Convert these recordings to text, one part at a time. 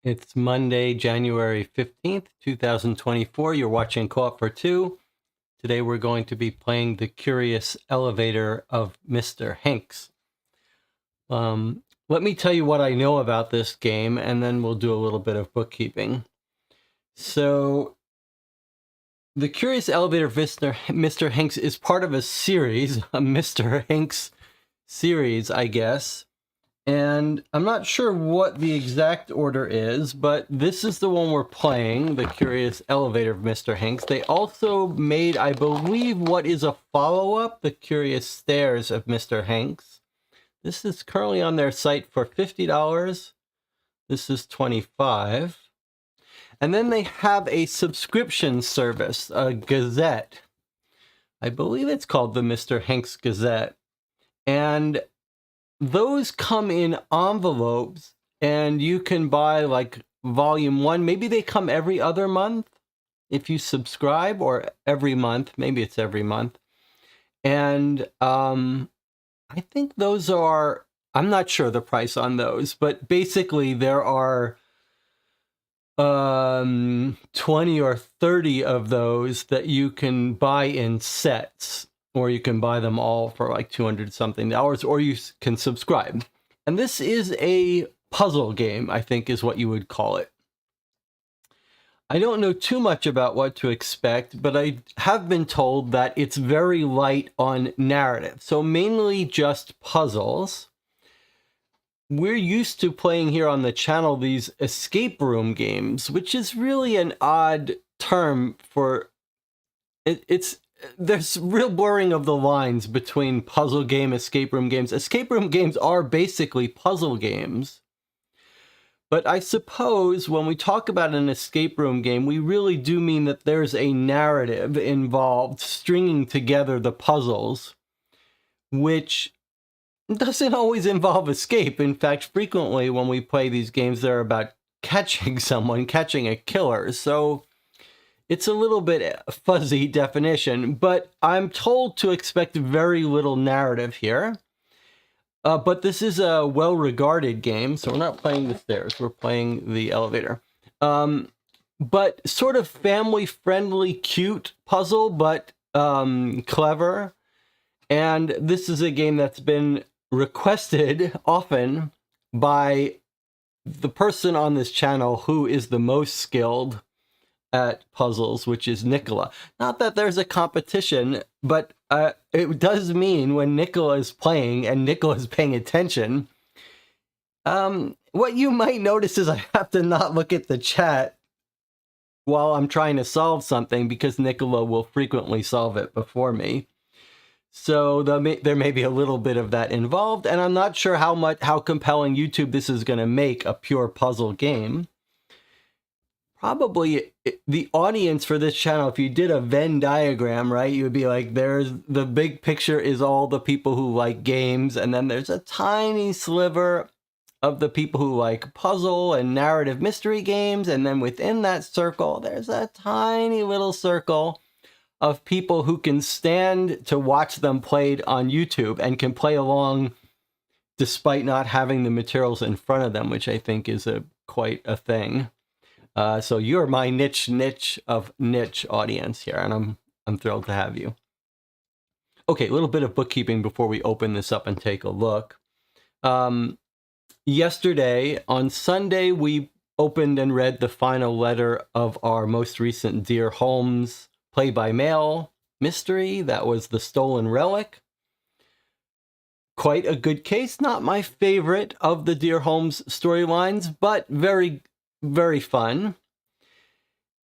It's Monday, January 15th, 2024. You're watching Co-op for Two. Today we're going to be playing The Curious Elevator of Mr. Hincks. Let me tell you what I know about this game, and then we'll do a little bit of bookkeeping. So, The Curious Elevator of Mr. Hincks is part of a series, a Mr. Hincks series, I guess. And I'm not sure what the exact order is, but this is the one we're playing, The Curious Elevator of Mr. Hincks. They also made, I believe, what is a follow-up, The Curious Stairs of Mr. Hincks. This is currently on their site for $50. This is $25. And then they have a subscription service, a Gazette. I believe it's called the Mr. Hincks Gazette. And those come in envelopes, and you can buy like volume 1. Maybe they come every other month if you subscribe, or every month. Maybe it's every month. And I think those are, I'm not sure the price on those, but basically there are 20 or 30 of those that you can buy in sets, or you can buy them all for like $200 something, or you can subscribe. And this is a puzzle game, I think is what you would call it. I don't know too much about what to expect, but I have been told that it's very light on narrative, so mainly just puzzles. We're used to playing here on the channel these escape room games, which is really an odd term for it. There's real blurring of the lines between puzzle game, escape room games. Escape room games are basically puzzle games. But I suppose when we talk about an escape room game, we really do mean that there's a narrative involved stringing together the puzzles, which doesn't always involve escape. In fact, frequently when we play these games, they're about catching someone, catching a killer. So it's a little bit fuzzy definition, but I'm told to expect very little narrative here. But this is a well-regarded game, so we're not playing the stairs, we're playing the elevator. But sort of family-friendly, cute puzzle, but clever. And this is a game that's been requested often by the person on this channel who is the most skilled at puzzles, which is Nicola. Not that there's a competition, but it does mean when Nicola is playing and Nicola is paying attention, what you might notice is I have to not look at the chat while I'm trying to solve something, because Nicola will frequently solve it before me. So there may be a little bit of that involved, and I'm not sure how compelling YouTube this is going to make a pure puzzle game. Probably the audience for this channel, if you did a Venn diagram, right, you would be like, there's the big picture is all the people who like games, and then there's a tiny sliver of the people who like puzzle and narrative mystery games, and then within that circle, there's a tiny little circle of people who can stand to watch them played on YouTube and can play along despite not having the materials in front of them, which I think is quite a thing. So you're my niche of niche audience here, and I'm thrilled to have you. Okay, a little bit of bookkeeping before we open this up and take a look. Yesterday, on Sunday, we opened and read the final letter of our most recent Dear Holmes play-by-mail mystery. That was The Stolen Relic. Quite a good case. Not my favorite of the Dear Holmes storylines, but very, very fun.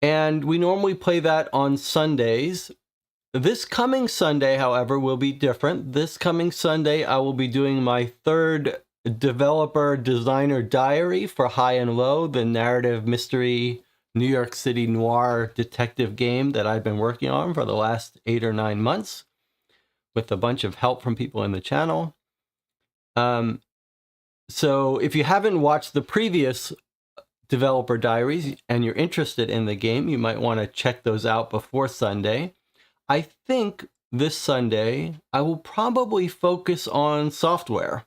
And we normally play that on Sundays. This coming Sunday, however, will be different. This coming Sunday, I will be doing my third developer designer diary for High and Low, the narrative mystery New York City noir detective game that I've been working on for the last 8 or 9 months with a bunch of help from people in the channel. So if you haven't watched the previous developer diaries and you're interested in the game, you might want to check those out before Sunday. I think this Sunday I will probably focus on software,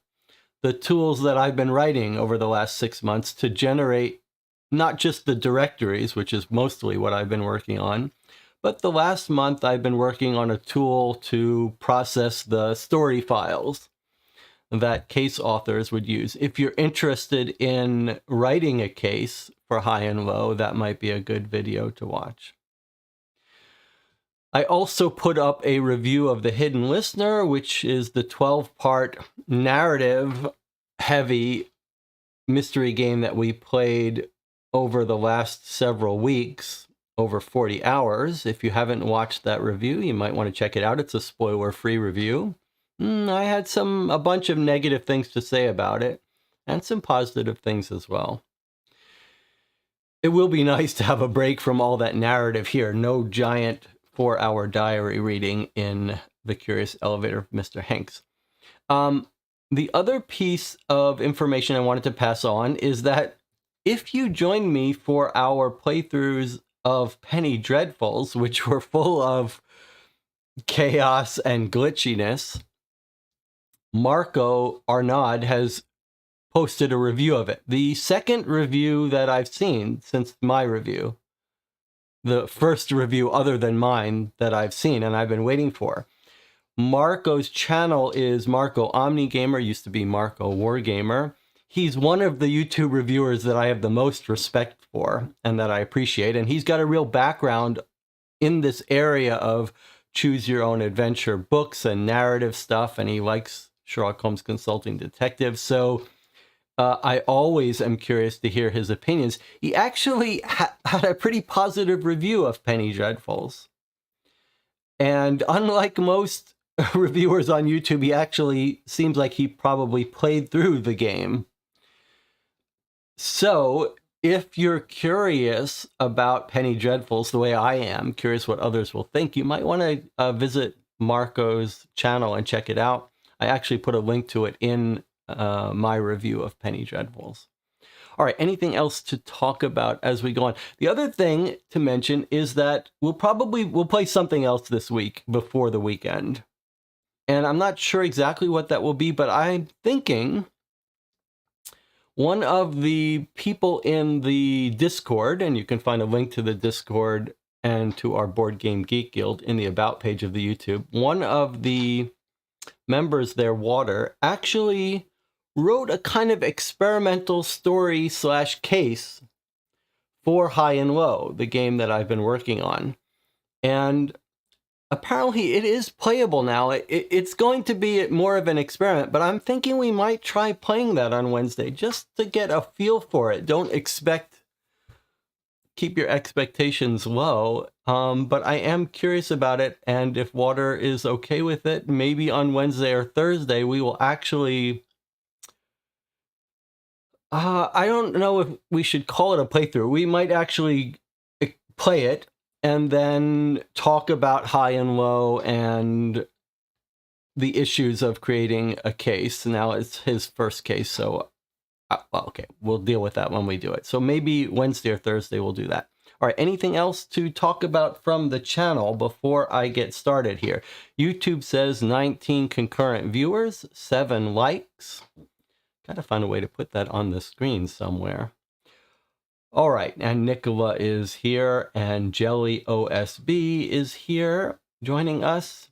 the tools that I've been writing over the last 6 months to generate not just the directories, which is mostly what I've been working on, but the last month I've been working on a tool to process the story files that case authors would use. If you're interested in writing a case for high and low, that might be a good video to watch. I also put up a review of The Hidden Listener, which is the 12-part narrative-heavy mystery game that we played over the last several weeks, over 40 hours. If you haven't watched that review, you might want to check it out. It's a spoiler-free review. I had a bunch of negative things to say about it, and some positive things as well. It will be nice to have a break from all that narrative here. No giant 4-hour diary reading in The Curious Elevator of Mr. Hincks. The other piece of information I wanted to pass on is that if you join me for our playthroughs of Penny Dreadfuls, which were full of chaos and glitchiness, Marco Arnaud has posted a review of it. The second review that I've seen since my review. The first review other than mine that I've seen and I've been waiting for. Marco's channel is Marco OmniGamer, used to be Marco Wargamer. He's one of the YouTube reviewers that I have the most respect for and that I appreciate. And he's got a real background in this area of choose your own adventure books and narrative stuff. And he likes Sherlock Holmes Consulting Detective. So I always am curious to hear his opinions. He actually had a pretty positive review of Penny Dreadfuls. And unlike most reviewers on YouTube, he actually seems like he probably played through the game. So if you're curious about Penny Dreadfuls the way I am, curious what others will think, you might want to visit Marco's channel and check it out. I actually put a link to it in my review of Penny Dreadfuls. All right, anything else to talk about as we go on? The other thing to mention is that we'll play something else this week before the weekend. And I'm not sure exactly what that will be, but I'm thinking one of the people in the Discord, and you can find a link to the Discord and to our Board Game Geek Guild in the About page of the YouTube, one of the members there, Water, actually wrote a kind of experimental story / case for High and Low, the game that I've been working on. And apparently it is playable now. It's going to be more of an experiment, but I'm thinking we might try playing that on Wednesday just to get a feel for it. Keep your expectations low, but I am curious about it, and if Water is okay with it, maybe on Wednesday or Thursday we will actually... I don't know if we should call it a playthrough. We might actually play it and then talk about High and Low and the issues of creating a case. Now it's his first case, so well, okay, we'll deal with that when we do it. So maybe Wednesday or Thursday we'll do that. All right, anything else to talk about from the channel before I get started here? YouTube says 19 concurrent viewers, 7 likes. Gotta find a way to put that on the screen somewhere. All right, and Nicola is here, and Jelly OSB is here joining us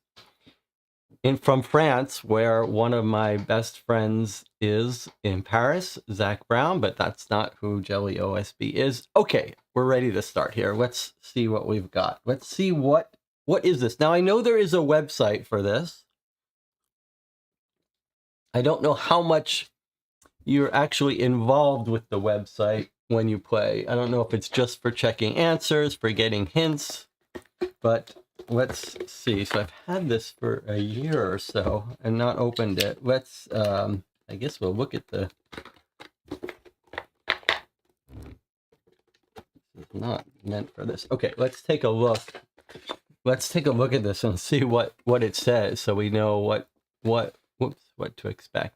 from France, where one of my best friends is in Paris, Zach Brown, but that's not who Jelly OSB is. Okay, we're ready to start here. Let's see what we've got. Let's see what is this. Now, I know there is a website for this. I don't know how much you're actually involved with the website when you play. I don't know if it's just for checking answers, for getting hints, but let's see. So I've had this for a year or so and not opened it. Let's, I guess we'll look at the... It's not meant for this. Okay, let's take a look. Let's take a look at this and see what it says so we know what to expect.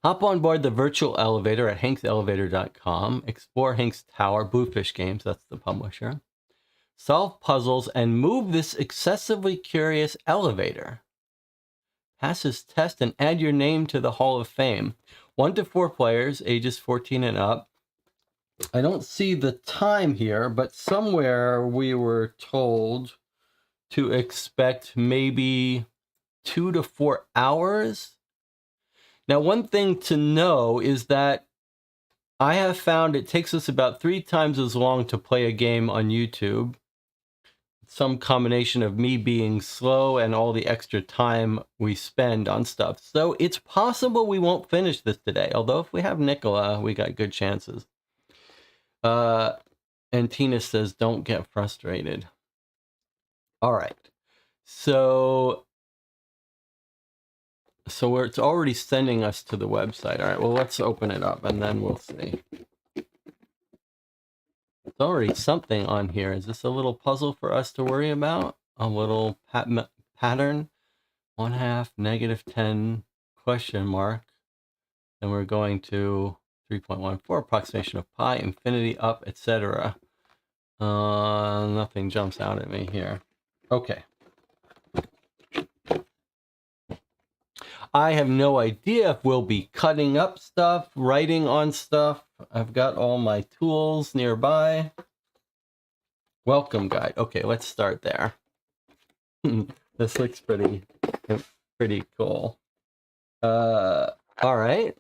Hop on board the virtual elevator at hinkselevator.com. Explore Hincks Tower, Bluefish Games, that's the publisher. Solve puzzles and move this excessively curious elevator. Pass this test and add your name to the Hall of Fame. 1 to 4 players, ages 14 and up. I don't see the time here, but somewhere we were told to expect maybe 2 to 4 hours. Now, one thing to know is that I have found it takes us about 3 times as long to play a game on YouTube. Some combination of me being slow and all the extra time we spend on stuff. So it's possible we won't finish this today. Although if we have Nicola, we got good chances. And Tina says, don't get frustrated. All right. So it's already sending us to the website. All right, well, let's open it up and then we'll see. It's already something on here. Is this a little puzzle for us to worry about? A little pattern? 1/2, -10, question mark. Then we're going to 3.14, approximation of pi, infinity, up, etc. Nothing jumps out at me here. Okay. I have no idea if we'll be cutting up stuff, writing on stuff. I've got all my tools nearby. Welcome guide. Okay, let's start there. This looks pretty cool. All right.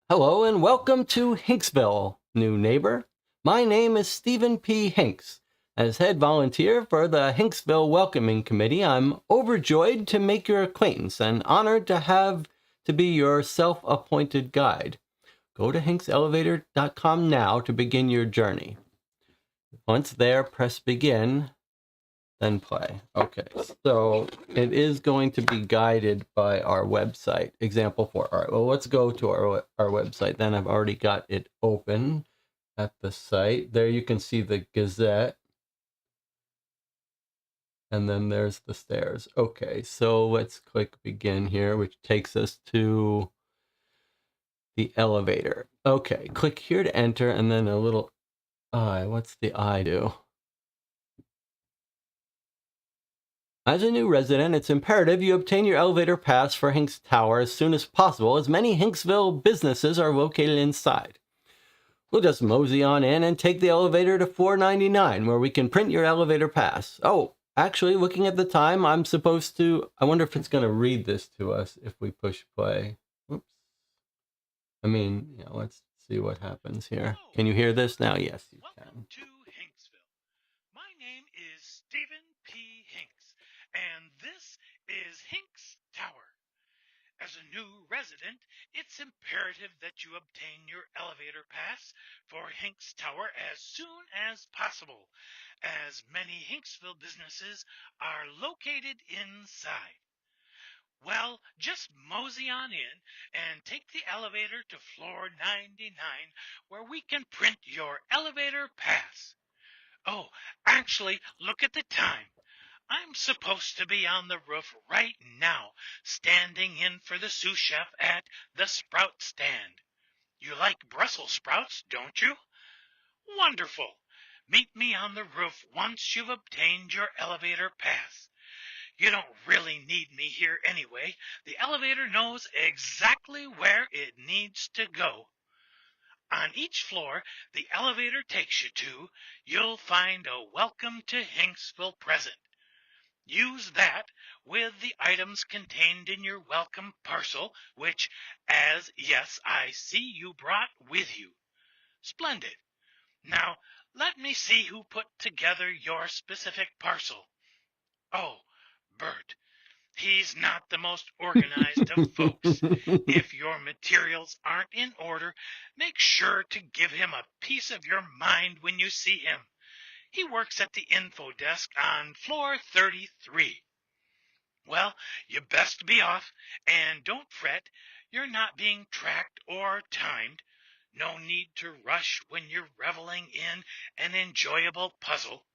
Hello and welcome to Hinksville, new neighbor. My name is Stephen P. Hincks. As head volunteer for the Hinksville Welcoming Committee, I'm overjoyed to make your acquaintance and honored to be your self-appointed guide. Go to hinkselevator.com now to begin your journey. Once there, press begin, then play. Okay, so it is going to be guided by our website. Example 4. All right, well, let's go to our website. Then I've already got it open at the site. There you can see the Gazette. And then there's the stairs. Okay, so let's click begin here, which takes us to the elevator. Okay, click here to enter, and then a little I. What's the I do? As a new resident, it's imperative you obtain your elevator pass for Hincks Tower as soon as possible, as many Hinksville businesses are located inside. We'll just mosey on in and take the elevator to 499, where we can print your elevator pass. Oh, actually, looking at the time, I wonder if it's going to read this to us if we push play. Oops. I mean, let's see what happens here. Hello. Can you hear this now? Yes, you Welcome can. to Hinksville. My name is Stephen P. Hincks, and this is Hincks Tower. As a new resident, it's imperative that you obtain your elevator pass for Hincks Tower as soon as possible, as many Hinksville businesses are located inside. Well, just mosey on in and take the elevator to floor 99 where we can print your elevator pass. Oh, actually, look at the time. I'm supposed to be on the roof right now, standing in for the sous chef at the sprout stand. You like Brussels sprouts, don't you? Wonderful. Meet me on the roof once you've obtained your elevator pass. You don't really need me here anyway. The elevator knows exactly where it needs to go. On each floor the elevator takes you to, you'll find a Welcome to Hinksville present. Use that with the items contained in your welcome parcel, which, as yes, I see you brought with you. Splendid. Now, let me see who put together your specific parcel. Oh, Bert. He's not the most organized of folks. If your materials aren't in order, make sure to give him a piece of your mind when you see him. He works at the info desk on floor 33. Well, you best be off, and don't fret. You're not being tracked or timed. No need to rush when you're reveling in an enjoyable puzzle.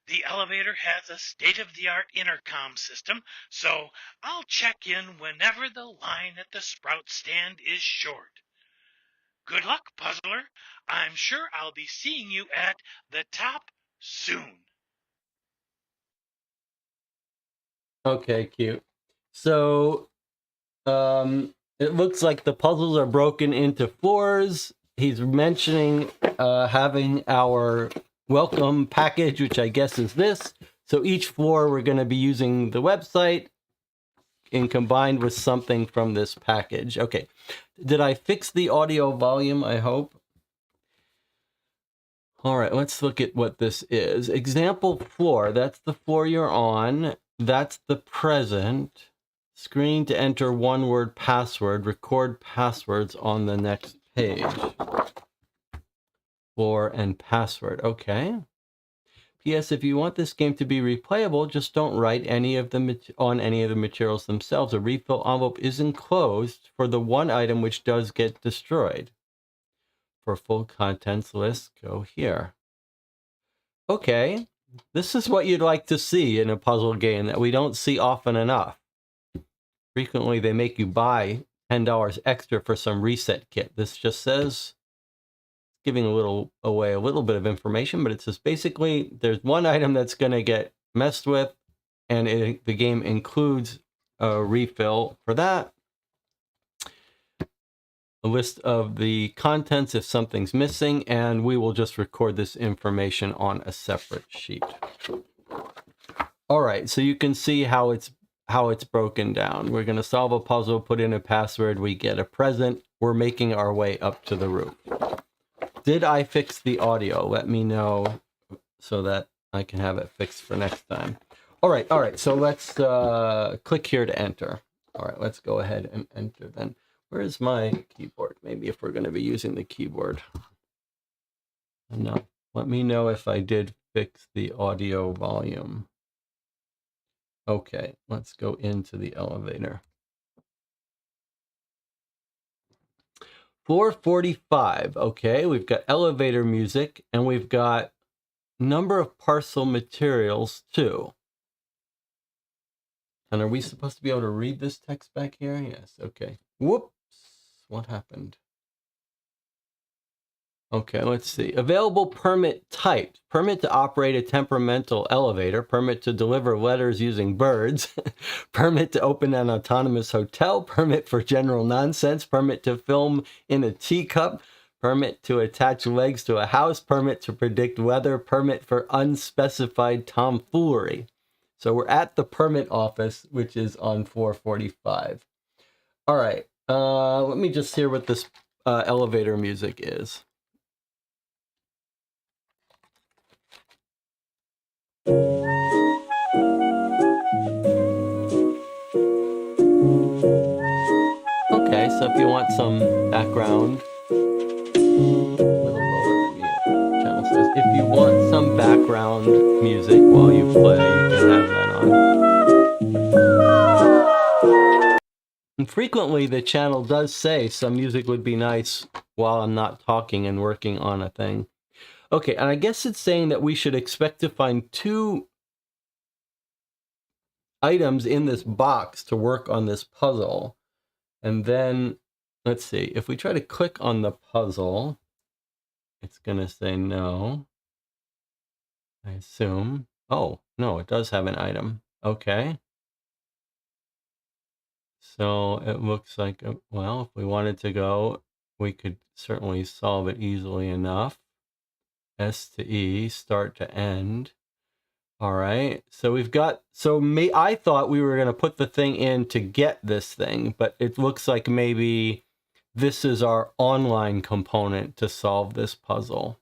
The elevator has a state-of-the-art intercom system, so I'll check in whenever the line at the sprout stand is short. Good luck, puzzler. I'm sure I'll be seeing you at the top soon. Okay, cute. So, it looks like the puzzles are broken into floors. he's mentioning having our welcome package, which I guess is this. So each floor we're going to be using the website and combined with something from this package. Okay. Did I fix the audio volume? I hope. All right, let's look at what this is. Example floor, that's the floor you're on. That's the present. Screen to enter one-word password. Record passwords on the next page. Floor and password, okay. P.S. If you want this game to be replayable, just don't write any of on any of the materials themselves. A refill envelope is enclosed for the one item which does get destroyed. For full contents list, go here. Okay, this is what you'd like to see in a puzzle game that we don't see often enough. Frequently, they make you buy $10 extra for some reset kit. This just says, giving away a little bit of information, but it says basically there's one item that's going to get messed with, and the game includes a refill for that. A list of the contents if something's missing, and we will just record this information on a separate sheet. All right, so you can see how it's broken down. We're going to solve a puzzle, put in a password, we get a present. We're making our way up to the roof. Did I fix the audio? Let me know so that I can have it fixed for next time. All right, so let's click here to enter. All right, let's go ahead and enter then. Where's my keyboard? Maybe if we're going to be using the keyboard. No, let me know if I did fix the audio volume. Okay, let's go into the elevator. 445. Okay, we've got elevator music and we've got number of parcel materials too. And are we supposed to be able to read this text back here? Yes, okay. Whoops, what happened? Okay, let's see. Available permit type. Permit to operate a temperamental elevator. Permit to deliver letters using birds. Permit to open an autonomous hotel. Permit for general nonsense. Permit to film in a teacup. Permit to attach legs to a house. Permit to predict weather. Permit for unspecified tomfoolery. So we're at the permit office, which is on 445. All right, let me just hear what this elevator music is. Okay, so if you want some background, a little lower than the channel says, if you want some background music while you play, you can have that on. And frequently the channel does say some music would be nice while I'm not talking and working on a thing. Okay, and I guess it's saying that we should expect to find 2 items in this box to work on this puzzle. And then, let's see, if we try to click on the puzzle, it's going to say no, I assume. Oh, no, it does have an item. Okay. So it looks like, well, if we wanted to go, we could certainly solve it easily enough. S to E, start to end. All right, so we've got, I thought we were going to put the thing in to get this thing, but it looks like maybe this is our online component to solve this puzzle.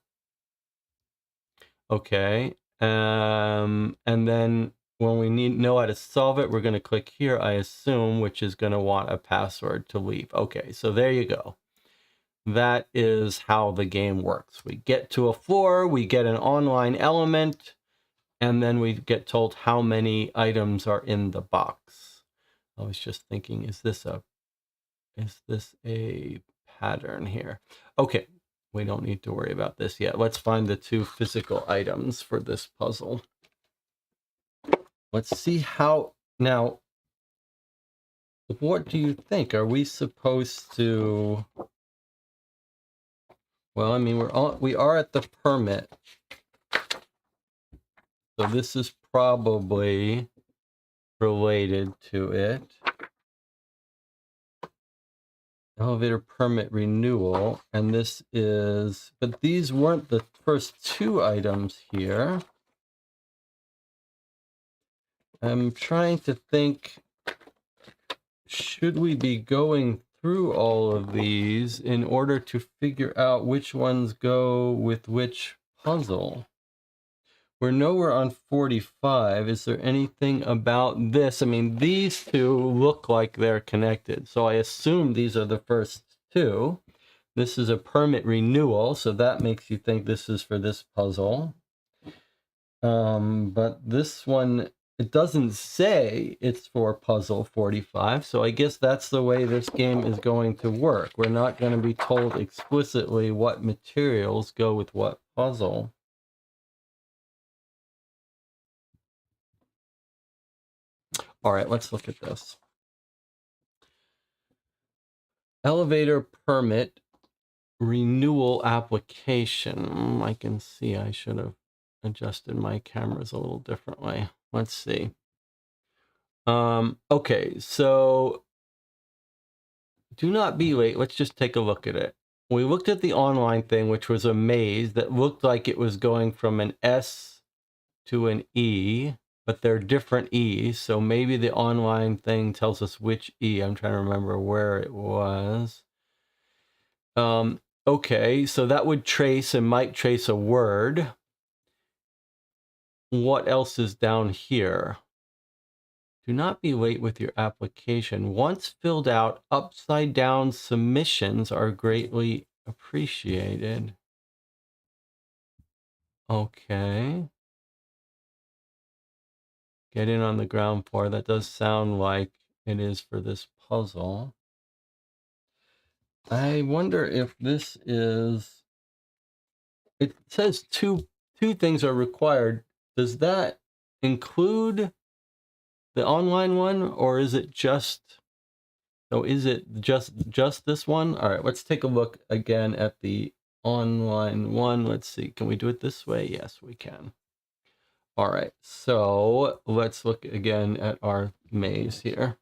Okay, and then when we know how to solve it, we're going to click here, I assume, which is going to want a password to leave. Okay, so there you go. That is how the game works. We get to a floor, we get an online element, and then we get told how many items are in the box. I was just thinking, is this a pattern here? Okay, we don't need to worry about this yet. Let's find the 2 physical items for this puzzle. Let's see how, now, what do you think? Are we supposed to, well, I mean, we are at the permit. So this is probably related to it. elevator permit renewal, and this is, but these weren't the first two items here. I'm trying to think, should we be going through all of these in order to figure out which ones go with which puzzle? We're nowhere on 45. Is there anything about this? I mean, these two look like they're connected, so I assume these are the first two. This is a permit renewal, so that makes you think this is for this puzzle. But this one, it doesn't say it's for puzzle 45, so I guess that's the way this game is going to work. We're not going to be told explicitly what materials go with what puzzle. All right, let's look at this. Elevator permit renewal application. I can see I should have adjusted my cameras a little differently. Let's see. Okay, so do not be late. Let's just take a look at it. We looked at the online thing, which was a maze that looked like it was going from an S to an E, but they're different E's. So maybe the online thing tells us which E. I'm trying to remember where it was. Okay, so that would trace and might trace a word. What else is down here? Do not be late with your application. Once filled out, upside down submissions are greatly appreciated. Okay. Get in on the ground floor. That does sound like it is for this puzzle. I wonder if this is... It says two things are required. Does that include the online one, or is it just... So is it just this one? All right, let's take a look again at the online one. Let's see, can we do it this way? Yes, we can. All right, so let's look again at our maze here.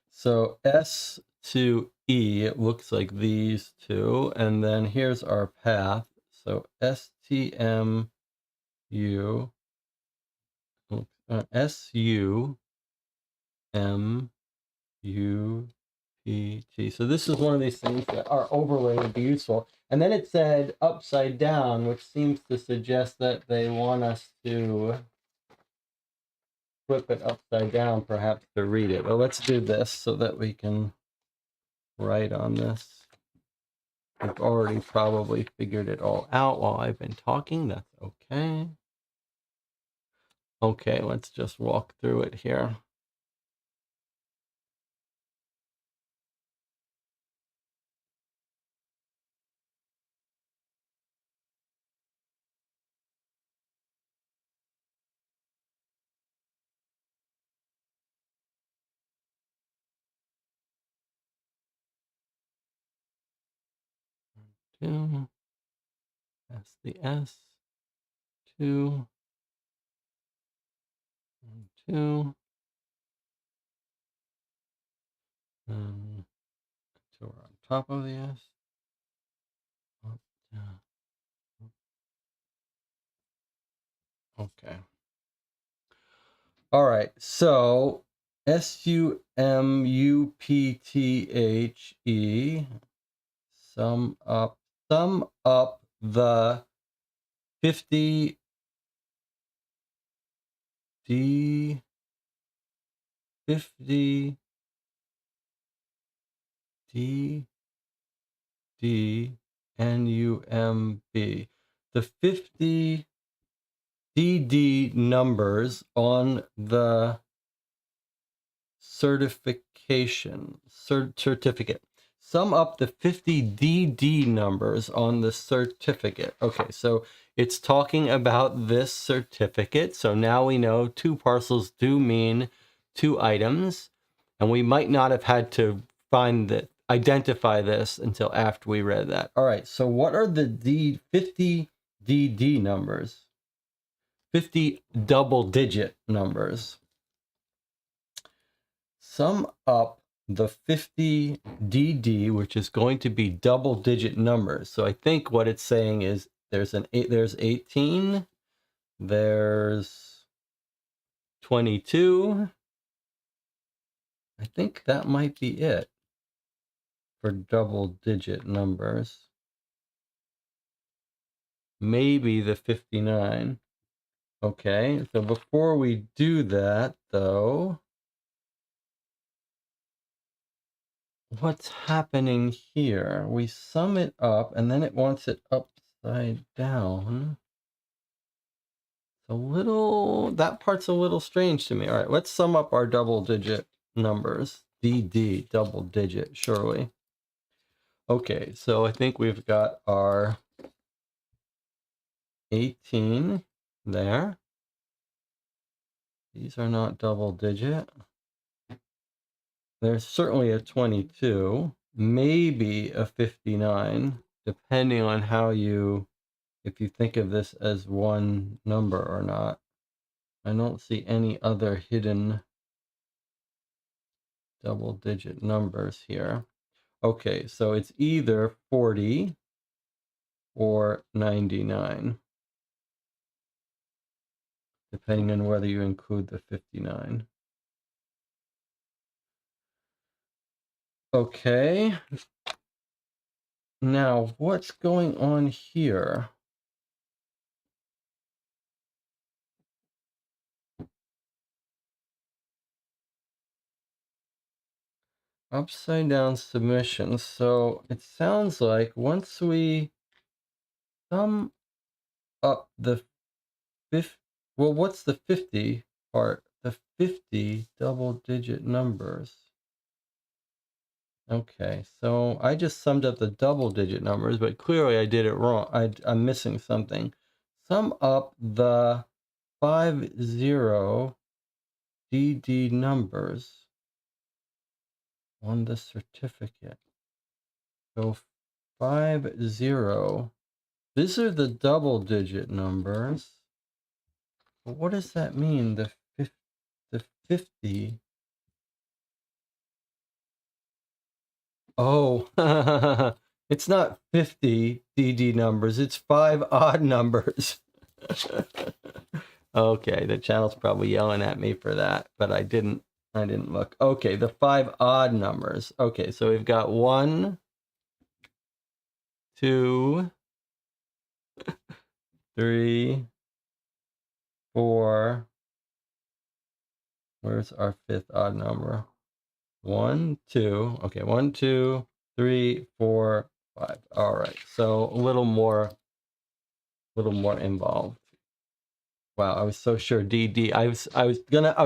So S to E, it looks like these two, and then here's our path. So STMU, SUMUPT. So this is one of these things that our overlay would be useful. And then it said upside down, which seems to suggest that they want us to flip it upside down, perhaps, to read it. But let's do this so that we can write on this. I've already probably figured it all out while I've been talking. That's okay. Okay, let's just walk through it here. Two. That's the S. Two. And two. So we're on top of the S. Up, down. Okay. All right. So SUMUPTHE. Sum up the 50 D 50 D D NUMB. The 50 DD numbers on the certificate. Sum up the 50 DD numbers on the certificate. Okay, so it's talking about this certificate. So now we know two parcels do mean two items, and we might not have had to identify this until after we read that. All right, so what are the 50 DD numbers? 50 double digit numbers. Sum up the 50 DD, which is going to be double digit numbers. So I think what it's saying is there's 18, there's 22. I think that might be it for double digit numbers. Maybe the 59. Okay, so before we do that, though, what's happening here? We sum it up, and then it wants it upside down. That part's a little strange to me. All right, let's sum up our double digit numbers. DD, double digit, surely. Okay, so I think we've got our 18 there. These are not double digit. There's certainly a 22, maybe a 59, depending on if you think of this as one number or not. I don't see any other hidden double digit numbers here. Okay, so it's either 40 or 99, depending on whether you include the 59. Okay, now what's going on here? Upside down submission. So it sounds like once we sum up the 50, well, what's the 50 part? The 50 double digit numbers. Okay, so I just summed up the double digit numbers, but clearly I did it wrong. I'm missing something. Sum up the 50 DD numbers on the certificate. So 50. These are the double digit numbers. But what does that mean? The 50. Oh, it's not 50 DD numbers. It's 5 odd numbers. Okay, the channel's probably yelling at me for that, but I didn't look. Okay, the 5 odd numbers. Okay, so we've got 1, 2, 3, 4. Where's our 5th odd number? 1, 2. Okay, 1, 2, 3, 4, 5. All right, so a little more involved. Wow, I was so sure DD. I was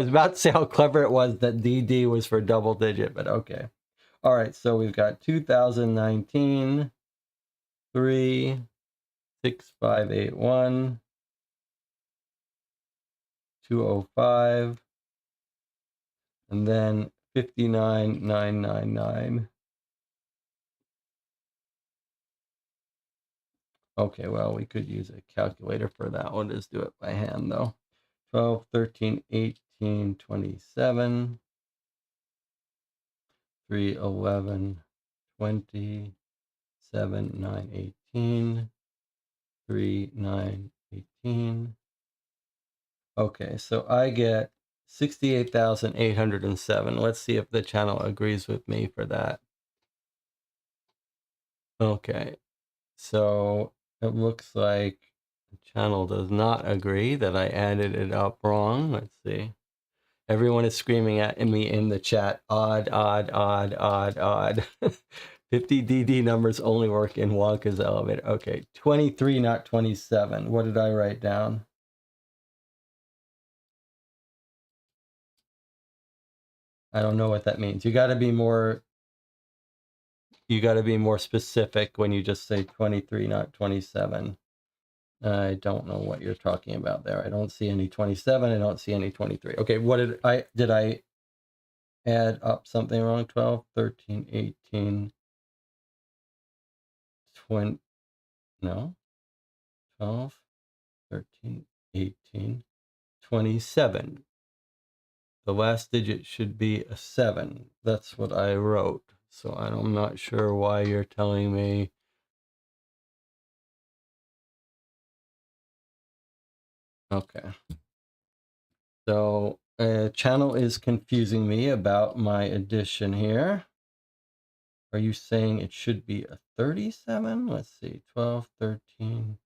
about to say how clever it was that DD was for double digit, but okay. All right, so we've got 2019, 3, 6, 5, 8, 1, 205, and then 59999. Okay, well, we could use a calculator for that. We'll just do it by hand, though. 12, 13, 18, 27, 3, 11, 20, 7, 9, 18, 3, 9, 18. Okay, so I get 68,807. Let's see if the channel agrees with me for that. Okay, so it looks like the channel does not agree that I added it up wrong. Let's see. Everyone is screaming at me in the chat, odd, odd, odd, odd, odd. 50 DD numbers only work in Wonka's elevator. Okay, 23, not 27. What did I write down? I don't know what that means. You got to be more specific when you just say 23, not 27. I don't know what you're talking about there. I don't see any 27. I don't see any 23. Okay, what did I add up something wrong? 12, 13, 18, 20, no, 12, 13, 18, 27. The last digit should be a 7. That's what I wrote. So I'm not sure why you're telling me. Okay. So channel is confusing me about my addition here. Are you saying it should be a 37? Let's see, 12, 13,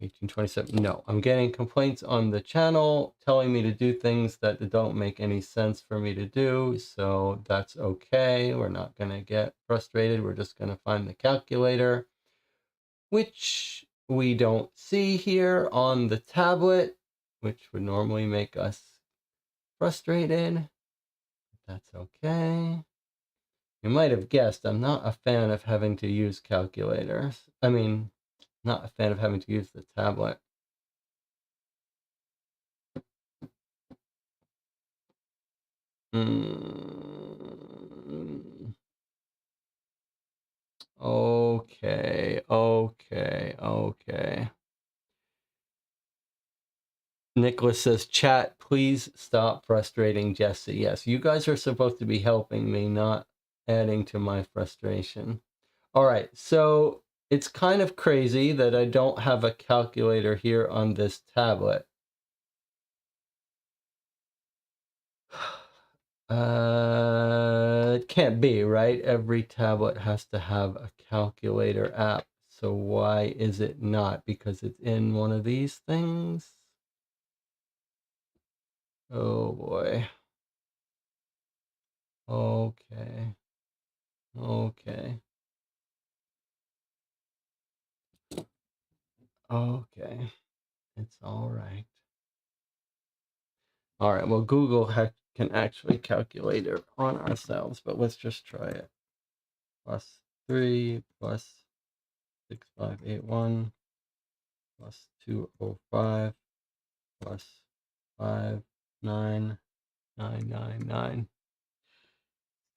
18, 27. No, I'm getting complaints on the channel telling me to do things that don't make any sense for me to do. So that's okay. We're not going to get frustrated. We're just going to find the calculator, which we don't see here on the tablet, which would normally make us frustrated. That's okay. You might have guessed I'm not a fan of having to use calculators. I mean, not a fan of having to use the tablet. Okay, okay, okay. Nicholas says, chat, please stop frustrating Jesse. Yes, you guys are supposed to be helping me, not adding to my frustration. All right, so it's kind of crazy that I don't have a calculator here on this tablet. It can't be, right? Every tablet has to have a calculator app. So why is it not? Because it's in one of these things? Oh boy. Okay. Okay. Okay. It's all right. All right. Well, Google can actually calculate it on ourselves, but let's just try it. Plus 3 plus 6581 plus 205 plus 59999.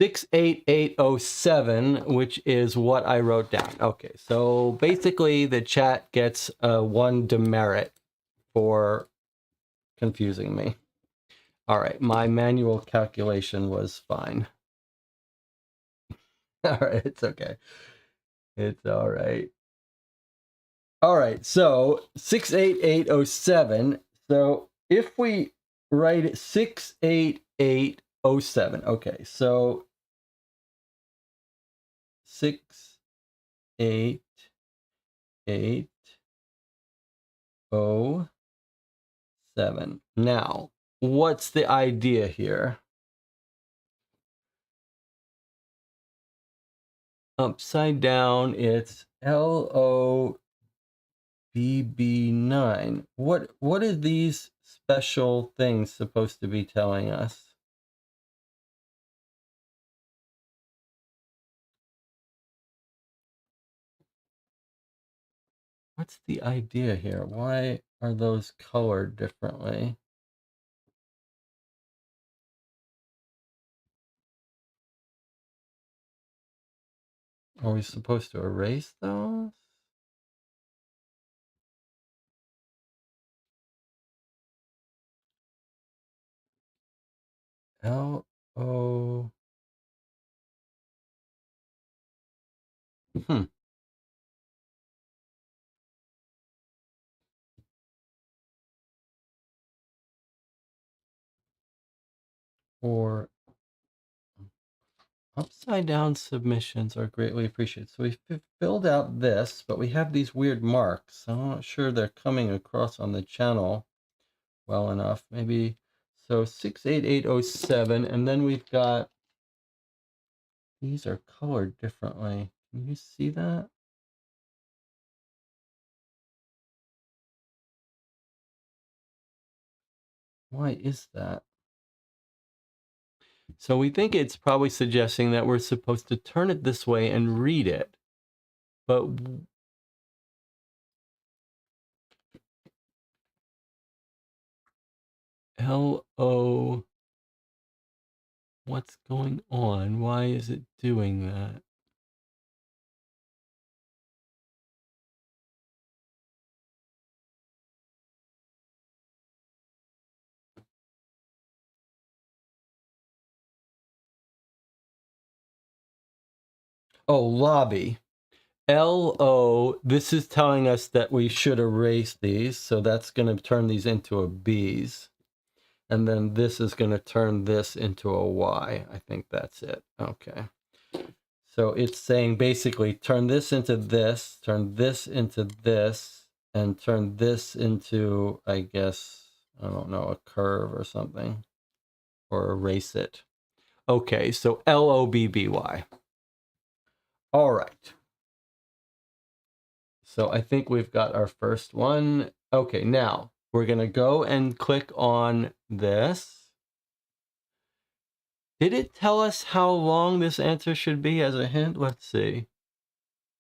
68807, which is what I wrote down. Okay, so basically the chat gets one demerit for confusing me. All right, my manual calculation was fine. All right, it's okay. It's all right. All right, so 68807. So if we write it 68807, okay, so 68807. Now, what's the idea here? Upside down, it's LOBB9. What are these special things supposed to be telling us? What's the idea here? Why are those colored differently? Are we supposed to erase those? L-O... Hmm. Or upside down submissions are greatly appreciated. So we've filled out this, but we have these weird marks. I'm not sure they're coming across on the channel well enough. Maybe, so 68807, and then we've got, these are colored differently. Can you see that? Why is that? So we think it's probably suggesting that we're supposed to turn it this way and read it. But L-O, what's going on? Why is it doing that? Oh, lobby. LO, this is telling us that we should erase these, so that's going to turn these into a B's. And then this is going to turn this into a Y. I think that's it. Okay. So it's saying basically turn this into this, turn this into this, and turn this into, I guess, I don't know, a curve or something, or erase it. Okay, so LOBBY. All right. So I think we've got our first one. Okay, now we're going to go and click on this. Did it tell us how long this answer should be as a hint? Let's see.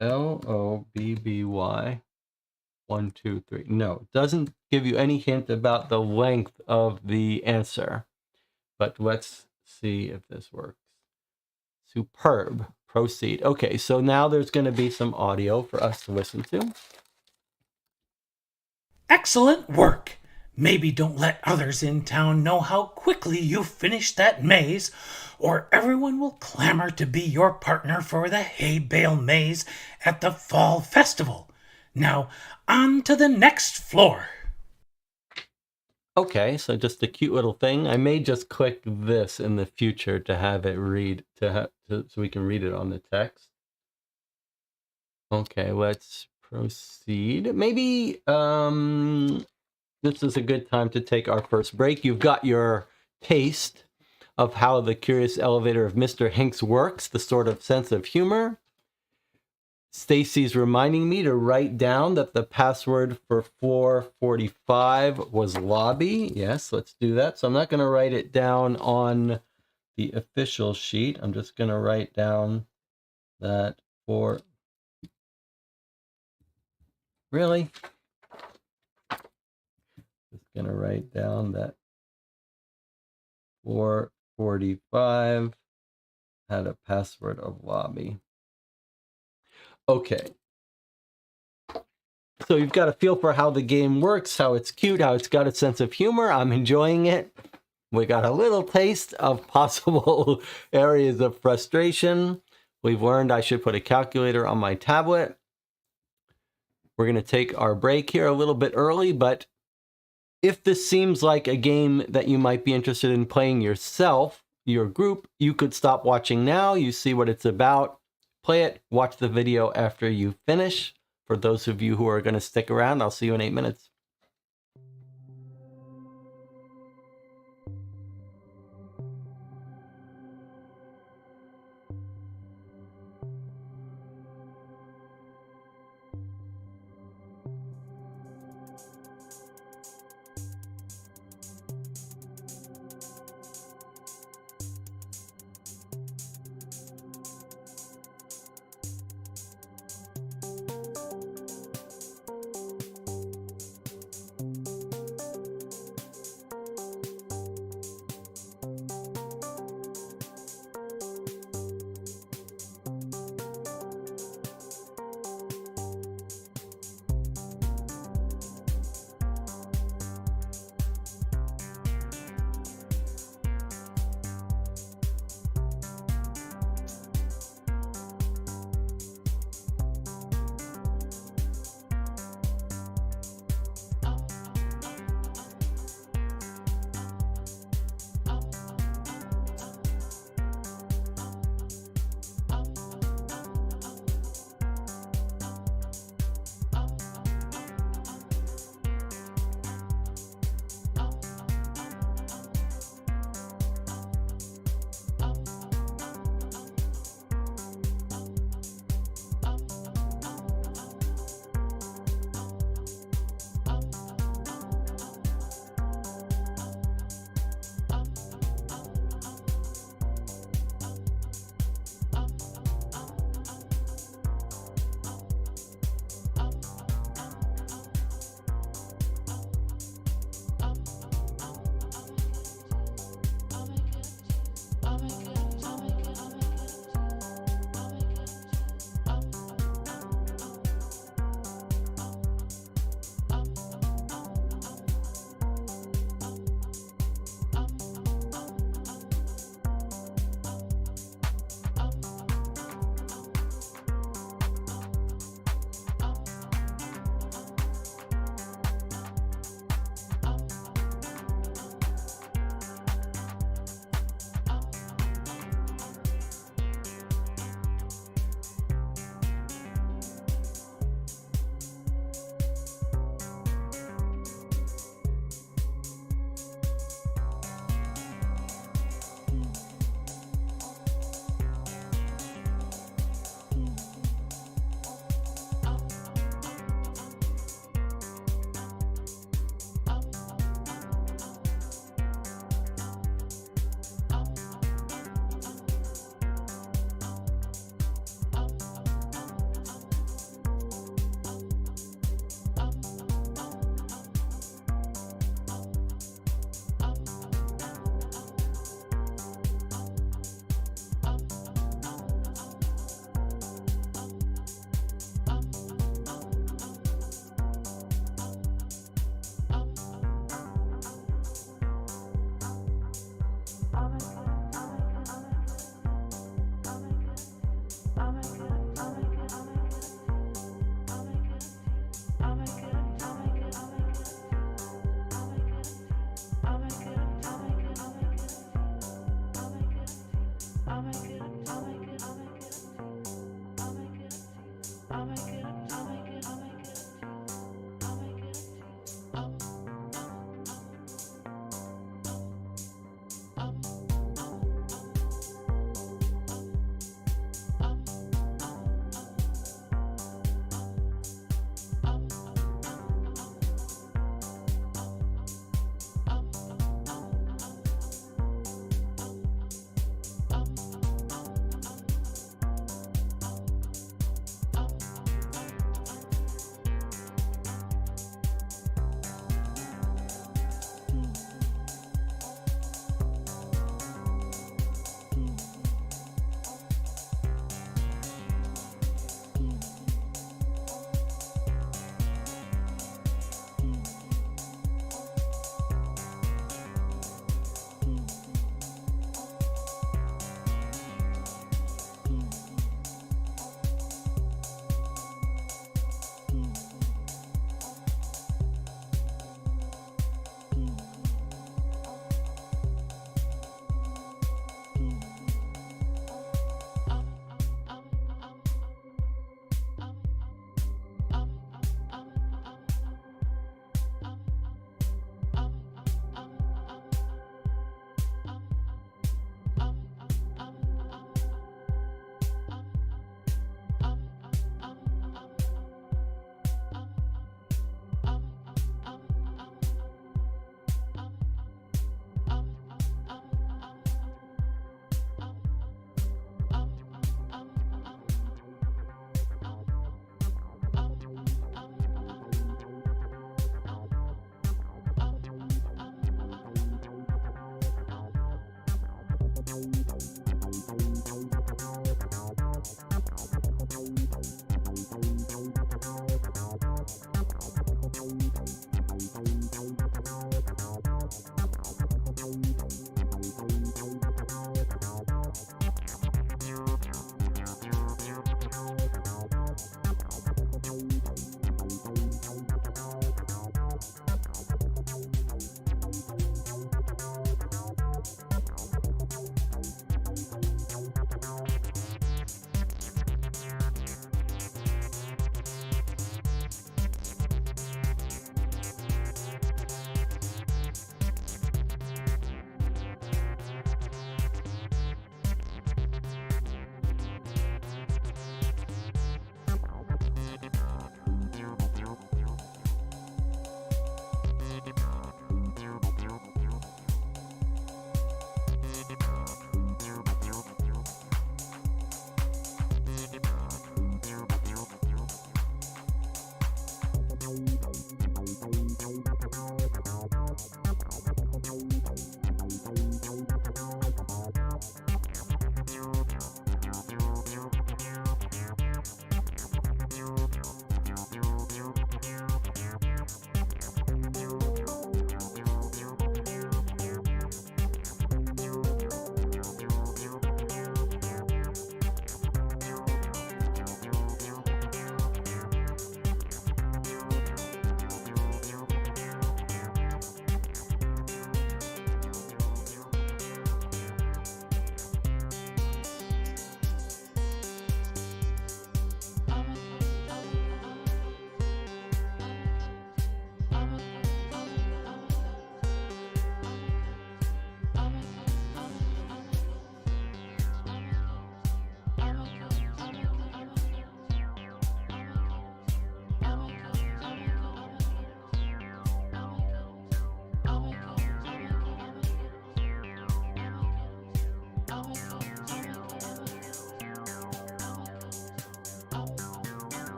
LOBBY. 1, 2, 3. No, it doesn't give you any hint about the length of the answer. But let's see if this works. Superb. Proceed. Okay, so now there's going to be some audio for us to listen to. Excellent work! Maybe don't let others in town know how quickly you finished that maze, or everyone will clamor to be your partner for the hay bale maze at the fall festival. Now, on to the next floor. Okay, so just a cute little thing. I may just click this in the future to have it read, so we can read it on the text. Okay, let's proceed. Maybe this is a good time to take our first break. You've got your taste of how the curious elevator of Mr. Hincks works, the sort of sense of humor. Stacy's reminding me to write down that the password for floor 45 was lobby. Yes, let's do that. So I'm not going to write it down on the official sheet. I'm just going to write down that for... Really? Just going to write down that floor 45 had a password of lobby. Okay. So you've got a feel for how the game works, how it's cute, how it's got a sense of humor. I'm enjoying it. We got a little taste of possible areas of frustration. We've learned I should put a calculator on my tablet. We're going to take our break here a little bit early, but if this seems like a game that you might be interested in playing yourself, your group, you could stop watching now. You see what it's about. Play it, watch the video after you finish. For those of you who are going to stick around, I'll see you in 8 minutes.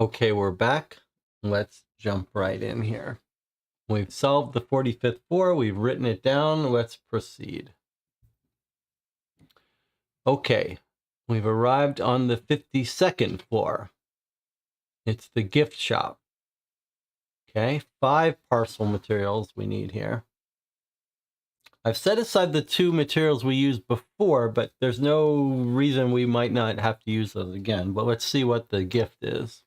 Okay, we're back. Let's jump right in here. We've solved the 45th floor. We've written it down. Let's proceed. Okay, we've arrived on the 52nd floor. It's the gift shop. Okay, 5 parcel materials we need here. I've set aside the 2 materials we used before, but there's no reason we might not have to use those again. But let's see what the gift is.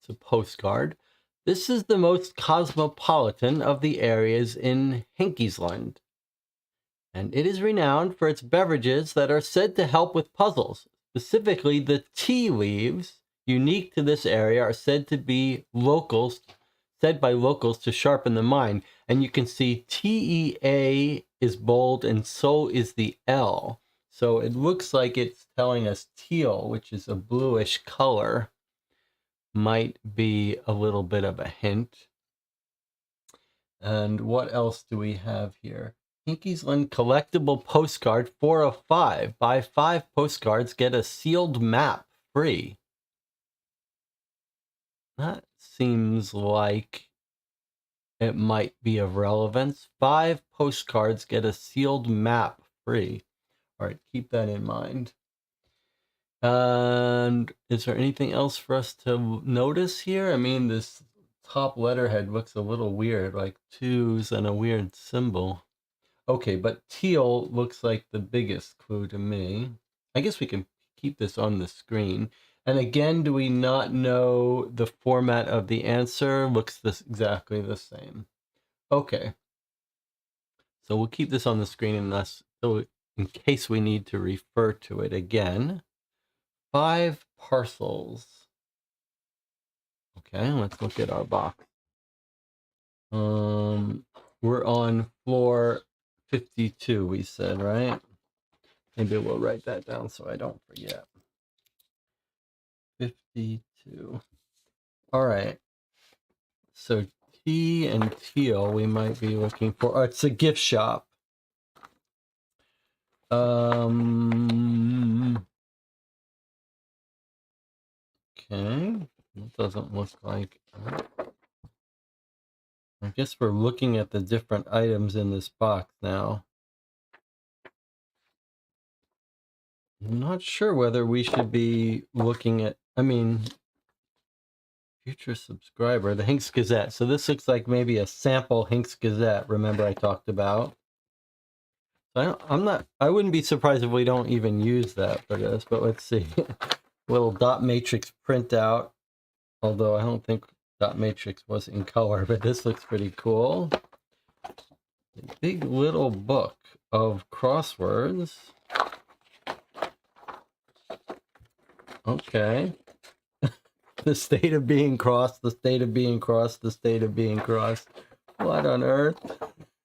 It's a postcard. This is the most cosmopolitan of the areas in Hincks, and it is renowned for its beverages that are said to help with puzzles. Specifically, the tea leaves, unique to this area, are said by locals to sharpen the mind. And you can see TEA is bold and so is the L. So it looks like it's telling us teal, which is a bluish color, might be a little bit of a hint. And what else do we have here? Hinkiesland collectible postcard 4 of 5. Buy 5 postcards, get a sealed map free. That seems like it might be of relevance. 5 postcards, get a sealed map free. All right, keep that in mind. And is there anything else for us to notice here? I mean, this top letterhead looks a little weird, like 2s and a weird symbol. Okay, but teal looks like the biggest clue to me. I guess we can keep this on the screen. And again, do we not know the format of the answer? Looks exactly the same. Okay. So we'll keep this on the screen so in case we need to refer to it again. 5 parcels. Okay, let's look at our box. We're on floor 52, we said, right? Maybe we'll write that down so I don't forget. 52. All right. So T and teal we might be looking for. Oh, it's a gift shop. Okay. It doesn't look like. I guess we're looking at the different items in this box now. I'm not sure whether we should be looking at, future subscriber, the Hincks Gazette. So this looks like maybe a sample Hincks Gazette, remember I talked about. So I wouldn't be surprised if we don't even use that for this, but let's see. Little dot matrix printout, although I don't think dot matrix was in color, but this looks pretty cool. A big little book of crosswords. Okay. The state of being crossed, the state of being crossed, the state of being crossed. What on earth?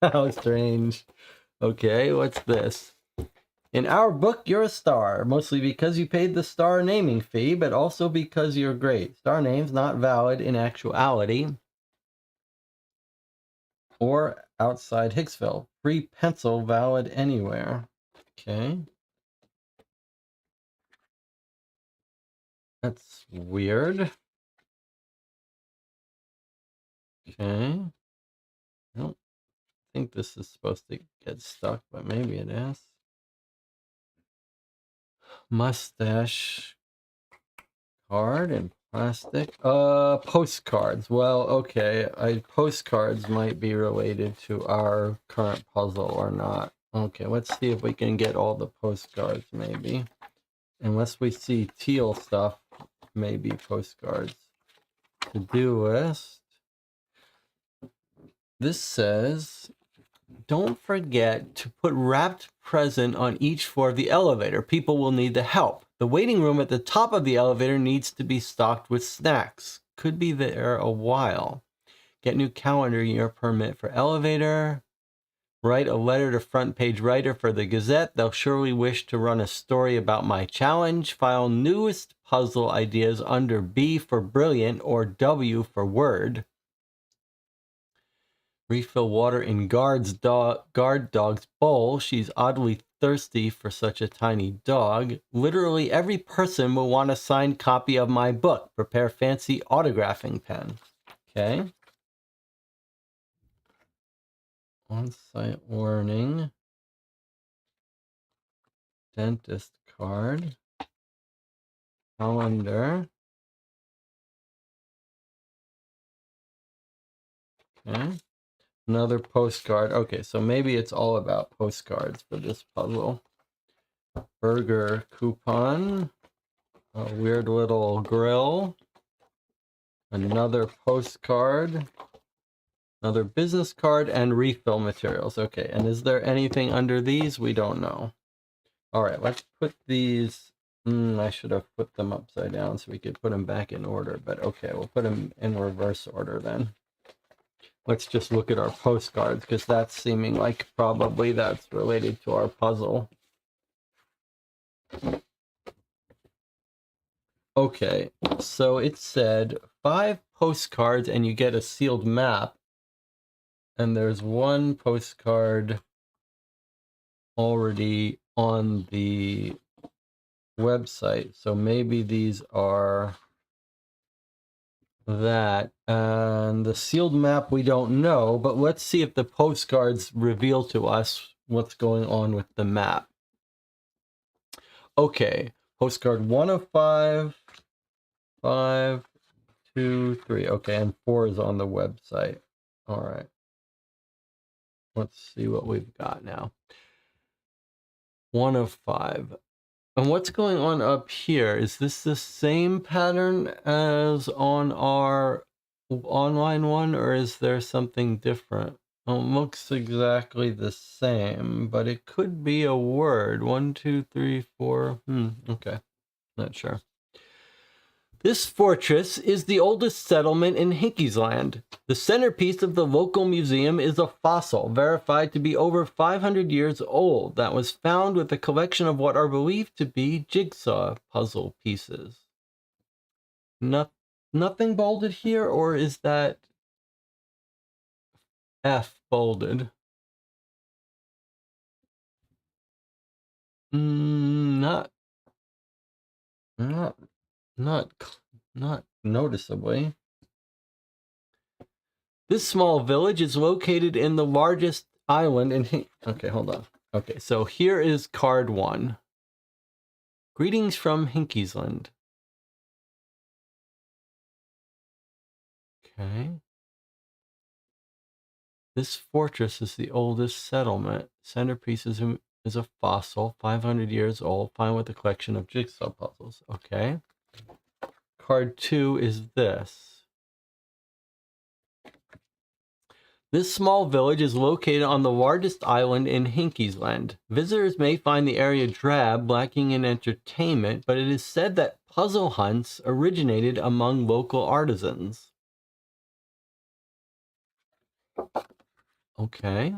How strange. Okay, what's this? In our book, you're a star, mostly because you paid the star naming fee, but also because you're great. Star name's not valid in actuality or outside Hicksville. Free pencil valid anywhere. Okay. That's weird. Okay. I don't think this is supposed to get stuck, but maybe it is. Mustache card and plastic. Postcards. Well, okay. Postcards might be related to our current puzzle or not. Okay, let's see if we can get all the postcards, maybe. Unless we see teal stuff, maybe postcards. To-do list. This says, don't forget to put wrapped present on each floor of the elevator. People will need the help. The waiting room at the top of the elevator needs to be stocked with snacks. Could be there a while. Get new calendar year permit for elevator. Write a letter to front page writer for the Gazette. They'll surely wish to run a story about my challenge. File newest puzzle ideas under B for brilliant or W for word. Refill water in guard dog's bowl. She's oddly thirsty for such a tiny dog. Literally every person will want a signed copy of my book. Prepare fancy autographing pen. Okay. On-site warning. Dentist card. Calendar. Okay. Another postcard. Okay, so maybe it's all about postcards for this puzzle. Burger coupon. A weird little grill. Another postcard. Another business card and refill materials. Okay, and is there anything under these? We don't know. All right, let's put these. I should have put them upside down so we could put them back in order, but okay, we'll put them in reverse order then. Let's just look at our postcards because that's seeming like probably that's related to our puzzle. Okay, so it said 5 postcards and you get a sealed map. And there's one postcard already on the website. So maybe these are that. And the sealed map we don't know, but let's see if the postcards reveal to us what's going on with the map. Okay, postcard 1 of 5, 5, 2, 3. Okay, and 4 is on the website. All right. Let's see what we've got now. 1 of 5. And what's going on up here? Is this the same pattern as on our online one, or is there something different? It looks exactly the same, but it could be a word. 1, 2, 3, 4. Okay. Not sure. This fortress is the oldest settlement in Hincks Land. The centerpiece of the local museum is a fossil verified to be over 500 years old that was found with a collection of what are believed to be jigsaw puzzle pieces. Nothing bolded here, or is that F bolded? Not noticeably. This small village is located in the largest island in... Okay, hold on. Okay, so here is card 1. Greetings from Hinkiesland. Okay. This fortress is the oldest settlement. Centerpiece is a fossil, 500 years old, found with a collection of jigsaw puzzles. Okay. Card 2 is this. This small village is located on the largest island in Hinkiesland. Visitors may find the area drab, lacking in entertainment, but it is said that puzzle hunts originated among local artisans. Okay.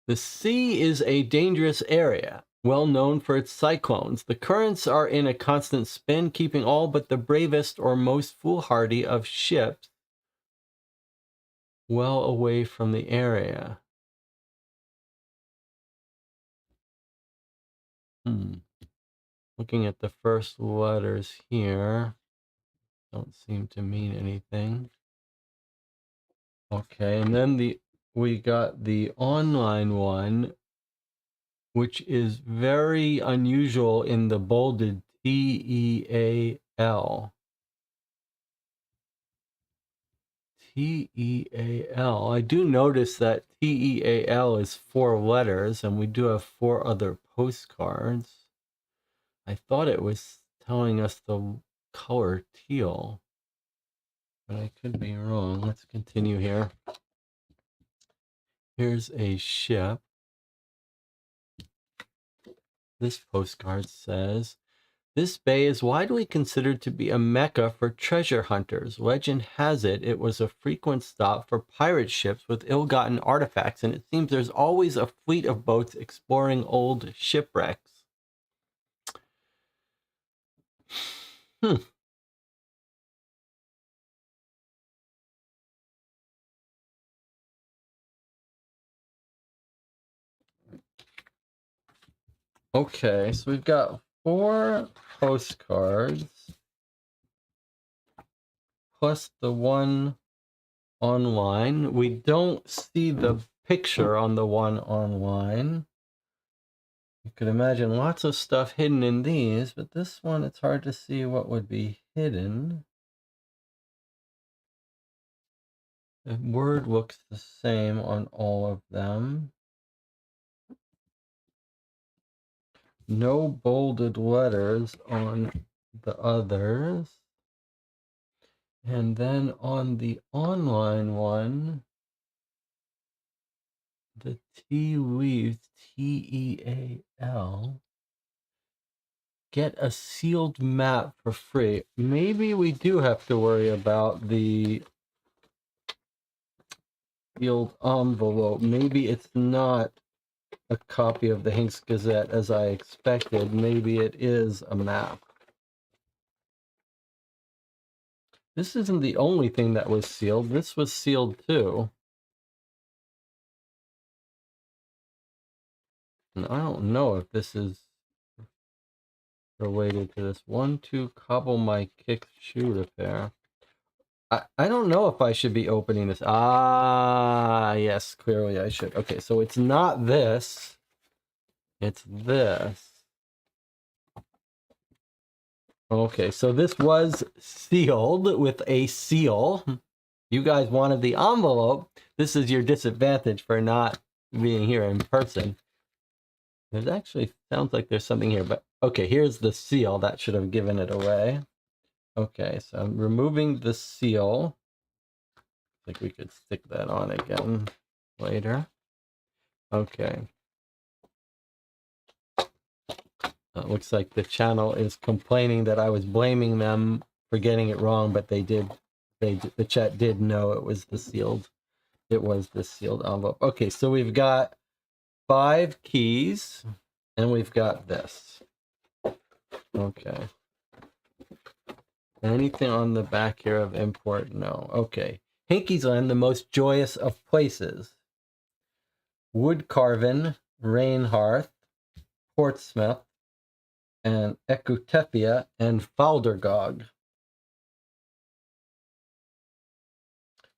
The sea is a dangerous area, well known for its cyclones. The currents are in a constant spin, keeping all but the bravest or most foolhardy of ships well away from the area. Looking at the first letters here, don't seem to mean anything. Okay, and then we got the online one, which is very unusual in the bolded T-E-A-L. T-E-A-L. I do notice that T-E-A-L is 4 letters, and we do have 4 other postcards. I thought it was telling us the color teal, but I could be wrong. Let's continue here. Here's a ship. This postcard says, this bay is widely considered to be a mecca for treasure hunters. Legend has it, it was a frequent stop for pirate ships with ill-gotten artifacts, and it seems there's always a fleet of boats exploring old shipwrecks. Okay, so we've got 4 postcards plus the one online. We don't see the picture on the one online. You could imagine lots of stuff hidden in these, but this one, it's hard to see what would be hidden. The word looks the same on all of them. No bolded letters on the others. And then on the online one, the tea leaves, TEAL. Get a sealed map for free. Maybe we do have to worry about the sealed envelope. Maybe it's not a copy of the Hincks Gazette as I expected. Maybe it is a map. This isn't the only thing that was sealed. This was sealed too. And I don't know if this is related to this. 1, 2, cobble my kick, shoot a pair. I don't know if I should be opening this. Ah, yes, clearly I should. Okay, so it's not this. It's this. Okay, so this was sealed with a seal. You guys wanted the envelope. This is your disadvantage for not being here in person. There's actually, sounds like there's something here, but okay, here's the seal. That should have given it away. Okay, so I'm removing the seal. I think we could stick that on again later. Okay. Looks like the channel is complaining that I was blaming them for getting it wrong, but they did. The chat did know it was the sealed. It was the sealed envelope. Okay, so we've got 5 keys, and we've got this. Okay. Anything on the back here of import? No. Okay. Hincks Land, the most joyous of places. Wood carven, rain hearth, Portsmouth, and Ecutepia, and Faldergog.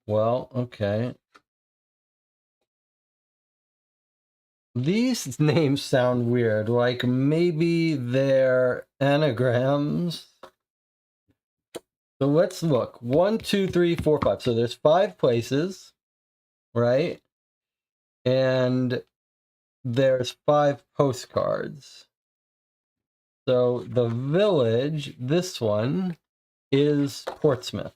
Well, okay. These names sound weird, like maybe they're anagrams. So let's look. 1, 2, 3, 4, 5. So there's 5 places, right? And there's 5 postcards. So the village, this one, is Portsmouth.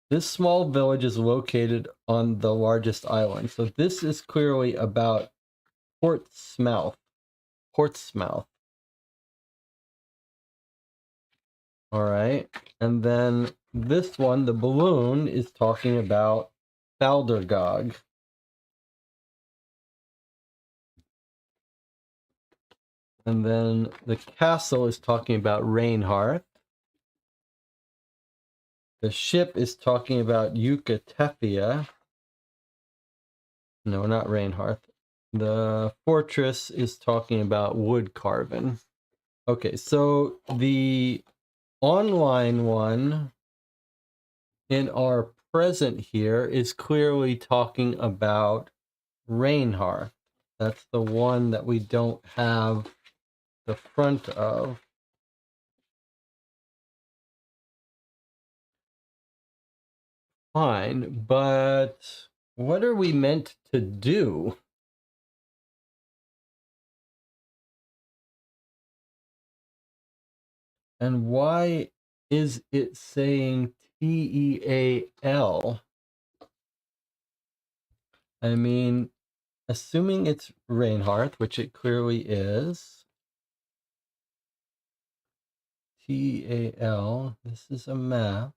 This small village is located on the largest island. So this is clearly about Portsmouth. Portsmouth. All right. And then this one, the balloon, is talking about Baldergog. And then the castle is talking about Rainhearth. The ship is talking about Eucatefia. No, not Rainhearth. The fortress is talking about wood carven. Okay, so the online one in our present here is clearly talking about Rainhearth. That's the one that we don't have the front of. Fine, but what are we meant to do? And why is it saying TEAL? I mean, assuming it's Rainhearth, which it clearly is. TEAL, this is a map.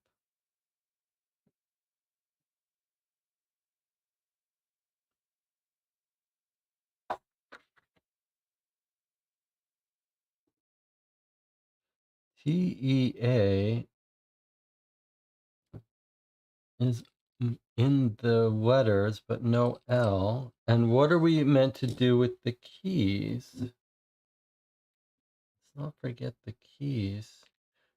TEA is in the letters, but no L. And what are we meant to do with the keys? Let's not forget the keys.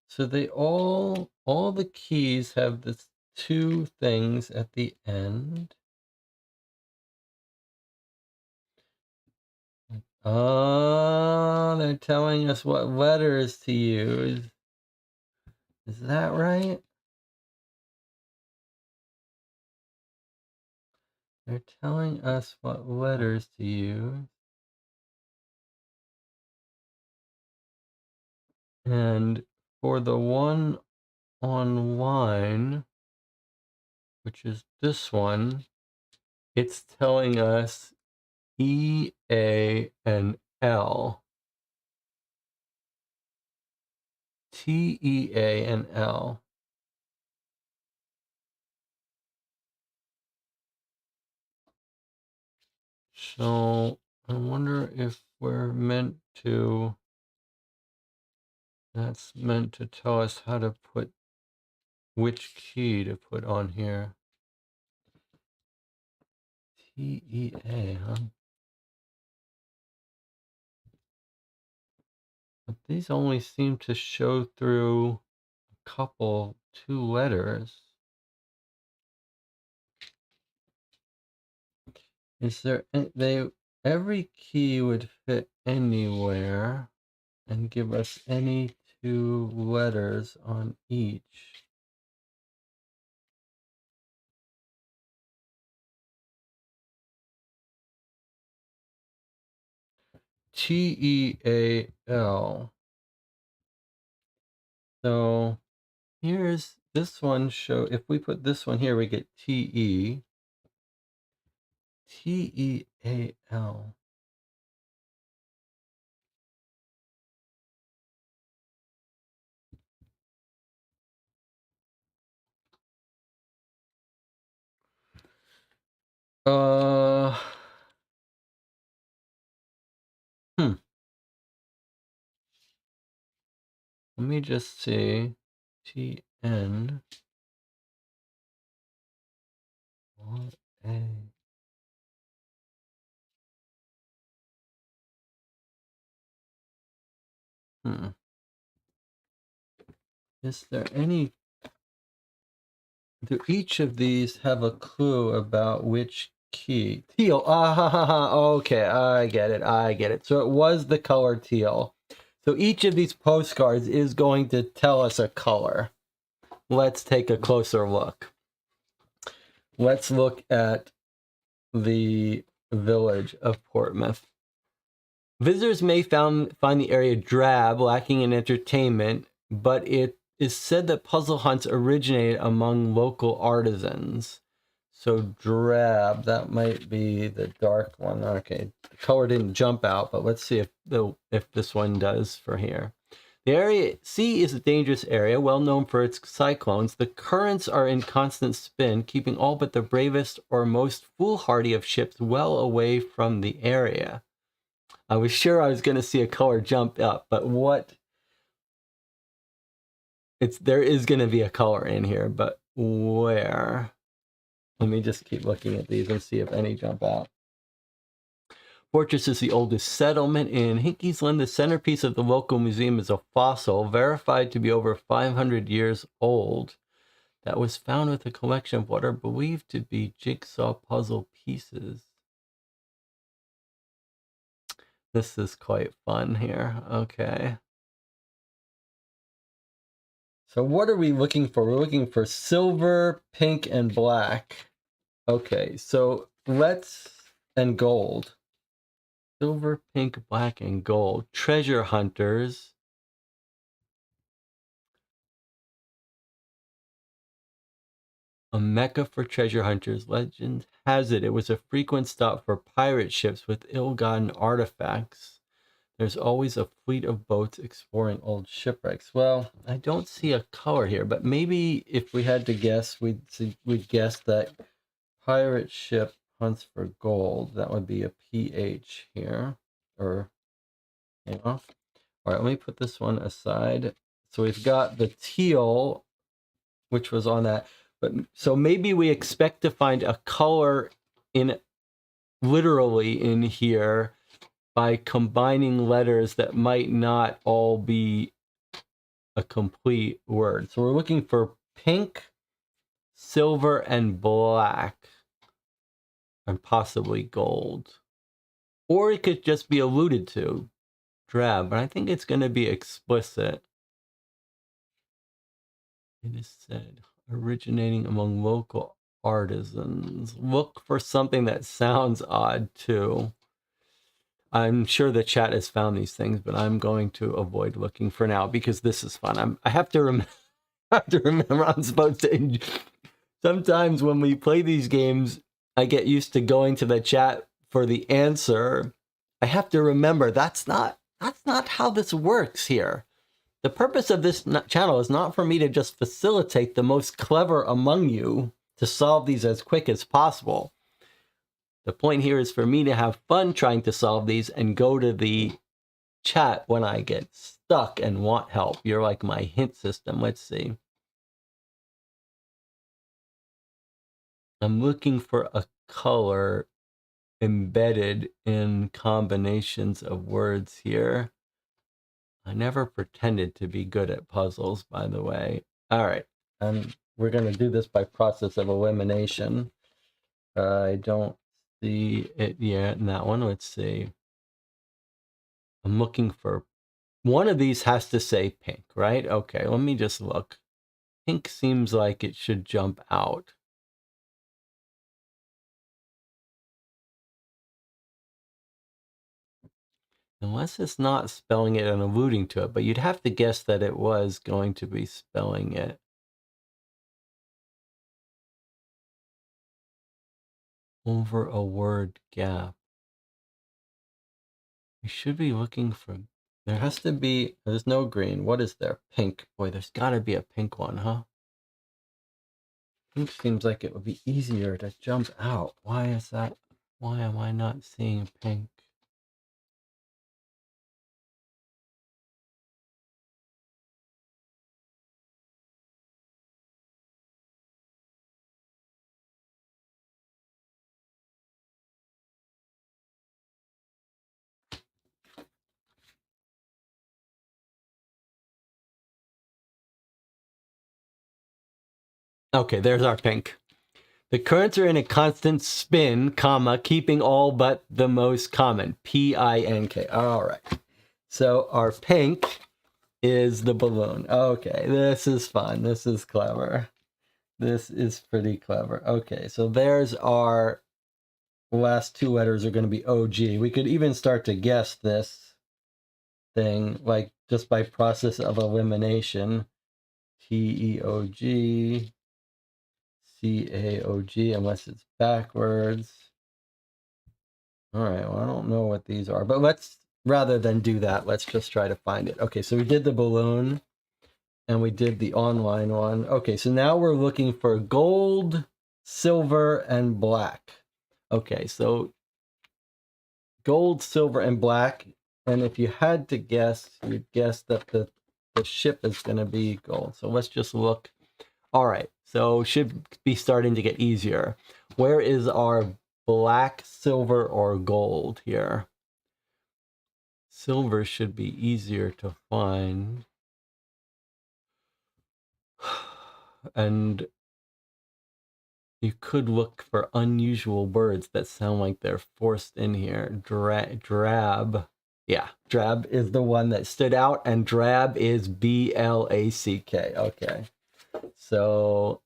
So they all the keys have this 2 things at the end. Oh, they're telling us what letters to use. Is that right? They're telling us what letters to use. And for the one online, which is this one, it's telling us E, A, and L. T, E, A, and L. So I wonder if we're meant to, that's meant to tell us how to put, which key to put on here. T, E, A, huh? But these only seem to show through a couple, 2 letters. Is there, every key would fit anywhere and give us any 2 letters on each. T-E-A-L. So here's this one show, if we put this one here, we get T-E. T-E-A-L. Hmm. Let me just see. T-N. A. Hmm. Is there any, do each of these have a clue about which key? Teal. Ah, ha, ha, ha. Okay, I get it. I get it. So it was the color teal. So each of these postcards is going to tell us a color. Let's take a closer look. Let's look at the village of Portsmouth. Visitors may find the area drab, lacking in entertainment, but it is said that puzzle hunts originated among local artisans. So drab, that might be the dark one. Okay, the color didn't jump out, but let's see if this one does for here. The area sea is a dangerous area, well known for its cyclones. The currents are in constant spin, keeping all but the bravest or most foolhardy of ships well away from the area. I was sure I was going to see a color jump up, but there is going to be a color in here, but where? Let me just keep looking at these and see if any jump out. Fortress is the oldest settlement in Hinkiesland. The centerpiece of the local museum is a fossil verified to be over 500 years old that was found with a collection of what are believed to be jigsaw puzzle pieces. This is quite fun here. Okay. So what are we looking for? We're looking for silver, pink, and black. Okay, so and gold. Silver, pink, black, and gold. Treasure hunters. A mecca for treasure hunters. Legend has it was a frequent stop for pirate ships with ill-gotten artifacts. There's always a fleet of boats exploring old shipwrecks. Well, I don't see a color here, but maybe if we had to guess, we'd guess that pirate ship hunts for gold. That would be a PH here, or you know. All right, let me put this one aside. So we've got the teal, which was on that. But so maybe we expect to find a color in literally in here by combining letters that might not all be a complete word. So we're looking for pink, silver, and black, and possibly gold. Or it could just be alluded to, drab, but I think it's going to be explicit. It is said, originating among local artisans. Look for something that sounds odd too. I'm sure the chat has found these things, but I'm going to avoid looking for now because this is fun. I have to remember I'm supposed to. Sometimes when we play these games, I get used to going to the chat for the answer. I have to remember that's not how this works here. The purpose of this channel is not for me to just facilitate the most clever among you to solve these as quick as possible. The point here is for me to have fun trying to solve these and go to the chat when I get stuck and want help. You're like my hint system. Let's see. I'm looking for a color embedded in combinations of words here. I never pretended to be good at puzzles, by the way. All right. We're going to do this by process of elimination. I don't see it yet in that one. Let's see. I'm looking for one of these has to say pink, right? Okay, let me just look. Pink seems like it should jump out. Unless it's not spelling it and alluding to it, but you'd have to guess that it was going to be spelling it. Over a word gap. We should be looking for, there has to be, there's no green. What is there? Pink. Boy, there's got to be a pink one, huh? Pink seems like it would be easier to jump out. Why is that? Why am I not seeing pink? Okay, there's our pink. The currents are in a constant spin, comma, keeping all but the most common. P-I-N-K. All right. So our pink is the balloon. Okay, this is fun. This is clever. This is pretty clever. Okay, so there's our last two letters are going to be OG. We could even start to guess this thing, like just by process of elimination. T-E-O-G. C-A-O-G, unless it's backwards. All right, well, I don't know what these are, but let's, rather than do that, let's just try to find it. Okay, so we did the balloon, and we did the online one. Okay, so now we're looking for gold, silver, and black. Okay, so gold, silver, and black, and if you had to guess, you'd guess that the ship is going to be gold. So let's just look. All right, so should be starting to get easier. Where is our black, silver, or gold here? Silver should be easier to find. And you could look for unusual words that sound like they're forced in here. Drab. Yeah, drab is the one that stood out, and drab is B-L-A-C-K. Okay, so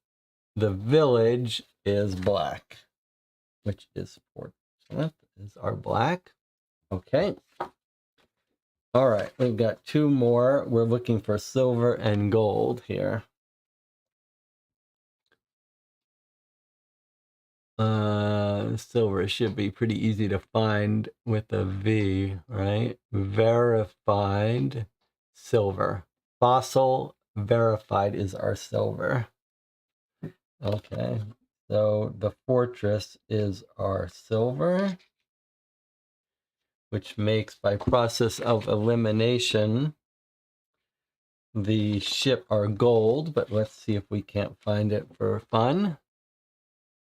the village is black, which is Portsmouth, is our black. Okay. All right, we've got two more. We're looking for silver and gold here. Silver should be pretty easy to find with a V, right? Verified silver. Fossil verified is our silver. Okay, so the fortress is our silver, which makes, by process of elimination, the ship our gold, but let's see if we can't find it for fun.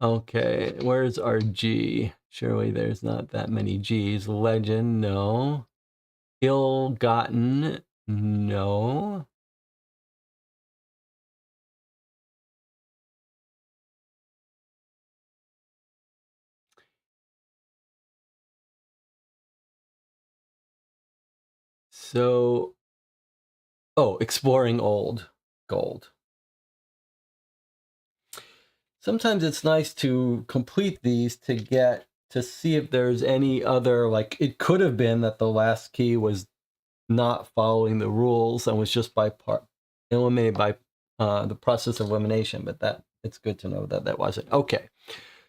Okay, where's our G? Surely there's not that many G's. Legend, no. Ill-gotten, no. So, oh, exploring old gold. Sometimes it's nice to complete these to get to see if there's any other, like it could have been that the last key was not following the rules and was just eliminated by the process of elimination, but that it's good to know that that wasn't. Okay,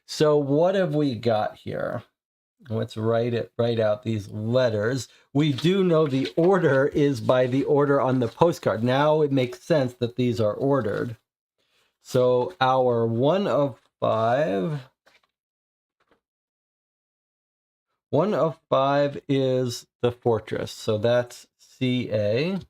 so what have we got here? Let's write out these letters. We do know the order is by the order on the postcard. Now it makes sense that these are ordered. So our 1 of 5. 1 of 5 is the fortress. So that's CA.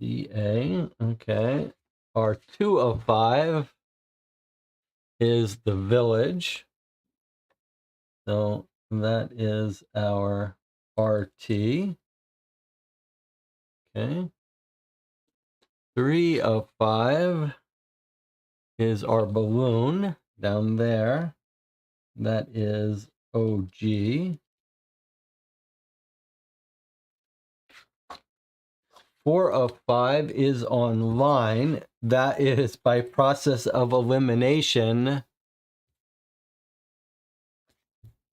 CA, okay. Our 2 of 5 is the village. So that is our RT. Okay. 3 of 5 is our balloon down there. That is OG. 4 of 5 is online. That is by process of elimination.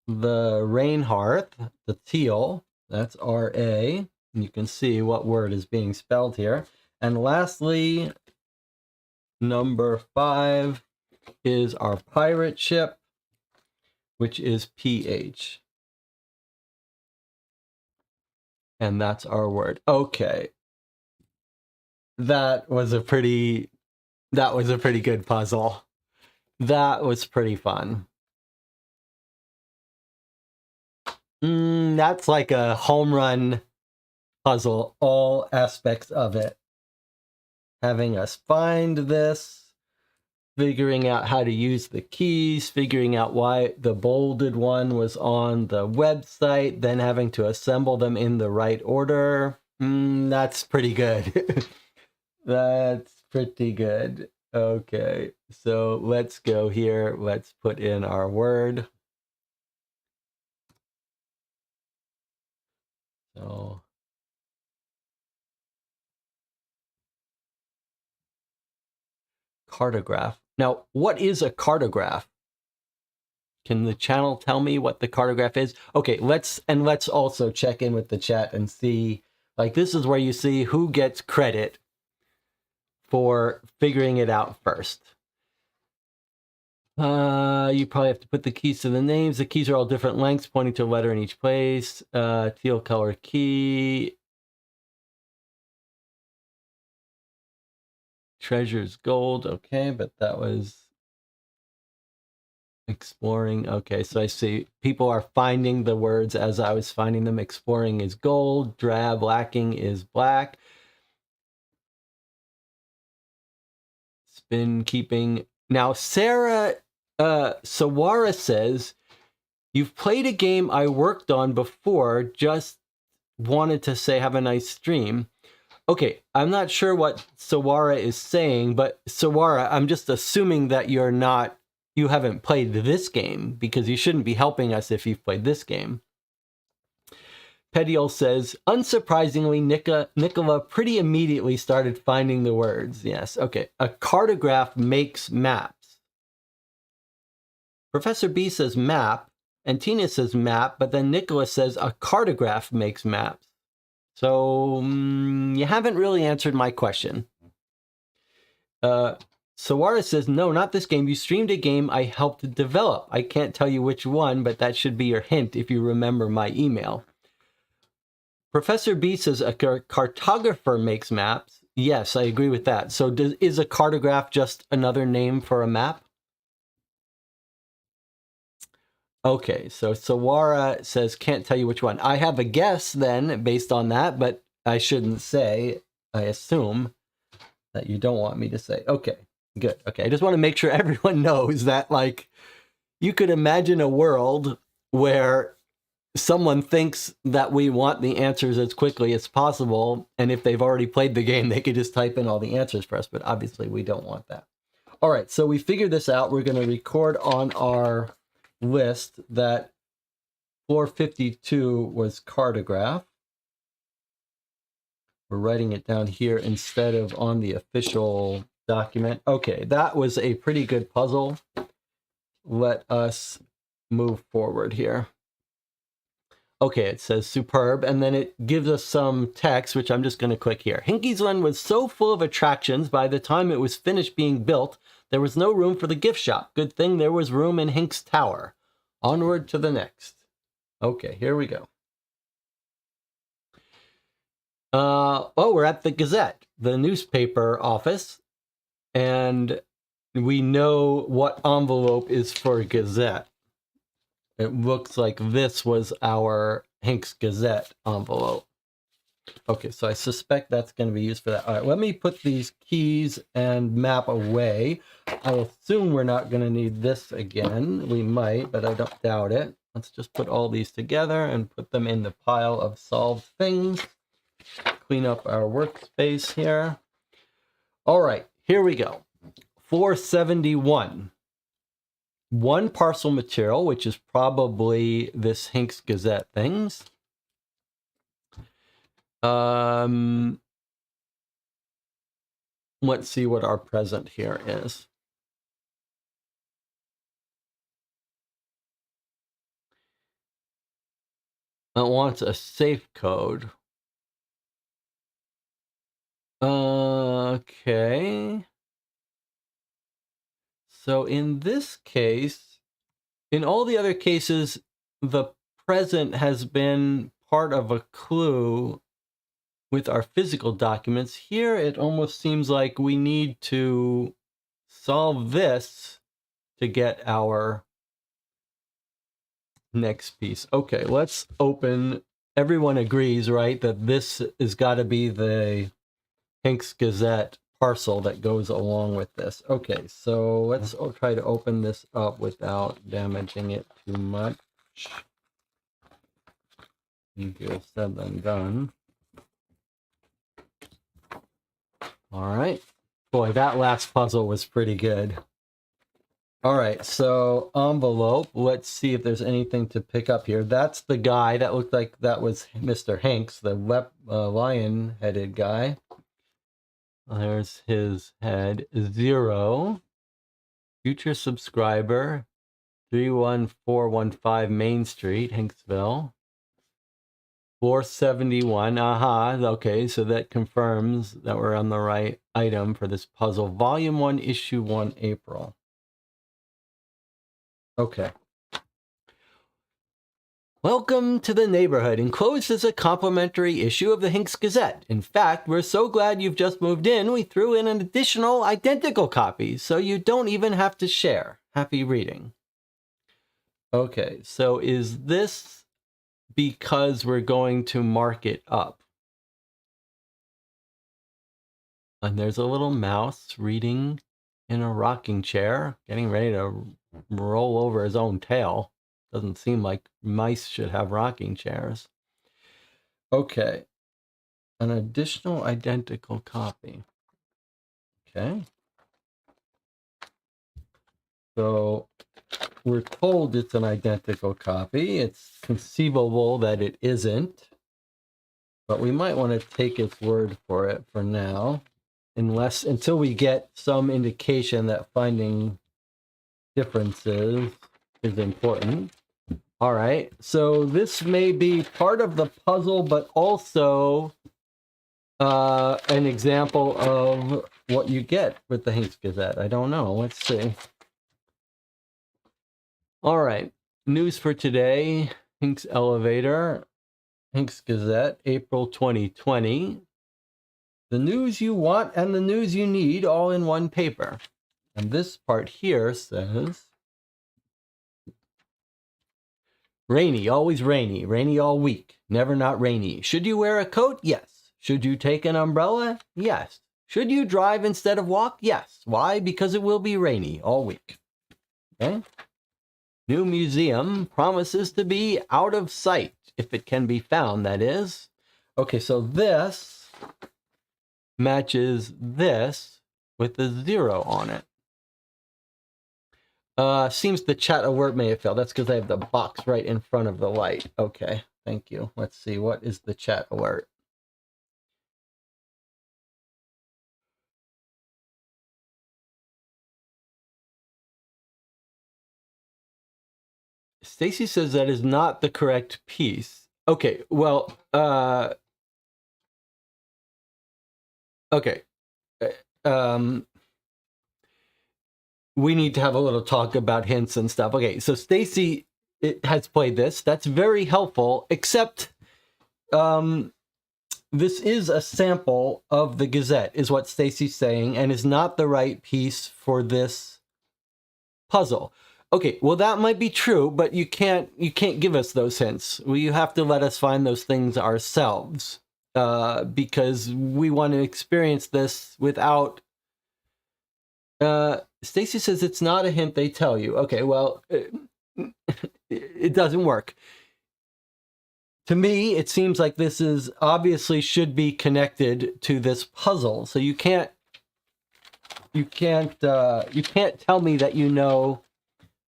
The Reinhardt, the teal, that's RA. And you can see what word is being spelled here. And lastly, number 5 is our pirate ship, which is PH. And that's our word. Okay. That was a pretty good puzzle. That was pretty fun. That's like a home run puzzle, all aspects of it. Having us find this, figuring out how to use the keys, figuring out why the bolded one was on the website, then having to assemble them in the right order. That's pretty good. That's pretty good. Okay, so let's go here. Let's put in our word. So cartograph. Now, what is a cartograph? Can the channel tell me what the cartograph is? Okay, let's also check in with the chat and see, like this is where you see who gets credit for figuring it out first. You probably have to put the keys to the names. The keys are all different lengths, pointing to a letter in each place. Teal color key. Treasure's gold. Okay, but that was exploring. Okay, so I see people are finding the words as I was finding them. Exploring is gold. Drab, lacking is black. Spin keeping. Now, Sarah Sawara says, you've played a game I worked on before, just wanted to say have a nice stream. Okay, I'm not sure what Sawara is saying, but Sawara, I'm just assuming that you haven't played this game, because you shouldn't be helping us if you've played this game. Petiol says, unsurprisingly, Nicola pretty immediately started finding the words. Yes, okay. A cartograph makes maps. Professor B says map, and Tina says map, but then Nicola says a cartograph makes maps. So you haven't really answered my question. Sawara says, no, not this game. You streamed a game I helped develop. I can't tell you which one, but that should be your hint if you remember my email. Professor B says a cartographer makes maps. Yes, I agree with that. So is a cartograph just another name for a map? Okay, so Sawara says, can't tell you which one. I have a guess then based on that, but I shouldn't say. I assume that you don't want me to say. Okay, good. Okay, I just want to make sure everyone knows that, like, you could imagine a world where someone thinks that we want the answers as quickly as possible, and if they've already played the game, they could just type in all the answers for us, but obviously we don't want that. All right, so we figured this out. We're going to record on our list that 452 was cartograph. We're writing it down here instead of on the official document. Okay, that was a pretty good puzzle. Let us move forward here. Okay, it says superb, and then it gives us some text, which I'm just going to click here. Hinkiesland was so full of attractions, by the time it was finished being built, there was no room for the gift shop. Good thing there was room in Hincks Tower. Onward to the next. Okay, here we go. Oh, we're at the Gazette, the newspaper office, and we know what envelope is for Gazette. It looks like this was our Hincks Gazette envelope. Okay, so I suspect that's going to be used for that. All right, let me put these keys and map away. I assume we're not going to need this again. We might, but I don't doubt it. Let's just put all these together and put them in the pile of solved things. Clean up our workspace here. All right, here we go. 471. One parcel material, which is probably this Hincks Gazette things. Let's see what our present here is. It wants a safe code. Okay. So in this case, in all the other cases, the present has been part of a clue with our physical documents. Here, it almost seems like we need to solve this to get our next piece. Okay, let's open. Everyone agrees, right, that this has got to be the Hincks Gazette parcel that goes along with this. Okay, so let's try to open this up without damaging it too much. Easier said than done. All right. Boy, that last puzzle was pretty good. All right, so envelope. Let's see if there's anything to pick up here. That's the guy. That looked like that was Mr. Hincks, the lion-headed guy. There's his head. 0. Future subscriber. 31415 Main Street, Hinksville. 471. Aha. Okay, so that confirms that we're on the right item for this puzzle. Volume 1, Issue 1, April. Okay. Welcome to the neighborhood. Enclosed is a complimentary issue of the Hincks Gazette. In fact, we're so glad you've just moved in, we threw in an additional identical copy, so you don't even have to share. Happy reading. Okay, so is this because we're going to mark it up? And there's a little mouse reading in a rocking chair, getting ready to roll over his own tail. Doesn't seem like mice should have rocking chairs. Okay. An additional identical copy. Okay. So we're told it's an identical copy. It's conceivable that it isn't, but we might want to take its word for it for now, until we get some indication that finding differences is important. All right, so this may be part of the puzzle, but also an example of what you get with the Hincks Gazette. I don't know. Let's see. All right, news for today. Hincks Elevator, Hincks Gazette, April 2020. The news you want and the news you need all in one paper. And this part here says, rainy, always rainy, rainy all week, never not rainy. Should you wear a coat? Yes. Should you take an umbrella? Yes. Should you drive instead of walk? Yes. Why? Because it will be rainy all week. Okay. New museum promises to be out of sight, if it can be found, that is. Okay, so this matches this with the 0 on it. Seems the chat alert may have failed. That's because I have the box right in front of the light. Okay, thank you. Let's see, what is the chat alert? Stacy says that is not the correct piece. Okay, well, okay. Um, we need to have a little talk about hints and stuff. Okay, so Stacy has played this. That's very helpful, except this is a sample of the Gazette, is what Stacy's saying, and is not the right piece for this puzzle. Okay, well that might be true, but you can't give us those hints. Well, you have to let us find those things ourselves, because we want to experience this without. Stacy says it's not a hint they tell you. Okay, well, it doesn't work. To me, it seems like this is obviously should be connected to this puzzle. So you can't tell me that you know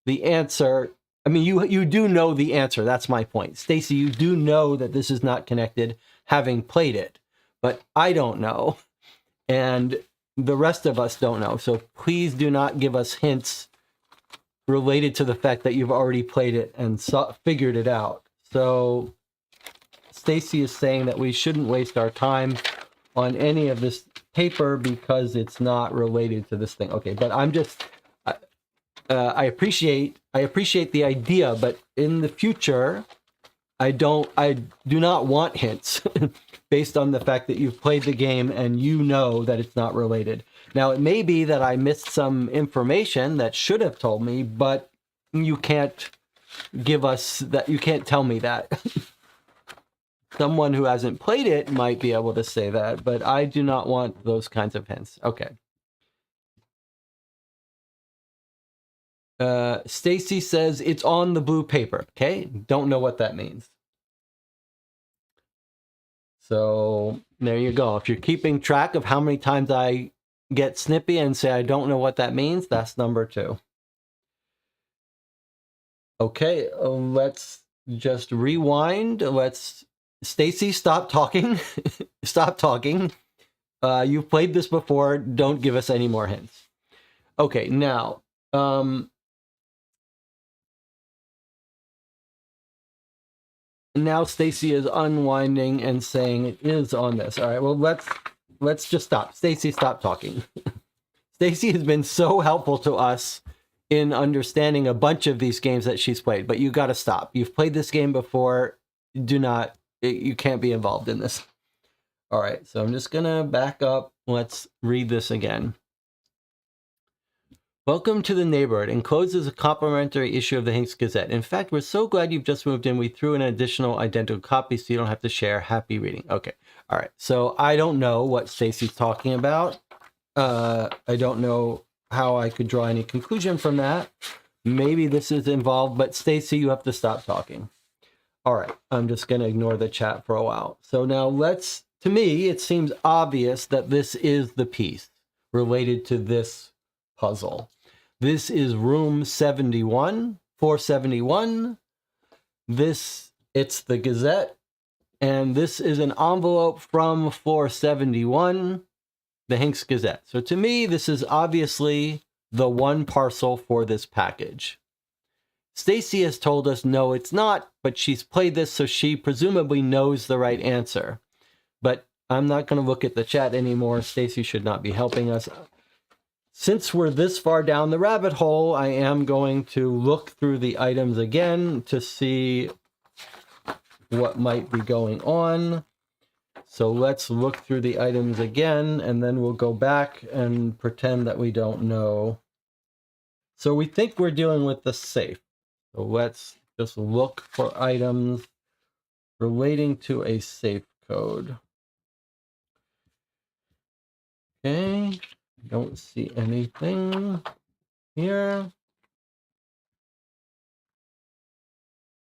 the answer. I mean, you do know the answer. That's my point. Stacy, you do know that this is not connected, having played it, but I don't know, and the rest of us don't know. So please do not give us hints related to the fact that you've already played it and figured it out. So Stacy is saying that we shouldn't waste our time on any of this paper because it's not related to this thing. Okay, but I'm just I appreciate the idea, but in the future, I do not want hints based on the fact that you've played the game and you know that it's not related. Now, it may be that I missed some information that should have told me, but you can't give us that. You can't tell me that. Someone who hasn't played it might be able to say that, but I do not want those kinds of hints. Okay. Stacy says it's on the blue paper. Okay, don't know what that means. So there you go. If you're keeping track of how many times I get snippy and say I don't know what that means, that's number 2. Okay, let's just rewind. Stacy, stop talking. Stop talking. You've played this before. Don't give us any more hints. Okay, now, now Stacy is unwinding and saying it is on this. All right, well, let's just stop. Stacy, stop talking. Stacy has been so helpful to us in understanding a bunch of these games that she's played, but you got to stop. You've played this game before. You can't be involved in this. All right, so I'm just gonna back up. Let's read this again. Welcome to the neighborhood. Enclosed is a complimentary issue of the Hincks Gazette. In fact, we're so glad you've just moved in. We threw in an additional identical copy so you don't have to share. Happy reading. Okay. All right. So I don't know what Stacy's talking about. I don't know how I could draw any conclusion from that. Maybe this is involved, but Stacy, you have to stop talking. All right. I'm just going to ignore the chat for a while. So now to me, it seems obvious that this is the piece related to this puzzle. This is room 71, 471. It's the Gazette, and this is an envelope from 471, the Hincks Gazette. So to me, this is obviously the one parcel for this package. Stacy has told us no, it's not, but she's played this, so she presumably knows the right answer. But I'm not going to look at the chat anymore. Stacy should not be helping us. Since we're this far down the rabbit hole, I am going to look through the items again to see what might be going on. So let's look through the items again, and then we'll go back and pretend that we don't know. So we think we're dealing with the safe. So let's just look for items relating to a safe code. Okay, don't see anything here.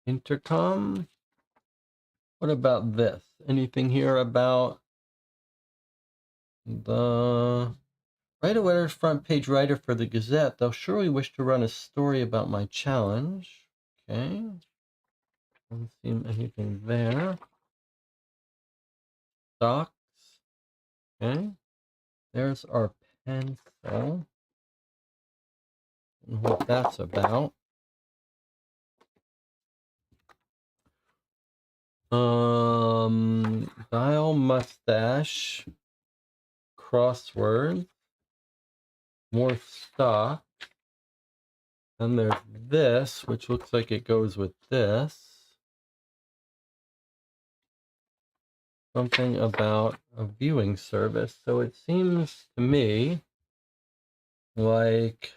Intercom. What about this? Anything here about the... All Writer, front page writer for the Gazette. They'll surely wish to run a story about my challenge. Okay. Doesn't seem anything there. Stocks. Okay. There's our pencil. And what that's about. Dial mustache. Crossword. More stock. Then there's this, which looks like it goes with this. Something about a viewing service. So it seems to me like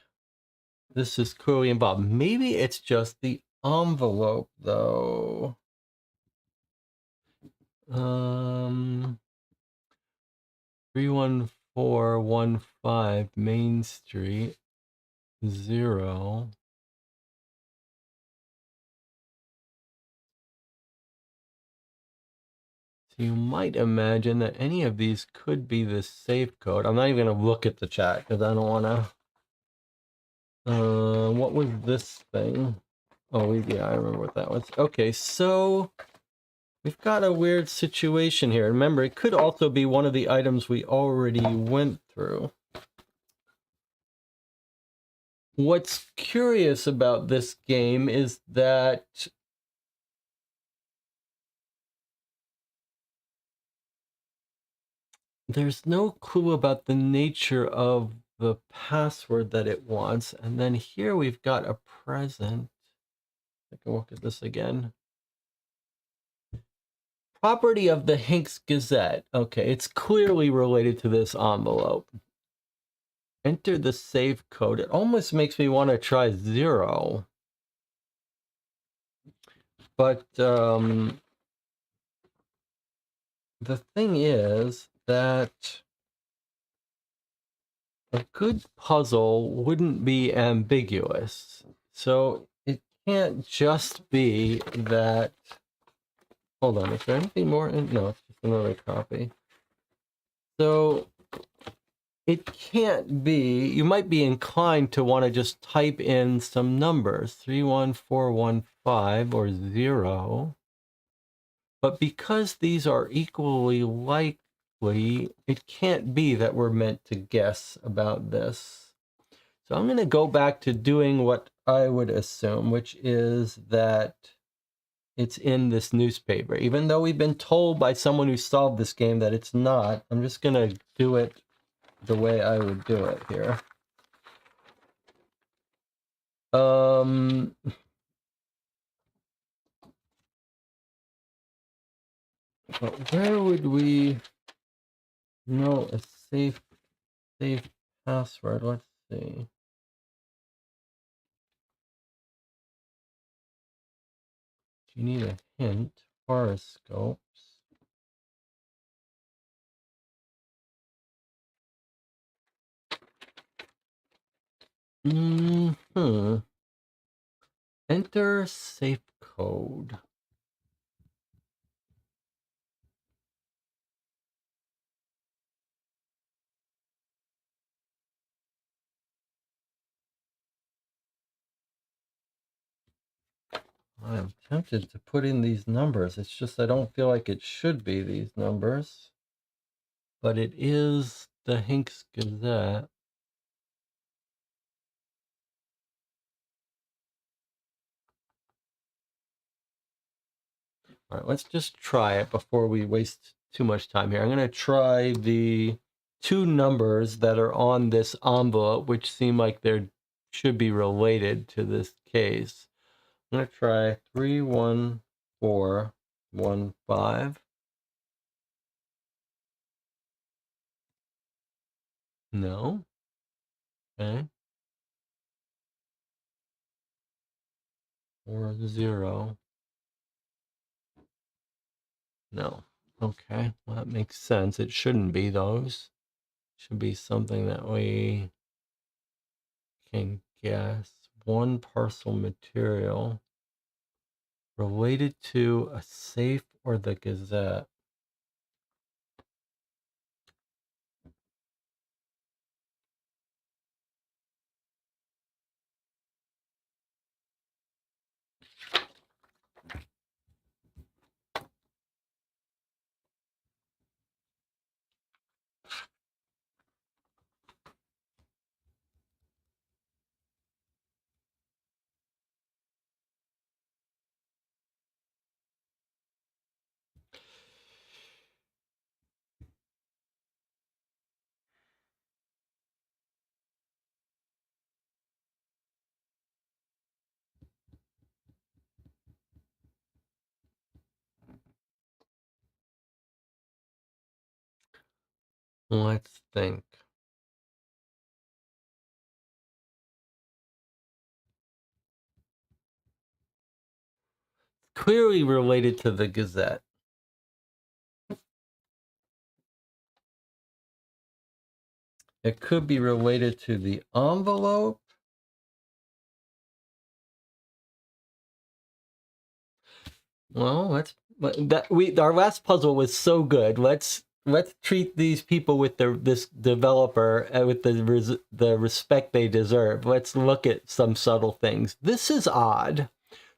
this is clearly involved. Maybe it's just the envelope, though. 31415 Main Street, 0. So you might imagine that any of these could be the safe code. I'm not even going to look at the chat because I don't want to. What was this thing? Oh, yeah, I remember what that was. Okay, so we've got a weird situation here. Remember, it could also be one of the items we already went through. What's curious about this game is that there's no clue about the nature of the password that it wants. And then here we've got a present. Take a look at this again. Property of the Hincks Gazette. Okay, it's clearly related to this envelope. Enter the safe code. It almost makes me want to try 0. But the thing is that a good puzzle wouldn't be ambiguous. So it can't just be that. Hold on, is there anything more? No, it's just another copy. So it can't be. You might be inclined to want to just type in some numbers, 31415 or 0. But because these are equally likely, it can't be that we're meant to guess about this. So I'm going to go back to doing what I would assume, which is that it's in this newspaper. Even though we've been told by someone who solved this game that it's not, I'm just going to do it the way I would do it here. But where would we know a safe password? Let's see. You need a hint. Horoscopes. Enter safe code. I'm tempted to put in these numbers. It's just I don't feel like it should be these numbers. But it is the Hincks Gazette. All right, let's just try it before we waste too much time here. I'm going to try the 2 numbers that are on this envelope, which seem like they should be related to this case. I'm going to try 31415. No. Okay. Or 0. No. Okay. Well, that makes sense. It shouldn't be those. It should be something that we can guess. 1 parcel material related to a safe or the Gazette. Let's think. Clearly related to the Gazette. It could be related to the envelope. Well, our last puzzle was so good. Let's treat these people with this developer with the respect they deserve. Let's look at some subtle things. This is odd.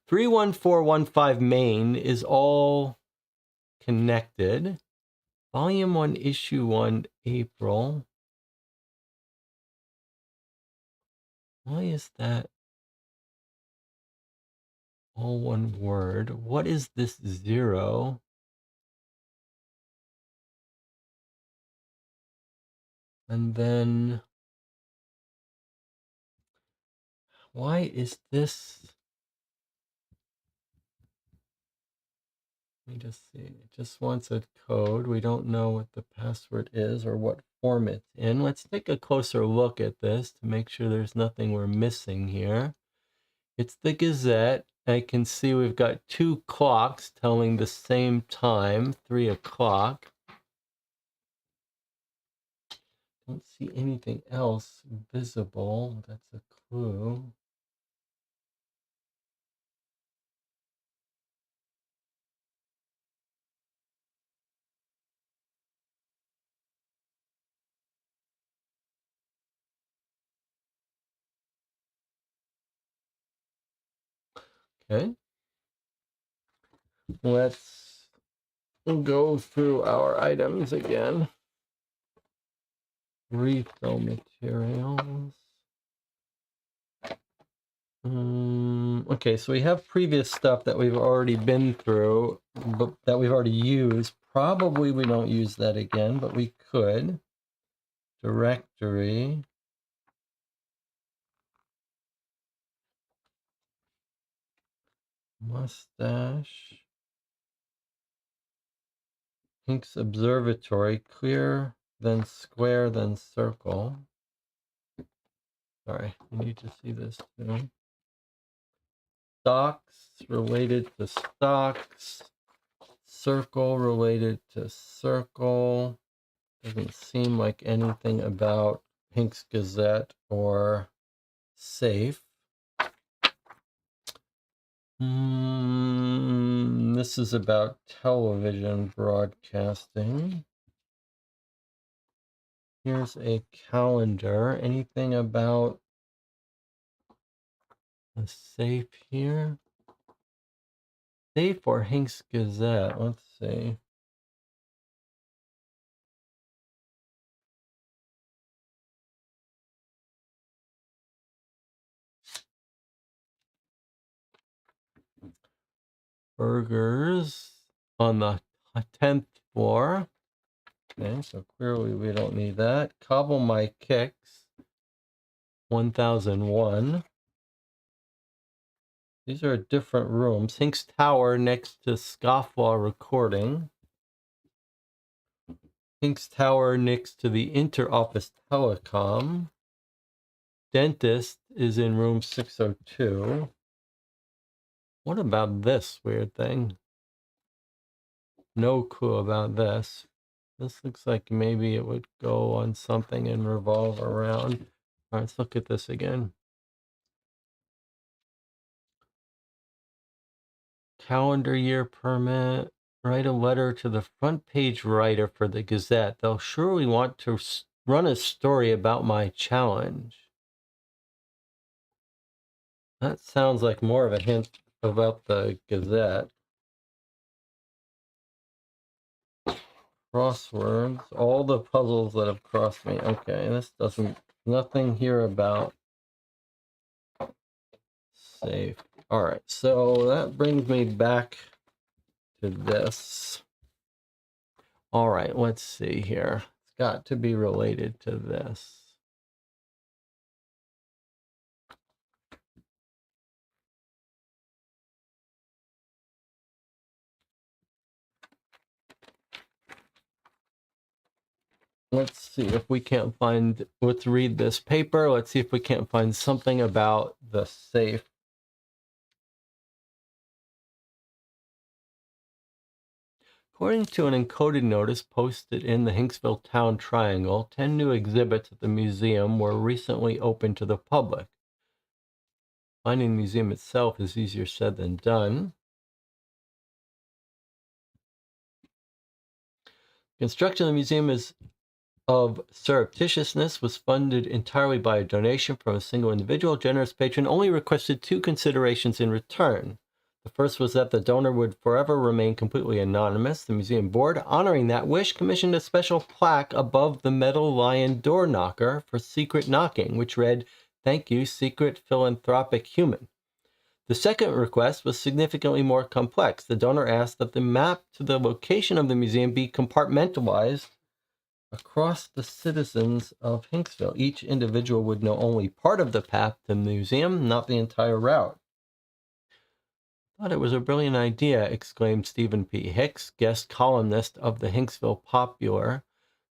31415 Main is all connected. Volume 1, Issue 1, April. Why is that all one word? What is this 0? And then why is this? Let me just see. It just wants a code. We don't know what the password is or what form it's in. Let's take a closer look at this to make sure there's nothing we're missing here. It's the Gazette. I can see we've got 2 clocks telling the same time, 3 o'clock. Don't see anything else visible. That's a clue. Okay. Let's go through our items again. Refill materials. Okay, so we have previous stuff that we've already been through, but that we've already used. Probably we don't use that again, but we could. Directory. Mustache. Hincks Observatory. Clear, then square, then circle. Sorry, you need to see this too. Stocks related to stocks. Circle related to circle. Doesn't seem like anything about Hincks Gazette or Safe. This is about television broadcasting. Here's a calendar. Anything about a safe here? Safe or Hincks Gazette? Let's see. Burgers on the 10th floor. Okay, so clearly we don't need that. Cobble My Kicks. 1001. These are different rooms. Hincks Tower next to Scofflaw Recording. Hincks Tower next to the Inter-Office Telecom. Dentist is in room 602. What about this weird thing? No clue about this. This looks like maybe it would go on something and revolve around. All right, let's look at this again. Calendar year permit. Write a letter to the front page writer for the Gazette. They'll surely want to run a story about my challenge. That sounds like more of a hint about the Gazette. Crosswords. All the puzzles that have crossed me. Okay, this doesn't... Nothing here about safe. All right, so that brings me back to this. All right, let's see here. It's got to be related to this. let's see if we can't find, let's read this paper. Let's see if we can't find something about the safe. According to an encoded notice posted in the Hicksville Town Triangle, 10 new exhibits at the museum were recently opened to the public. Finding the museum itself is easier said than done. Construction of the museum is of surreptitiousness was funded entirely by a donation from a single individual. Generous patron only requested two considerations in return. The first was that the donor would forever remain completely anonymous. The museum board, honoring that wish, commissioned a special plaque above the metal lion door knocker for secret knocking, which read, "Thank you, secret philanthropic human." The second request was significantly more complex. The donor asked that the map to the location of the museum be compartmentalized across the citizens of Hicksville. Each individual would know only part of the path to the museum, not the entire route. "I thought it was a brilliant idea," exclaimed Stephen P. Hicks, guest columnist of the Hicksville Popular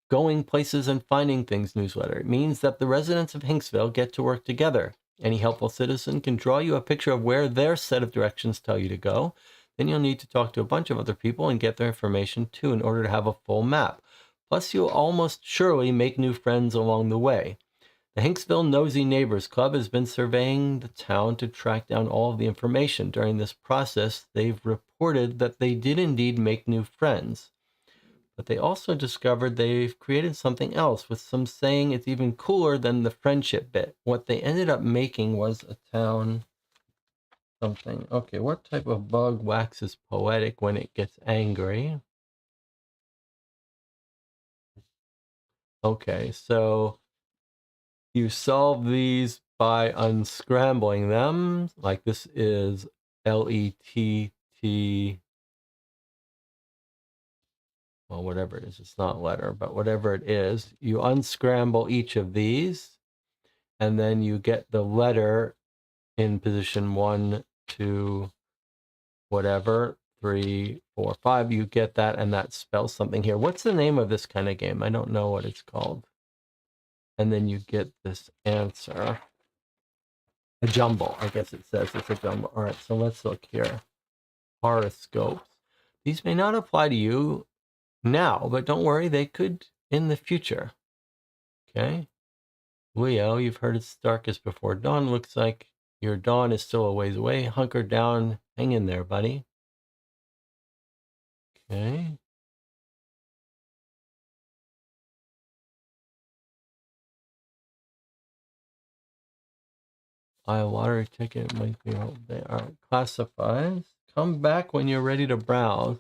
Going Places and Finding Things newsletter. "It means that the residents of Hicksville get to work together. Any helpful citizen can draw you a picture of where their set of directions tell you to go. Then you'll need to talk to a bunch of other people and get their information too in order to have a full map. Plus, you'll almost surely make new friends along the way. The Hicksville Nosy Neighbors Club has been surveying the town to track down all of the information. During this process, they've reported that they did indeed make new friends. But they also discovered they've created something else, with some saying it's even cooler than the friendship bit. What they ended up making was a town something. Okay, what type of bug waxes poetic when it gets angry? Okay, so you solve these by unscrambling them. Like this is LETT, well, whatever it is, it's not letter, but whatever it is, you unscramble each of these, and then you get the letter in position 1, 2, whatever, 3, 4, 5. You get that, and that spells something here. What's the name of this kind of game? I don't know what it's called. And then you get this answer. A jumble, I guess it says it's a jumble. All right, so let's look here. Horoscopes. These may not apply to you now, but don't worry, they could in the future. Okay. Leo, you've heard it's darkest before dawn. Looks like your dawn is still a ways away. Hunker down. Hang in there, buddy. Okay. Buy a lottery ticket. Might be all day. All right. Classifies. Come back when you're ready to browse.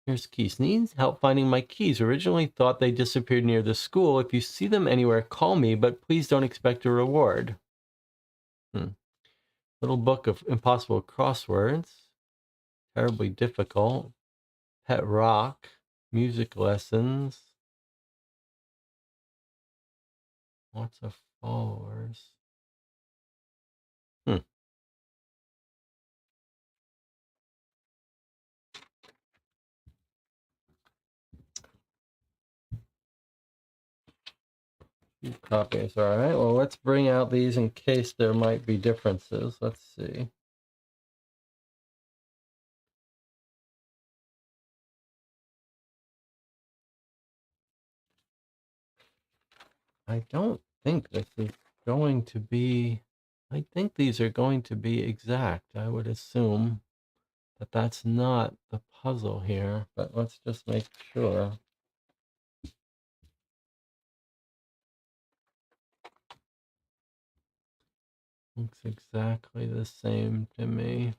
Here's keys. Needs help finding my keys. Originally thought they disappeared near the school. If you see them anywhere, call me, but please don't expect a reward. Little book of impossible crosswords. Terribly difficult. Pet rock. Music lessons. Lots of followers. Copies. All right. Well, let's bring out these in case there might be differences. Let's see. I don't think this is going to be, I think these are going to be exact. I would assume that that's not the puzzle here, but let's just make sure. Looks exactly the same to me.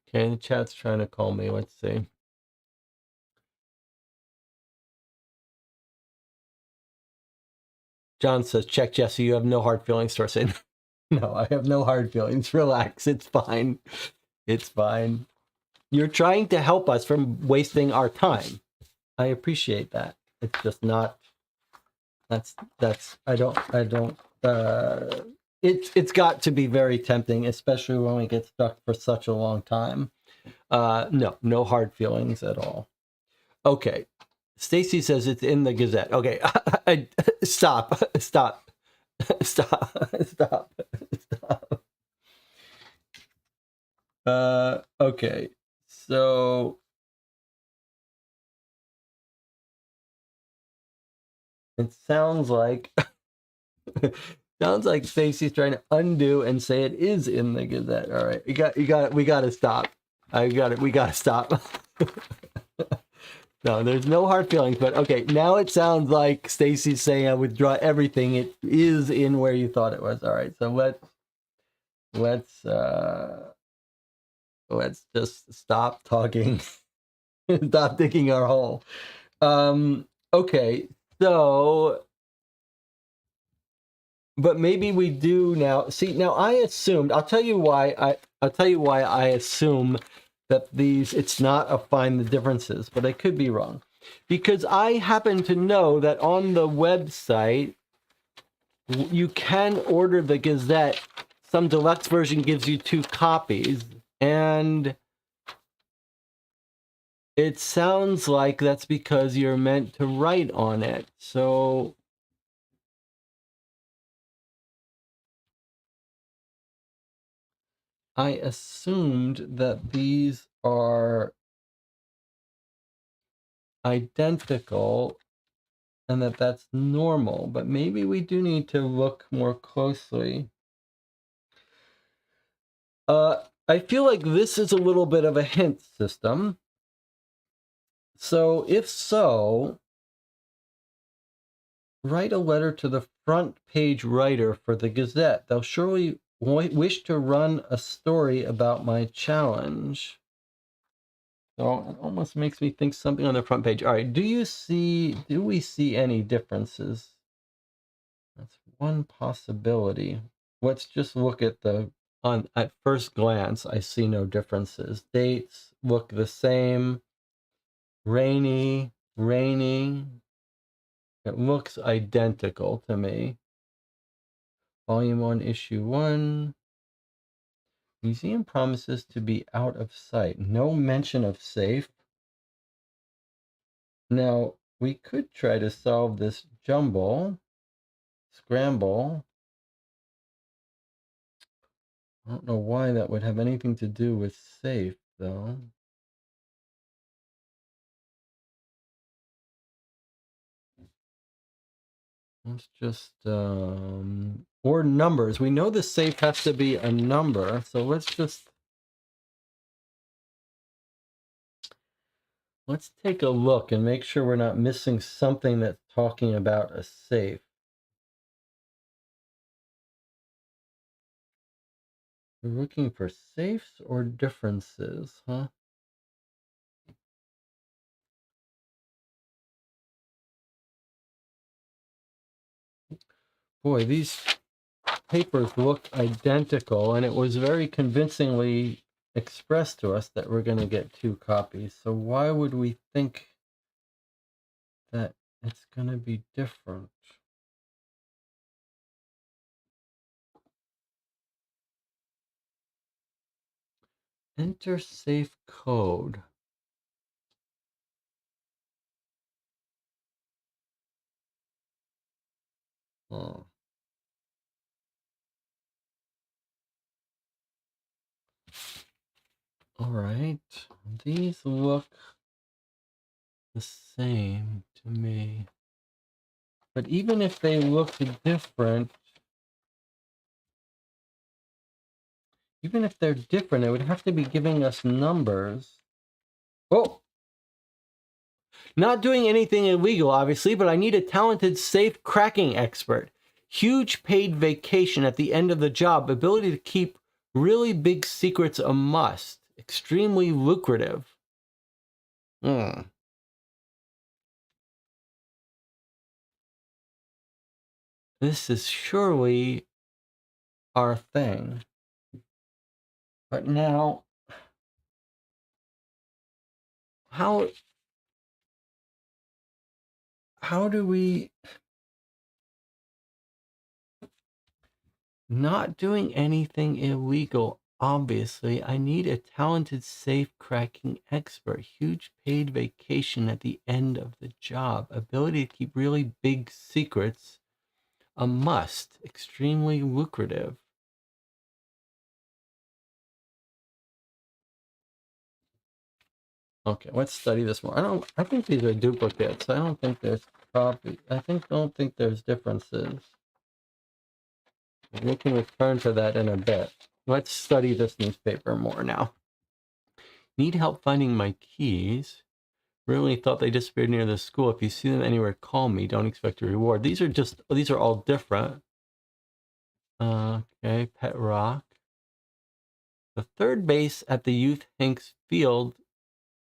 Okay, the chat's trying to call me. Let's see. John says, check, Jesse, you have no hard feelings towards it. No, I have no hard feelings. Relax. It's fine. It's fine. You're trying to help us from wasting our time. I appreciate that. It's just not. That's. I don't. It's got to be very tempting, especially when we get stuck for such a long time. No hard feelings at all. Okay. Stacy says it's in the Gazette. Okay. Stop. Okay. So it sounds like Stacy's trying to undo and say it is in the Gazette. All right. We got to stop. I got it. We got to stop. No, there's no hard feelings, but okay, now it sounds like Stacy's saying I withdraw everything. It is in where you thought it was. All right. So let's just stop talking. Stop digging our hole. Okay. So but maybe we do now. See, now I assumed, I'll tell you why I assume that it's not a find the differences, but I could be wrong. Because I happen to know that on the website, you can order the Gazette. Some deluxe version gives you 2 copies, and it sounds like that's because you're meant to write on it. So I assumed that these are identical and that's normal, but maybe we do need to look more closely. I feel like this is a little bit of a hint system. So if so, write a letter to the front page writer for the Gazette. They'll surely wish to run a story about my challenge. So it almost makes me think something on the front page. All right, do we see any differences? That's one possibility. Let's just look at at first glance, I see no differences. Dates look the same. Rainy, raining. It looks identical to me. Volume 1, Issue 1. Museum promises to be out of sight. No mention of safe. Now, we could try to solve this scramble. I don't know why that would have anything to do with safe, though. Let's just, or numbers. We know the safe has to be a number, so let's take a look and make sure we're not missing something that's talking about a safe. We're looking for safes or differences, huh? Boy, these papers look identical, and it was very convincingly expressed to us that we're going to get 2 copies. So why would we think that it's going to be different? Enter safe code. Oh. All right, these look the same to me. But even if they look different, even if they're different, it would have to be giving us numbers. Oh! Not doing anything illegal, obviously, but I need a talented safe cracking expert. Huge paid vacation at the end of the job. Ability to keep really big secrets a must. Extremely lucrative. This is surely our thing. But now, how do we not doing anything illegal? Obviously, I need a talented safe cracking expert. Huge paid vacation at the end of the job. Ability to keep really big secrets. A must. Extremely lucrative. Okay, let's study this more. I think these are duplicates. I don't think there's don't think there's differences. We can return to that in a bit. Let's study this newspaper more now. Need help finding my keys. Really thought they disappeared near the school. If you see them anywhere, call me. Don't expect a reward. These are all different. Okay, Pet Rock. The third base at the Youth Hincks field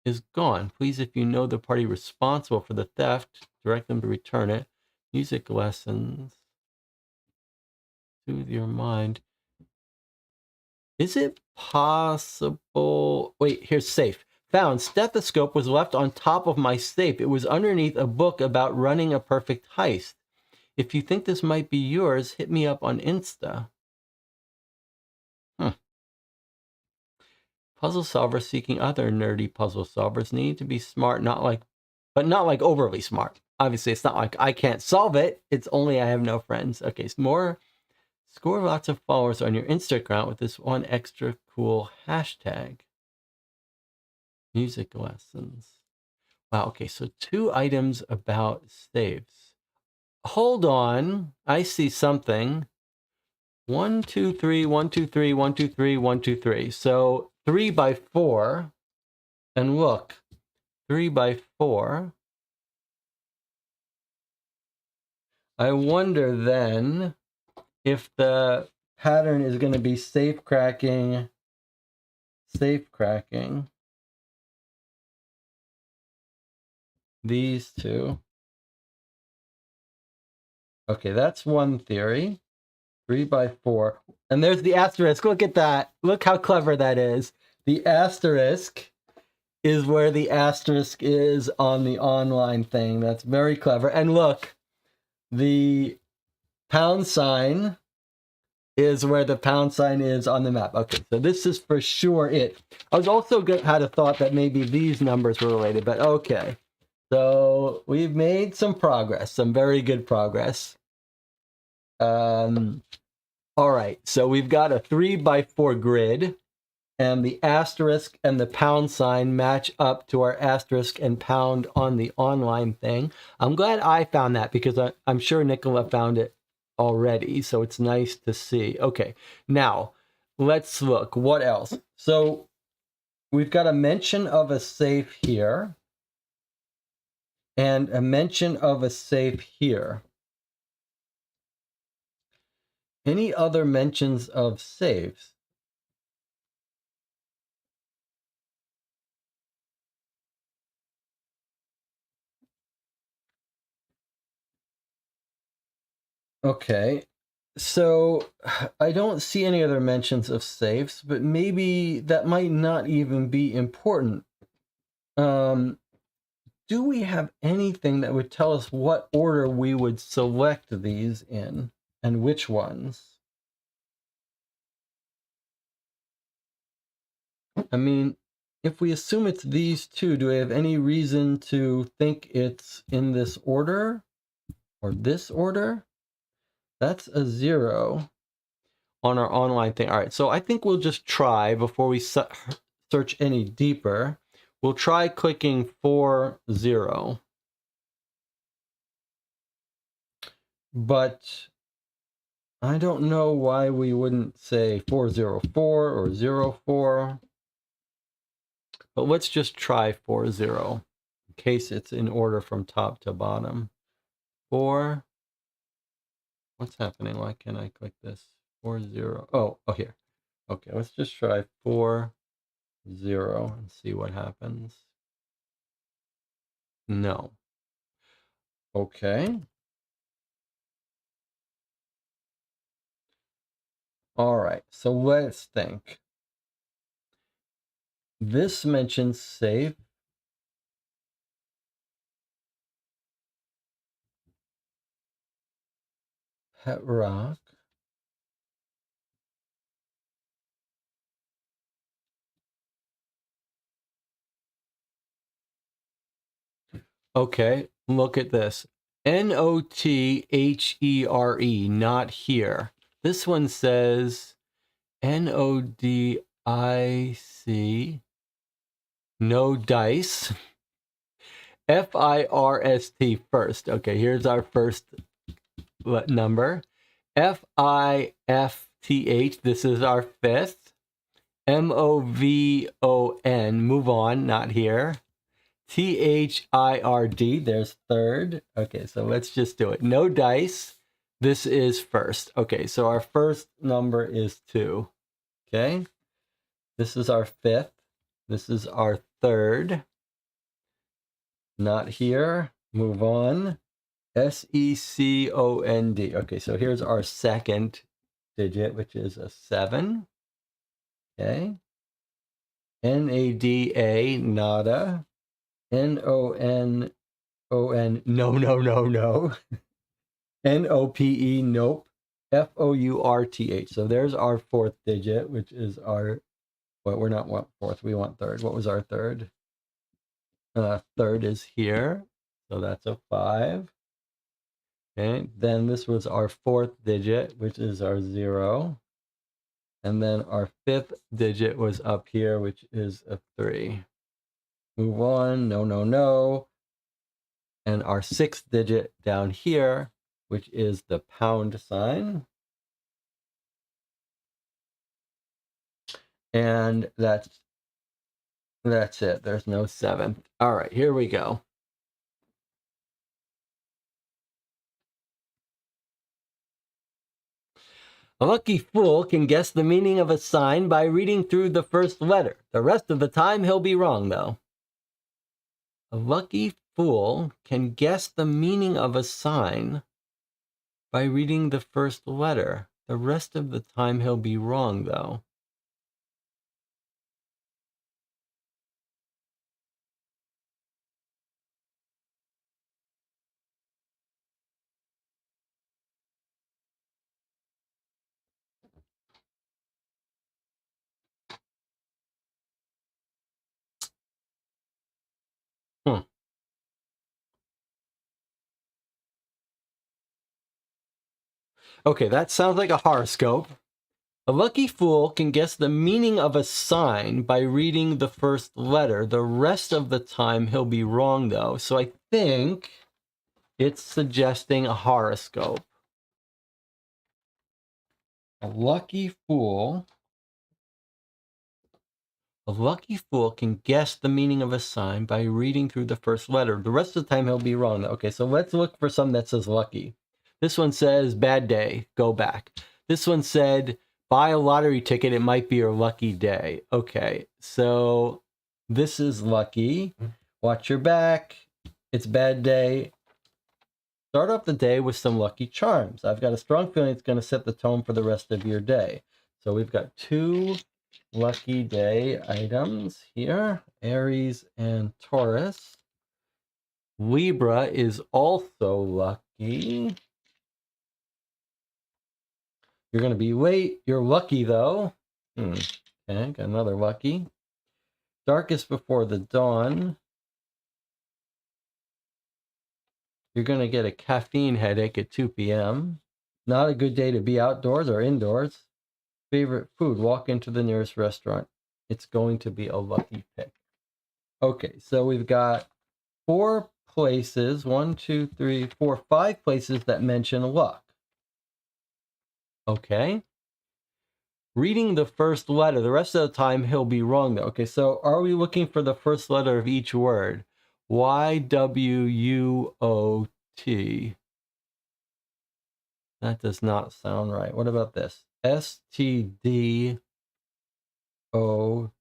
is gone. Please, if you know the party responsible for the theft, direct them to return it. Music lessons. Soothe your mind. Is it possible? Wait, here's safe. Found. Stethoscope was left on top of my safe. It was underneath a book about running a perfect heist. If you think this might be yours, hit me up on Insta. Puzzle solvers seeking other nerdy puzzle solvers need to be smart, but not like overly smart. Obviously, it's not like I can't solve it. It's only I have no friends. Okay, so score lots of followers on your Instagram with this one extra cool hashtag. Music lessons. Wow, okay, so 2 items about saves. Hold on, I see something. 1, 2, 3, 1, 2, 3, 1, 2, 3, 1, 2, 3. So 3 by 4. And look, 3 by 4. I wonder then if the pattern is going to be safe cracking. These two. Okay, that's one theory. 3 by 4. And there's the asterisk. Look at that. Look how clever that is. The asterisk is where the asterisk is on the online thing. That's very clever. And look, the pound sign is where the pound sign is on the map. Okay, so this is for sure it. I was also had a thought that maybe these numbers were related, but okay. So we've made some progress, some very good progress. All right, so we've got a 3 by 4 grid, and the asterisk and the pound sign match up to our asterisk and pound on the online thing. I'm glad I found that because I'm sure Nicola found it already, so it's nice to see. Okay, now let's look. What else? So we've got a mention of a safe here and a mention of a safe here. Any other mentions of safes? Okay, so I don't see any other mentions of safes, but maybe that might not even be important. Do we have anything that would tell us what order we would select these in and which ones? I mean, if we assume it's these two, do we have any reason to think it's in this order or this order? That's a 0 on our online thing. All right, so I think we'll just try before we search any deeper. We'll try clicking 4-0. But I don't know why we wouldn't say 404 or 04. But let's just try 4-0 in case it's in order from top to bottom. 4. What's happening? Why can't I click this? 4-0. Oh, here. Okay, let's just try 4-0 and see what happens. No. Okay. All right, so let's think. This mentions safe. Het rock. Okay, look at this. Nothere, not here. This one says Nodic, no dice. FIRST first. Okay, here's our first number. FIFTH, this is our fifth. MOVON, move on, not here. THIRD, there's third. Okay, so let's just do it. No dice. This is first. Okay, so our first number is 2. Okay, this is our fifth. This is our third. Not here. Move on. SECOND. Okay, so here's our second digit, which is a 7. Okay. NADA, nada. NONON, no, no, no, no. NOPE, nope. FOURTH. So there's our fourth digit, which is our, well, we're not want fourth, we want third. What was our third? Third is here. So that's a 5. Okay, then this was our fourth digit, which is our 0. And then our fifth digit was up here, which is a 3. Move on, no, no, no. And our sixth digit down here, which is the pound sign. And that's it. There's no 7th. All right, here we go. A lucky fool can guess the meaning of a sign by reading through the first letter. The rest of the time he'll be wrong, though. A lucky fool can guess the meaning of a sign by reading the first letter. The rest of the time he'll be wrong, though. Okay, that sounds like a horoscope. A lucky fool can guess the meaning of a sign by reading the first letter. The rest of the time he'll be wrong, though. So I think it's suggesting a horoscope. A lucky fool can guess the meaning of a sign by reading through the first letter. The rest of the time he'll be wrong. Okay, so let's look for some that says lucky. This one says bad day, go back. This one said buy a lottery ticket, it might be your lucky day. Okay, so this is lucky. Watch your back. It's bad day. Start off the day with some lucky charms. I've got a strong feeling it's going to set the tone for the rest of your day. So we've got 2 lucky day items here, Aries and Taurus. Libra is also lucky. You're going to be late. You're lucky, though. Okay, got another lucky. Darkest before the dawn. You're going to get a caffeine headache at 2 p.m. Not a good day to be outdoors or indoors. Favorite food, walk into the nearest restaurant. It's going to be a lucky pick. Okay, so we've got 4 places, 1, 2, 3, 4, 5 places that mention luck. Okay. Reading the first letter, the rest of the time he'll be wrong though. Okay, so are we looking for the first letter of each word? YWUOT. That does not sound right. What about this? STDOW.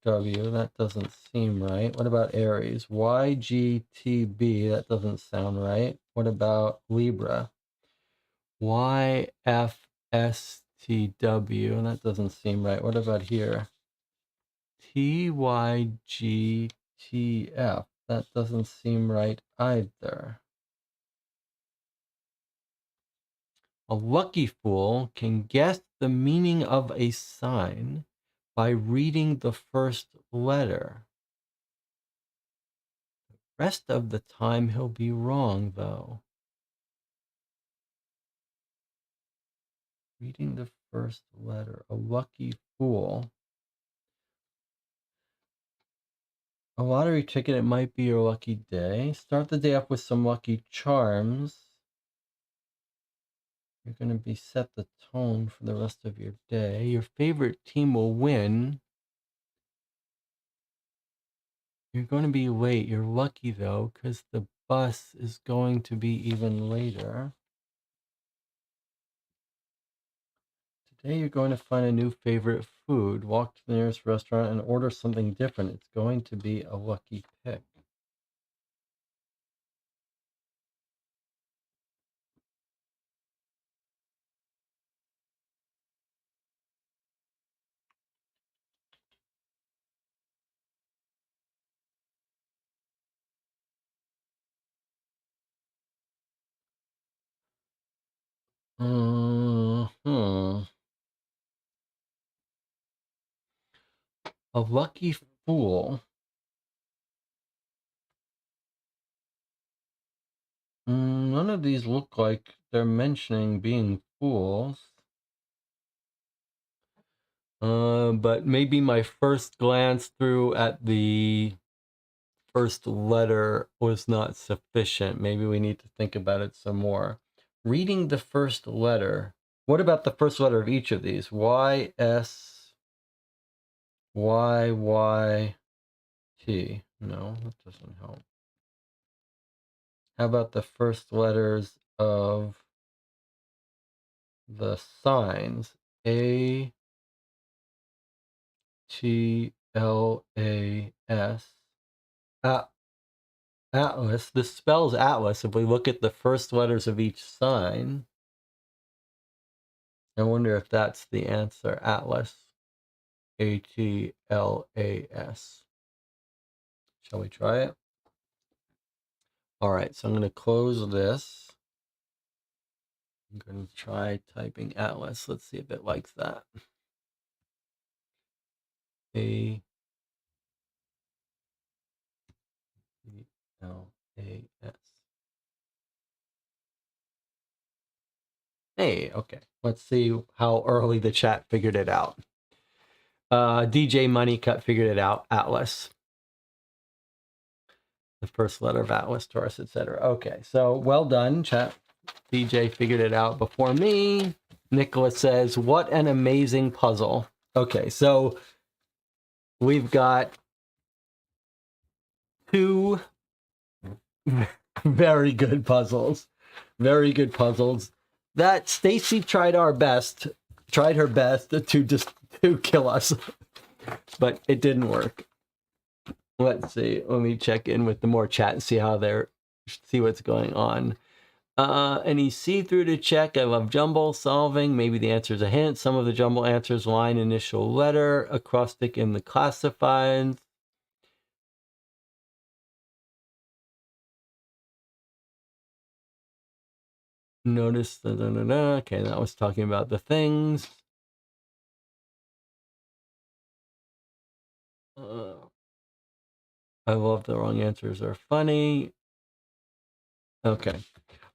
That doesn't seem right. What about Aries? YGTB. That doesn't sound right. What about Libra? YFSTW. That doesn't seem right. What about here? TYGTF. That doesn't seem right either. A lucky fool can guess the meaning of a sign by reading the first letter. Rest of the time he'll be wrong, though. Reading the first letter. A lucky fool. A lottery ticket, it might be your lucky day. Start the day off with some lucky charms. You're going to be set the tone for the rest of your day. Your favorite team will win. You're going to be late. You're lucky, though, because the bus is going to be even later. Today you're going to find a new favorite food. Walk to the nearest restaurant and order something different. It's going to be a lucky pick. Hmm. A lucky fool. None of these look like they're mentioning being fools. But maybe my first glance through at the first letter was not sufficient. Maybe we need to think about it some more. Reading the first letter. What about the first letter of each of these? Y, S, Y, Y, T. No, that doesn't help. How about the first letters of the signs? A, T, L, A, S. Atlas. This spells Atlas. If we look at the first letters of each sign, I wonder if that's the answer. Atlas. Atlas. Shall we try it? All right, so I'm going to close this. I'm going to try typing Atlas. Let's see if it likes that. Atlas. Hey, okay. Let's see how early the chat figured it out. DJ Moneycut figured it out. Atlas. The first letter of Atlas, Taurus, etc. Okay, so well done, chat. DJ figured it out before me. Nicholas says, what an amazing puzzle. Okay, so we've got two very good puzzles. Very good puzzles. That Stacy tried her best to kill us, but it didn't work. Let's see. Let me check in with the more chat and see what's going on. Any see-through to check. I love jumble solving. Maybe the answer is a hint. Some of the jumble answers line, initial letter, acrostic in the classifieds. Notice okay, that was talking about the things. I love the wrong answers are funny. Okay.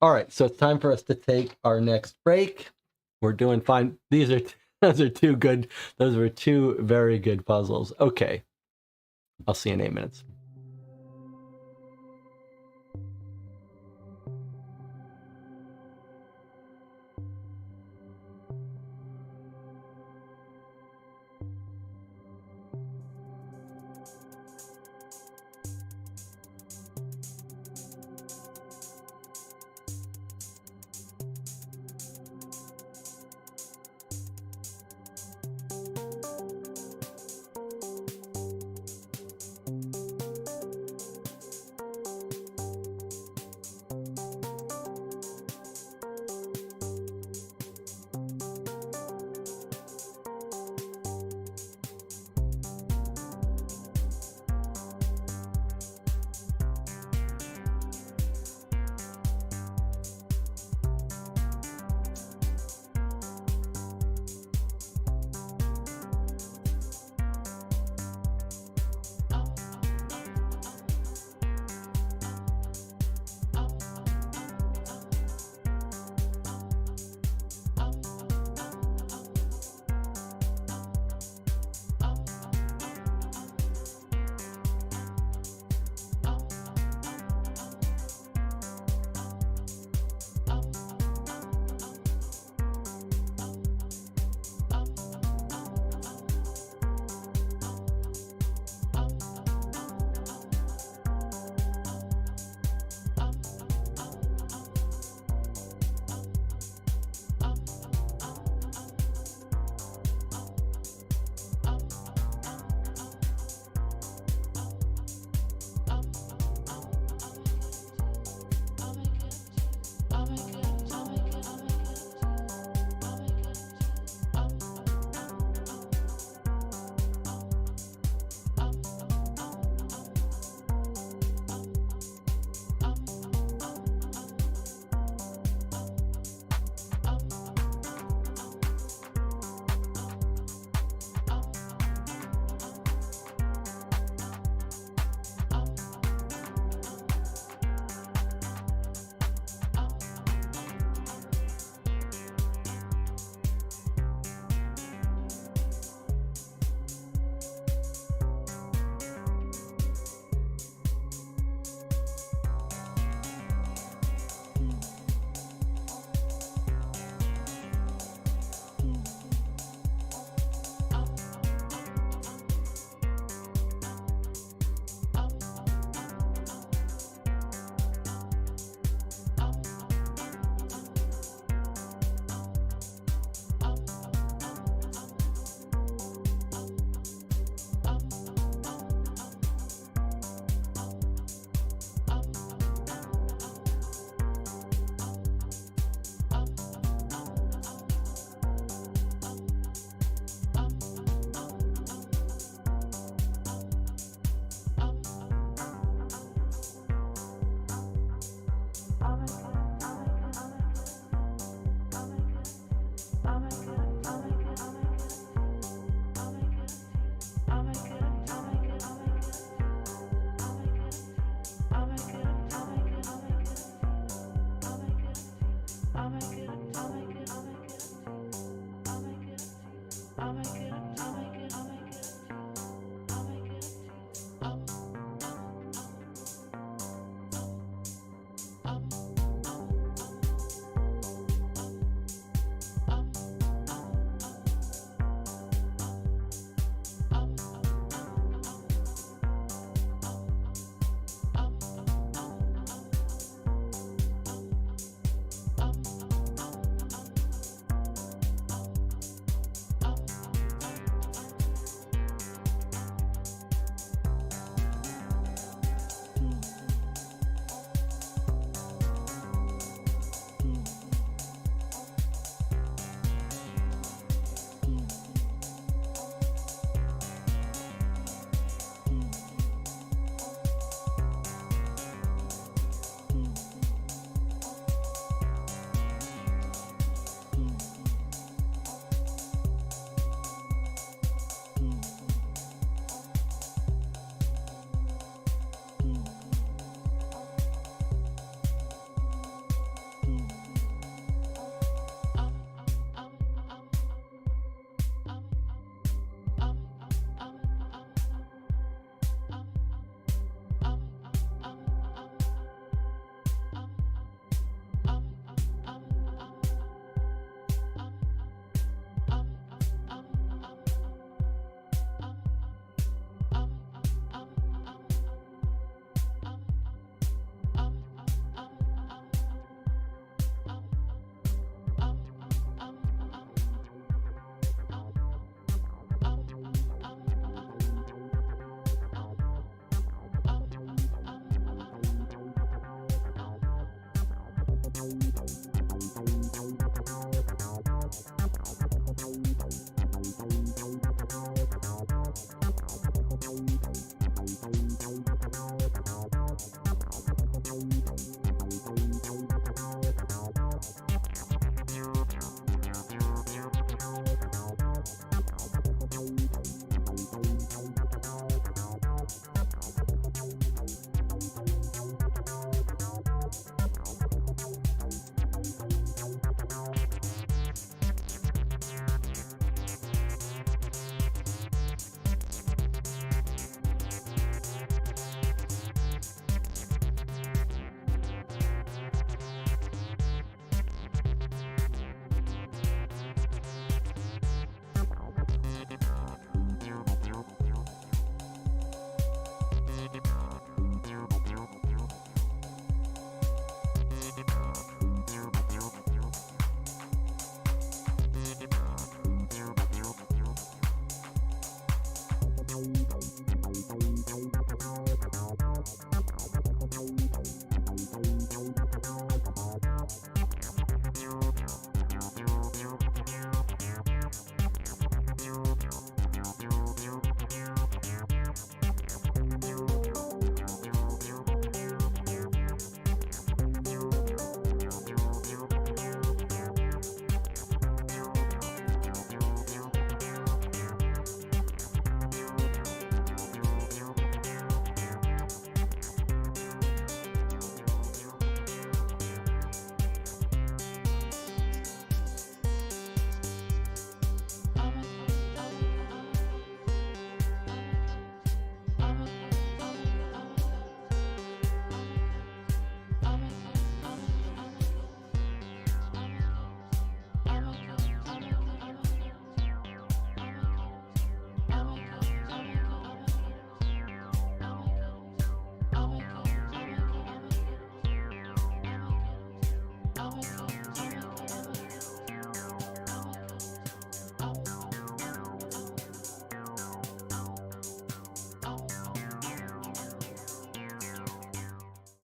All right, so it's time for us to take our next break. We're doing fine. Those are two good. Those were two very good puzzles. Okay. I'll see you in 8 minutes.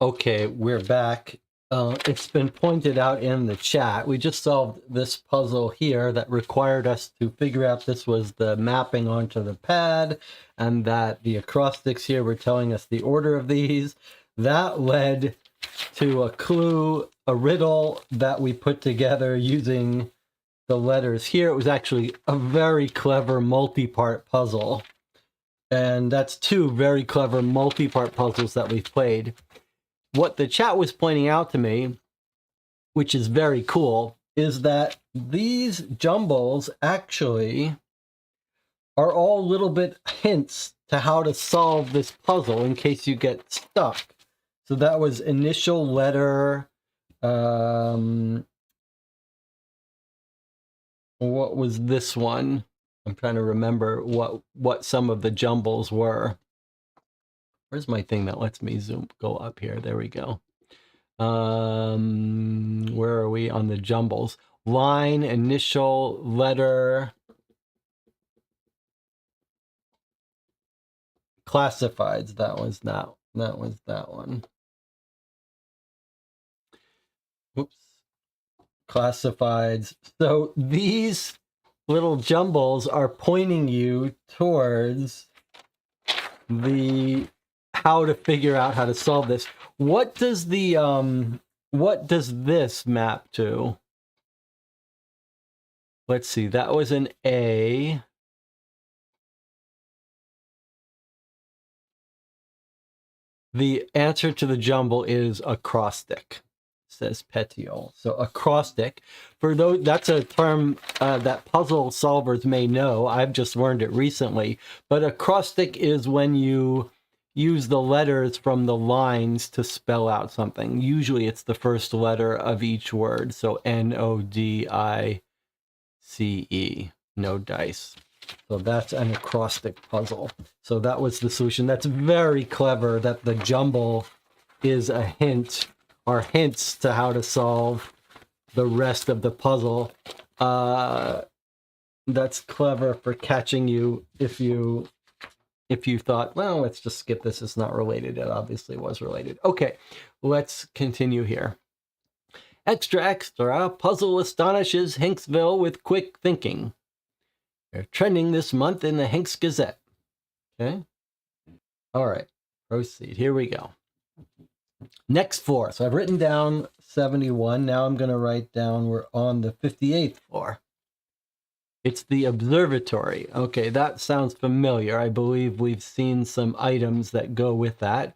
Okay, we're back. It's been pointed out in the chat. We just solved this puzzle here that required us to figure out this was the mapping onto the pad, and that the acrostics here were telling us the order of these. That led to a clue, a riddle that we put together using the letters here. It was actually a very clever multi-part puzzle. And that's two very clever multi-part puzzles that we've played. What the chat was pointing out to me, which is very cool, is that these jumbles actually are all little bit hints to how to solve this puzzle in case you get stuck. So that was initial letter. What was this one? I'm trying to remember what some of the jumbles were. Where's my thing that lets me go up here? There we go. Where are we on the jumbles? Line, initial, letter, classifieds. That was that one. Oops. Classifieds. So these little jumbles are pointing you towards the how to figure out how to solve this. What does this map to? Let's see, that was an A. The answer to the jumble is acrostic, says Petiole. So acrostic, for those, that's a term that puzzle solvers may know. I've just learned it recently. But acrostic is when you use the letters from the lines to spell out something. Usually it's the first letter of each word. So Nodice, no dice. So that's an acrostic puzzle. So that was the solution. That's very clever that the jumble is a hint or hints to how to solve the rest of the puzzle. That's clever for catching you if you thought, well, let's just skip this. It's not related. It obviously was related. Okay, let's continue here. Extra, extra. Puzzle astonishes Hinksville with quick thinking. They're trending this month in the Hincks Gazette. Okay. All right. Proceed. Here we go. Next floor. So I've written down 71. Now I'm going to write down we're on the 58th floor. It's the observatory. Okay, that sounds familiar. I believe we've seen some items that go with that.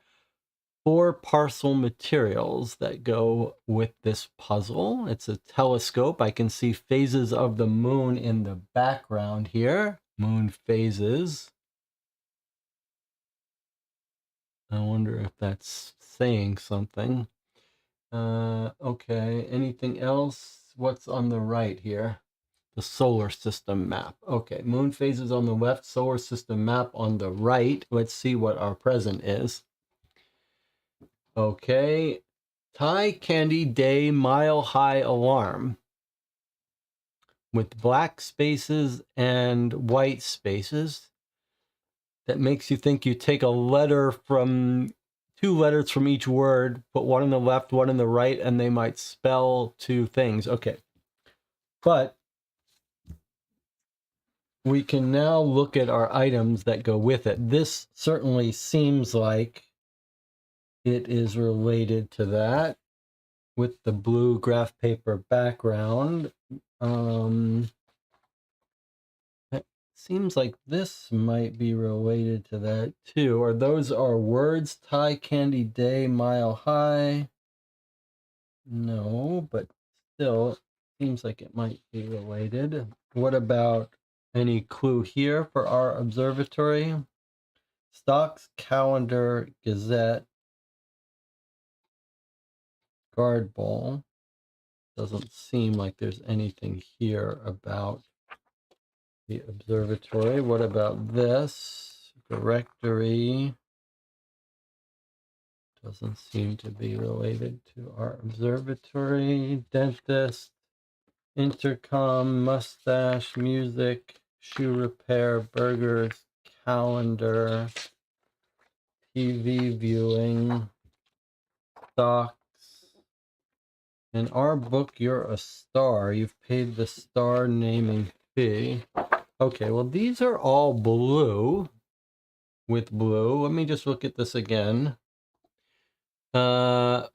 4 parcel materials that go with this puzzle. It's a telescope. I can see phases of the moon in the background here. Moon phases. I wonder if that's saying something. Okay, anything else? What's on the right here? The solar system map. Okay, moon phases on the left, solar system map on the right. Let's see what our present is. Okay, Thai Candy Day Mile High Alarm with black spaces and white spaces. That makes you think you take a letter from 2 letters from each word, put one on the left, one on the right, and they might spell 2 things. Okay, but we can now look at our items that go with it. This certainly seems like it is related to that with the blue graph paper background. It seems like this might be related to that too. Or those are words. Thai Candy Day Mile High. No, but still seems like it might be related. What about any clue here for our observatory? Stocks, calendar, gazette, guard ball. Doesn't seem like there's anything here about the observatory. What about this? Directory. Doesn't seem to be related to our observatory. Dentist, intercom, mustache, music, shoe repair, burgers, calendar, TV viewing, stocks. In our book, you're a star. You've paid the star naming fee. Okay, well, these are all blue with blue. Let me just look at this again. 4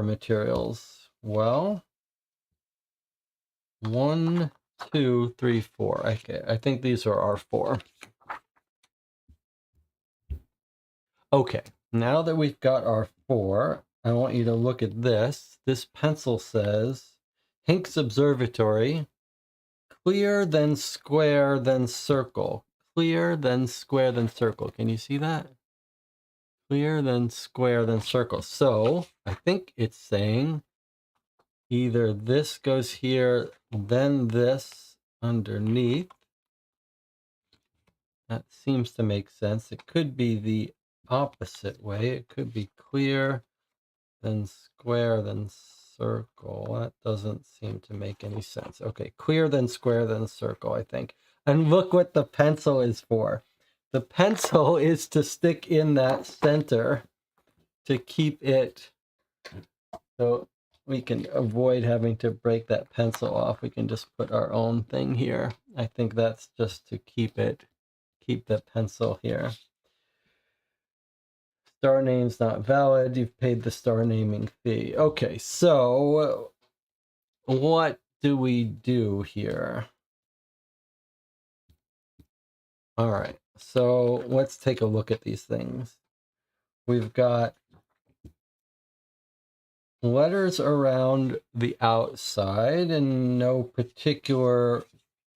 materials. Well, 1, 2, 3, 4. Okay, I think these are our 4. Okay, now that we've got our 4, I want you to look at this. This pencil says, Hincks Observatory, clear, then square, then circle. clear, then square, then circle. Can you see that? Clear, then square, then circle. So I think it's saying either this goes here, then this underneath. That seems to make sense. It could be the opposite way. It could be clear, then square, then circle. That doesn't seem to make any sense. Okay, clear, then square, then circle, I think. And look what the pencil is for. The pencil is to stick in that center to keep it, so we can avoid having to break that pencil off. We can just put our own thing here. I think that's just to keep the pencil here. Star name's not valid. You've paid the star naming fee. Okay, so what do we do here? All right, so let's take a look at these things. We've got letters around the outside and no particular,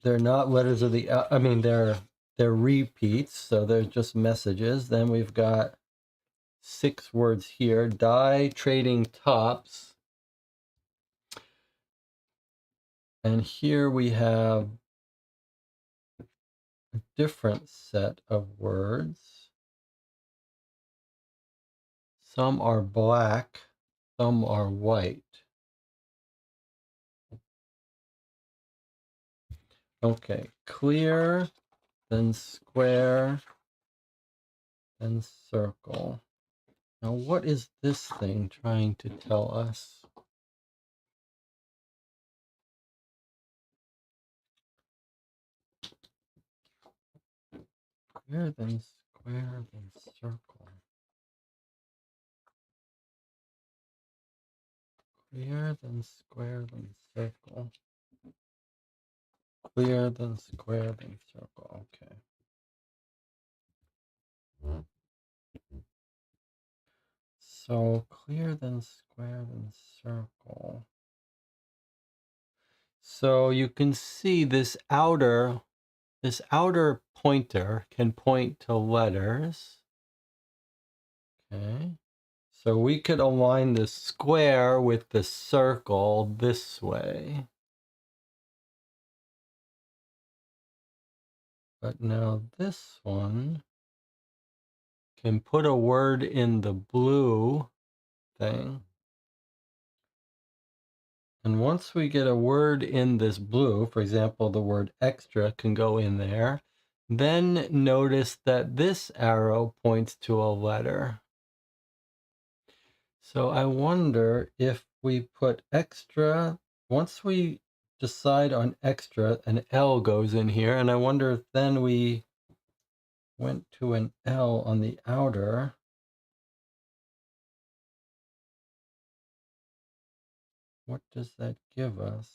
they're not letters of the, I mean, they're repeats, so they're just messages. Then we've got 6 words here. Die trading tops. And here we have a different set of words. Some are black, some are white. Okay, clear, then square, then circle. Now, what is this thing trying to tell us? Clear, then square, then circle. Clear, then square, then circle. Clear, then square, then circle. Okay. So clear, then square, then circle. So you can see this outer pointer can point to letters. Okay. So we could align the square with the circle this way. But now this one can put a word in the blue thing. And once we get a word in this blue, for example, the word extra can go in there, then notice that this arrow points to a letter. So I wonder if we put extra, once we decide on extra, an L goes in here, and I wonder if then we went to an L on the outer. What does that give us?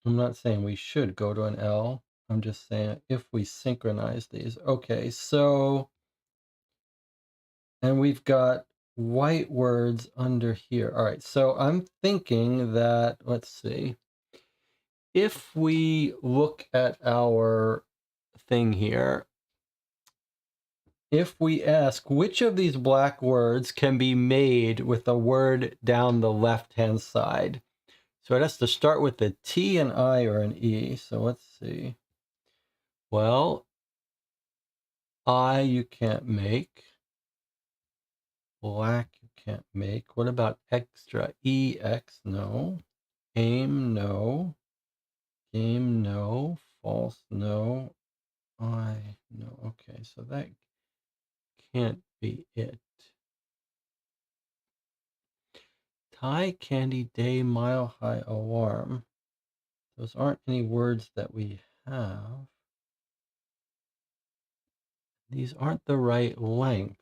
I'm not saying we should go to an L. I'm just saying if we synchronize these. Okay, so, and we've got white words under here. All right, so I'm thinking that, let's see, if we look at our thing here, if we ask which of these black words can be made with a word down the left-hand side, so it has to start with a T, an I, or an E. So let's see. Well, I you can't make. Black you can't make. What about extra? EX, no. Aim, no. Game, no. False, no. I, no. Okay, so that can't be it. Tie, candy, day, mile high, alarm. Those aren't any words that we have. These aren't the right length.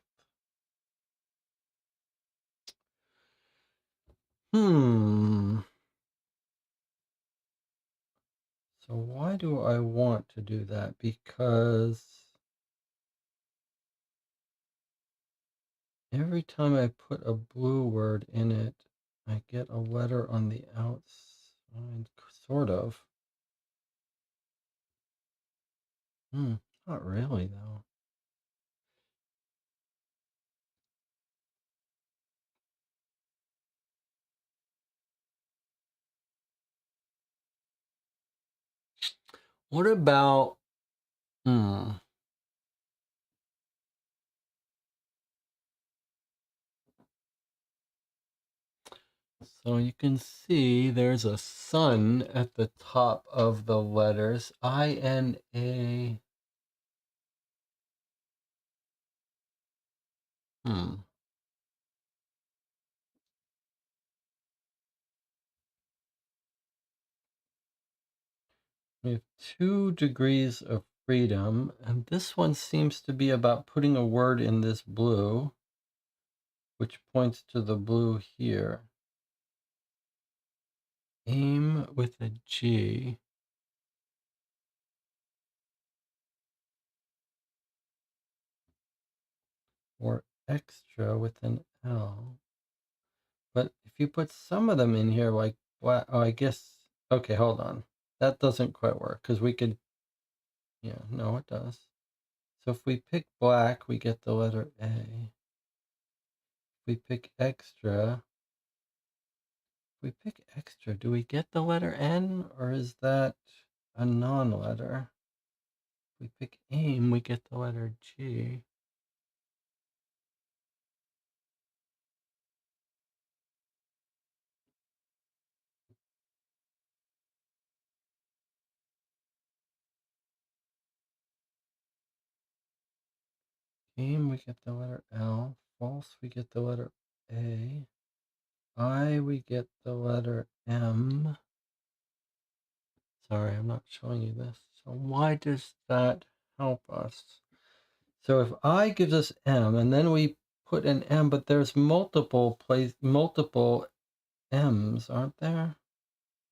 So why do I want to do that? Because every time I put a blue word in it, I get a letter on the outside, sort of. Not really, though. What about, hmm. So you can see there's a sun at the top of the letters. I-N-A. Hmm. We have 2 degrees of freedom, and this one seems to be about putting a word in this blue, which points to the blue here. Aim with a G. Or extra with an L. But if you put some of them in here, like, oh, I guess, okay, hold on. That doesn't quite work, because we could, yeah, no, it does. So if we pick black, we get the letter A. If we pick extra, do we get the letter N, or is that a non-letter? If we pick aim, we get the letter G. Aim, we get the letter L. False, we get the letter A. I, we get the letter M. Sorry, I'm not showing you this. So why does that help us? So if I gives us M, and then we put an M, but there's multiple M's, aren't there?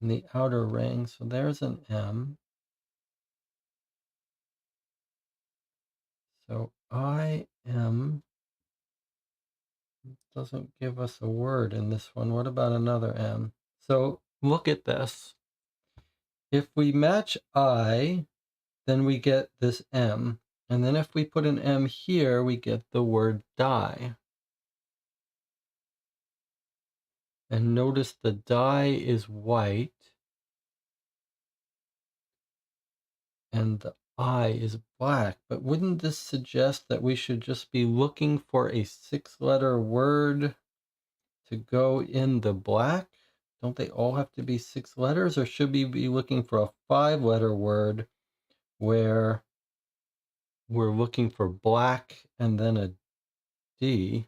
In the outer ring. So there's an M. So I M doesn't give us a word in this one. What about another M? So look at this. If we match I, then we get this M. And then if we put an M here, we get the word die. And notice the die is white and the I is black. But wouldn't this suggest that we should just be looking for a 6-letter word to go in the black? Don't they all have to be 6 letters? Or should we be looking for a 5-letter word where we're looking for black and then a D?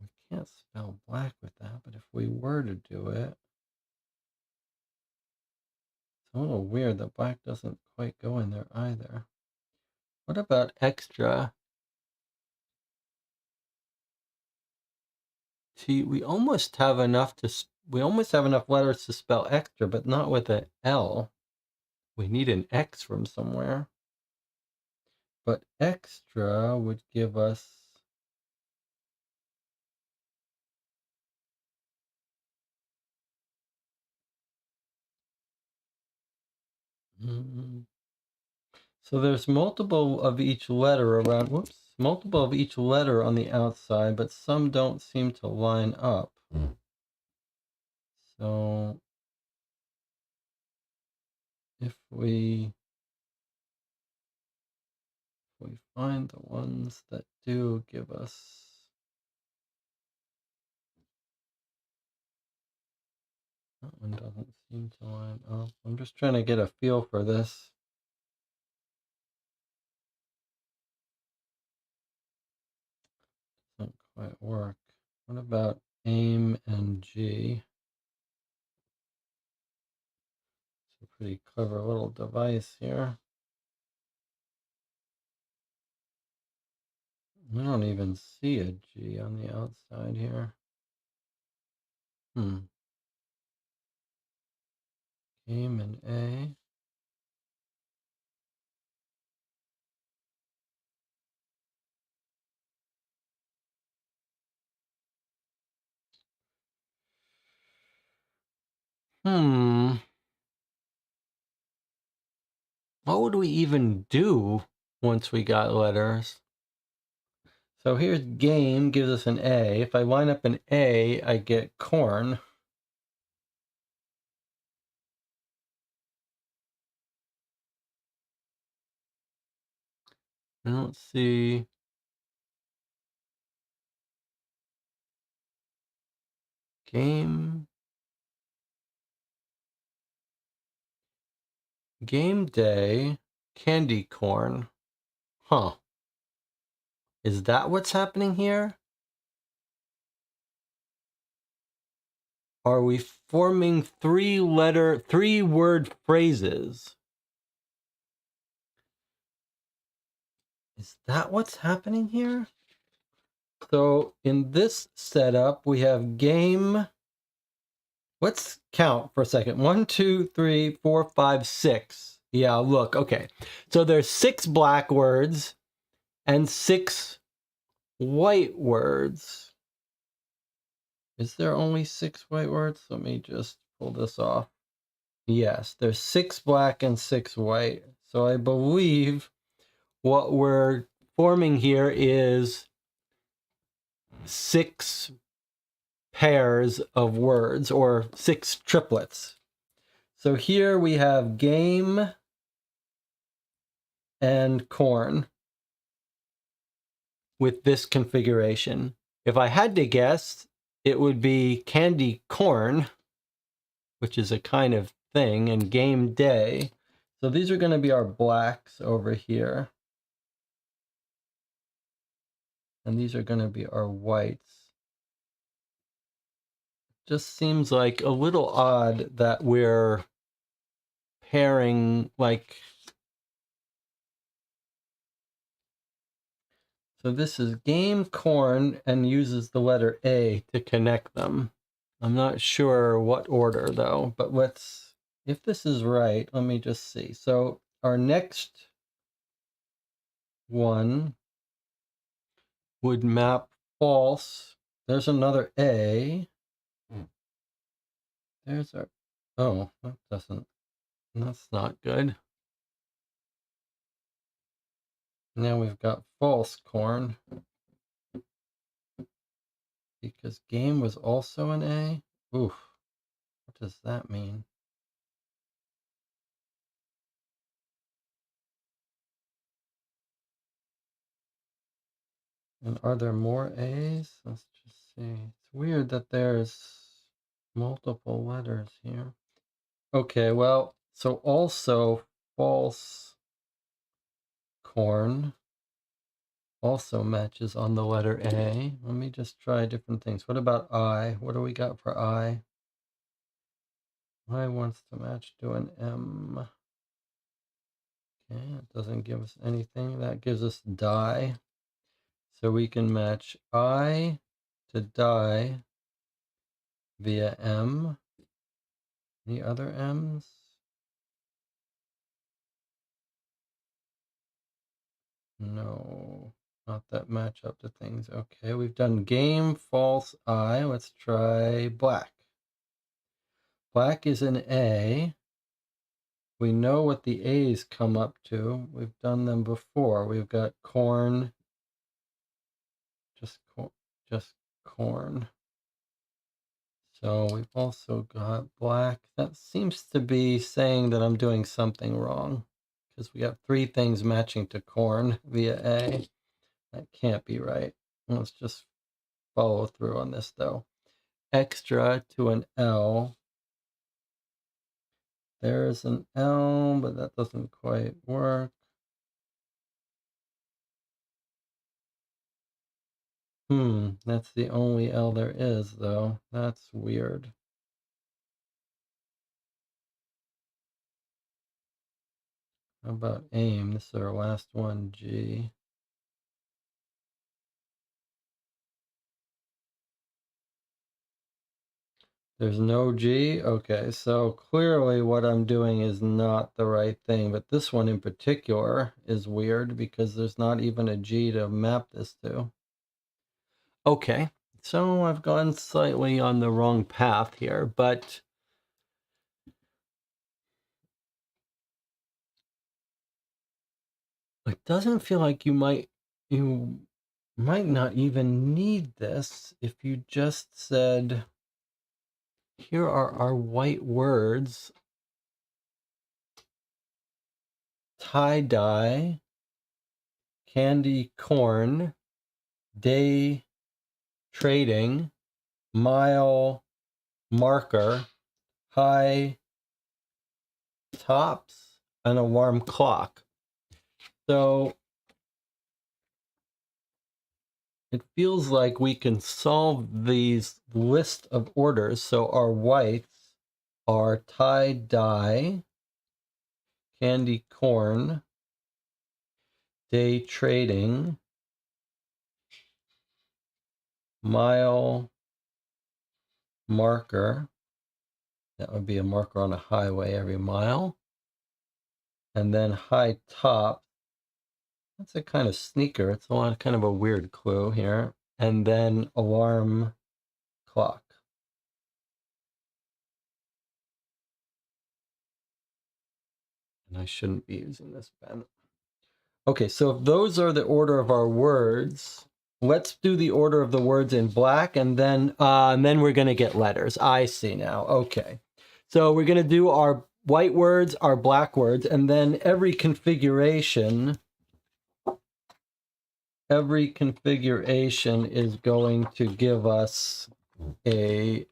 We can't spell black with that, but if we were to do it, it's a little weird that black doesn't quite go in there either. What about extra? See, we almost have enough letters to spell extra, but not with an L. We need an X from somewhere. But extra would give us so there's multiple of each letter around, multiple of each letter on the outside, but some don't seem to line up. So if we find the ones that do give us, that one doesn't seem to line up. I'm just trying to get a feel for this. Doesn't quite work. What about aim and G? It's a pretty clever little device here. I don't even see a G on the outside here. Aim and A. What would we even do once we got letters? So here's game, gives us an A. If I line up an A, I get corn. I don't see. Game. Game day, candy corn. Huh. Is that what's happening here? Are we forming three-word phrases? Is that what's happening here? So in this setup, we have game. Let's count for a second. 1, 2, 3, 4, 5, 6. Yeah, look, okay. So there's 6 black words and 6 white words. Is there only 6 white words? Let me just pull this off. Yes, there's 6 black and 6 white. So I believe what we're forming here is 6 pairs of words, or 6 triplets. So here we have game and corn with this configuration. If I had to guess, it would be candy corn, which is a kind of thing, and game day. So these are going to be our blacks over here. And these are going to be our whites. Just seems like a little odd that we're pairing, like, so this is game corn and uses the letter A to connect them. I'm not sure what order though, but let's, if this is right, let me just see. So our next one would map false. There's another A. There's our, oh, that doesn't, that's not good. Now we've got false corn. Because game was also an A? Oof. What does that mean? And are there more A's? Let's just see. It's weird that there's multiple letters here. Okay, well, so also false corn also matches on the letter A. Let me just try different things. What about I? What do we got for I? I wants to match to an M. Okay, it doesn't give us anything. That gives us die. So we can match I to die via M. Any other M's? No, not that match up to things. Okay, we've done game, false, I. Let's try black. Black is an A. We know what the A's come up to. We've done them before. We've got corn, just corn. So we've also got black. That seems to be saying that I'm doing something wrong, because we have 3 things matching to corn via A. That can't be right. Let's just follow through on this though. Extra to an L. There's an L, but that doesn't quite work. That's the only L there is though. That's weird. How about aim? This is our last one, G. There's no G? Okay, so clearly what I'm doing is not the right thing, but this one in particular is weird because there's not even a G to map this to. Okay, so I've gone slightly on the wrong path here, but It doesn't feel like you might not even need this if you just said, here are our white words: tie-dye, candy corn, day trading, mile marker, high tops, and a warm clock. So it feels like we can solve these list of orders. So our whites are tie-dye, candy corn, day trading, mile marker. That would be a marker on a highway every mile. And then high top. That's a kind of sneaker. It's kind of a weird clue here. And then alarm clock. And I shouldn't be using this pen. Okay, so if those are the order of our words, let's do the order of the words in black, and then we're going to get letters. I see now. Okay. So we're going to do our white words, our black words, and then every configuration is going to give us a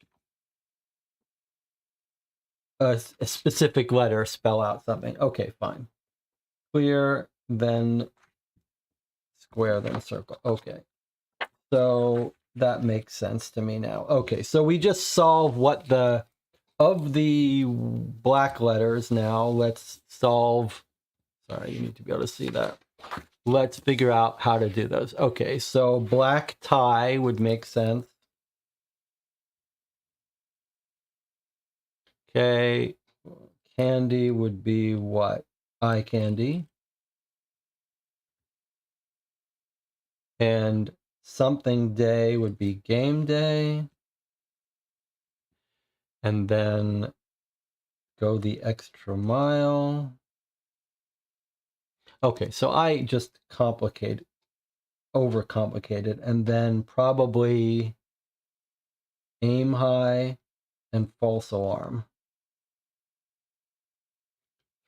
specific letter, spell out something. Okay, fine. Clear, then square, then circle. Okay. So that makes sense to me now. Okay, so we just solve what of the black letters now. Let's solve, sorry, you need to be able to see that. Let's figure out how to do those. Okay, so black tie would make sense. Okay, candy would be what? Eye candy. And something day would be game day. And then go the extra mile. Okay, so I just overcomplicated, and then probably aim high and false alarm.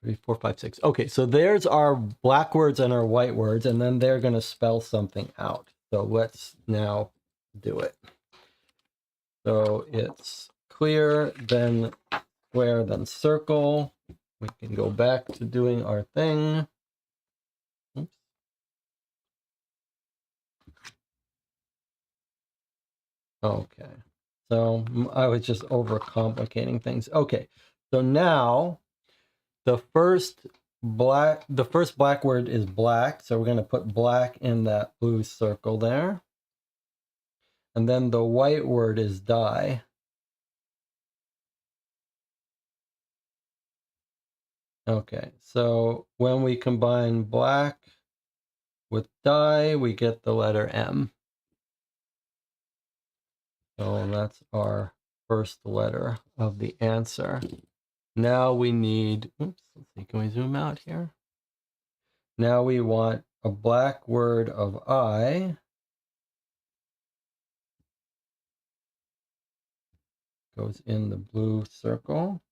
3, 4, 5, 6. Okay, so there's our black words and our white words, and then they're going to spell something out. So let's now do it. So it's clear, then square, then circle. We can go back to doing our thing. Oops. Okay, so I was just overcomplicating things. Okay, so now the first black word is black, so we're going to put black in that blue circle there. And then the white word is dye. Okay, so when we combine black with dye, we get the letter M. So that's our first letter of the answer. Now we need, oops, let's see, can we zoom out here? Now we want a black word of I. Goes in the blue circle.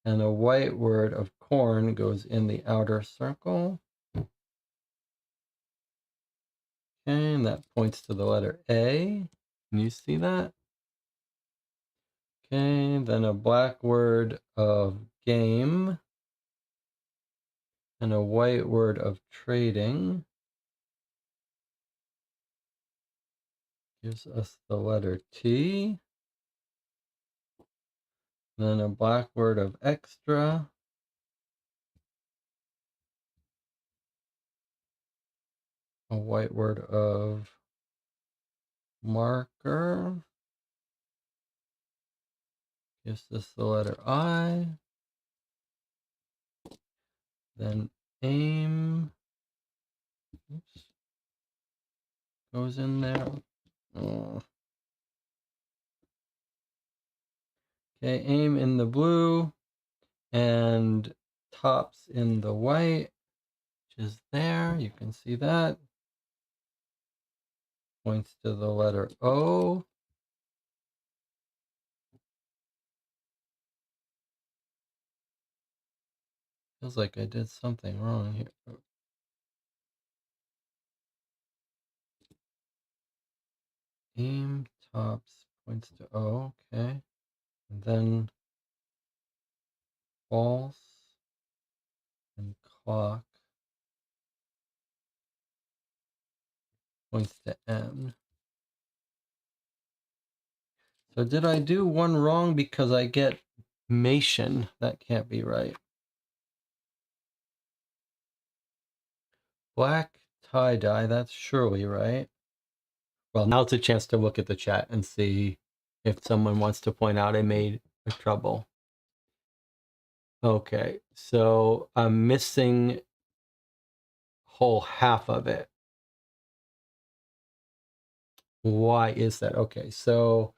And a white word of corn goes in the outer circle. Okay, and that points to the letter A. Can you see that? Okay, then a black word of game and a white word of trading gives us the letter T. Then a black word of extra, a white word of marker gives us the letter I. Then aim, oops, goes in there. Oh. Okay, aim in the blue and tops in the white. is there. You can see that. Points to the letter O. Feels like I did something wrong here. Aim tops points to O. Okay. And then false and clock points to N. So did I do one wrong because I get Mation? That can't be right. Black tie-dye, that's surely right. Well, now it's a chance to look at the chat and see if someone wants to point out I made a trouble. Okay, so I'm missing whole half of it. Why is that? Okay, so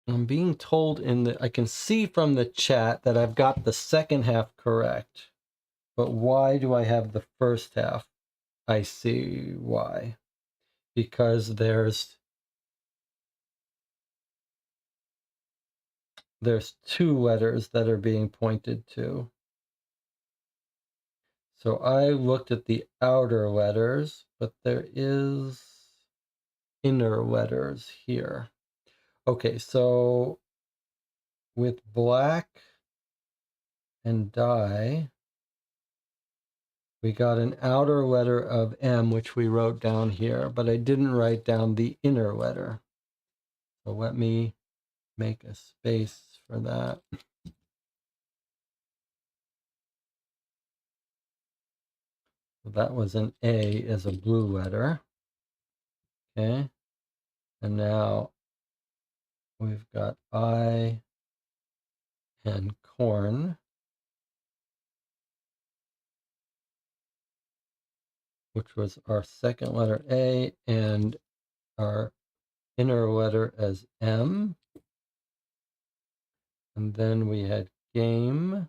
I'm being told I can see from the chat that I've got the second half correct. But why do I have the first half? I see why. Because there's two letters that are being pointed to. So I looked at the outer letters, but there is inner letters here. Okay, so with black and dye, we got an outer letter of M, which we wrote down here, but I didn't write down the inner letter. So let me make a space for that. So that was an A as a blue letter. Okay. And now we've got I and corn, which was our second letter A, and our inner letter as M. And then we had game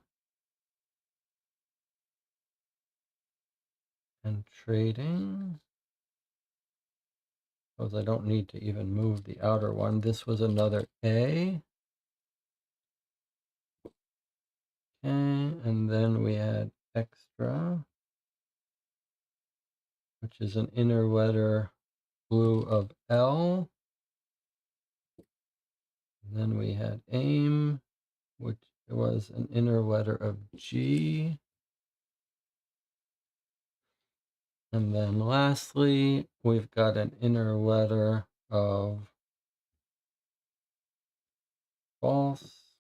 and trading. Because I don't need to even move the outer one. This was another A. Okay, and then we had extra, which is an inner letter blue of L. And then we had aim, which was an inner letter of G. And then lastly, we've got an inner letter of false,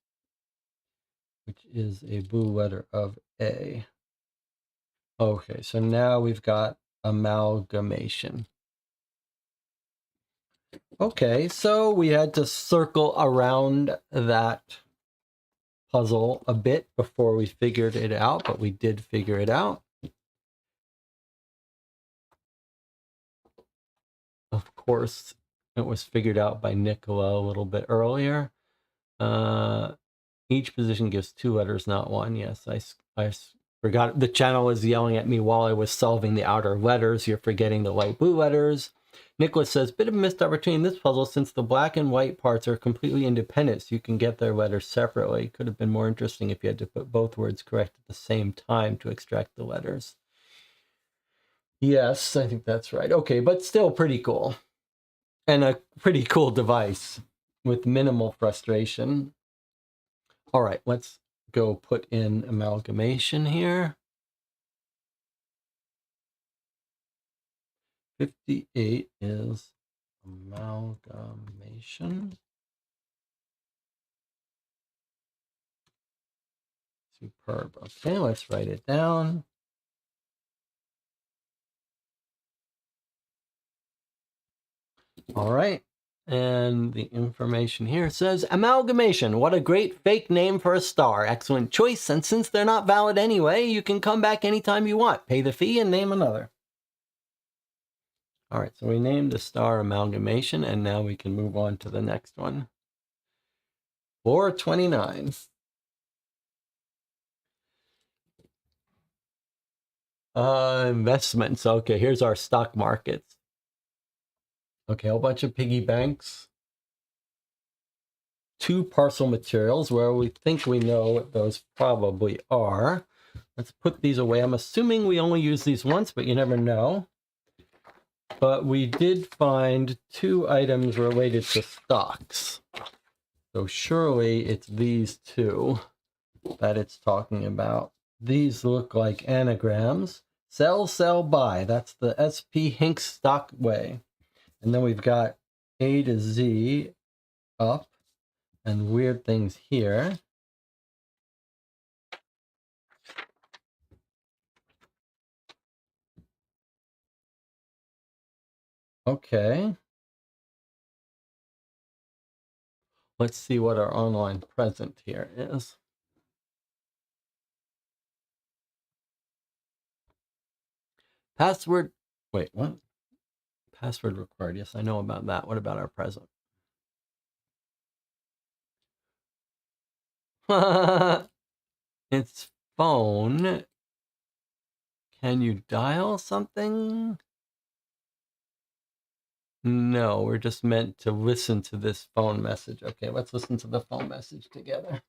which is a blue letter of A. Okay, so now we've got amalgamation. Okay, so we had to circle around that puzzle a bit before we figured it out, but we did figure it out. Of course, it was figured out by Nicola a little bit earlier. Each position gives two letters, not one. Yes, I forgot. The channel was yelling at me while I was solving the outer letters. You're forgetting the light blue letters. Nicholas says, bit of a missed opportunity in this puzzle since the black and white parts are completely independent, so you can get their letters separately. Could have been more interesting if you had to put both words correct at the same time to extract the letters. Yes, I think that's right. Okay, but still pretty cool. And a pretty cool device with minimal frustration. All right, let's go put in amalgamation here. 58 is amalgamation. Superb. Okay, let's write it down. All right. And the information here says amalgamation. What a great fake name for a star. Excellent choice. And since they're not valid anyway, you can come back anytime you want. Pay the fee and name another. All right, so we named the star amalgamation, and now we can move on to the next one. 429. Investments. Okay, here's our stock markets. Okay, a whole bunch of piggy banks. 2 parcel materials where we think we know what those probably are. Let's put these away. I'm assuming we only use these once, but you never know. But we did find 2 items related to stocks. So surely it's these 2 that it's talking about. These look like anagrams. Sell, sell, buy. That's the SP Hincks stock way. And then we've got A to Z up and weird things here. Okay. Let's see what our online present here is. Password. Wait, what? Password required. Yes, I know about that. What about our present? It's phone. Can you dial something? No, we're just meant to listen to this phone message. Okay, let's listen to the phone message together.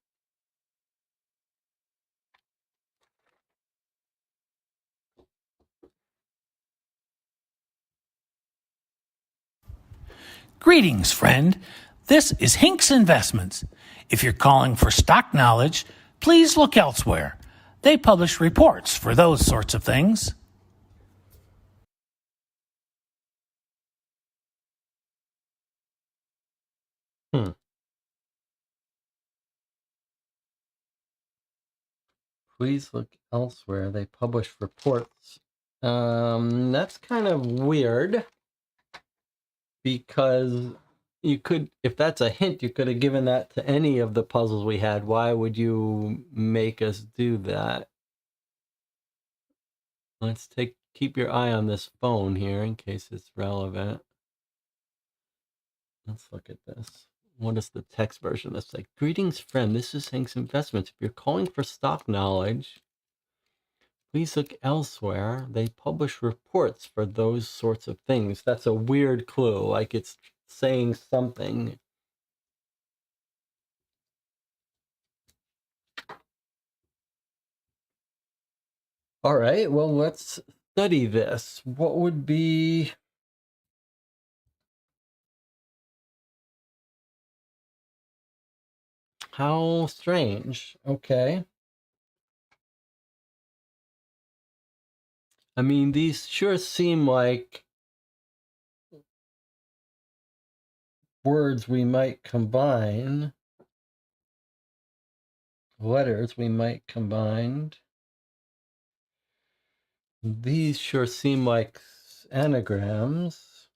Greetings, friend. This is Hincks Investments. If you're calling for stock knowledge, please look elsewhere. They publish reports for those sorts of things. Hmm. Please look elsewhere. They publish reports. That's kind of weird because you could, if that's a hint, you could have given that to any of the puzzles we had. Why would you make us do that? Let's keep your eye on this phone here in case it's relevant. Let's look at this. What is the text version? That's like, greetings, friend. This is Hincks Investments. If you're calling for stock knowledge, please look elsewhere. They publish reports for those sorts of things. That's a weird clue. Like it's saying something. All right. Well, let's study this. What would be... How strange. Okay. I mean, these sure seem like words we might combine, letters we might combine. These sure seem like anagrams.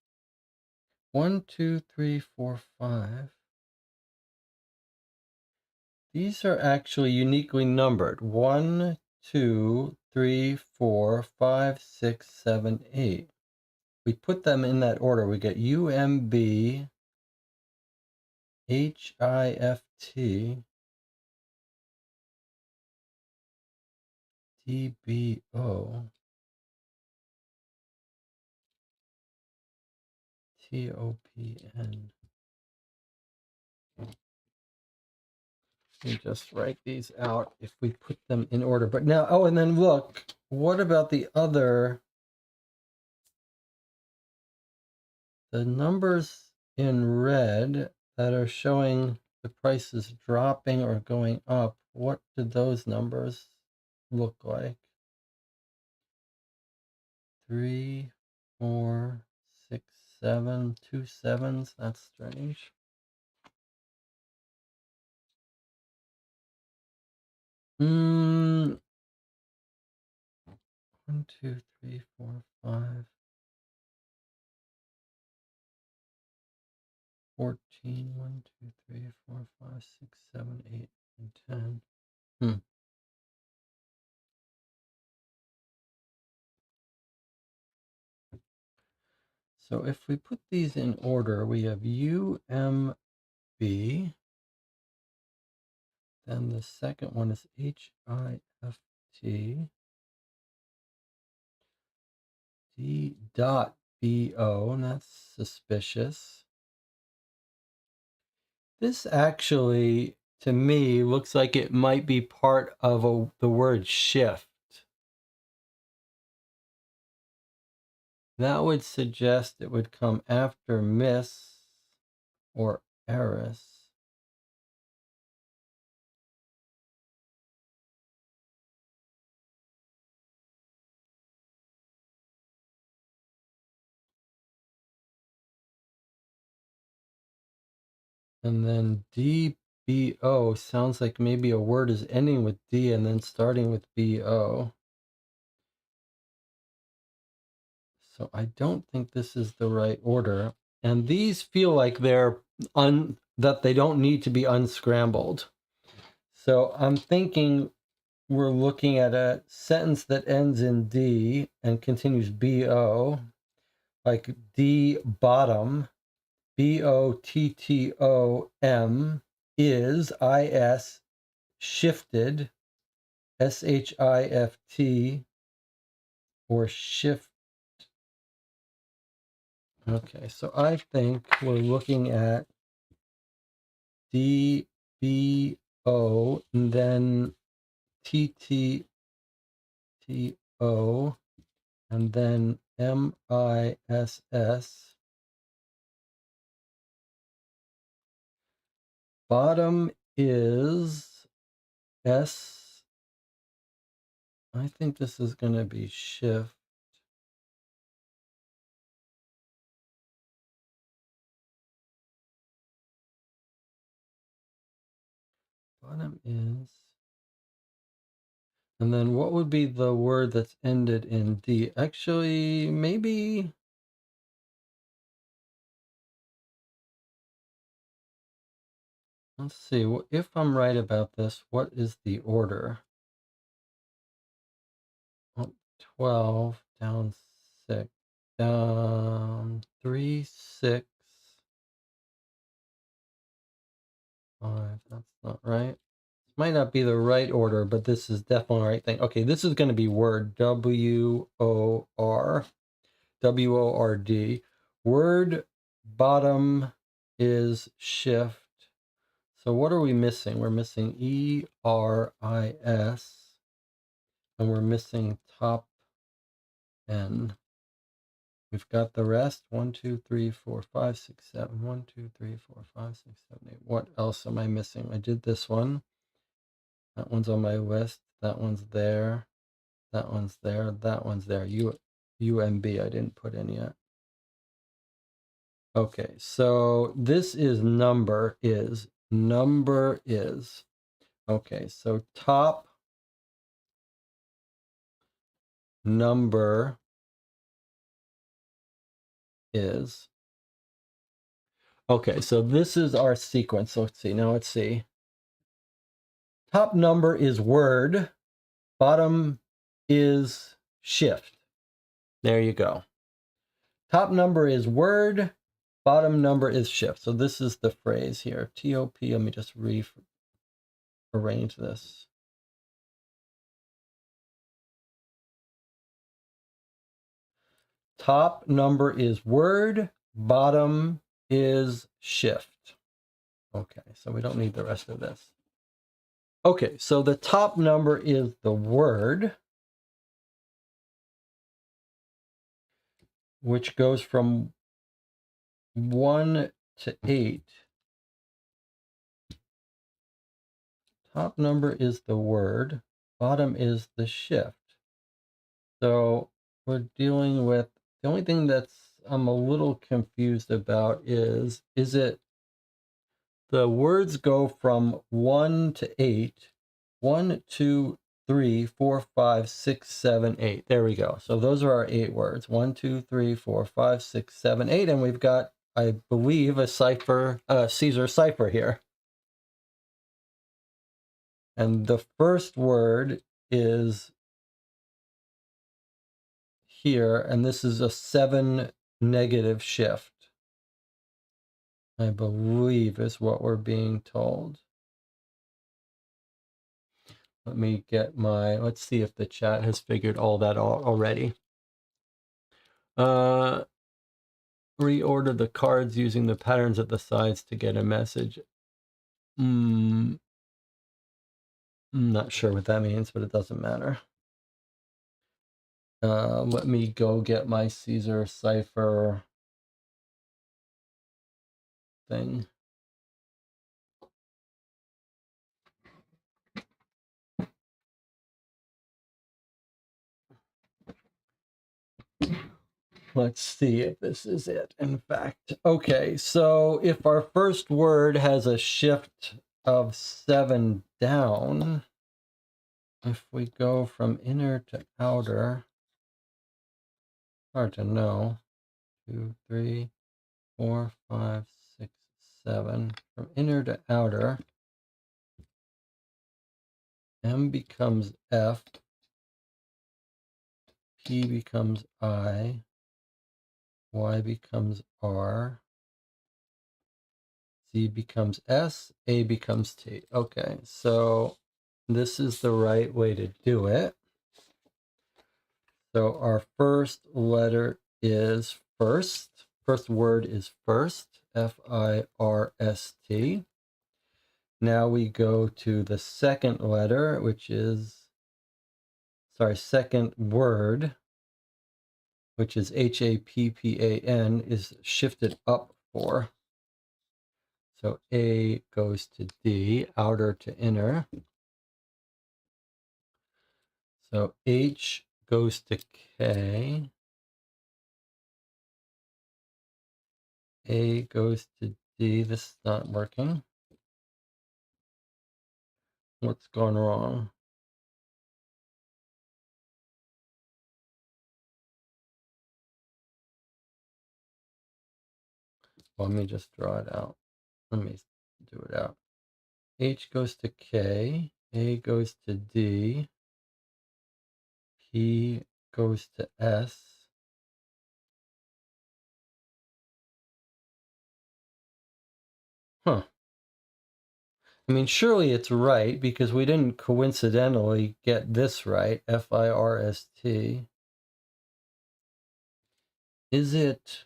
1, 2, 3, 4, 5. These are actually uniquely numbered. 1, 2, 3, 4, 5, 6, 7, 8. We put them in that order. We get UMB, HIFT, TBO, TOPN. We just write these out if we put them in order. But now, oh, and then look, what about the numbers in red that are showing the prices dropping or going up? What do those numbers look like? 3, 4, 6, 7, 2 sevens. That's strange. Hmm. 1, 2, 3, 4, 5. 14, 1, 2, 3, 4, 5, 6, 7, 8, and 10. Hmm. So if we put these in order, we have UMB. Then the second one is HIFT. D dot BO, and that's suspicious. This actually, to me, looks like it might be part of the word shift. That would suggest it would come after miss or heiress. And then DBO sounds like maybe a word is ending with D and then starting with BO. So I don't think this is the right order. And these feel like they're that they don't need to be unscrambled. So I'm thinking we're looking at a sentence that ends in D and continues BO, like D bottom, BOTTOM is IS shifted, SHIFT, or shift. Okay, so I think we're looking at DBO and then TTTO and then MISS. Bottom is S. I think this is going to be shift. Bottom is. And then what would be the word that's ended in D? Actually, maybe. Let's see. If I'm right about this, what is the order? Up 12, down 6, down 3, 6, 5. That's not right. This might not be the right order, but this is definitely the right thing. Okay, this is going to be word, WOR, WORD. Word bottom is shift. So what are we missing? We're missing ERIS, and we're missing top N. We've got the rest. 1, 2, 3, 4, 5, 6, 7. 1, 2, 3, 4, 5, 6, 7, 8. What else am I missing? I did this one. That one's on my list. That one's there. That one's there. That one's there. UMB. I didn't put in yet. Okay, so this is number is. Number is. Okay, so top number is. Okay, so this is our sequence. So let's see. Now let's see. Top number is word. Bottom is shift. There you go. Top number is word. Bottom number is shift. So this is the phrase here. TOP. Let me just rearrange this. Top number is word. Bottom is shift. Okay, so we don't need the rest of this. Okay, so the top number is the word, which goes from 1 to 8. Top number is the word, bottom is the shift. So we're dealing with, the only thing that's I'm a little confused about is it the words go from 1 to 8, 1, 2, 3, 4, 5, 6, 7, 8. There we go. So those are our 8 words. 1, 2, 3, 4, 5, 6, 7, 8. And we've got, I believe, a cipher, Caesar cipher here. And the first word is here, and this is a 7 negative shift, I believe is what we're being told. Let me get let's see if the chat has figured all that out already. Reorder the cards using the patterns at the sides to get a message. I'm not sure what that means, but it doesn't matter. Let me go get my Caesar cipher thing. Let's see if this is it. In fact, okay, so if our first word has a shift of 7 down, if we go from inner to outer, hard to know. 2, 3, 4, 5, 6, 7. From inner to outer, M becomes F, P becomes I, Y becomes R, Z becomes S, A becomes T. Okay, so this is the right way to do it. So our first letter is first. First word is first, F-I-R-S-T. Now we go to the second letter, which is, second word, which is H-A-P-P-A-N, is shifted up 4. So A goes to D, outer to inner. So H goes to K. A goes to D. This is not working. What's gone wrong? Let me just draw it out. Let me do it out. H goes to K. A goes to D. P goes to S. Huh. I mean, surely it's right because we didn't coincidentally get this right, F-I-R-S-T. Is it?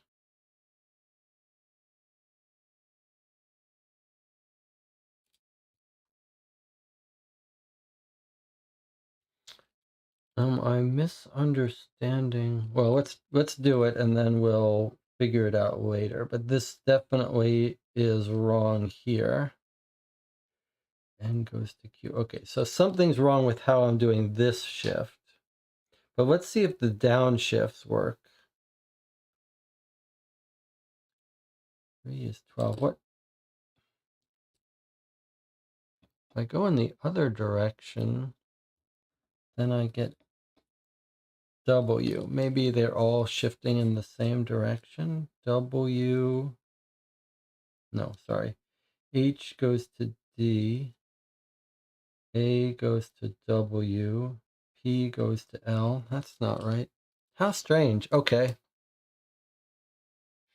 I'm misunderstanding. Well, let's do it and then we'll figure it out later. But this definitely is wrong here. N goes to Q. Okay, so something's wrong with how I'm doing this shift. But let's see if the down shifts work. 3 is 12. What? If I go in the other direction, then I get W. Maybe they're all shifting in the same direction. W. No, sorry. H goes to D. A goes to W. P goes to L. That's not right. How strange. Okay.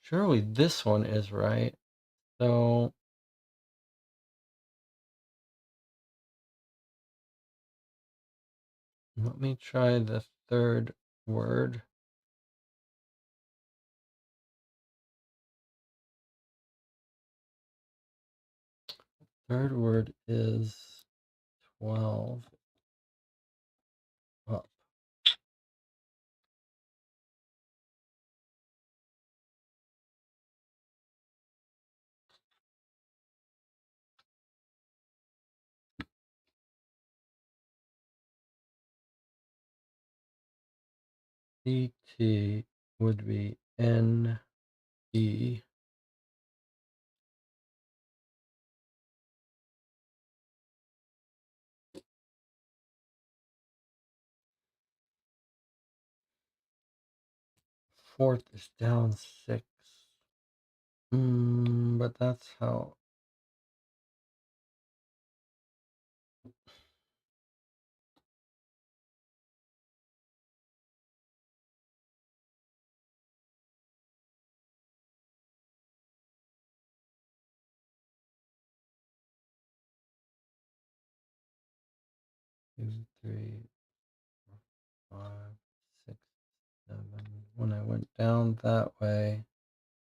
Surely this one is right. So let me try the third word. Third word is 12 up. CT would be NE. Fourth is down 6. But that's how. Two, three, 5, 6, 7. when I went down that way.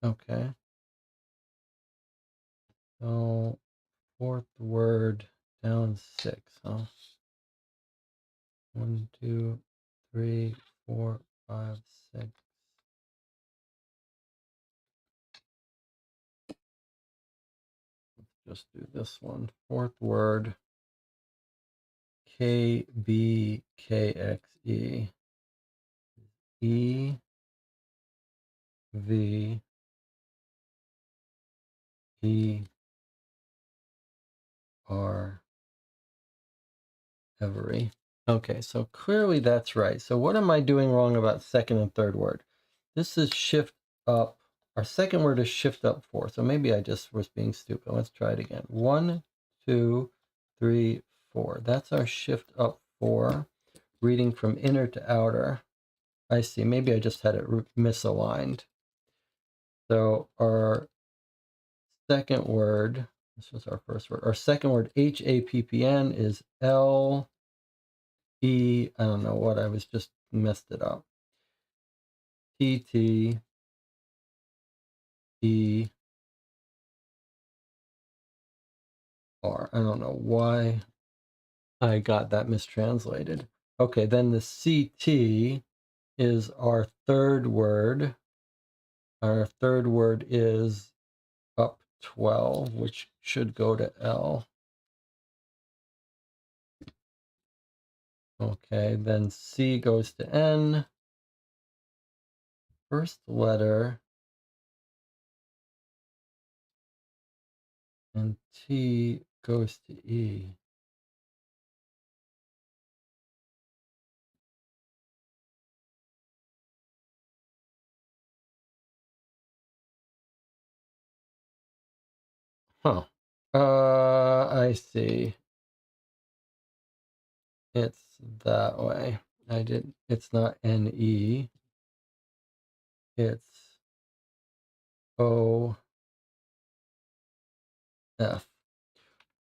Okay. So fourth word down 6, huh? 1, 2, 3, 4, 5, 6. Let's just do this one. Fourth word. KBKXE. E V E R every. Okay, so clearly that's right. So what am I doing wrong about second and third word? This is shift up. Our second word is shift up 4. So maybe I just was being stupid. Let's try it again. 1, 2, 3, 4. That's our shift up 4. Reading from inner to outer. I see. Maybe I just had it misaligned. So our second word, this was our first word. Our second word, HAPPN, is L E. I don't know what, I was just messed it up. TTE R. I don't know why I got that mistranslated. Okay, then the CT is our third word. Our third word is up 12, which should go to L. Okay, then C goes to N. First letter, and T goes to E. Huh. I see. It's that way. It's not NE. It's OF.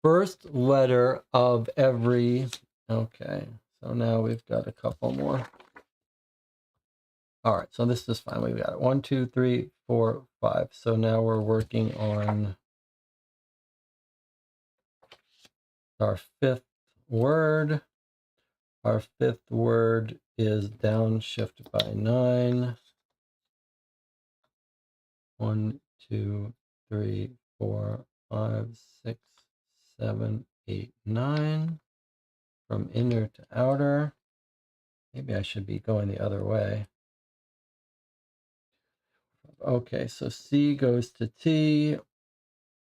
First letter of every. Okay, so now we've got a couple more. All right, so this is fine. We've got 1, 2, 3, 4, 5. So now we're working on our fifth word. Our fifth word is downshift by 9. 1, 2, 3, 4, 5, 6, 7, 8, 9. From inner to outer. Maybe I should be going the other way. Okay, so C goes to T,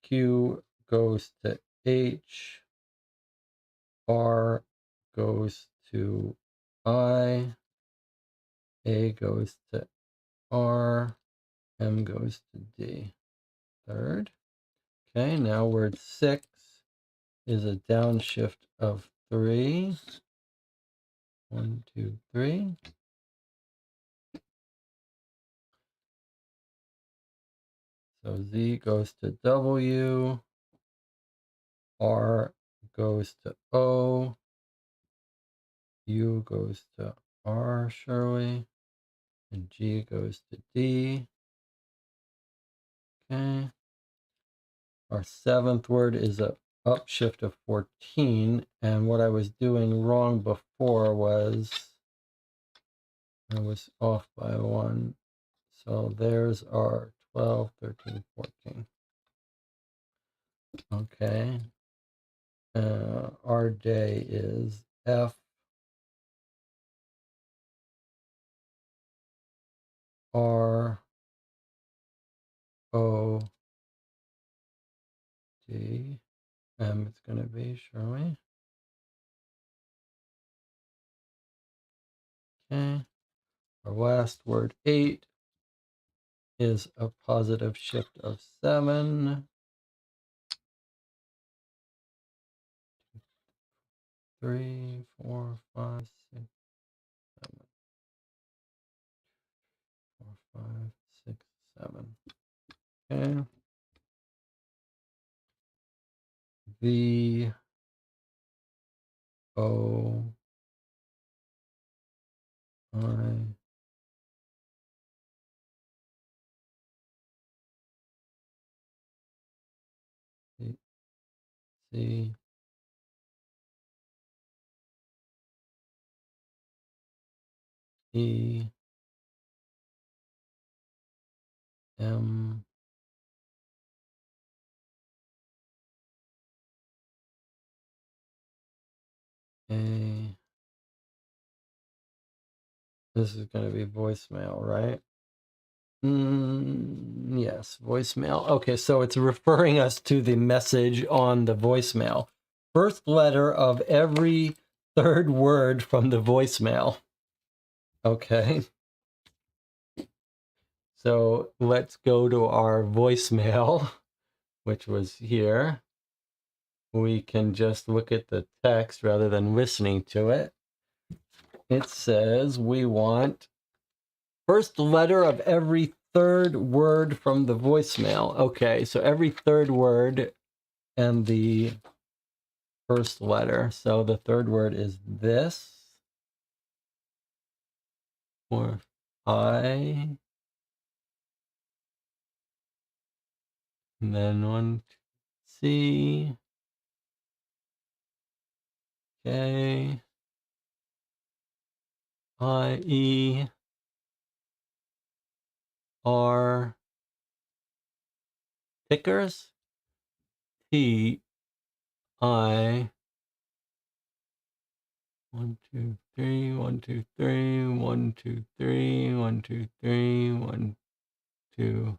Q goes to H, R goes to I, A goes to R, M goes to D. Third. Okay, now word 6 is a downshift of 3. 1, 2, 3. So Z goes to W, R goes to O, U goes to R, surely, and G goes to D. Okay. Our seventh word is a upshift of 14, and what I was doing wrong before was I was off by 1. So there's our 12, 13, 14. Okay. Our day is F R O D M. It's going to be, surely. Okay. Our last word, 8, is a positive shift of 7. 3, 4, 5, 6, 7. 4, 5, 6, 7. Okay. V O I C E M A. This is going to be voicemail, right? Yes, voicemail. Okay, so it's referring us to the message on the voicemail. First letter of every third word from the voicemail. Okay. So let's go to our voicemail, which was here. We can just look at the text rather than listening to it. It says we want first letter of every third word from the voicemail. Okay, so every third word and the first letter. So the third word is this, or I, and then one C, K, I, E, R, tickers, T, I, 1, 2, 3, 1, 2, 3, 1, 2, 3, 1, 2, 3, 1, 2,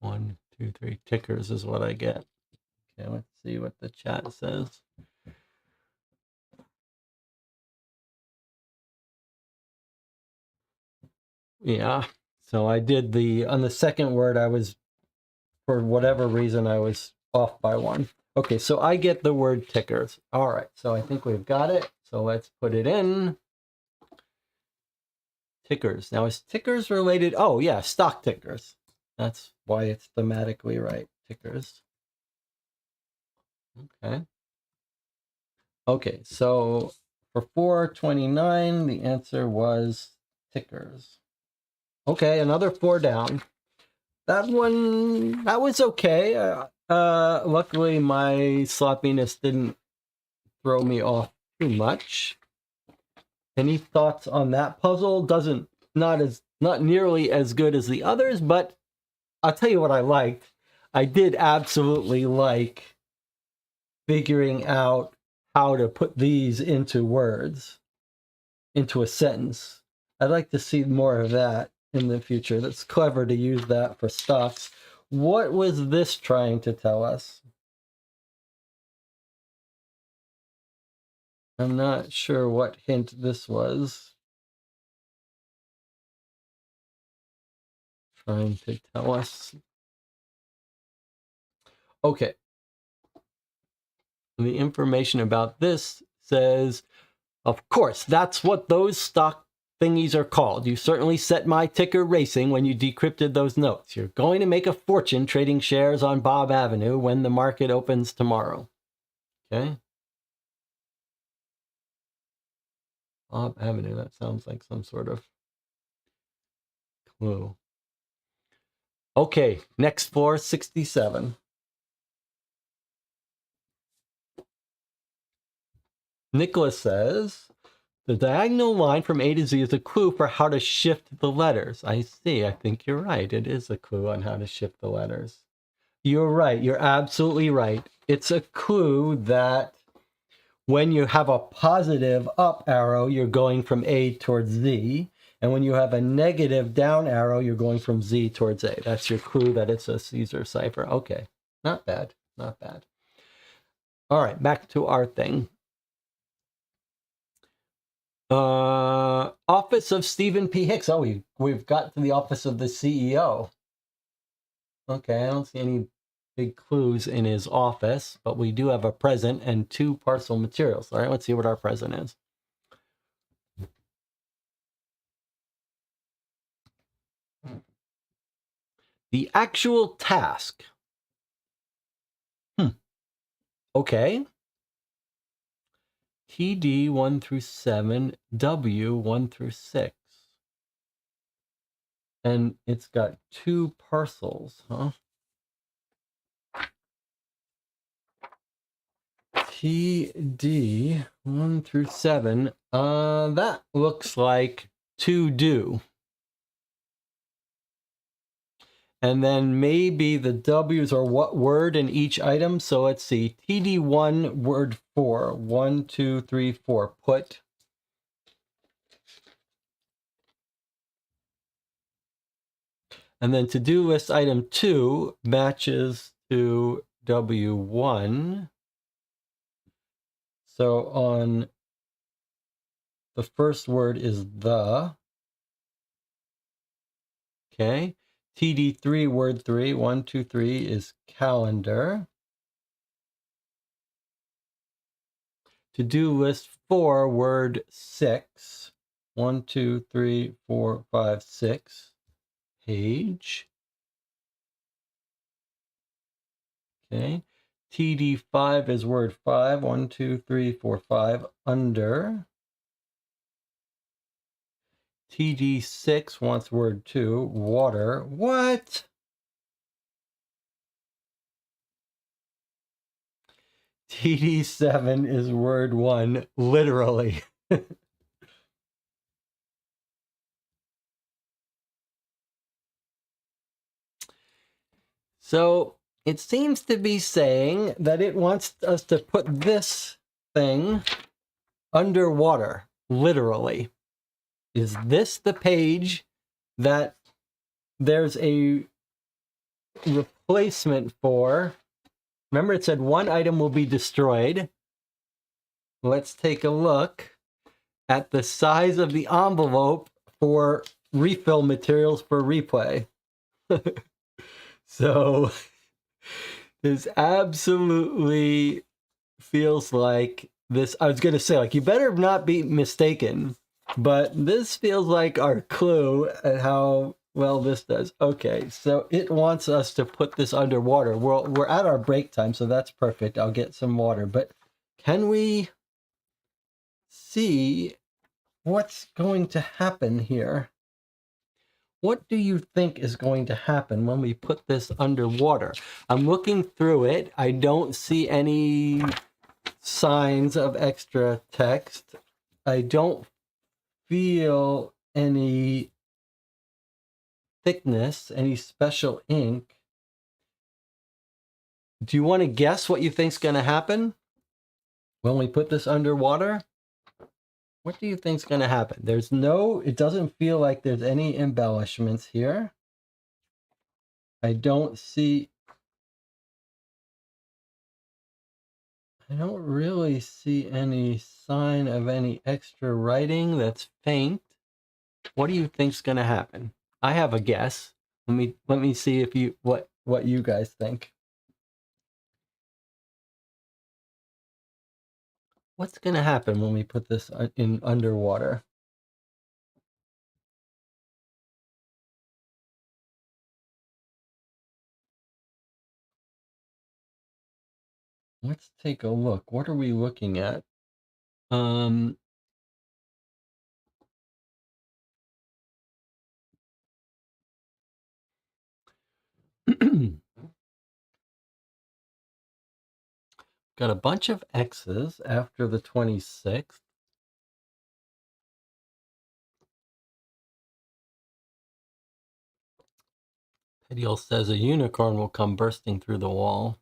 1, 2, 3. Tickers is what I get. Okay, let's see what the chat says. Yeah, so I did on the second word, for whatever reason, I was off by one. Okay, so I get the word tickers. All right, so I think we've got it. So let's put it in. Tickers. Now, is tickers related? Oh, yeah, stock tickers. That's why it's thematically right. Tickers. Okay. Okay, so for 429, the answer was tickers. Okay, another 4 down. That one, that was okay. Luckily, my sloppiness didn't throw me off too much. Any thoughts on that puzzle? Not nearly as good as the others, but I'll tell you what I liked. I did absolutely like figuring out how to put these into words, into a sentence. I'd like to see more of that in the future. That's clever to use that for stocks. What was this trying to tell us? I'm not sure what hint this was trying to tell us. Okay. The information about this says, of course, that's what those stock thingies are called. You certainly set my ticker racing when you decrypted those notes. You're going to make a fortune trading shares on Bob Avenue when the market opens tomorrow. Okay. Bob Avenue, that sounds like some sort of clue. Okay, next floor, 67. Nicholas says, the diagonal line from A to Z is a clue for how to shift the letters. I see. I think you're right. It is a clue on how to shift the letters. You're right. You're absolutely right. It's a clue that when you have a positive up arrow, you're going from A towards Z. And when you have a negative down arrow, you're going from Z towards A. That's your clue that it's a Caesar cipher. Okay. Not bad. Not bad. All right. Back to our thing. Office of Stephen P. Hincks. Oh, we've got to the office of the CEO. Okay, I don't see any big clues in his office, but we do have a present and 2 parcel materials. All right, let's see what our present is. The actual task. Okay. TD 1 through 7, W 1 through 6. And it's got 2 parcels, huh? TD 1 through 7. That looks like to do. And then maybe the W's are what word in each item. So let's see. TD1 word 4. 1, 2, 3, 4. Put. And then to-do list item 2 matches to W1. So on the first word is the. Okay. TD3 word 3. 1, 2, 3 is calendar. To-do list 4 word 6. 1, 2, 3, 4, 5, 6. Page. Okay. TD5 is word 5. 1, 2, 3, 4, 5. Under. TD6 wants word 2. Water. What? TD7 is word 1. Literally. So it seems to be saying that it wants us to put this thing underwater, literally. Is this the page that there's a replacement for? Remember, it said one item will be destroyed. Let's take a look at the size of the envelope for refill materials for replay. So this absolutely feels like this. I was going to say, like, you better not be mistaken, but this feels like our clue at how well this does. Okay, so it wants us to put this underwater. We're at our break time, so that's perfect. I'll get some water, but can we see what's going to happen here? What do you think is going to happen when we put this underwater? I'm looking through it. I don't see any signs of extra text. I don't feel any thickness, any special ink. Do you want to guess what you think's going to happen when we put this underwater? What do you think's going to happen? It doesn't feel like there's any embellishments here. I don't really see any sign of any extra writing that's faint. What do you think's going to happen? I have a guess. Let me see if what you guys think. What's going to happen when we put this in underwater? Let's take a look. What are we looking at? Got a bunch of X's after the 26th. Petiel says a unicorn will come bursting through the wall.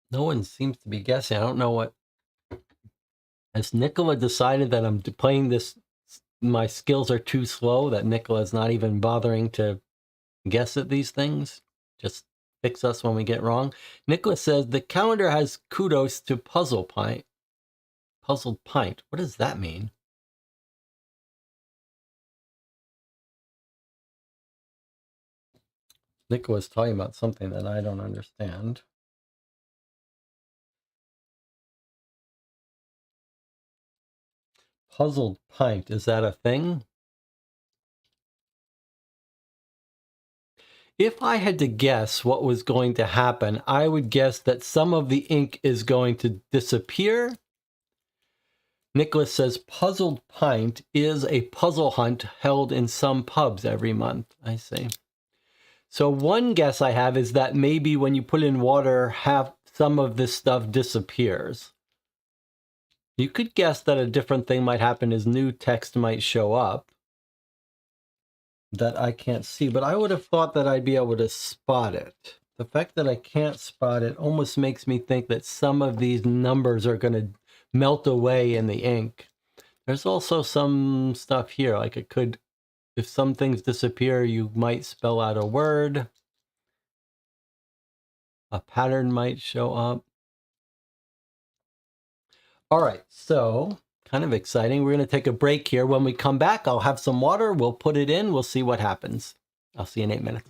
No one seems to be guessing. I don't know what. Has Nicola decided that I'm playing this? My skills are too slow, that Nicola's not even bothering to guess at these things? Just fix us when we get wrong. Nicola says the calendar has kudos to Puzzled Pint. Puzzled Pint. What does that mean? Nicola's talking about something that I don't understand. Puzzled Pint, is that a thing? If I had to guess what was going to happen, I would guess that some of the ink is going to disappear. Nicholas says Puzzled Pint is a puzzle hunt held in some pubs every month. I see. So one guess I have is that maybe when you put in water, half some of this stuff disappears. You could guess that a different thing might happen is new text might show up that I can't see, but I would have thought that I'd be able to spot it. The fact that I can't spot it almost makes me think that some of these numbers are going to melt away in the ink. There's also some stuff here, like it could, if some things disappear, you might spell out a word. A pattern might show up. All right, so kind of exciting. We're going to take a break here. When we come back, I'll have some water. We'll put it in. We'll see what happens. I'll see you in 8 minutes.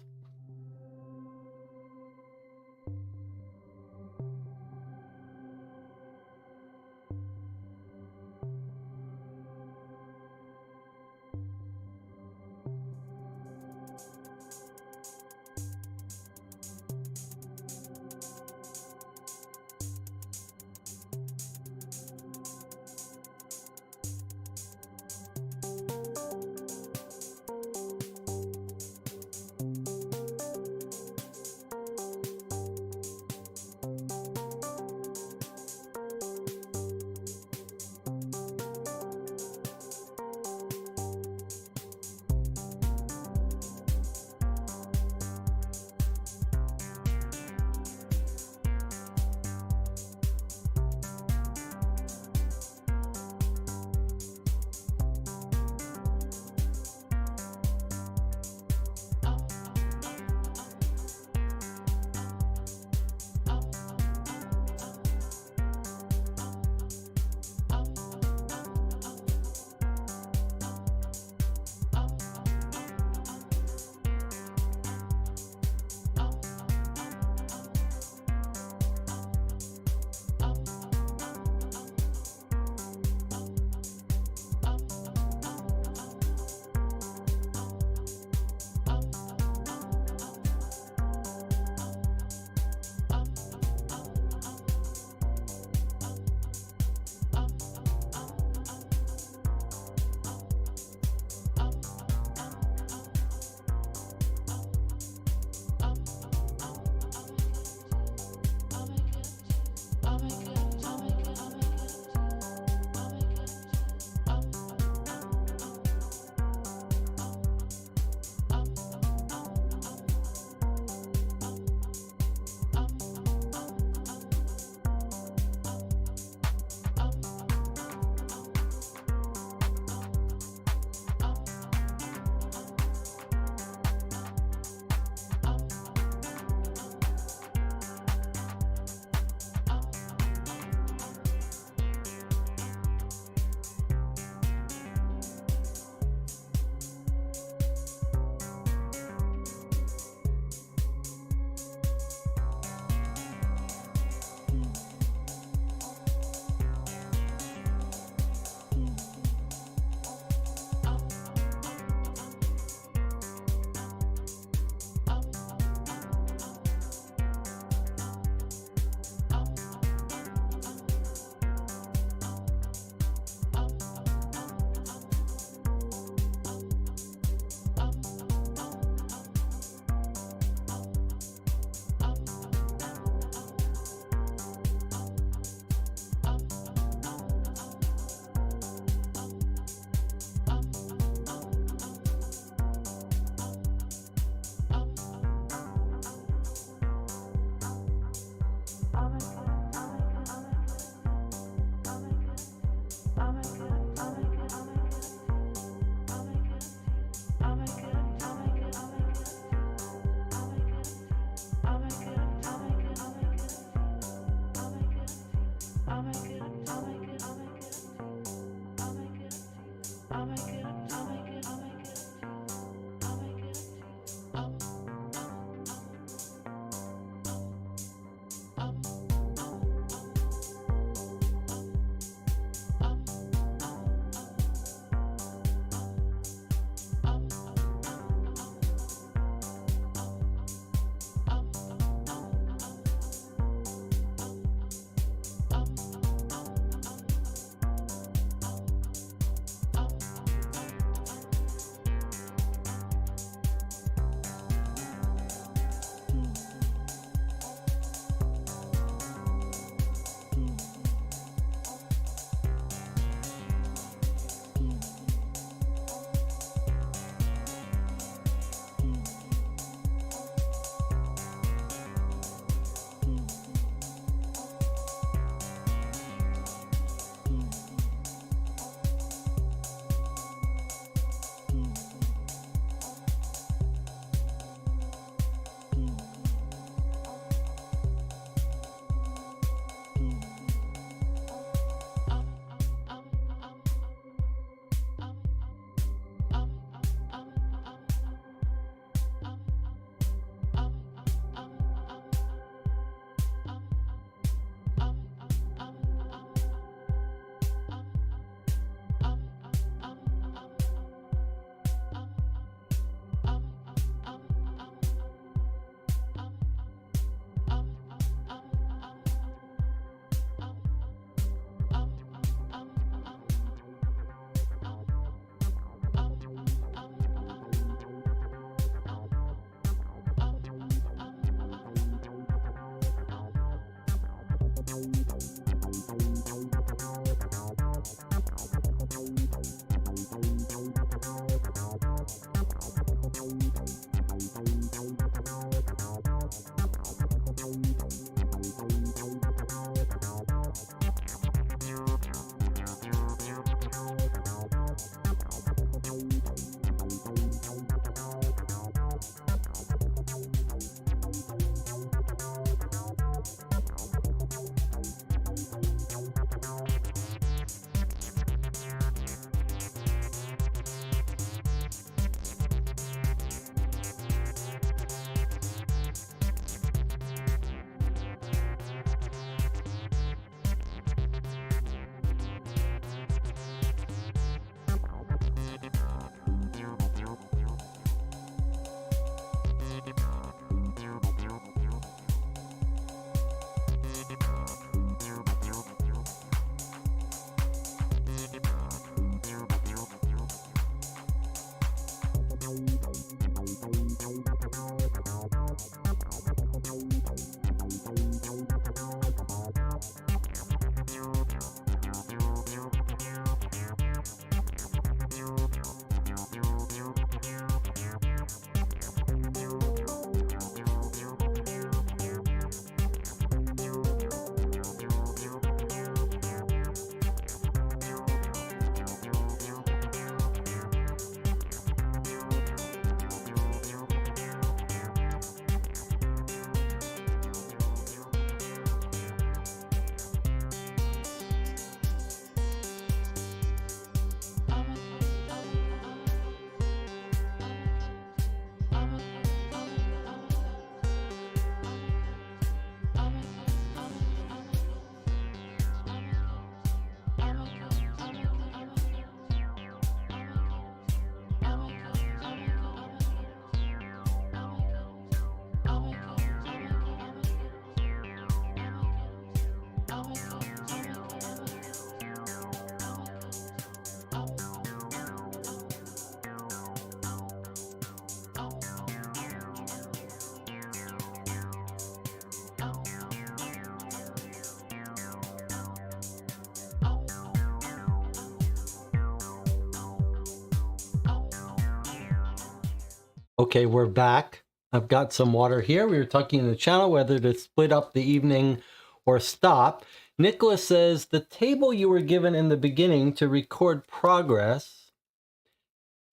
Okay, we're back. I've got some water here. We were talking in the channel whether to split up the evening or stop. Nicholas says the table you were given in the beginning to record progress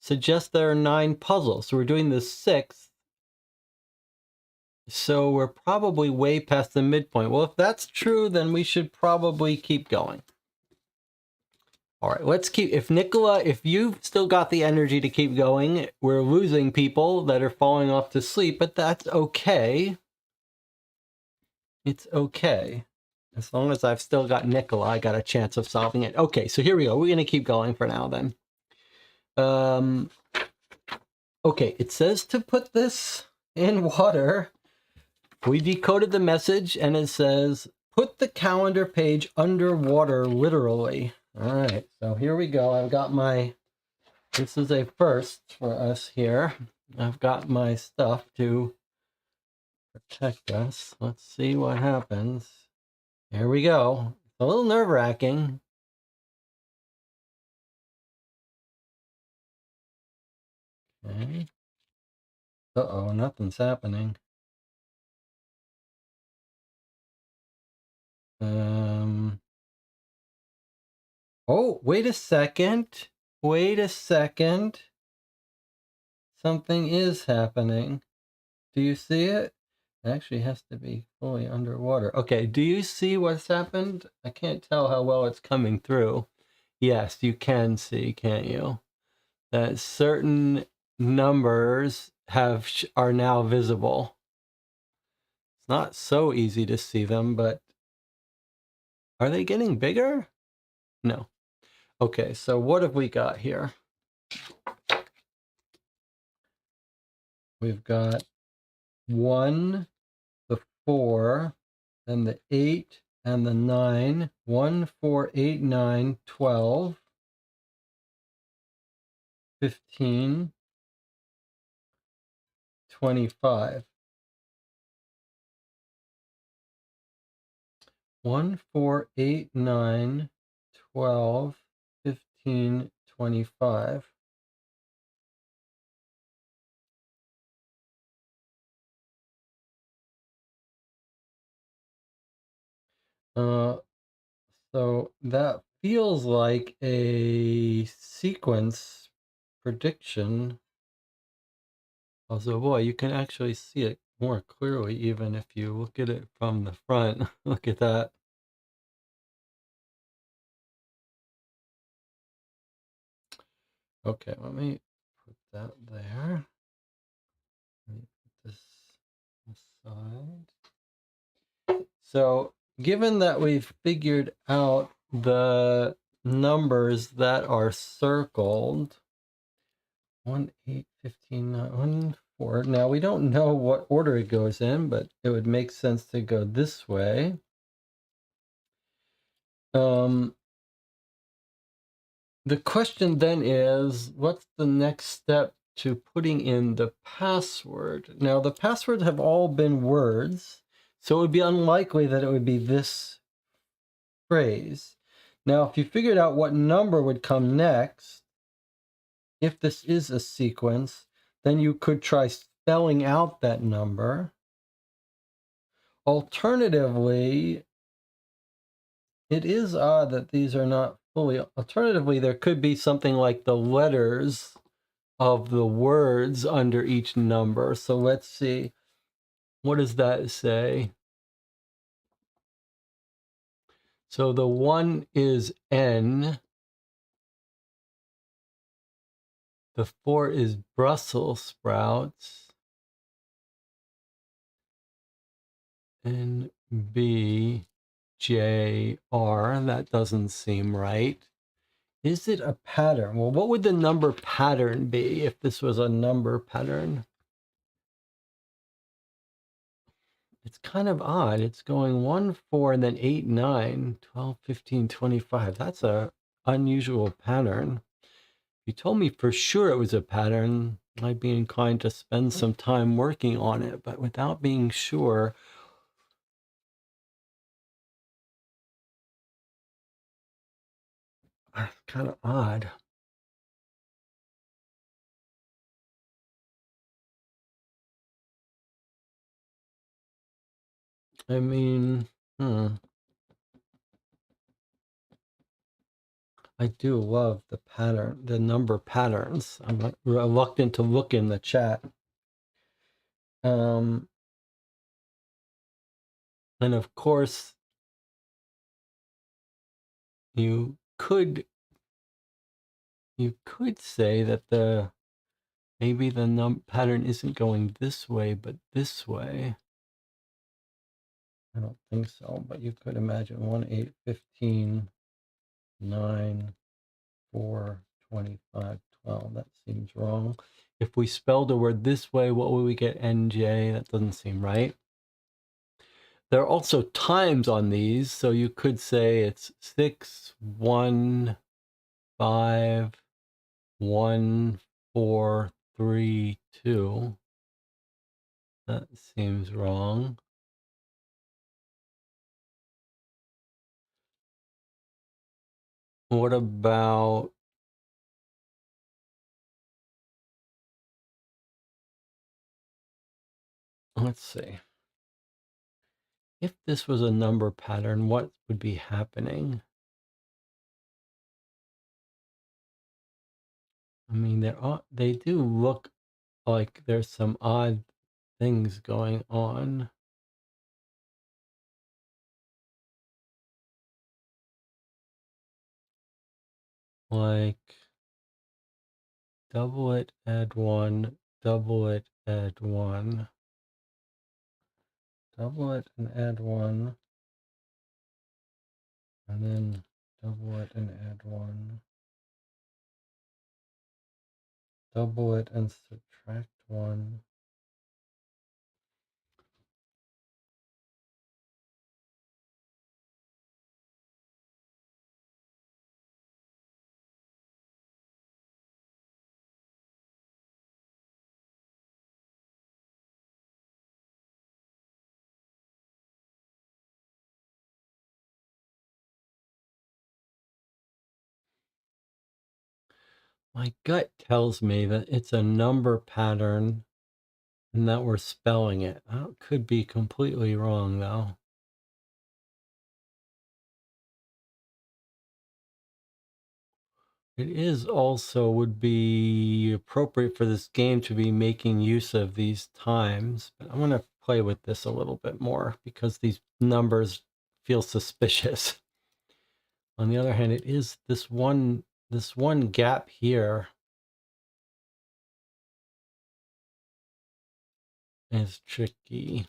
suggests there are 9 puzzles. So we're doing the 6th. So we're probably way past the midpoint. Well, if that's true, then we should probably keep going. All right, let's keep, if you've still got the energy to keep going, we're losing people that are falling off to sleep, but that's okay. It's okay. As long as I've still got Nicola, I got a chance of solving it. Okay, so here we go. We're going to keep going for now then. Okay, it says to put this in water. We decoded the message and it says, put the calendar page underwater literally. All right, so here we go. I've got this is a first for us here. I've got my stuff to protect us. Let's see what happens. Here we go. It's a little nerve-wracking. Okay. Uh-oh, nothing's happening. Oh, wait a second. Wait a second. Something is happening. Do you see it? It actually has to be fully underwater. Okay, do you see what's happened? I can't tell how well it's coming through. Yes, you can see, can't you? That certain numbers are now visible. It's not so easy to see them, but are they getting bigger? No. Okay, so what have we got here? We've got 1, the 4, then the 8 and the 9. 1, 4, 8, 9, 12, 15, 25. 1, 4, 8, 9, 12, 15, 25. So that feels like a sequence prediction. Also, boy, you can actually see it more clearly even if you look at it from the front. Look at that. Okay, let me put that there. Let me put this aside. So, given that we've figured out the numbers that are circled, 1, 8, 15, 9, 1, 4. Now, we don't know what order it goes in, but it would make sense to go this way. The question then is, what's the next step to putting in the password? Now, the passwords have all been words, so it would be unlikely that it would be this phrase. Now, if you figured out what number would come next, if this is a sequence, then you could try spelling out that number. Alternatively, it is odd that these are not fully. Alternatively, there could be something like the letters of the words under each number. So let's see. What does that say? So the 1 is N. The 4 is Brussels sprouts. N, B, J, R. That doesn't seem right. Is it a pattern? Well, what would the number pattern be if this was a number pattern? It's kind of odd. It's going 1, 4, and then 8, 9, 12, 15, 25. That's a unusual pattern. If you told me for sure it was a pattern, I'd be inclined to spend some time working on it, but without being sure, it's kind of odd. I mean, I do love the pattern, the number patterns. I'm like reluctant to look in the chat. And of course, you could say that maybe the pattern isn't going this way, but this way. I don't think so, but you could imagine 1, 8, 15, 9, 4, 25, 12. That seems wrong. If we spelled a word this way, what would we get? NJ? That doesn't seem right. There are also times on these, so you could say it's 6, 1, 5, 1, 4, 3, 2. That seems wrong. What about, let's see. If this was a number pattern, what would be happening? I mean, they do look like there's some odd things going on. Like double it, add 1, double it, add 1, double it and add 1, and then double it and add 1, double it and subtract 1. My gut tells me that it's a number pattern and that we're spelling it. I could be completely wrong though. It is also would be appropriate for this game to be making use of these times, but I'm going to play with this a little bit more because these numbers feel suspicious. On the other hand, it is this one gap here is tricky.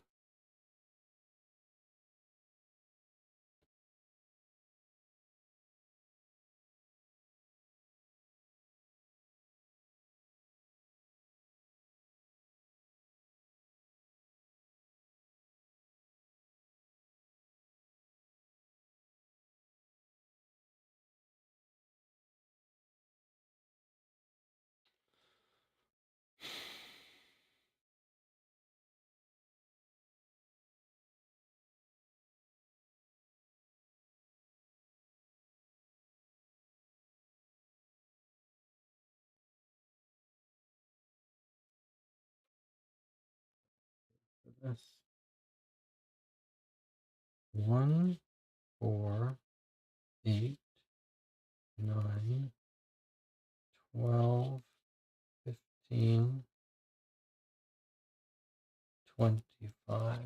This 1, 4, 8, 9, 12, 15, 25.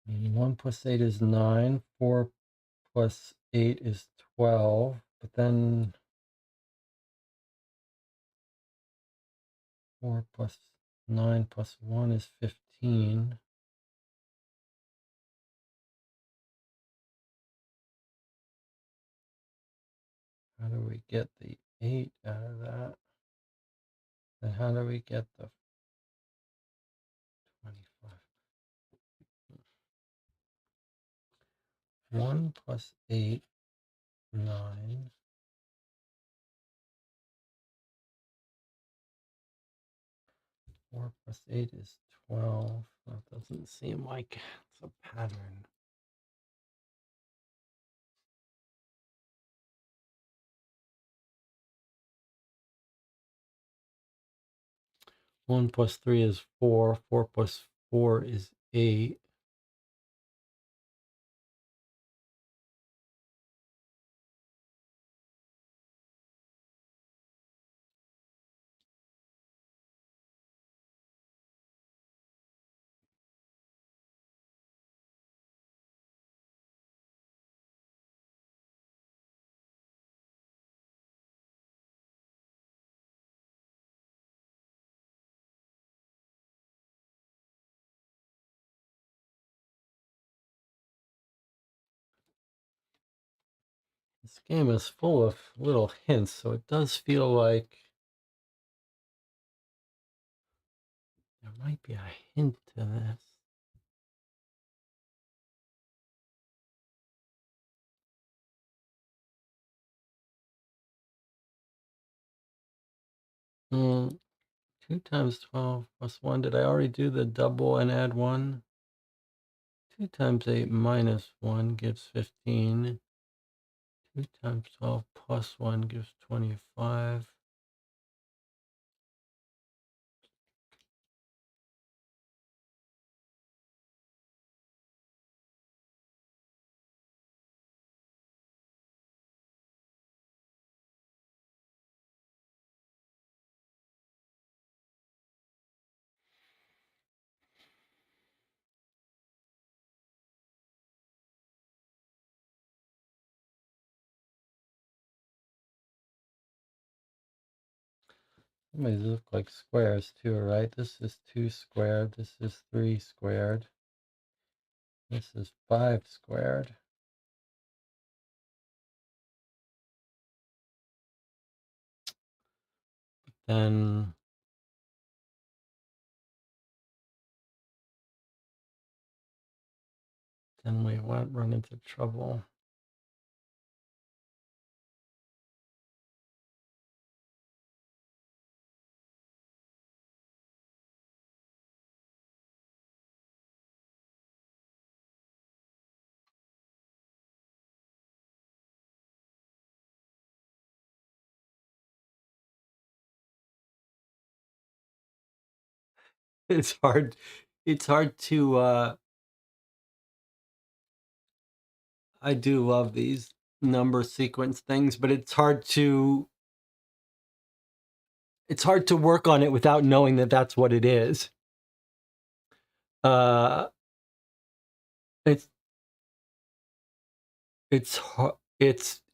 And 1 plus 8 is 9, 4 plus 8 is 12, but then 4 plus 9 plus 1 is 15. How do we get the 8 out of that? And how do we get the 25? 1 plus 8, 9. 4 plus 8 is 12. That doesn't seem like it's a pattern. 1 plus 3 is 4. 4 plus 4 is 8. This game is full of little hints, so it does feel like there might be a hint to this. Hmm, 2 times 12 plus 1. Did I already do the double and add 1? 2 times 8 minus 1 gives 15. 2 times 12 plus 1 gives 25. These look like squares too, right? This is 2 squared. This is 3 squared. This is 5 squared. Then we won't run into trouble. It's hard. It's hard to. I do love these number sequence things, but it's hard to. It's hard to work on it without knowing that that's what it is. Uh, it's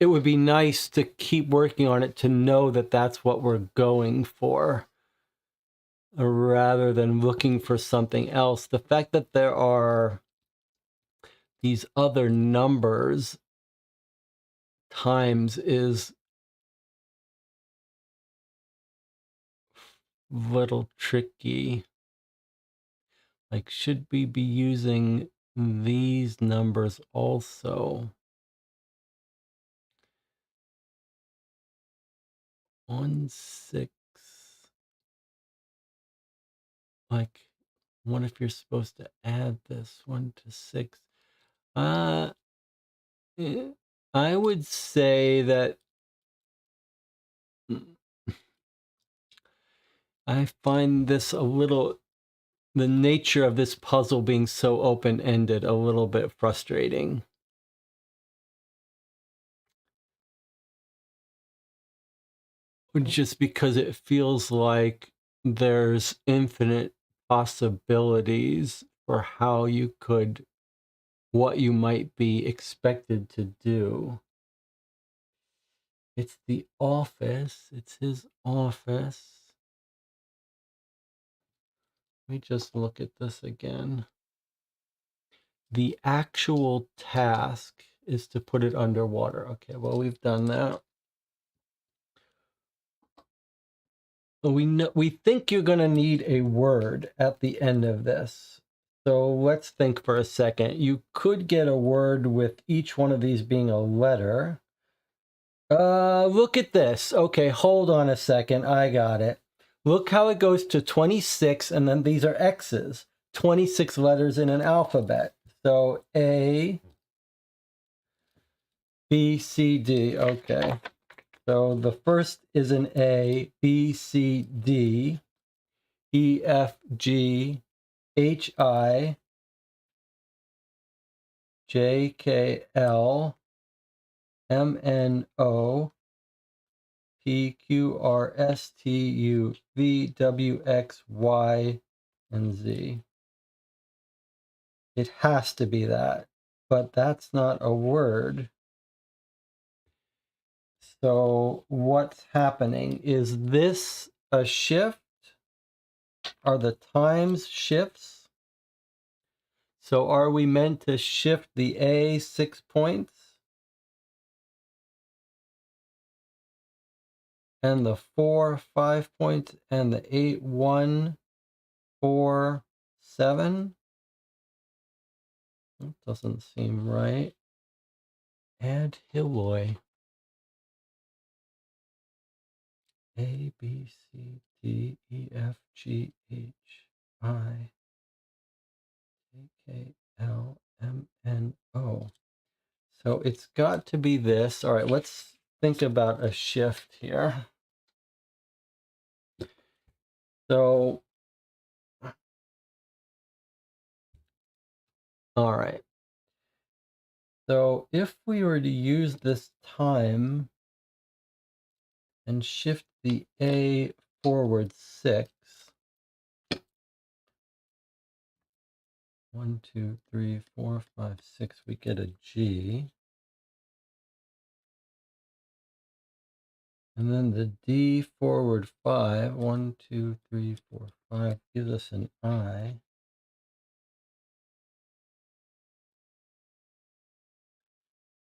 it would be nice to keep working on it to know that that's what we're going for, rather than looking for something else. The fact that there are these other numbers times is a little tricky. Like, should we be using these numbers also? 1, 6. Like, what if you're supposed to add this 1 to 6? Uh, I would say that I find this a little, the nature of this puzzle being so open-ended, a little bit frustrating. Just because it feels like there's infinite possibilities for how you could, what you might be expected to do. It's the office. It's his office. Let me just look at this again. The actual task is to put it underwater. Okay, well, we've done that. we think you're going to need a word at the end of this. So let's think for a second. You could get a word with each one of these being a letter. Look at this. Okay, hold on a second. I got it. Look how it goes to 26, and then these are X's. 26 letters in an alphabet. So A, B, C, D. Okay. So the first is an A, B, C, D, E, F, G, H, I, J, K, L, M, N, O, P, Q, R, S, T, U, V, W, X, Y, and Z. It has to be that, but that's not a word. So what's happening? Is this a shift? Are the times shifts? So are we meant to shift the A 6 points? And the 4 5 points and the 8 1 4 7? That doesn't seem right. Add Hilloy. A B C D E F G H I J K L M N O. So it's got to be this. All right, let's think about a shift here. So, all right. So if we were to use this time and shift the A forward 6, 1, 2, 3, 4, 5, 6, we get a G. And then the D forward 5, 1, 2, 3, 4, 5 gives us an I.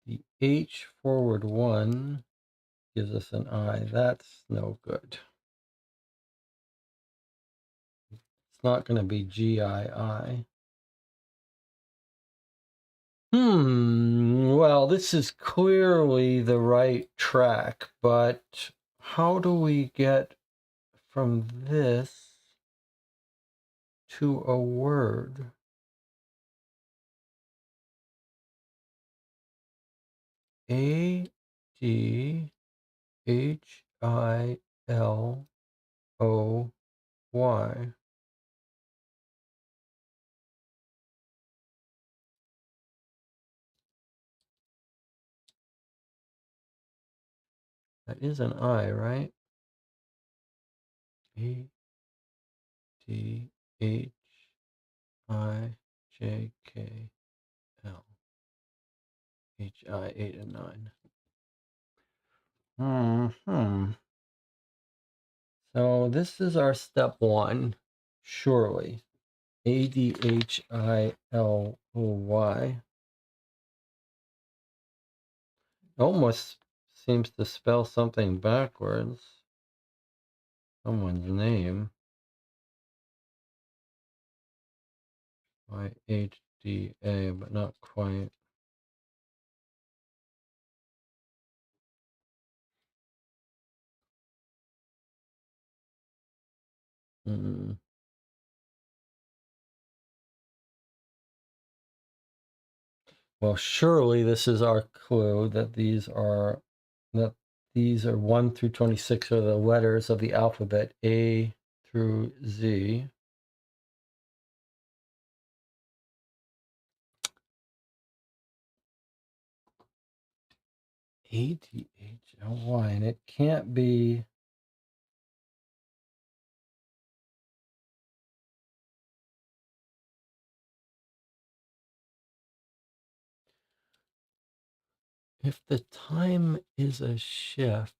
The H forward 1 gives us an I. That's no good. It's not going to be GII. Well, this is clearly the right track, but how do we get from this to a word? A D H I L O Y. That is an I, right? A D H I J K L H I 8 and 9. So this is our step 1, surely. ADHILOY. Almost seems to spell something backwards. Someone's name. YHDA, but not quite. Well, surely this is our clue that these are 1 through 26 are the letters of the alphabet A through Z. ADHLY, and it can't be. If the time is a shift,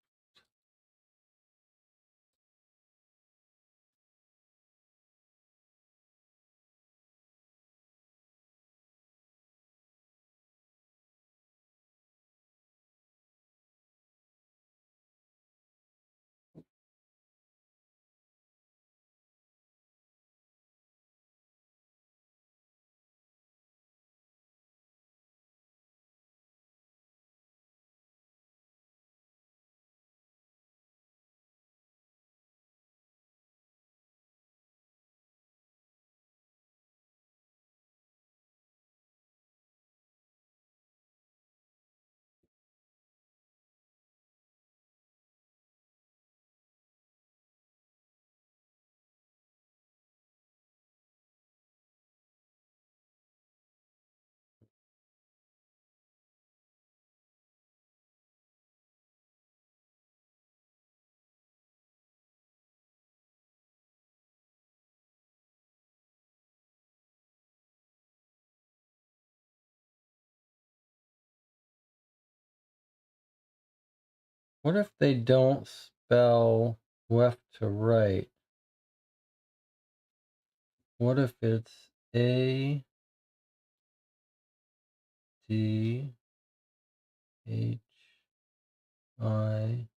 What if they don't spell left to right? What if it's A D H I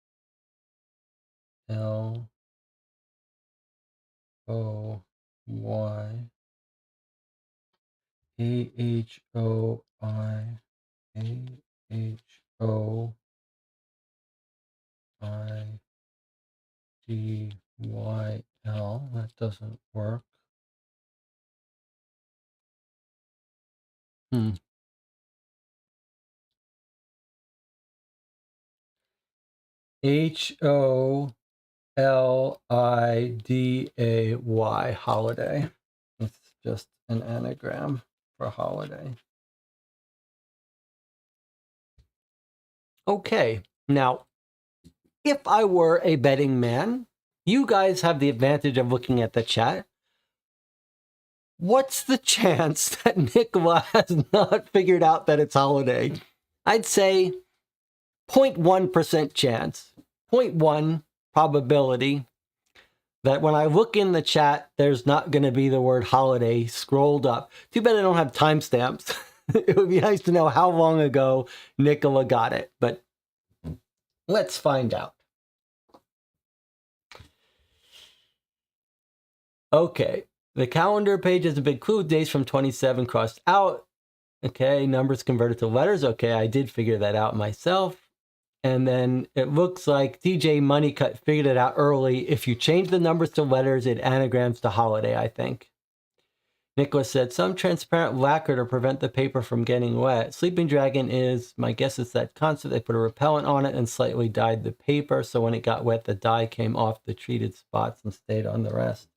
L O Y A H O I A H O I D Y L? That doesn't work. HOLIDAY, holiday. It's just an anagram for holiday. Okay, now, if I were a betting man, you guys have the advantage of looking at the chat. What's the chance that Nicola has not figured out that it's holiday? I'd say 0.1% chance, 0.1 probability that when I look in the chat, there's not going to be the word holiday scrolled up. Too bad I don't have timestamps. It would be nice to know how long ago Nicola got it, but let's find out. Okay, the calendar page has a big clue, days from 27 crossed out. Okay, numbers converted to letters. Okay, I did figure that out myself. And then it looks like DJ Moneycut figured it out early. If you change the numbers to letters, it anagrams to holiday, I think. Nicholas said, some transparent lacquer to prevent the paper from getting wet. Sleeping Dragon is, my guess is that concept. They put a repellent on it and slightly dyed the paper. So when it got wet, the dye came off the treated spots and stayed on the rest.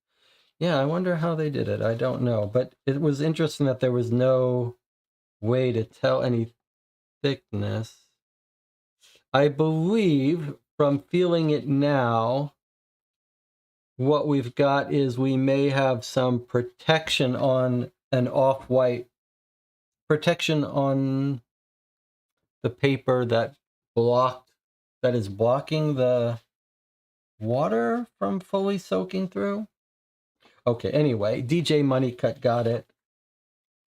Yeah, I wonder how they did it. I don't know. But it was interesting that there was no way to tell any thickness. I believe from feeling it now, what we've got is we may have some protection on an off-white, protection on the paper that is blocking the water from fully soaking through. Okay, anyway, DJ Moneycut got it.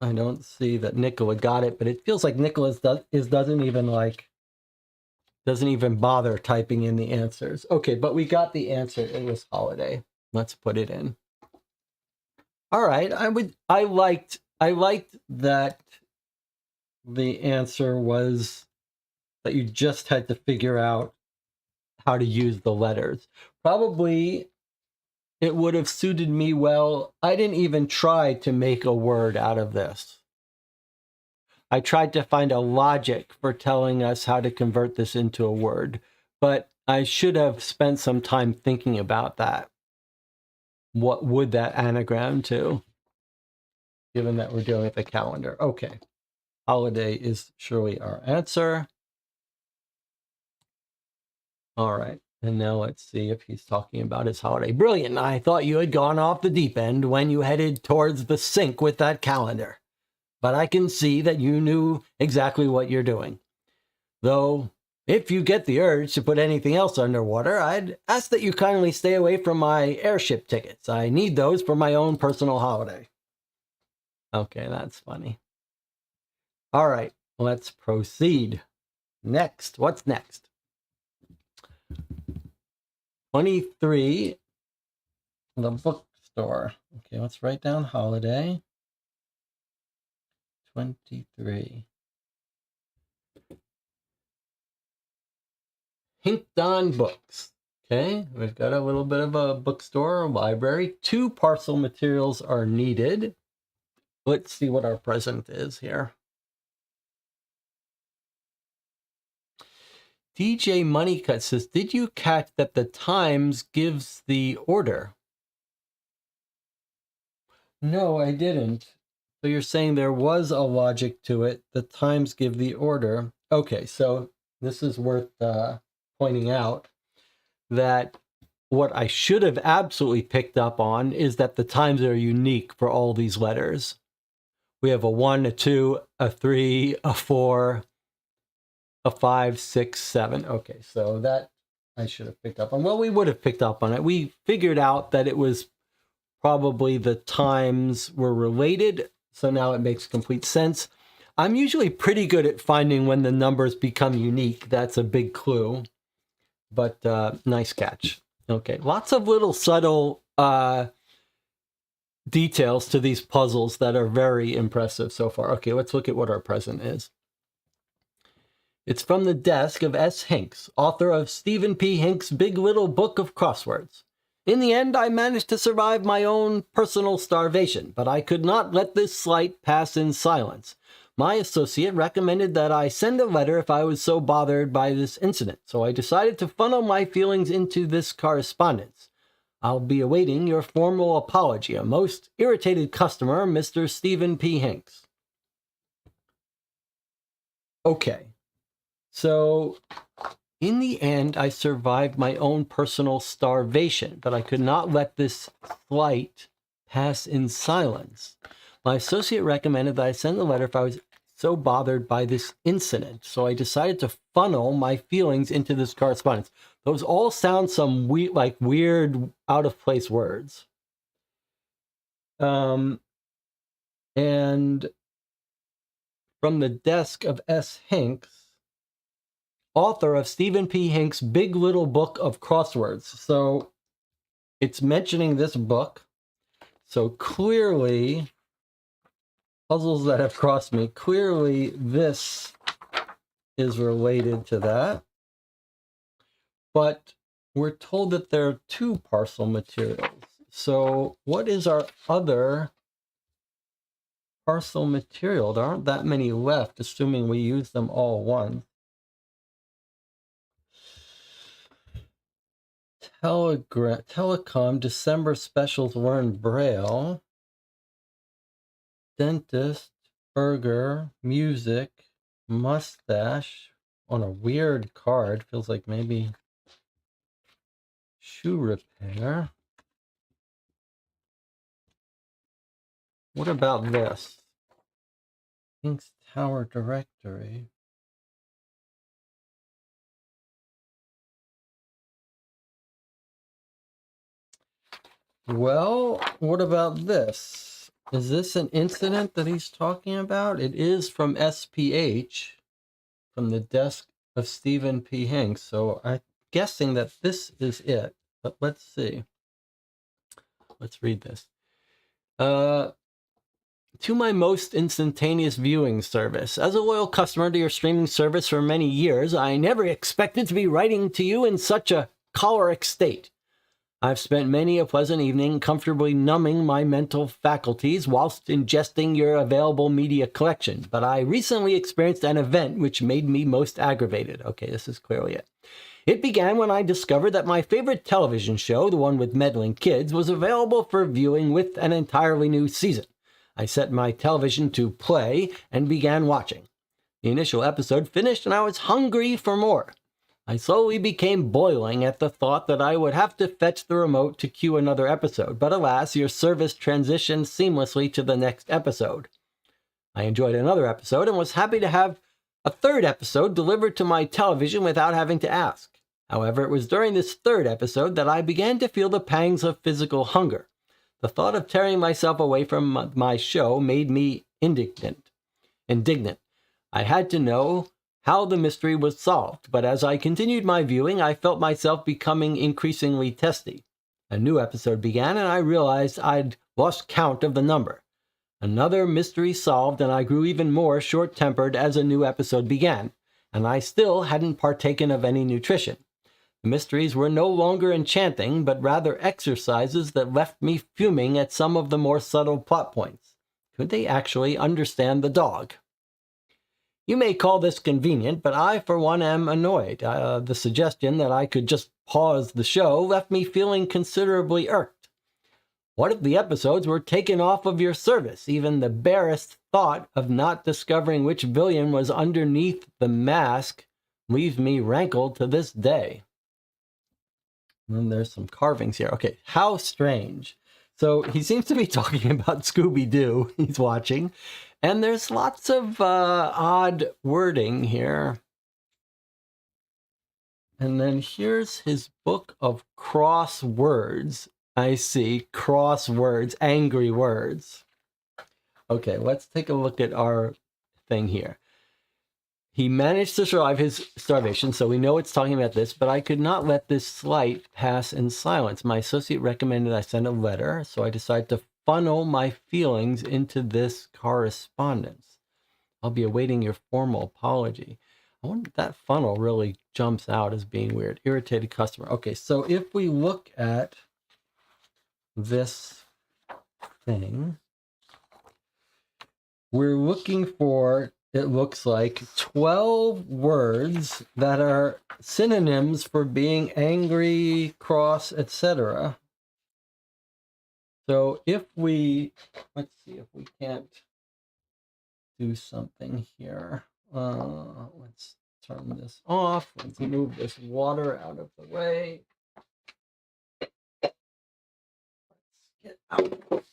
I don't see that Nicola got it, but it feels like Nicholas doesn't even bother typing in the answers. Okay, but we got the answer. It was holiday. Let's put it in. All right. I liked that the answer was that you just had to figure out how to use the letters. Probably it would have suited me well. I didn't even try to make a word out of this. I tried to find a logic for telling us how to convert this into a word, but I should have spent some time thinking about that. What would that anagram to, given that we're dealing with a calendar? Okay, holiday is surely our answer. All right, and now let's see if he's talking about his holiday. Brilliant. I thought you had gone off the deep end when you headed towards the sink with that calendar. But I can see that you knew exactly what you're doing. Though, if you get the urge to put anything else underwater, I'd ask that you kindly stay away from my airship tickets. I need those for my own personal holiday. Okay, that's funny. All right, let's proceed. Next, what's next? 23, the bookstore. Okay, let's write down holiday. 23. Hincks Books. Okay, we've got a little bit of a bookstore or library. 2 parcel materials are needed. Let's see what our present is here. DJ Moneycut says, did you catch that the Times gives the order? No, I didn't. So you're saying there was a logic to it. The Times give the order. Okay, so this is worth pointing out that what I should have absolutely picked up on is that the times are unique for all these letters. We have a 1, a 2, a 3, a 4. a 5, 6, 7. Okay, so that I should have picked up on. Well, we would have picked up on it. We figured out that it was probably the times were related, so now it makes complete sense. I'm usually pretty good at finding when the numbers become unique. That's a big clue, but nice catch. Okay, lots of little subtle details to these puzzles that are very impressive so far. Okay, let's look at what our present is. It's from the desk of S. Hincks, author of Stephen P. Hincks' Big Little Book of Crosswords. In the end, I managed to survive my own personal starvation, but I could not let this slight pass in silence. My associate recommended that I send a letter if I was so bothered by this incident, so I decided to funnel my feelings into this correspondence. I'll be awaiting your formal apology. A most irritated customer, Mr. Stephen P. Hincks. Okay. So, in the end, I survived my own personal starvation, but I could not let this slight pass in silence. My associate recommended that I send a letter if I was so bothered by this incident, so I decided to funnel my feelings into this correspondence. Those all sound some weird, out-of-place words. And from the desk of S. Hincks, author of Stephen P. Hincks' Big Little Book of Crosswords. So it's mentioning this book. So clearly, puzzles that have crossed me, clearly this is related to that. But we're told that there are 2 parcel materials. So what is our other parcel material? There aren't that many left, assuming we use them all once. Telecom, December specials learn Braille. Dentist, burger, music, mustache on a weird card. Feels like maybe shoe repair. What about this? Hincks Tower directory. Well, what about this? Is this an incident that he's talking about? It is from SPH, from the desk of Stephen P. Hincks. So I'm guessing that this is it. But let's see. Let's read this. To my most instantaneous viewing service. As a loyal customer to your streaming service for many years, I never expected to be writing to you in such a choleric state. I've spent many a pleasant evening comfortably numbing my mental faculties whilst ingesting your available media collection, but I recently experienced an event which made me most aggravated. Okay, this is clearly it. It began when I discovered that my favorite television show, the one with meddling kids, was available for viewing with an entirely new season. I set my television to play and began watching. The initial episode finished and I was hungry for more. I slowly became boiling at the thought that I would have to fetch the remote to cue another episode, but alas, your service transitioned seamlessly to the next episode. I enjoyed another episode and was happy to have a 3rd episode delivered to my television without having to ask. However, it was during this 3rd episode that I began to feel the pangs of physical hunger. The thought of tearing myself away from my show made me indignant. I had to know how the mystery was solved, but as I continued my viewing, I felt myself becoming increasingly testy. A new episode began, and I realized I'd lost count of the number. Another mystery solved, and I grew even more short-tempered as a new episode began, and I still hadn't partaken of any nutrition. The mysteries were no longer enchanting, but rather exercises that left me fuming at some of the more subtle plot points. Could they actually understand the dog? You may call this convenient, but I, for one, am annoyed. The suggestion that I could just pause the show left me feeling considerably irked. What if the episodes were taken off of your service? Even the barest thought of not discovering which villain was underneath the mask leaves me rankled to this day. And then there's some carvings here. Okay, how strange. So he seems to be talking about Scooby-Doo. He's watching. And there's lots of odd wording here. And then here's his book of crosswords. I see crosswords, angry words. Okay, let's take a look at our thing here. He managed to survive his starvation, so we know it's talking about this, but I could not let this slight pass in silence. My associate recommended I send a letter, so I decided to funnel my feelings into this correspondence. I'll be awaiting your formal apology. I wonder if that funnel really jumps out as being weird. Irritated customer. Okay, so if we look at this thing, we're looking for, it looks like, 12 words that are synonyms for being angry, cross, etc. So if we, let's see if we can't do something here. Let's turn this off. Let's move this water out of the way. Let's get out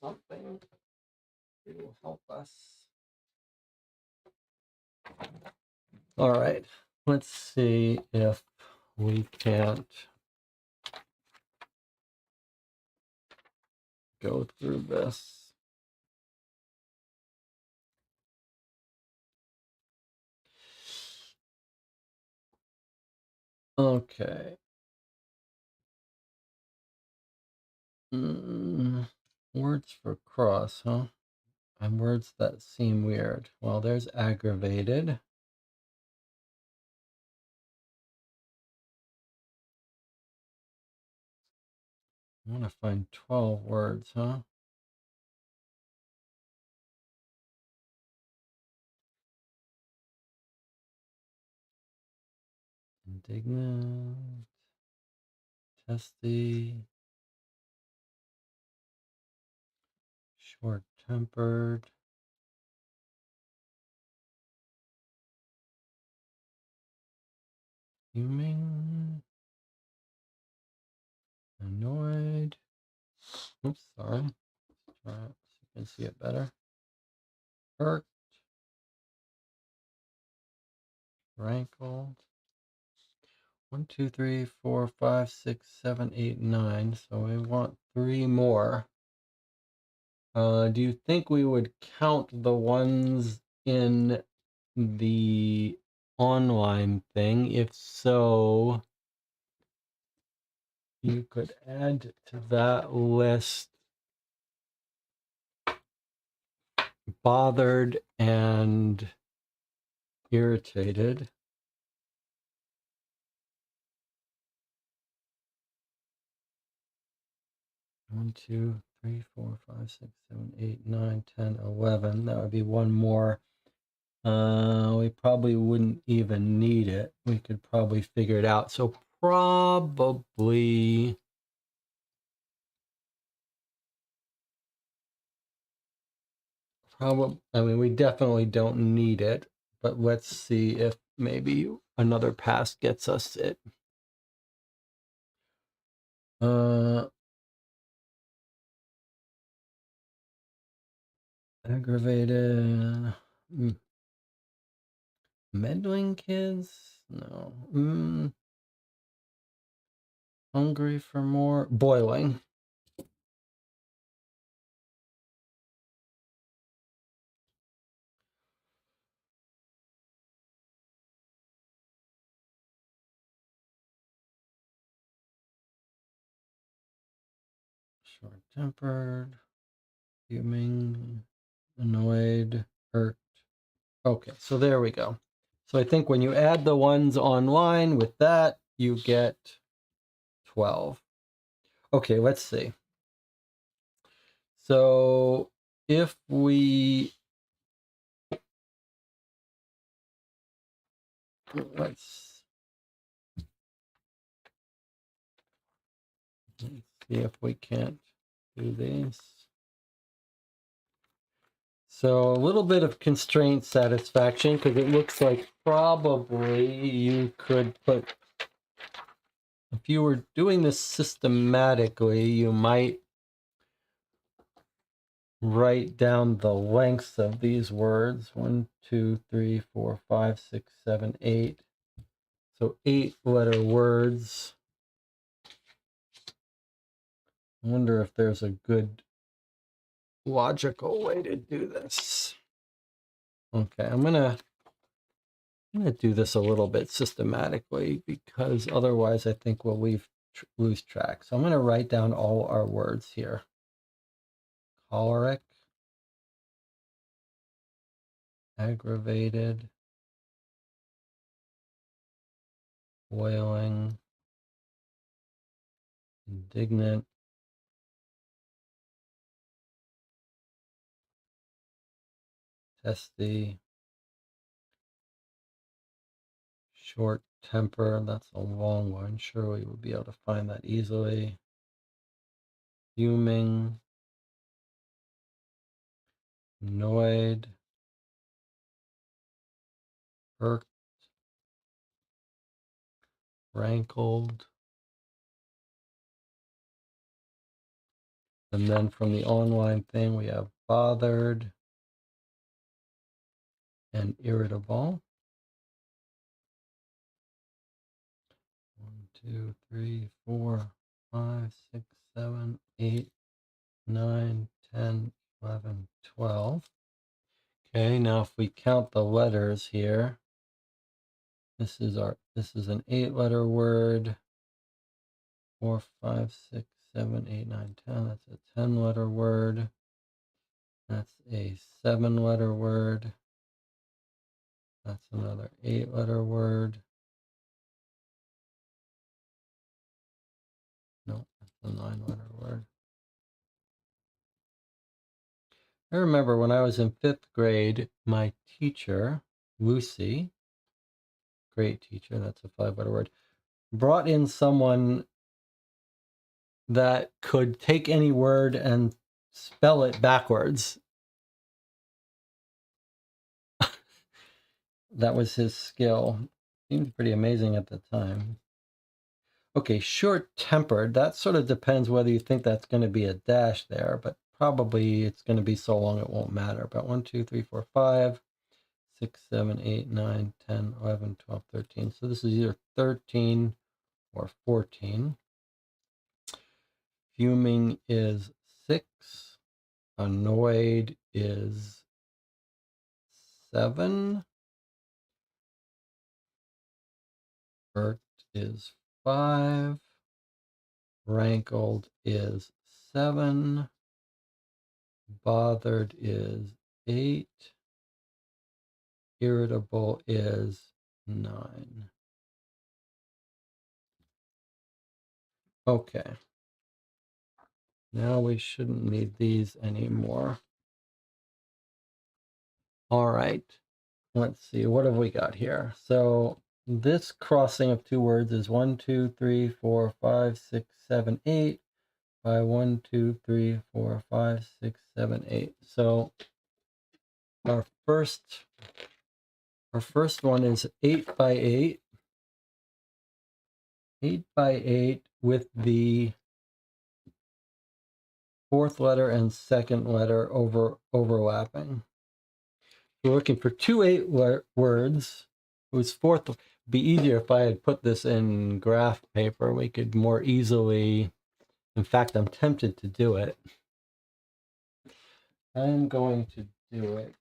something to help us. All right, let's see if we can't go through this. Okay. Words for cross, huh? And words that seem weird. Well, there's aggravated. I want to find 12 words, huh? Indignant, testy, short-tempered, fuming, annoyed. Oops, sorry. Let's try it so you can see it better. Irked, rankled. 1, 2, 3, 4, 5, 6, 7, 8, 9. So we want 3 more. Do you think we would count the ones in the online thing? If so, you could add to that list bothered and irritated. One, 2, 3, 4, 5, 6, 7, 8, 9, 10, 11. That would be one more. We probably wouldn't even need it. We could probably figure it out. So probably I mean, we definitely don't need it, but let's see if maybe another pass gets us it. Aggravated. Meddling kids? No. Hungry for more? Boiling. Short-tempered. Fuming. Annoyed. Hurt. Okay, so there we go. So I think when you add the ones online with that, you get 12. Okay, let's see. So if let's see if we can't do these. So a little bit of constraint satisfaction, because it looks like probably you could put, if you were doing this systematically, you might write down the lengths of these words. 1, 2, 3, 4, 5, 6, 7, 8. So 8-letter words. I wonder if there's a good logical way to do this. Okay, I'm gonna do this a little bit systematically because otherwise I think we'll lose track. So I'm gonna write down all our words here. Choleric, aggravated, boiling, indignant, testy, short temper. That's a long one. Sure, we would be able to find that easily. Fuming, annoyed, irked, rankled. And then from the online thing, we have bothered and irritable. 1, 2, 3, 4, 5, 6, 7, 8, 9, 10, 11, 12. Okay, now if we count the letters here, this is an 8-letter word. 4, 5, 6, 7, 8, 9, 10. That's a 10-letter word. That's a 7-letter word. That's another 8-letter word. No, that's a 9-letter word. I remember when I was in 5th grade, my teacher, Lucy, great teacher, that's a 5-letter word, brought in someone that could take any word and spell it backwards. That was his skill. Seemed pretty amazing at the time. Okay, short-tempered, that sort of depends whether you think that's going to be a dash there, but probably it's going to be so long it won't matter. But 1, 2, 3, 4, 5, 6, 7, 8, 9, 10, 11, 12, 13. So this is either 13 or 14. Fuming is 6. Annoyed is 7. Irked is 5. Rankled is 7. Bothered is 8. Irritable is 9. Okay. Now we shouldn't need these anymore. All right. Let's see. What have we got here? So this crossing of two words is 1, 2, 3, 4, 5, 6, 7, 8 by 1, 2, 3, 4, 5, 6, 7, 8. So our first one is 8 by 8. 8 by 8 with the fourth letter and second letter overlapping. We're looking for two 8 words whose fourth would be easier if I had put this in graph paper. We could more easily, in fact, I'm tempted to do it. I'm going to do it.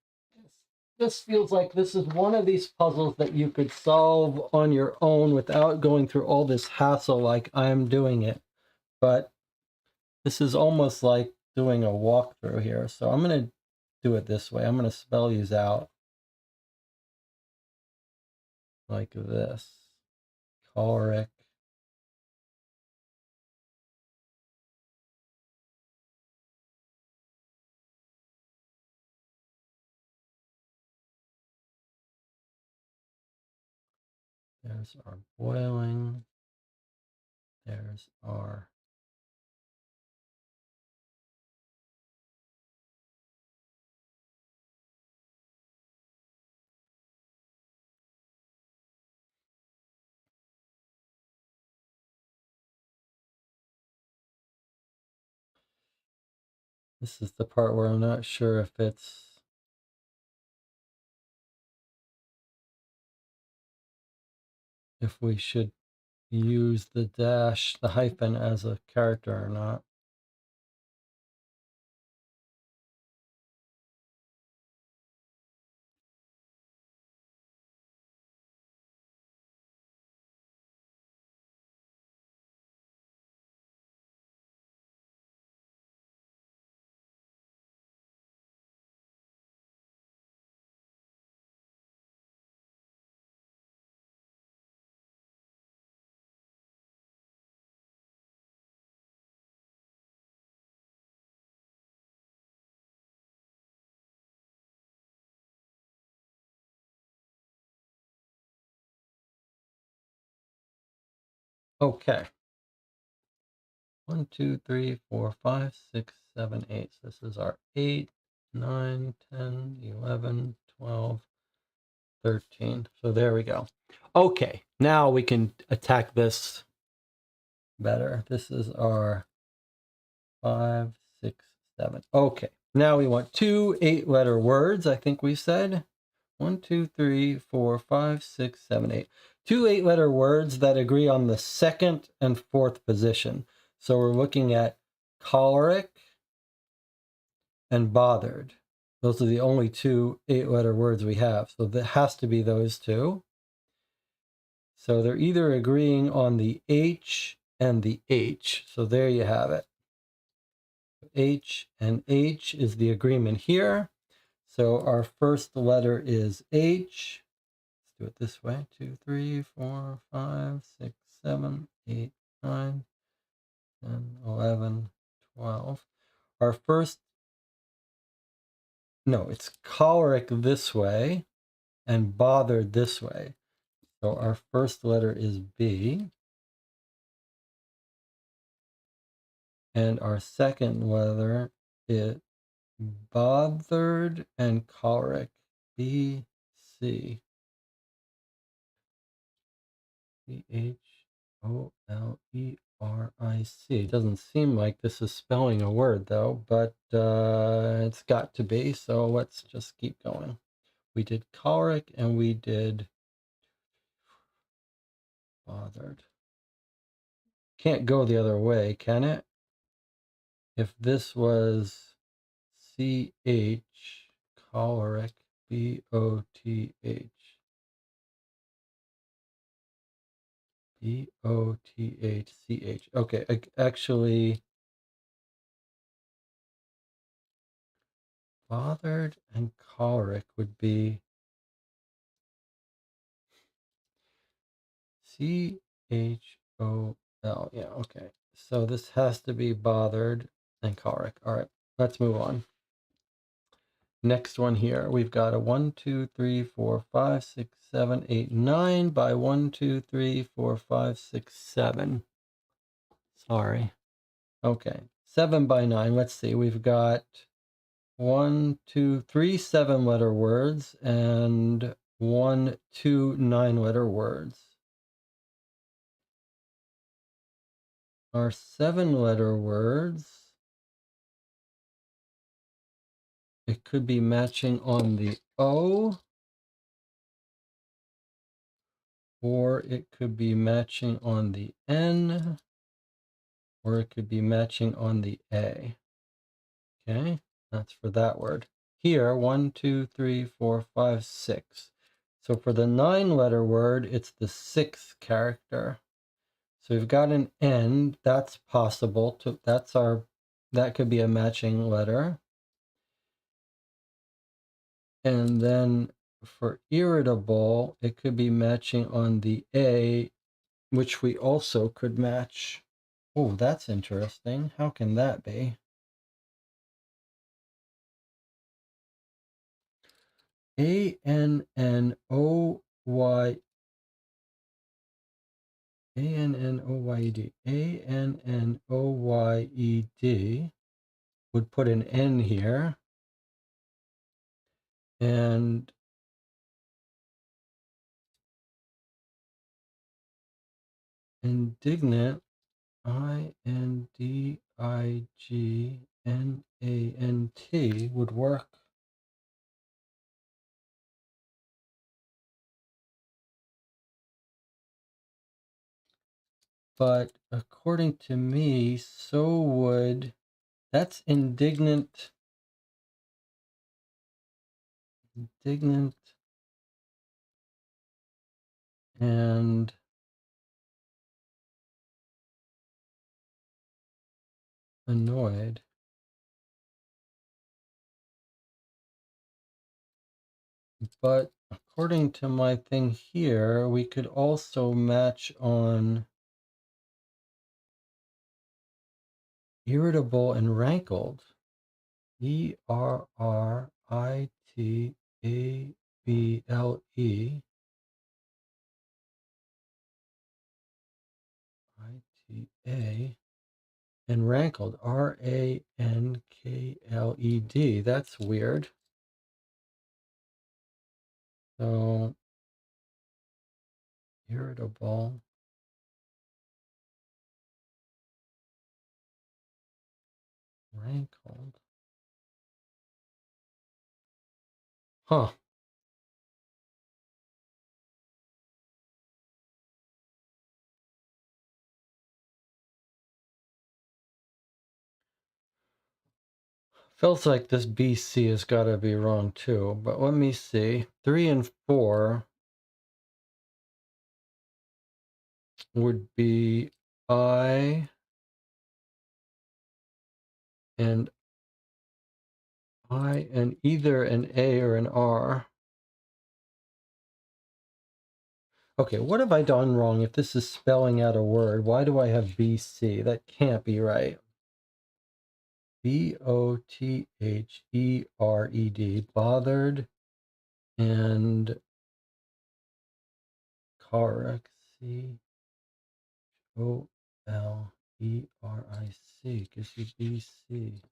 This feels like this is one of these puzzles that you could solve on your own without going through all this hassle like I'm doing it. But this is almost like doing a walkthrough here. So I'm going to do it this way. I'm going to spell these out like this. Choleric. There's our boiling. There's our this is the part where I'm not sure if it's if we should use the dash, the hyphen as a character or not. Okay. 1, 2, 3, 4, 5, 6, 7, 8. So this is our 8, 9, 10, 11, 12, 13. So there we go. Okay, now we can attack this better. This is our 5, 6, 7. Okay, now we want 2 8-letter words, I think we said. 1, 2, 3, 4, 5, 6, 7, 8. 2 8-letter words that agree on the second and fourth position. So we're looking at choleric and bothered. Those are the only 2 8-letter words we have. So that has to be those two. So they're either agreeing on the H and the H. So there you have it. H and H is the agreement here. So our first letter is H. Let's do it this way. 2, 3, 4, 5, 6, 7, 8, 9, 10, 11, 12. Our first, no, it's choleric this way and bothered this way. So our first letter is B. And our second letter is bothered and choleric. B, C. Choleric. Doesn't seem like this is spelling a word though, but it's got to be. So let's just keep going. We did choleric and we did bothered. Can't go the other way, can it? If this was CH, choleric, BOTH. BOTHCH. Okay, actually, bothered and choleric would be CHOL. Yeah, okay. So this has to be bothered and choleric. All right, let's move on. Next one here, we've got a 1, 2, 3, 4, 5, 6, 7, 8, 9 by 1, 2, 3, 4, 5, 6, 7. Sorry. Okay, 7 by 9. Let's see. We've got 1, 2, 3 7-letter words and 1, 2 9-letter words. Our 7-letter words, it could be matching on the O, or it could be matching on the N, or it could be matching on the A. Okay, that's for that word. Here, 1, 2, 3, 4, 5, 6. So for the 9-letter word, it's the 6th character. So we've got an N, that's possible. That could be a matching letter. And then for irritable, it could be matching on the A, which we also could match. Oh, that's interesting. How can that be? A-N-N-O-Y A-N-N-O-Y-E-D. A-N-N-O-Y-E-D would put an N here. And indignant, I-N-D-I-G-N-A-N-T would work. But according to me, so would... That's indignant. Indignant and annoyed. But according to my thing here, we could also match on irritable and rankled. ERRITABLE. ITA. And rankled. RANKLED. That's weird. So irritable. Rankled. Huh. Feels like this BC has got to be wrong too, but let me see. 3 and 4 would be I and either an A or an R. Okay, what have I done wrong? If this is spelling out a word, why do I have BC? That can't be right. BOTHERED, bothered and Coric, COLERIC, gives you BC.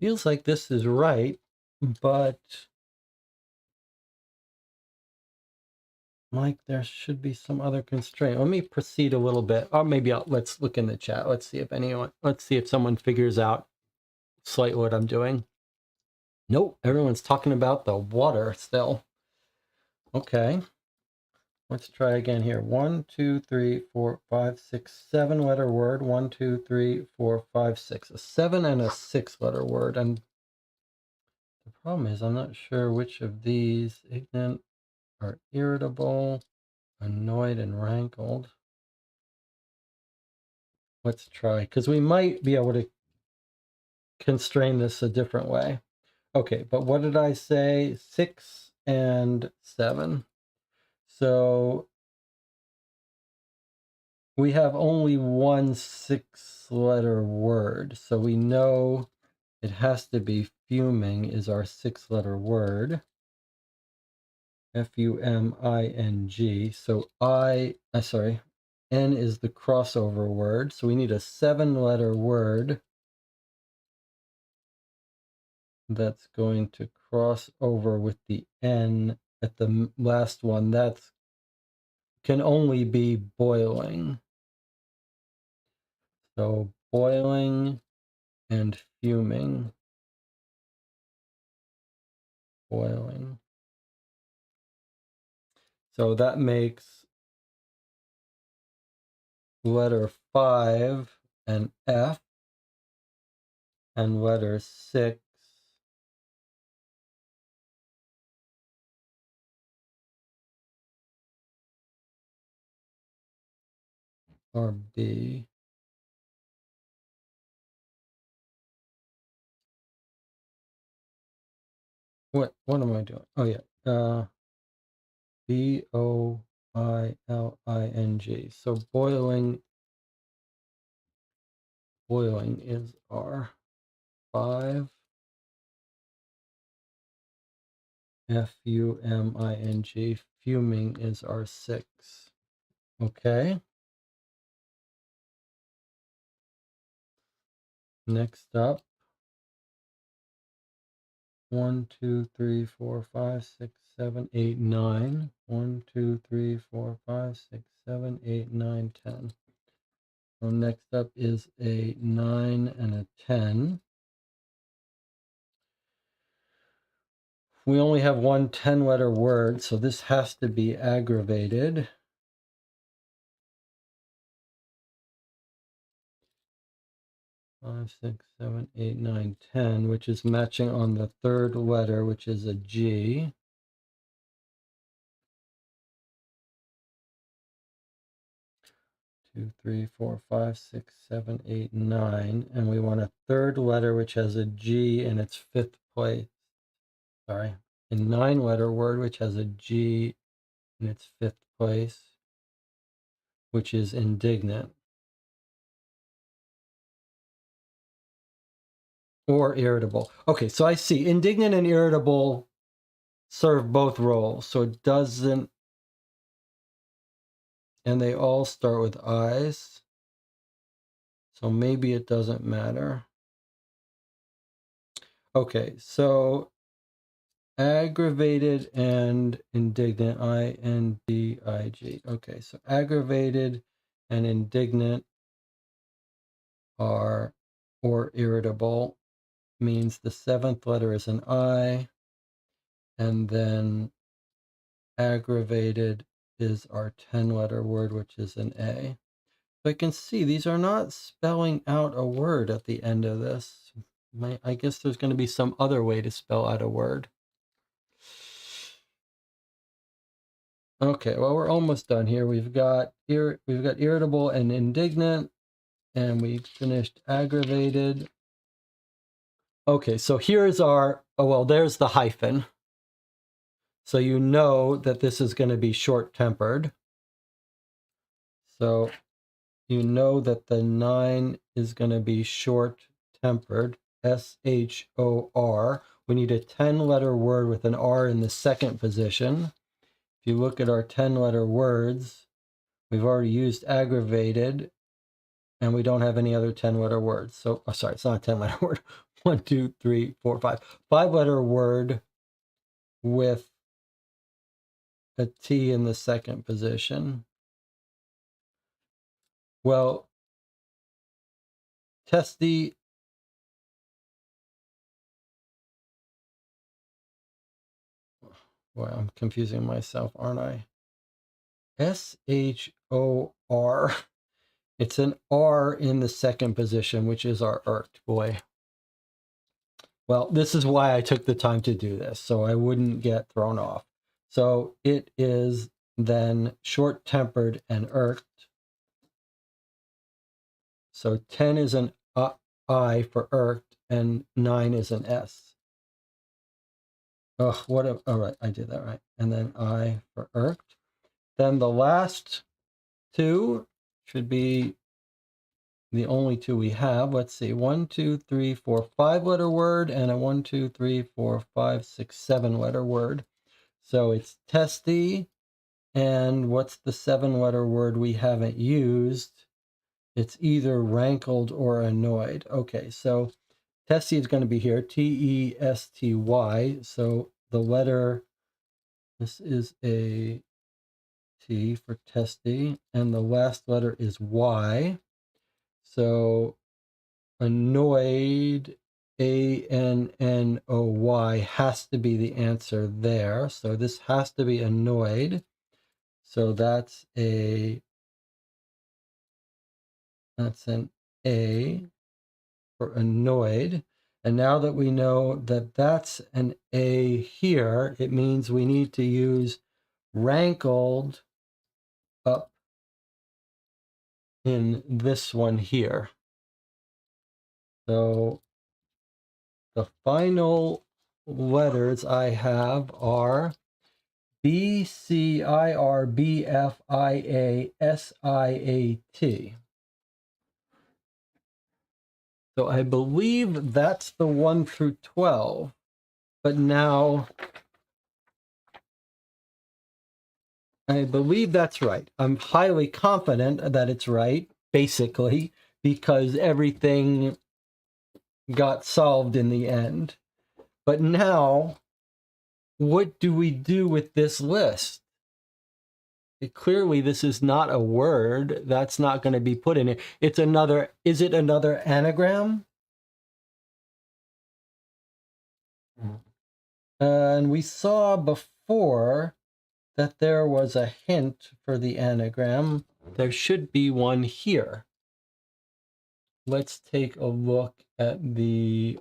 Feels like this is right, but Mike, there should be some other constraint. Let me proceed a little bit. Or maybe let's look in the chat. Let's see if someone figures out slightly what I'm doing. Nope, everyone's talking about the water still. Okay. Let's try again here. 1, 2, 3, 4, 5, 6, 7-letter word. 1, 2, 3, 4, 5, 6. A 7 and a 6-letter word. And the problem is I'm not sure which of these, ignorant or irritable, annoyed and rankled. Let's try, because we might be able to constrain this a different way. Okay, but what did I say? 6 and 7. So we have only one 6-letter word. So we know it has to be fuming is our 6-letter word. FUMING. So N is the crossover word. So we need a 7-letter word that's going to cross over with the N at the last one. That can only be boiling. So boiling and fuming. Boiling. So that makes letter 5 an F and letter 6 or B. What am I doing? Oh yeah. boiling. So boiling is our 5. Fuming. Fuming is our 6. Okay. Next up. 1, 2, 3, 4, 5, 6, 7, 8, 9. 1, 2, 3, 4, 5, 6, 7, 8, 9, 10. So next up is a 9 and a 10. We only have one 10-letter word, so this has to be aggravated. Five, 6, 7, 8, 9, 10, which is matching on the third letter, which is a G. Two, 3, 4, 5, 6, 7, 8, 9. And we want a third letter which has a G in its 5th place. Sorry. A 9-letter word which has a G in its 5th place, which is indignant. Or irritable. Okay, so I see indignant and irritable serve both roles. So it doesn't, and they all start with I's. So maybe it doesn't matter. Okay, so aggravated and indignant, I-N-D-I-G. Okay, so aggravated and indignant are, or irritable, means the 7th letter is an I, and then aggravated is our 10-letter word, which is an A. So I can see these are not spelling out a word at the end of this. I guess there's going to be some other way to spell out a word. Okay, well, we're almost done here. We've got irritable and indignant, and we finished aggravated. Okay, so here's our, oh, well, there's the hyphen. So you know that this is going to be short-tempered. So you know that the 9 is going to be short-tempered, S-H-O-R. We need a 10-letter word with an R in the 2nd position. If you look at our 10-letter words, we've already used aggravated, and we don't have any other 10-letter words. So, oh, sorry, it's not a 10-letter word. 1, 2, 3, 4, 5. 5-letter word with a T in the 2nd position. Well, testy. Boy, I'm confusing myself, aren't I? S-H-O-R. It's an R in the 2nd position, which is our irked. Boy. Well, this is why I took the time to do this, so I wouldn't get thrown off. So it is then short-tempered and irked. So 10 is an I for irked, and 9 is an S. Oh, what a, all right, I did that right. And then I for irked. Then the last 2 should be the only 2 we have. Let's see, 1, 2, 3, 4, 5-letter word, and a 1, 2, 3, 4, 5, 6, 7-letter word. So it's testy, and what's the 7-letter word we haven't used? It's either rankled or annoyed. Okay, so testy is going to be here, T-E-S-T-Y. So the letter, this is a T for testy, and the last letter is Y. So annoyed, A-N-N-O-Y, has to be the answer there. So this has to be annoyed. So that's an A for annoyed. And now that we know that that's an A here, it means we need to use rankled up in this one here. So the final letters I have are BCIRBFIASIAT. So I believe that's the 1 through 12. But now I believe that's right. I'm highly confident that it's right, basically, because everything got solved in the end. But now, what do we do with this list? Clearly, this is not a word. That's not going to be put in it. It's another, is it another anagram? And we saw before that there was a hint for the anagram. There should be one here. Let's take a look at the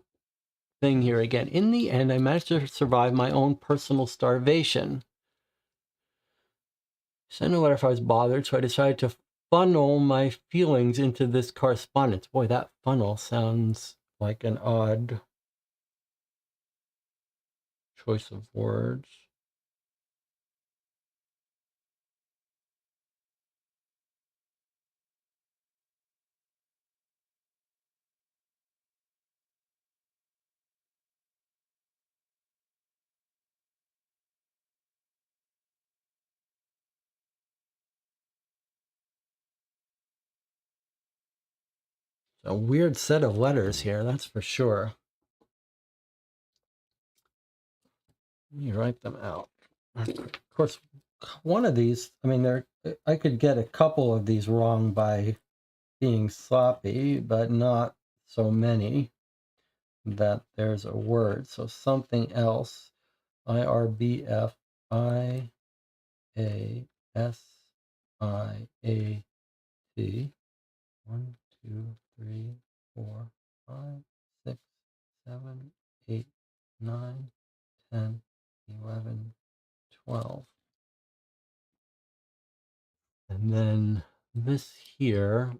thing here again. In the end, I managed to survive my own personal starvation. Send a letter if I was bothered, so I decided to funnel my feelings into this correspondence. Boy, that funnel sounds like an odd choice of words. A weird set of letters here, that's for sure. Let me write them out. Of course, one of these, I mean, I could get a couple of these wrong by being sloppy, but not so many that there's a word. So something else. IRBFIASIAT. 1, 2, 3, 4, 5, 6, 7, 8, 9, 10, 11, 12. And then this here.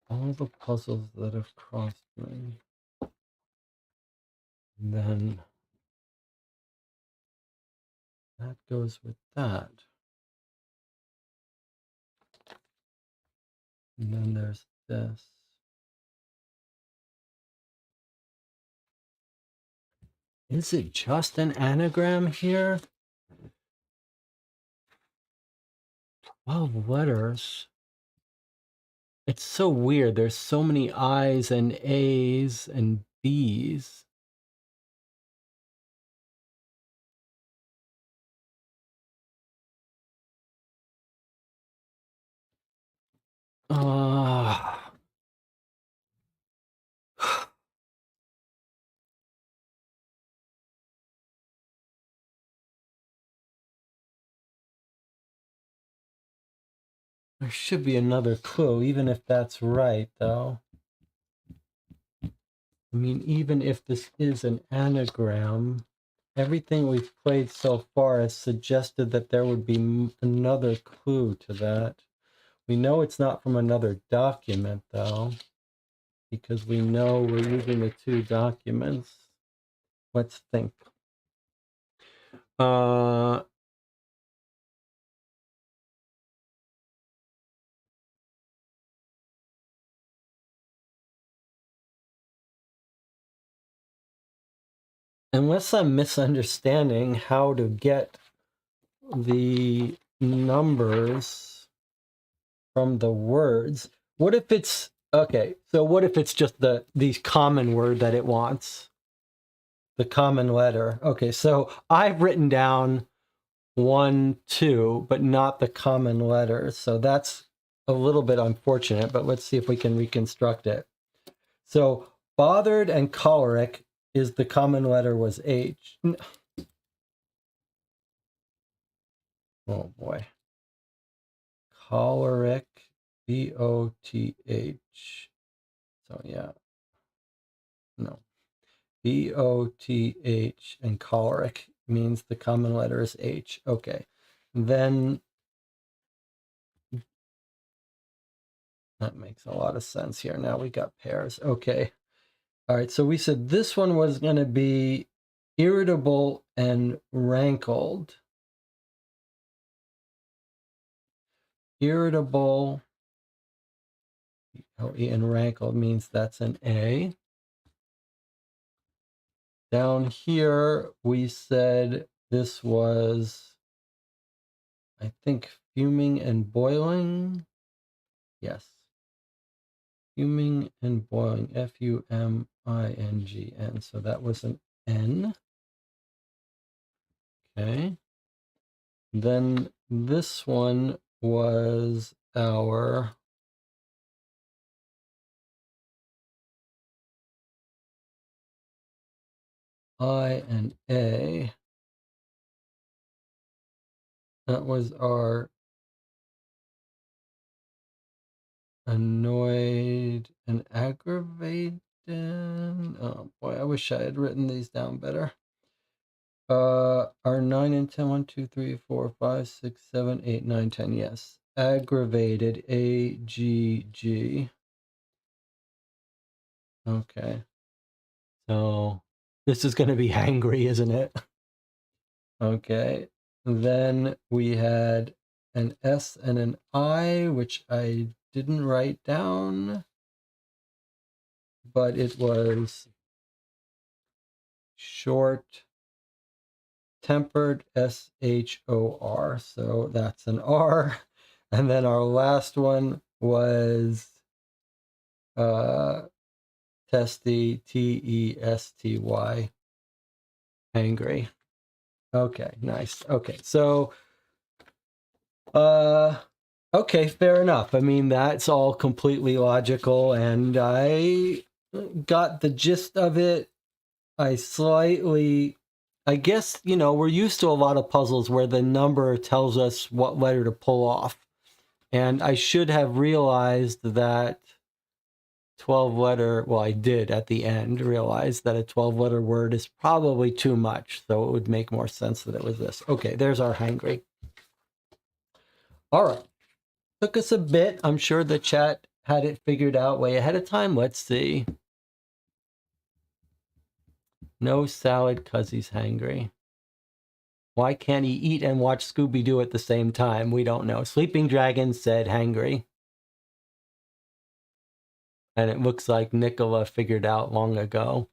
All the puzzles that have crossed me. And then that goes with that. And then there's this. Is it just an anagram here? 12 letters. It's so weird. There's so many I's and A's and B's. Ah. There should be another clue, even if that's right, though. I mean, even if this is an anagram, everything we've played so far has suggested that there would be another clue to that. We know it's not from another document, though, because we know we're using the two documents. Let's think. Unless I'm misunderstanding how to get the numbers from the words, what if it's, okay, so what if it's just the common word that it wants? The common letter. Okay, so I've written down 1, 2, but not the common letter. So that's a little bit unfortunate, but let's see if we can reconstruct it. So bothered and choleric is the common letter was H. Oh boy. Choleric, B-O-T-H. So yeah. No. B-O-T-H and choleric means the common letter is H. Okay. Then That makes a lot of sense here. Now we got pairs. Okay. All right. So we said this one was going to be irritable and rankled. Irritable and rankled means that's an A. Down here, we said this was, I think, fuming and boiling. Yes. Fuming and boiling, F-U-M-I-N-G-N. So that was an N. Okay. Then this one was our I and A. That was our annoyed and aggravated. Oh boy, I wish I had written these down better. Our 9 and 10, 1, 2, 3, 4, 5, 6, 7, 8, 9, 10. Yes. Aggravated, A-G-G. Okay. So this is going to be hangry, isn't it? Okay. Then we had an S and an I, which I didn't write down, but it was short tempered, S-H-O-R. So that's an R. And then our last one was testy, T-E-S-T-Y, angry. Okay, nice. Okay, so okay, fair enough. I mean, that's all completely logical, and I got the gist of it. I guess, we're used to a lot of puzzles where the number tells us what letter to pull off. And I should have realized that 12-letter, well, I did at the end realize that a 12-letter word is probably too much. So it would make more sense that it was this. Okay, there's our hangry. All right. Took us a bit. I'm sure the chat had it figured out way ahead of time. Let's see. No salad 'cause he's hangry. Why can't he eat and watch Scooby-Doo at the same time? We don't know. Sleeping Dragon said hangry. And it looks like Nicola figured out long ago.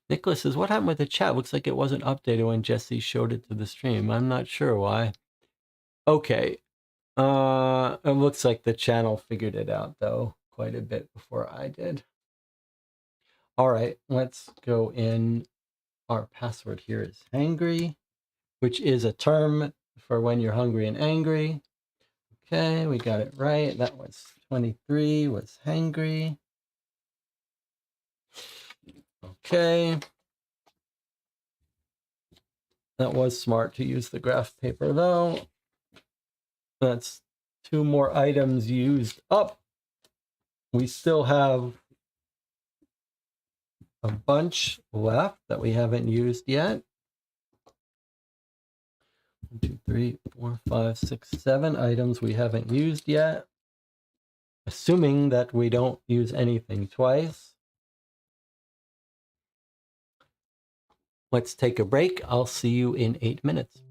Nicholas says, what happened with the chat? Looks like it wasn't updated when Jesse showed it to the stream. I'm not sure why. Okay. It looks like the channel figured it out, though, quite a bit before I did. All right, let's go in. Our password here is hangry, which is a term for when you're hungry and angry. Okay, we got it right. That was 23, was hangry. Okay. That was smart to use the graph paper, though. That's 2 more items used up. We still have a bunch left that we haven't used yet. 1, 2, 3, 4, 5, 6, 7 items we haven't used yet. Assuming that we don't use anything twice. Let's take a break. I'll see you in 8 minutes.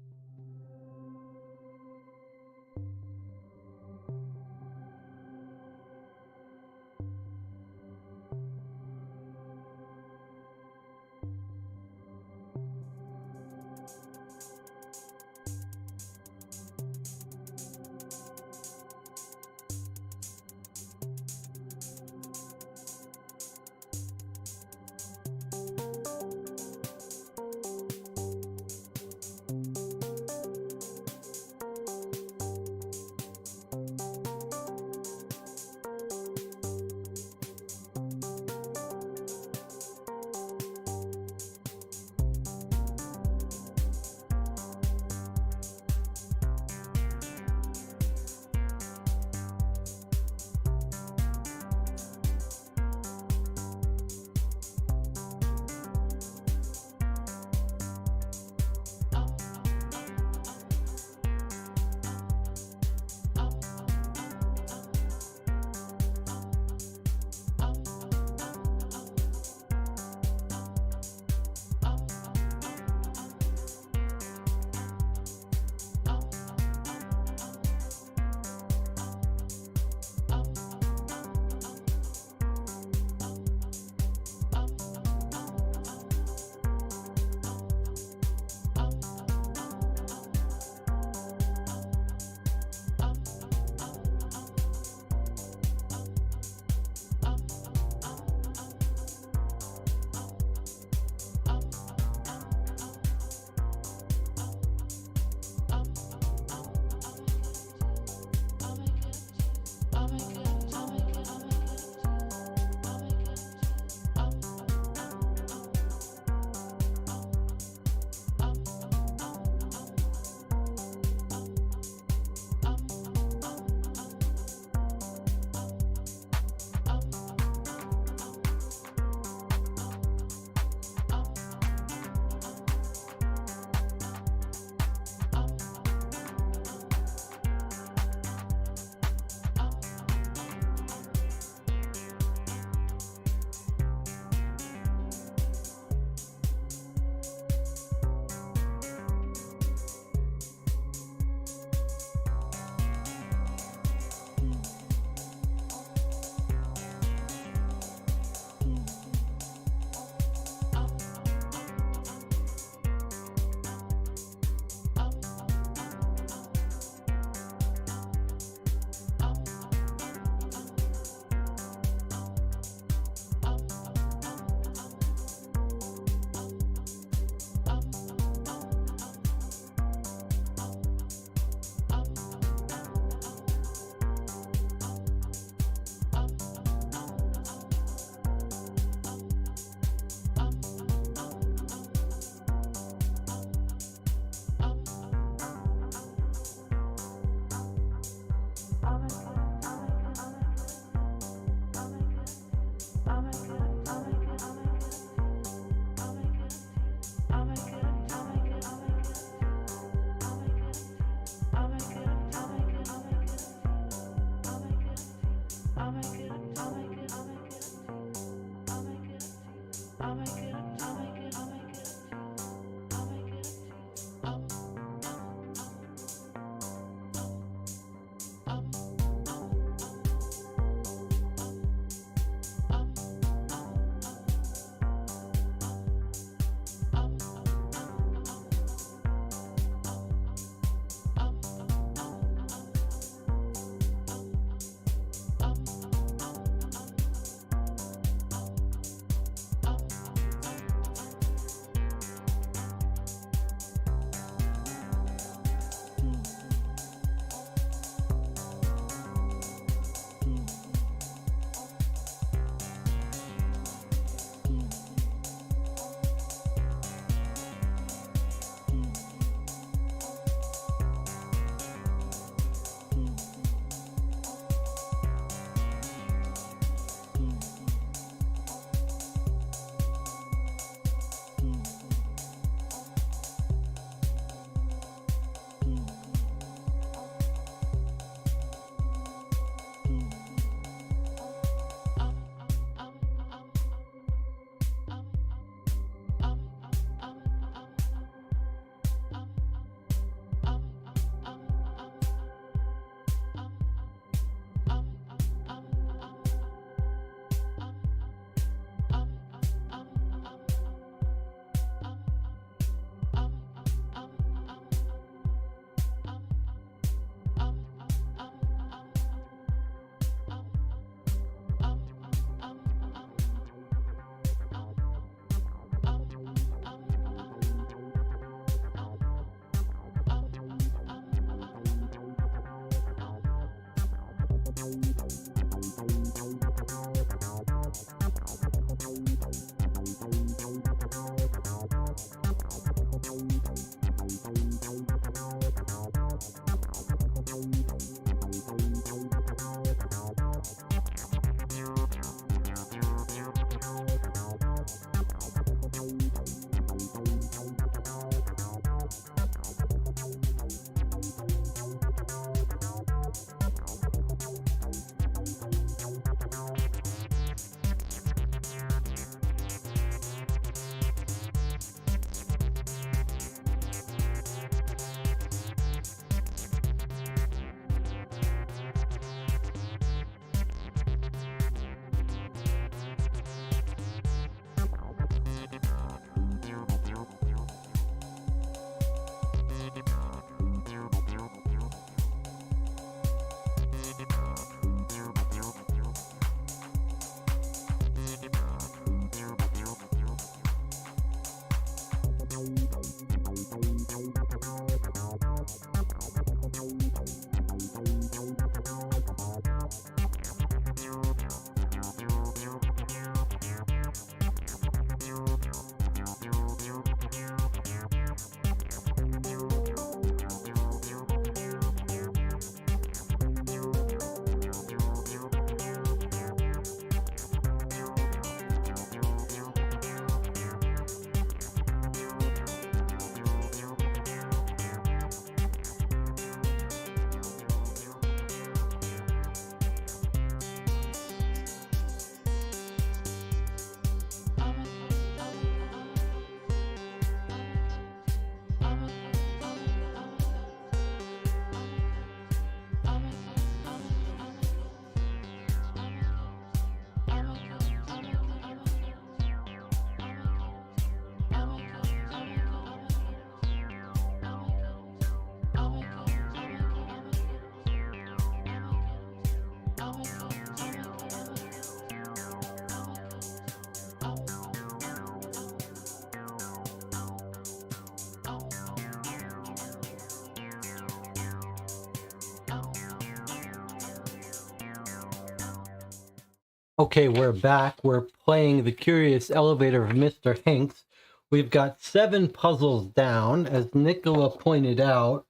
Okay, we're back. We're playing The Curious Elevator of Mr. Hincks. We've got 7 puzzles down. As Nicola pointed out,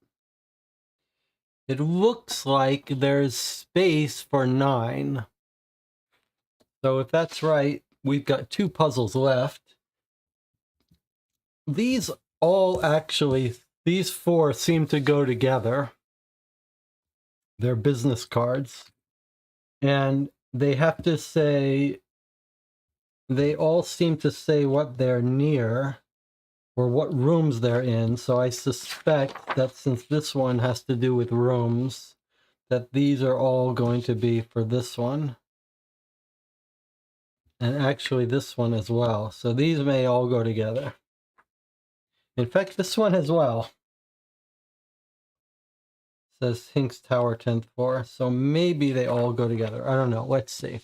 it looks like there's space for 9. So if that's right, we've got 2 puzzles left. These these 4 seem to go together. They're business cards. And they have to say, they all seem to say what they're near or what rooms they're in. So I suspect that since this one has to do with rooms, that these are all going to be for this one. And actually this one as well. So these may all go together. In fact, this one as well. It says Hincks Tower 10th floor. So maybe they all go together. I don't know. Let's see.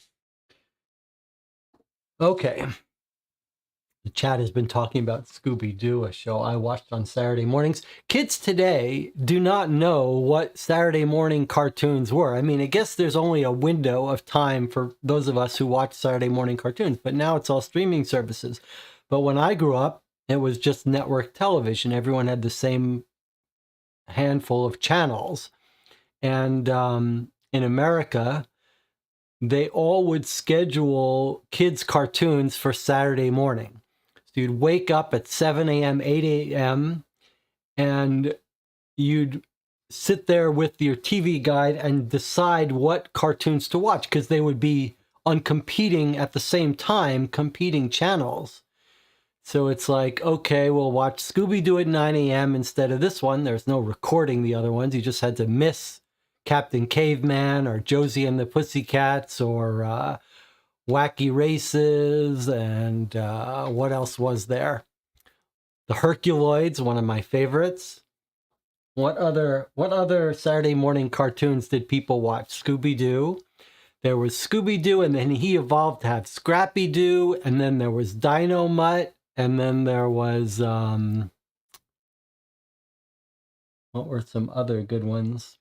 Okay. The chat has been talking about Scooby-Doo, a show I watched on Saturday mornings. Kids today do not know what Saturday morning cartoons were. I mean, I guess there's only a window of time for those of us who watch Saturday morning cartoons, but now it's all streaming services. But when I grew up, it was just network television. Everyone had the same handful of channels. And in America, they all would schedule kids' cartoons for Saturday morning. So you'd wake up at 7 a.m., 8 a.m., and you'd sit there with your TV guide and decide what cartoons to watch, because they would be on competing at the same time, competing channels. So it's like, okay, we'll watch Scooby-Doo at 9 a.m. instead of this one. There's no recording the other ones. You just had to miss Captain Caveman or Josie and the Pussycats or Wacky Races, and what else was there? The Herculoids, one of my favorites. What other Saturday morning cartoons did people watch? Scooby-Doo. There was Scooby-Doo, and then he evolved to have Scrappy-Doo, and then there was Dino Mutt, and then there was what were some other good ones?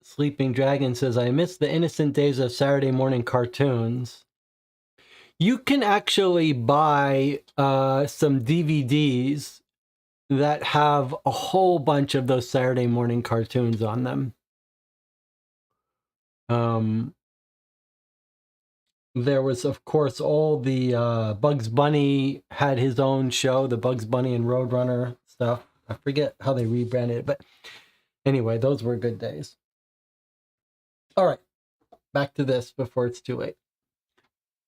Sleeping Dragon says, I miss the innocent days of Saturday morning cartoons. You can actually buy some DVDs that have a whole bunch of those Saturday morning cartoons on them. There was, of course, all the Bugs Bunny had his own show, the Bugs Bunny and Roadrunner stuff. I forget how they rebranded it, but anyway, those were good days. All right, back to this before it's too late.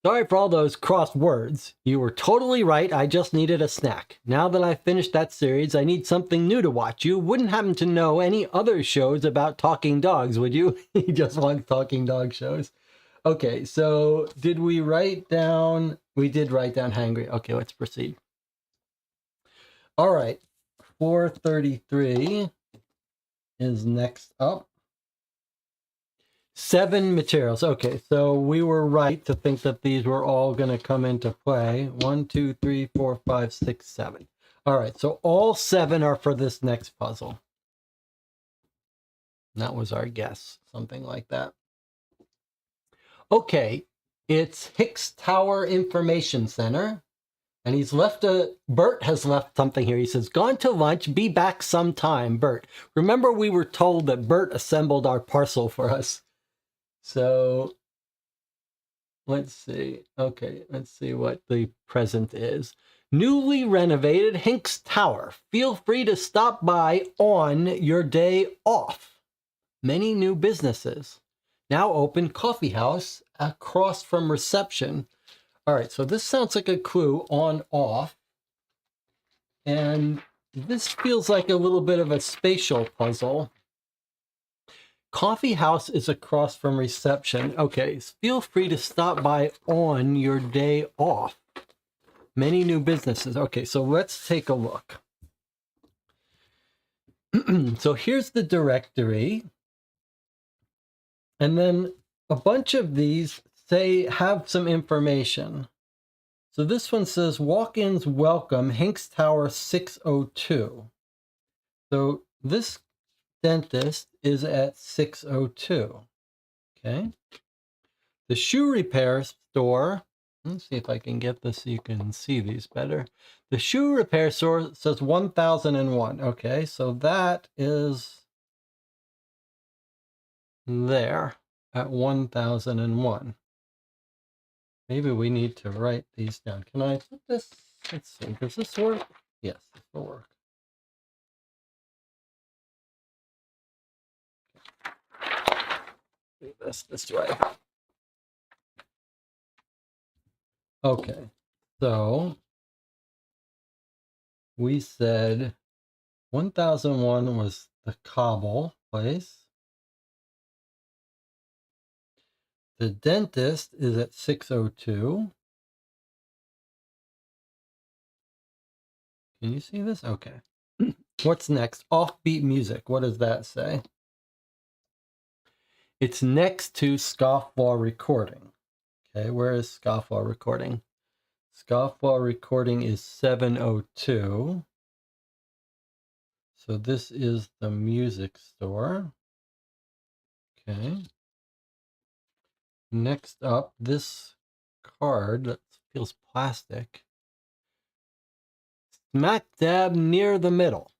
Sorry for all those crossed words. You were totally right. I just needed a snack. Now that I've finished that series, I need something new to watch. You wouldn't happen to know any other shows about talking dogs, would you? He just wants talking dog shows. Okay, so did we write down? We did write down hangry. Okay, let's proceed. All right, 433 is next up. 7 materials. Okay, so we were right to think that these were all going to come into play. 1, 2, 3, 4, 5, 6, 7. All right, so all 7 are for this next puzzle. That was our guess, something like that. Okay, it's Hincks Tower Information Center. And he's left Bert has left something here. He says, gone to lunch, be back sometime, Bert. Remember we were told that Bert assembled our parcel for us. So let's see. Okay, let's see what the present is. Newly renovated Hincks Tower. Feel free to stop by on your day off. Many new businesses. Now open coffee house across from reception. All right, so this sounds like a clue, on, off. And this feels like a little bit of a spatial puzzle. Coffee house is across from reception. Okay, feel free to stop by on your day off. Many new businesses. Okay, so let's take a look. So here's the directory. And then a bunch of these have some information. So this one says, walk-ins welcome, Hincks Tower 602. So this dentist is at 602. Okay. The shoe repair store, let's see if I can get this so you can see these better. The shoe repair store says 1001. Okay, so that is there at 1001. Maybe we need to write these down. Can I put this? Let's see. Does this work? Yes, this will work. Do this way. Okay, so we said 1001 was the cobble place. The dentist is at 602. Can you see this? Okay. What's next? Offbeat music. What does that say? It's next to Scofflaw recording. Okay, where is Scofflaw recording? Scofflaw recording is 702. So this is the music store. Okay. Next up, this card that feels plastic. Smack dab near the middle.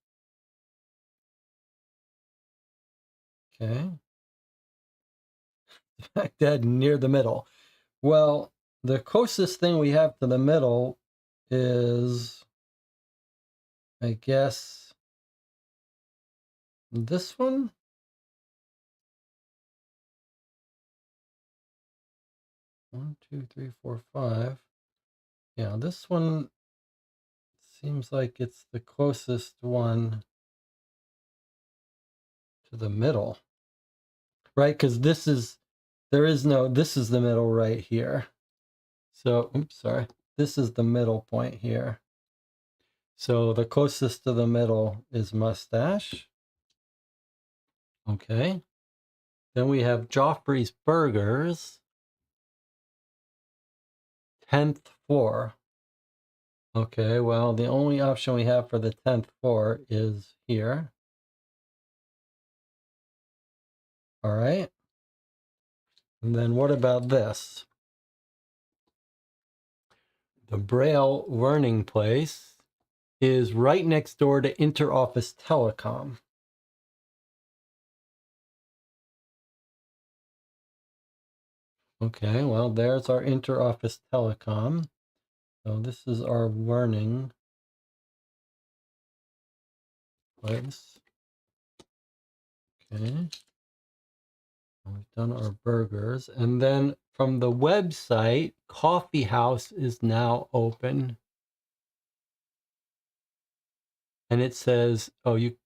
Okay. Smack dab near the middle. Well, the closest thing we have to the middle is, I guess, this one. 1, 2, 3, 4, 5. Yeah, this one seems like it's the closest one to the middle, right? Because this is the middle right here. So, oops, sorry. This is the middle point here. So the closest to the middle is mustache. Okay. Then we have Joffrey's Burgers. 10th floor. Okay, well, the only option we have for the 10th floor is here. All right. And then what about this? The Braille Learning Place is right next door to Interoffice Telecom. Okay, well, there's our Interoffice Telecom. So this is our learning place. Okay. We've done our burgers. And then from the website, Coffee House is now open. And it says, oh, you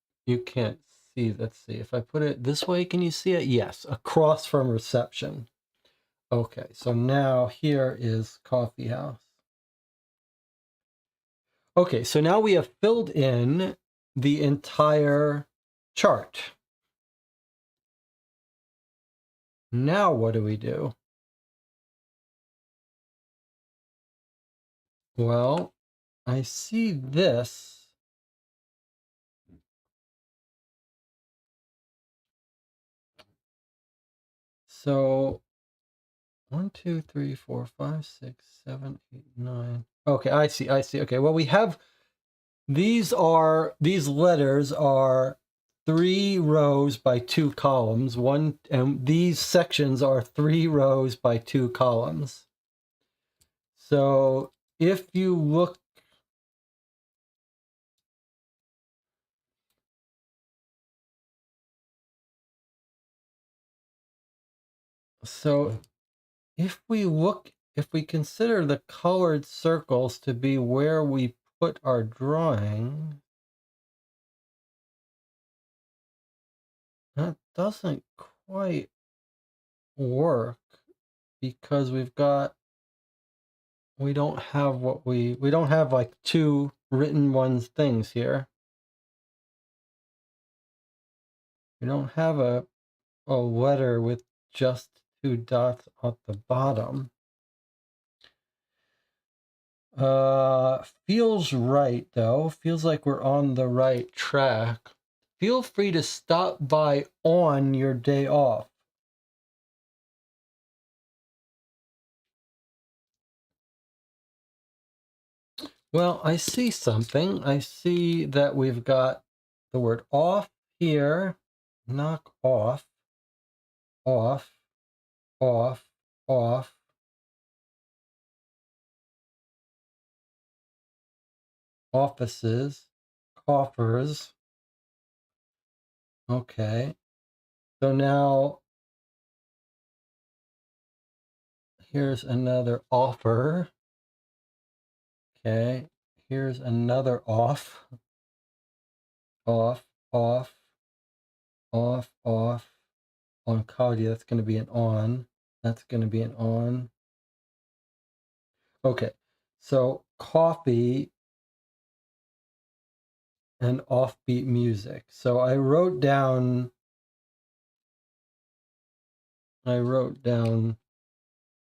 can't see. Let's see. If I put it this way, can you see it? Yes, across from reception. Okay, so now here is Coffee House. Okay, so now we have filled in the entire chart. Now what do we do? Well, I see this. So 1, 2, 3, 4, 5, 6, 7, 8, 9. Okay, I see. Okay, well, we have these letters are 3 rows by 2 columns. And these sections are 3 rows by 2 columns. So if you look, if we consider the colored circles to be where we put our drawing, that doesn't quite work because we don't have we don't have like 2 written ones things here. We don't have a letter with just 2 dots at the bottom. Feels right though. Feels like we're on the right track. feel free to stop by on your day off. Well, I see something. I see that we've got the word off here. Knock off, off, off, off. Offices, coffers. Okay. So now here's another offer. Okay. Here's another off. Off, off, off, off. Oncology, that's going to be an on. That's going to be an on. Okay. So coffee and offbeat music. So I wrote down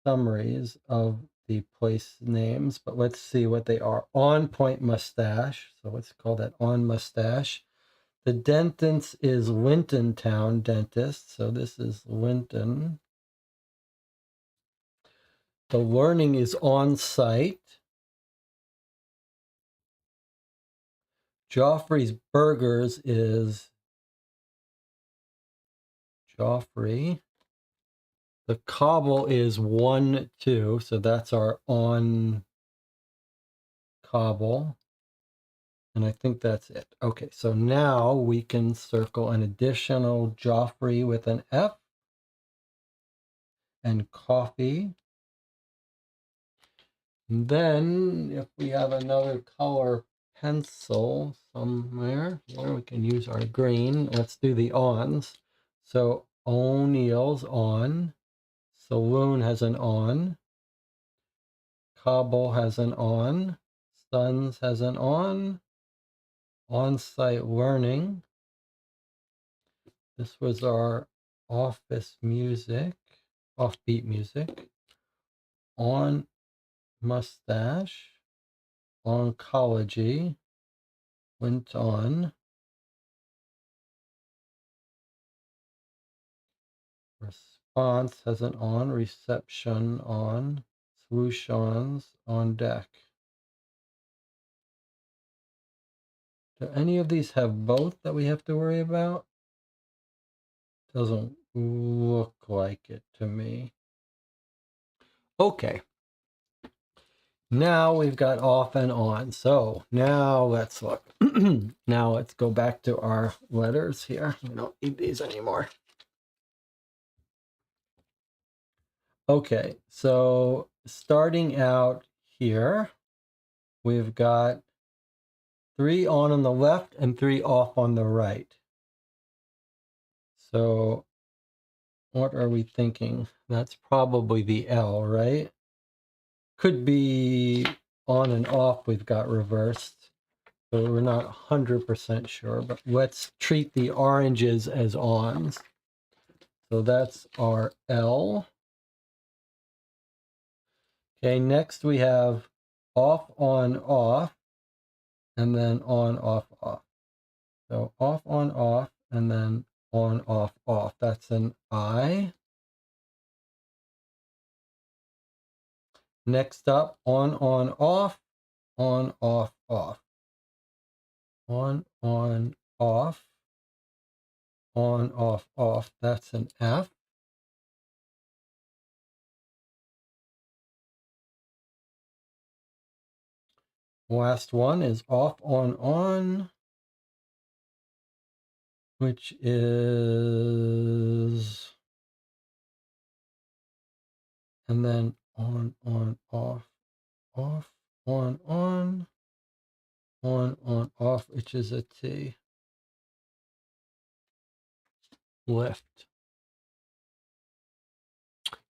summaries of the place names, but let's see what they are. On Point Mustache. So let's call that On Mustache. The dentist is Linton Town Dentist. So this is Linton. The learning is on site. Joffrey's Burgers is Joffrey. The cobble is 1, 2. So that's our on cobble. And I think that's it. Okay, so now we can circle an additional Joffrey with an F and coffee. And then if we have another color pencil somewhere where we can use our green, let's do the ons. So O'Neill's on, Saloon has an on, Cobble has an on, Sons has an on-site learning. This was our office music, offbeat music, on mustache, oncology, went on, response has an on, reception on, solutions on deck. Do any of these have both that we have to worry about? Doesn't look like it to me. Okay. Now we've got off and on. So now let's look. Now let's go back to our letters here. We don't need these anymore. Okay, so starting out here, we've got 3 on the left and 3 off on the right. So what are we thinking? That's probably the L, right? Could be on and off we've got reversed. So we're not 100% sure, but let's treat the oranges as ons. So that's our L. Okay, next we have off, on, off, and then on, off, off. So off, off, and then on, off, off. That's an I. Next up, on, off, on, off, off. On, off, on, off, off. That's an F. Last one is off, on, which is, and then on, off, off, on, off, which is a T. Lift.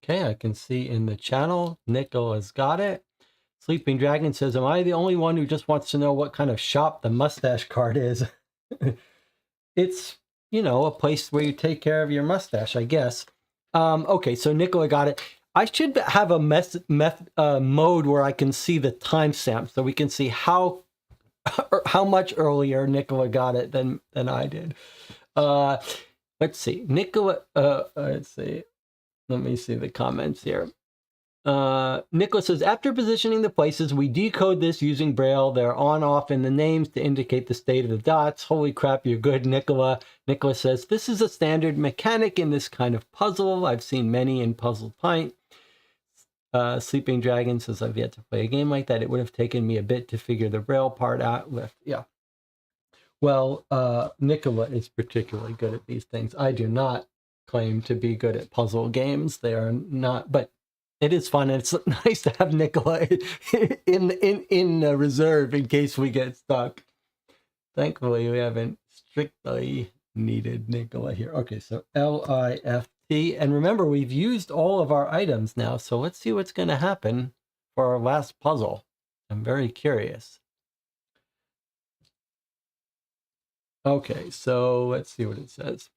Okay, I can see in the channel, Nicola's got it. Sleeping Dragon says, am I the only one who just wants to know what kind of shop the mustache cart is? It's, a place where you take care of your mustache, I guess. Okay, so Nicola got it. I should have a mode where I can see the timestamp so we can see how how much earlier Nicola got it than I did. Let's see. Nicola, let's see. Let me see the comments here. Nicholas says, after positioning the places, we decode this using Braille. They're on off in the names to indicate the state of the dots. Holy crap, you're good, Nicola. Nicholas says, this is a standard mechanic in this kind of puzzle. I've seen many in Puzzle Pint. Sleeping Dragon says, I've yet to play a game like that. It would have taken me a bit to figure the Braille part out. Yeah. Well, Nicola is particularly good at these things. I do not claim to be good at puzzle games. They are not, but it is fun, and it's nice to have Nicola in reserve in case we get stuck. Thankfully, we haven't strictly needed Nicola here. Okay, so LIFT, and remember, we've used all of our items now, so let's see what's going to happen for our last puzzle. I'm very curious. Okay, so let's see what it says.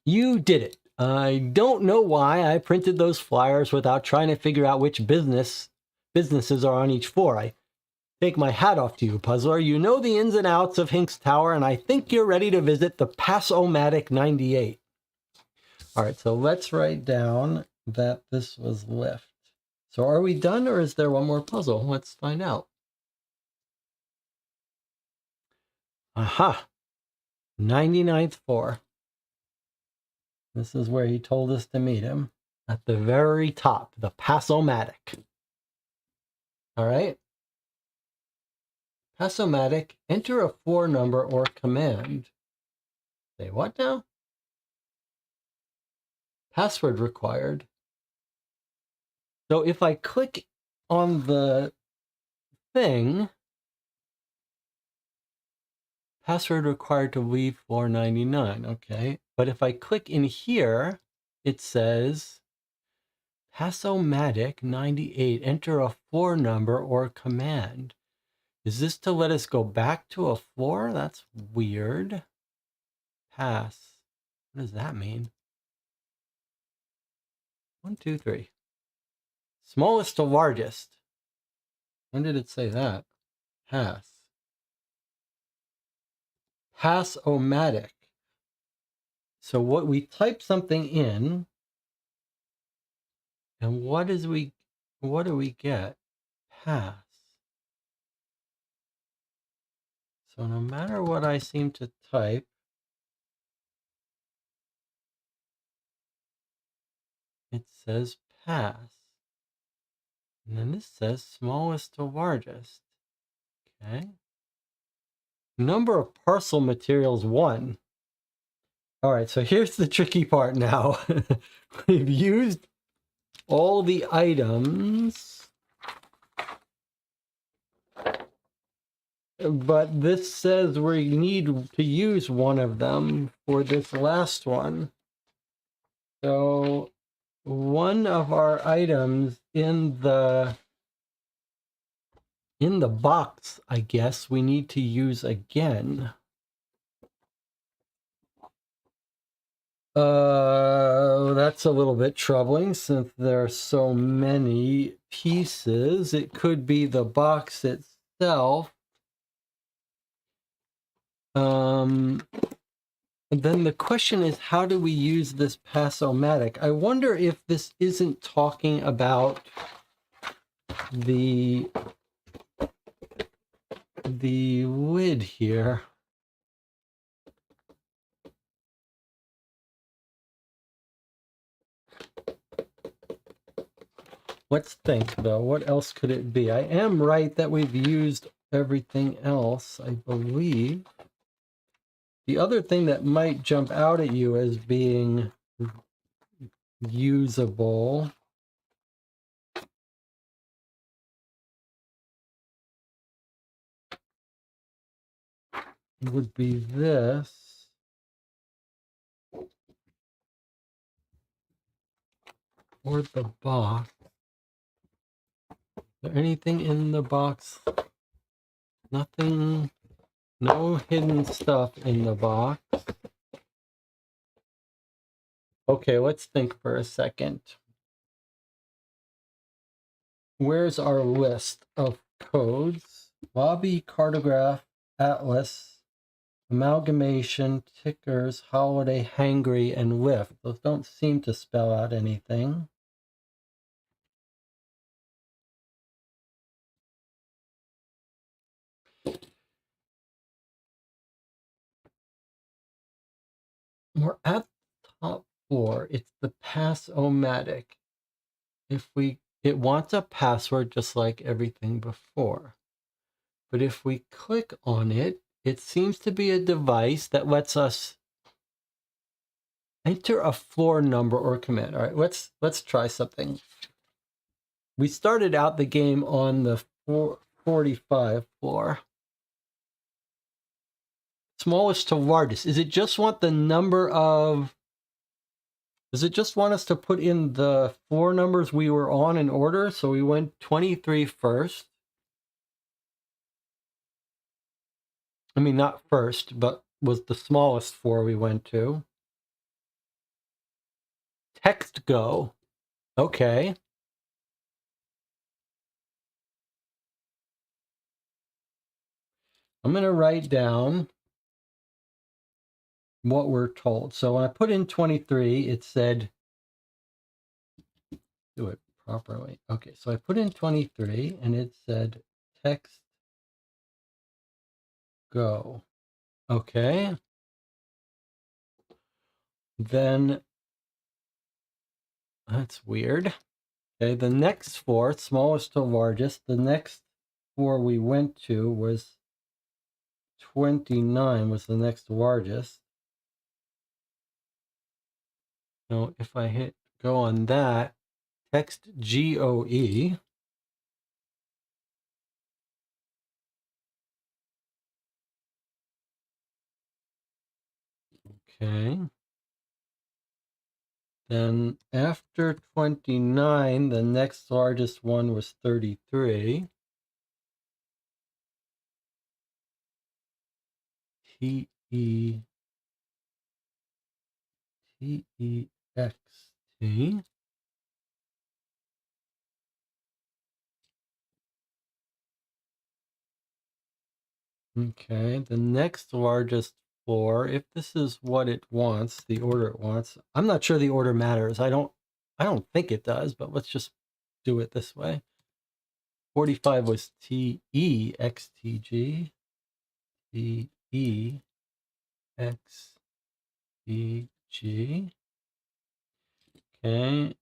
You did it. I don't know why I printed those flyers without trying to figure out which businesses are on each floor. I take my hat off to you, puzzler. You know the ins and outs of Hincks Tower, and I think you're ready to visit the Pass-O-Matic 98. All right, so let's write down that this was lift. So are we done, or is there one more puzzle? Let's find out. Aha! 99th floor. This is where he told us to meet him. At the very top, the Pass-O-Matic. All right. Pass-O-Matic, enter a floor number or command. Say what now? Password required. So if I click on the thing, password required to leave floor 99. Okay. But if I click in here, it says Pass-O-Matic 98, enter a floor number or command. Is this to let us go back to a floor? That's weird. Pass. What does that mean? 1, 2, 3. Smallest to largest. When did it say that? Pass. Pass-O-Matic. So what we type something in, and what do we get? Pass. So no matter what I seem to type, it says pass. And then this says smallest to largest. Okay. Number of parcel materials 1. All right, so here's the tricky part now. We've used all the items, but this says we need to use one of them for this last one. So one of our items in the box, I guess, we need to use again. That's a little bit troubling since there are so many pieces. It could be the box itself. And then the question is, how do we use this Pass-O-Matic? I wonder if this isn't talking about the lid here. Let's think, though. What else could it be? I am right that we've used everything else, I believe. The other thing that might jump out at you as being usable would be this. Or the box. Is there anything in the box? Nothing. No hidden stuff in the box. Okay, let's think for a second. Where's our list of codes? Bobby Cartograph Atlas, Amalgamation, Tickers, Holiday, Hangry, and Whiff. Those don't seem to spell out anything. We're at the top floor. It's the Pass-O-Matic. It wants a password just like everything before. But if we click on it, it seems to be a device that lets us enter a floor number or command. All right, let's try something. We started out the game on the 45 floor. Smallest to largest. Does it just want us to put in the floor numbers we were on in order? So we went 23 first. I mean, not first, but was the smallest floor we went to. Text go. Okay. I'm going to write down what we're told. So when I put in 23, it said, do it properly. Okay, so I put in 23 and it said text go. Okay. Then that's weird. Okay, the next floor, smallest to largest, the next floor we went to was 29 was the next largest. Now, if I hit go on that, text GOE. Okay. Then after 29, the next largest one was 33. TEXT. Okay, the next largest floor, if this is what it wants, the order it wants. I'm not sure the order matters. I don't think it does, but let's just do it this way. 45 was TEXTG. TEXTG. Okay.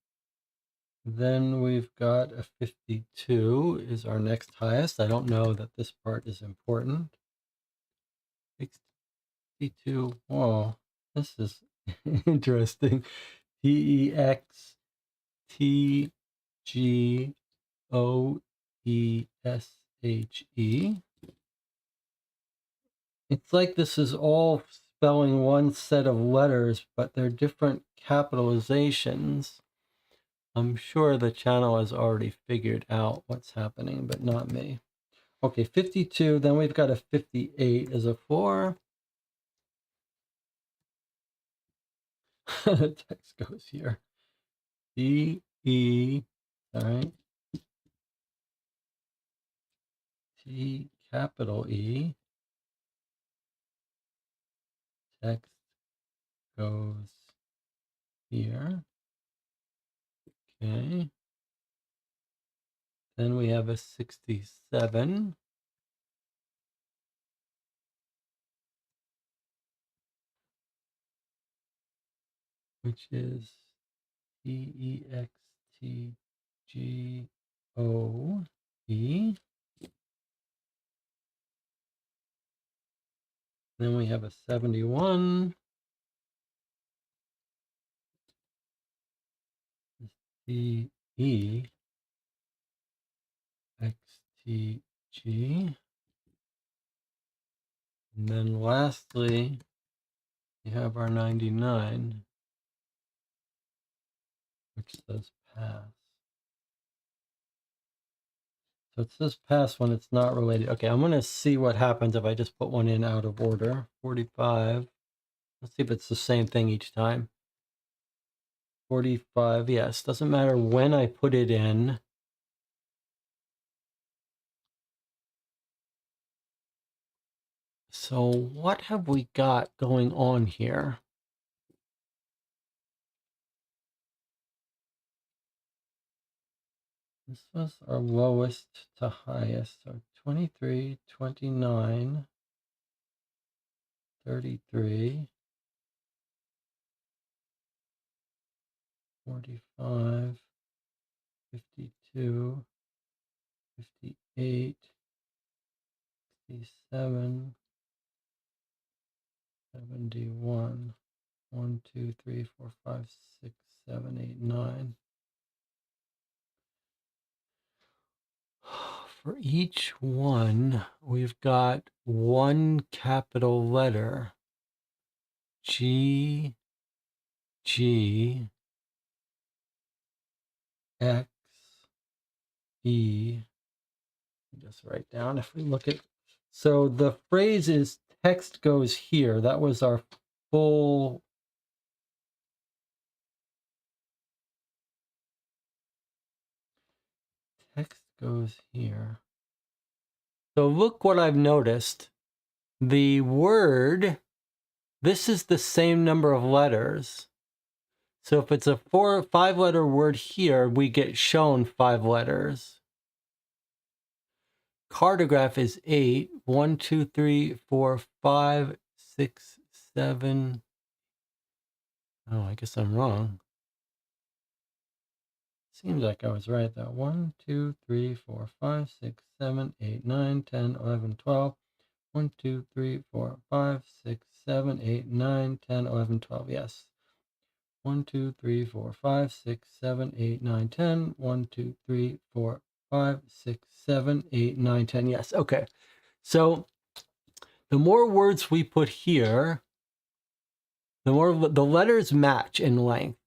Then we've got a 52 is our next highest. I don't know that this part is important. 62. Whoa, this is interesting. TEXTGOESHE. It's like this is all spelling one set of letters, but they're different capitalizations. I'm sure the channel has already figured out what's happening, but not me. Okay, 52. Then we've got a 58 as a floor. Text goes here. D-E, all right. T capital E. Text goes here. Okay. Then we have a 67. Which is TEXTGOE. Then we have a 71. TEXTG. And then lastly, we have our 99, which says pass. So it says pass when it's not related. Okay, I'm going to see what happens if I just put one in out of order. 45. Let's see if it's the same thing each time. 45, yes. Doesn't matter when I put it in. So what have we got going on here? This was our lowest to highest. So 23, 29, 33, 45, 52, 58, 67, 71, 1, 2, 3, 4, 5, 6, 7, 8, 9. For each one, we've got one capital letter. G, G, X, E. Just write down if we look at. So the phrase is text goes here. That was our full. Text goes here. So look what I've noticed. The word, this is the same number of letters. So if it's a 4 or 5 letter word here, we get shown 5 letters. Cartograph is 8. 1, 2, 3, 4, 5, 6, 7. Oh, I guess I'm wrong. Seems like I was right though. 1, 2, 3, 4, 5, 6, 7, 8, 9, 10, 11, 12. 1, 2, 3, 4, 5, 6, 7, 8, 9, 10, 11, 12. Yes. 1, 2, 3, 4, 5, 6, 7, 8, 9, 10. 1, 2, 3, 4, 5, 6, 7, 8, 9, 10. Yes. Okay. So the more words we put here, the more the letters match in length.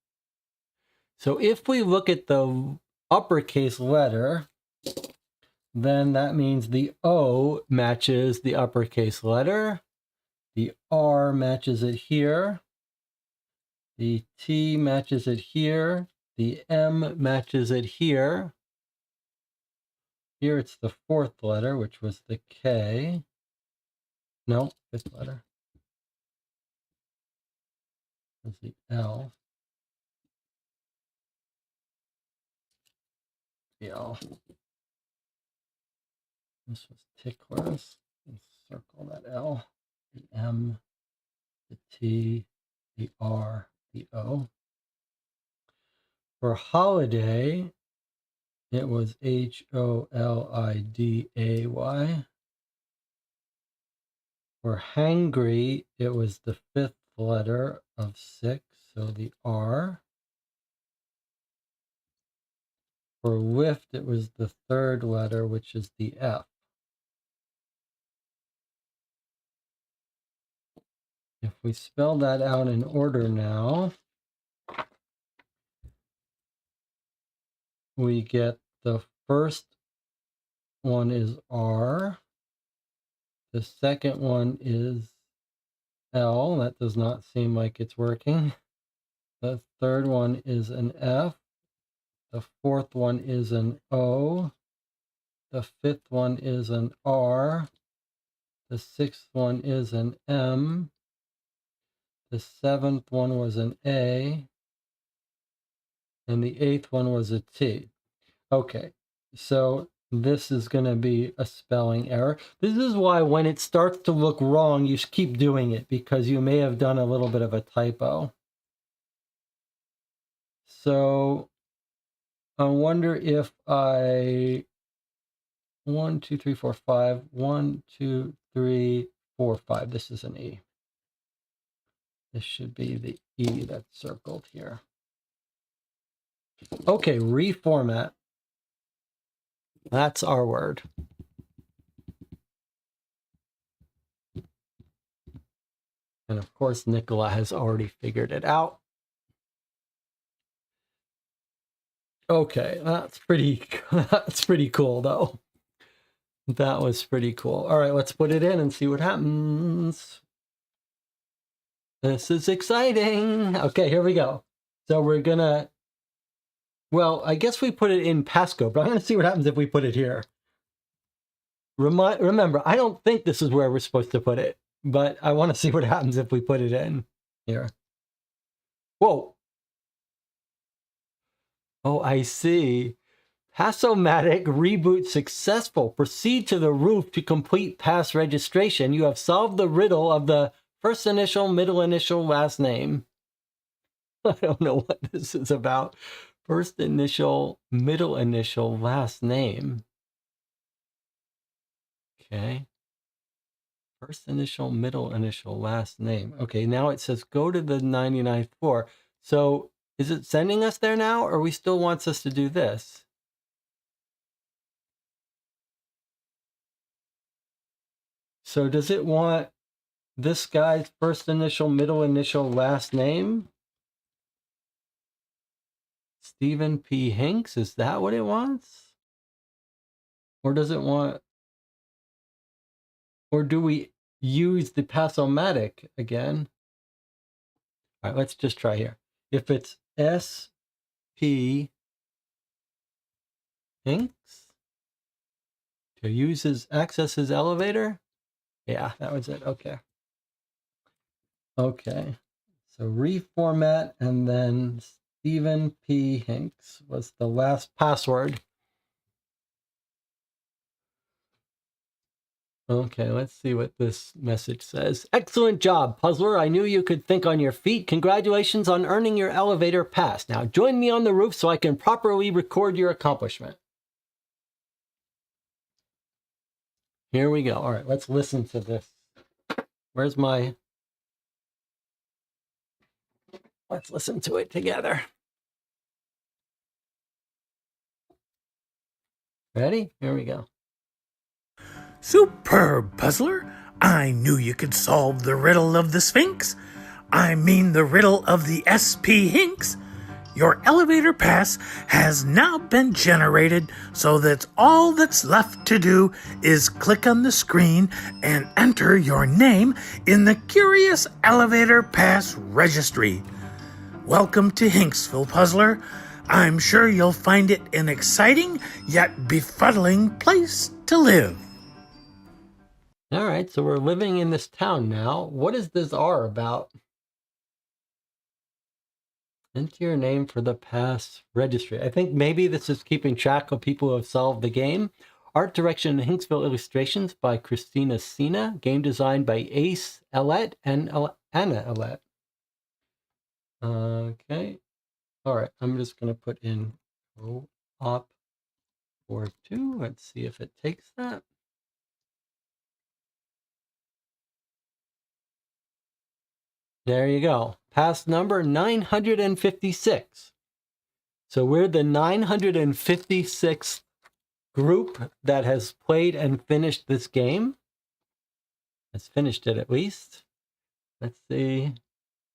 So if we look at the uppercase letter, then that means the O matches the uppercase letter. The R matches it here. The T matches it here. The M matches it here. Here it's the 4th letter, which was the K. No, 5th letter. Was the L. The L. This was ticklers. Let's circle that L. The M. The T. The R. The O. For holiday, it was HOLIDAY. For hangry, it was the 5th letter of 6, so the R. For lift, it was the 3rd letter, which is the F. If we spell that out in order now, we get the first one is R. The second one is L. That does not seem like it's working. The third one is an F. The 4th one is an O. The 5th one is an R. The 6th one is an M. The 7th one was an A. And the 8th one was a T. Okay, so this is going to be a spelling error. This is why when it starts to look wrong, you keep doing it, because you may have done a little bit of a typo. So I wonder if 1, 2, 3, 4, 5. 1, 2, 3, 4, 5. This is an E. This should be the E that's circled here. Okay, reformat. That's our word. And of course, Nicola has already figured it out. Okay, that's pretty cool though. That was pretty cool. All right, let's put it in and see what happens. This is exciting. Okay, here we go. So we're gonna, well, I guess we put it in passcode, but I'm gonna see what happens if we put it here. Remember, I don't think this is where we're supposed to put it, but I want to see what happens if we put it in here. Whoa. Oh, I see. Passomatic reboot successful. Proceed to the roof to complete pass registration. You have solved the riddle of the first initial, middle initial, last name. I don't know what this is about. First initial, middle initial, last name. Okay. First initial, middle initial, last name. Okay, now it says go to the 99th floor. So is it sending us there now, or we still wants us to do this? So does it want this guy's first initial, middle initial, last name? Stephen P. Hincks? Is that what it wants? Or does it want... Or do we use the Passomatic again? All right, let's just try here. If it's S.P. Hincks to access his elevator? Yeah, that was it. Okay. Okay. So reformat, and then Stephen P. Hincks was the last password. Okay, let's see what this message says. Excellent job, puzzler. I knew you could think on your feet. Congratulations on earning your elevator pass. Now join me on the roof so I can properly record your accomplishment. Here we go. All right, let's listen to this. Where's my... Let's listen to it together. Ready? Here we go. Superb, puzzler. I knew you could solve the riddle of the Sphinx. I mean the riddle of the S.P. Hincks. Your elevator pass has now been generated, so that all that's left to do is click on the screen and enter your name in the Curious Elevator Pass Registry. Welcome to Hinksville, puzzler. I'm sure you'll find it an exciting yet befuddling place to live. All right, so we're living in this town now. What is this R about? Enter your name for the pass registry. I think maybe this is keeping track of people who have solved the game. Art direction and Hinksville illustrations by Christina Sina. Game design by Ace Ellett and Anna Ellett. Okay. All right, I'm just going to put in op 42. Let's see if it takes that. There you go. Pass number 956. So we're the 956th group that has played and finished this game. Has finished it at least. Let's see.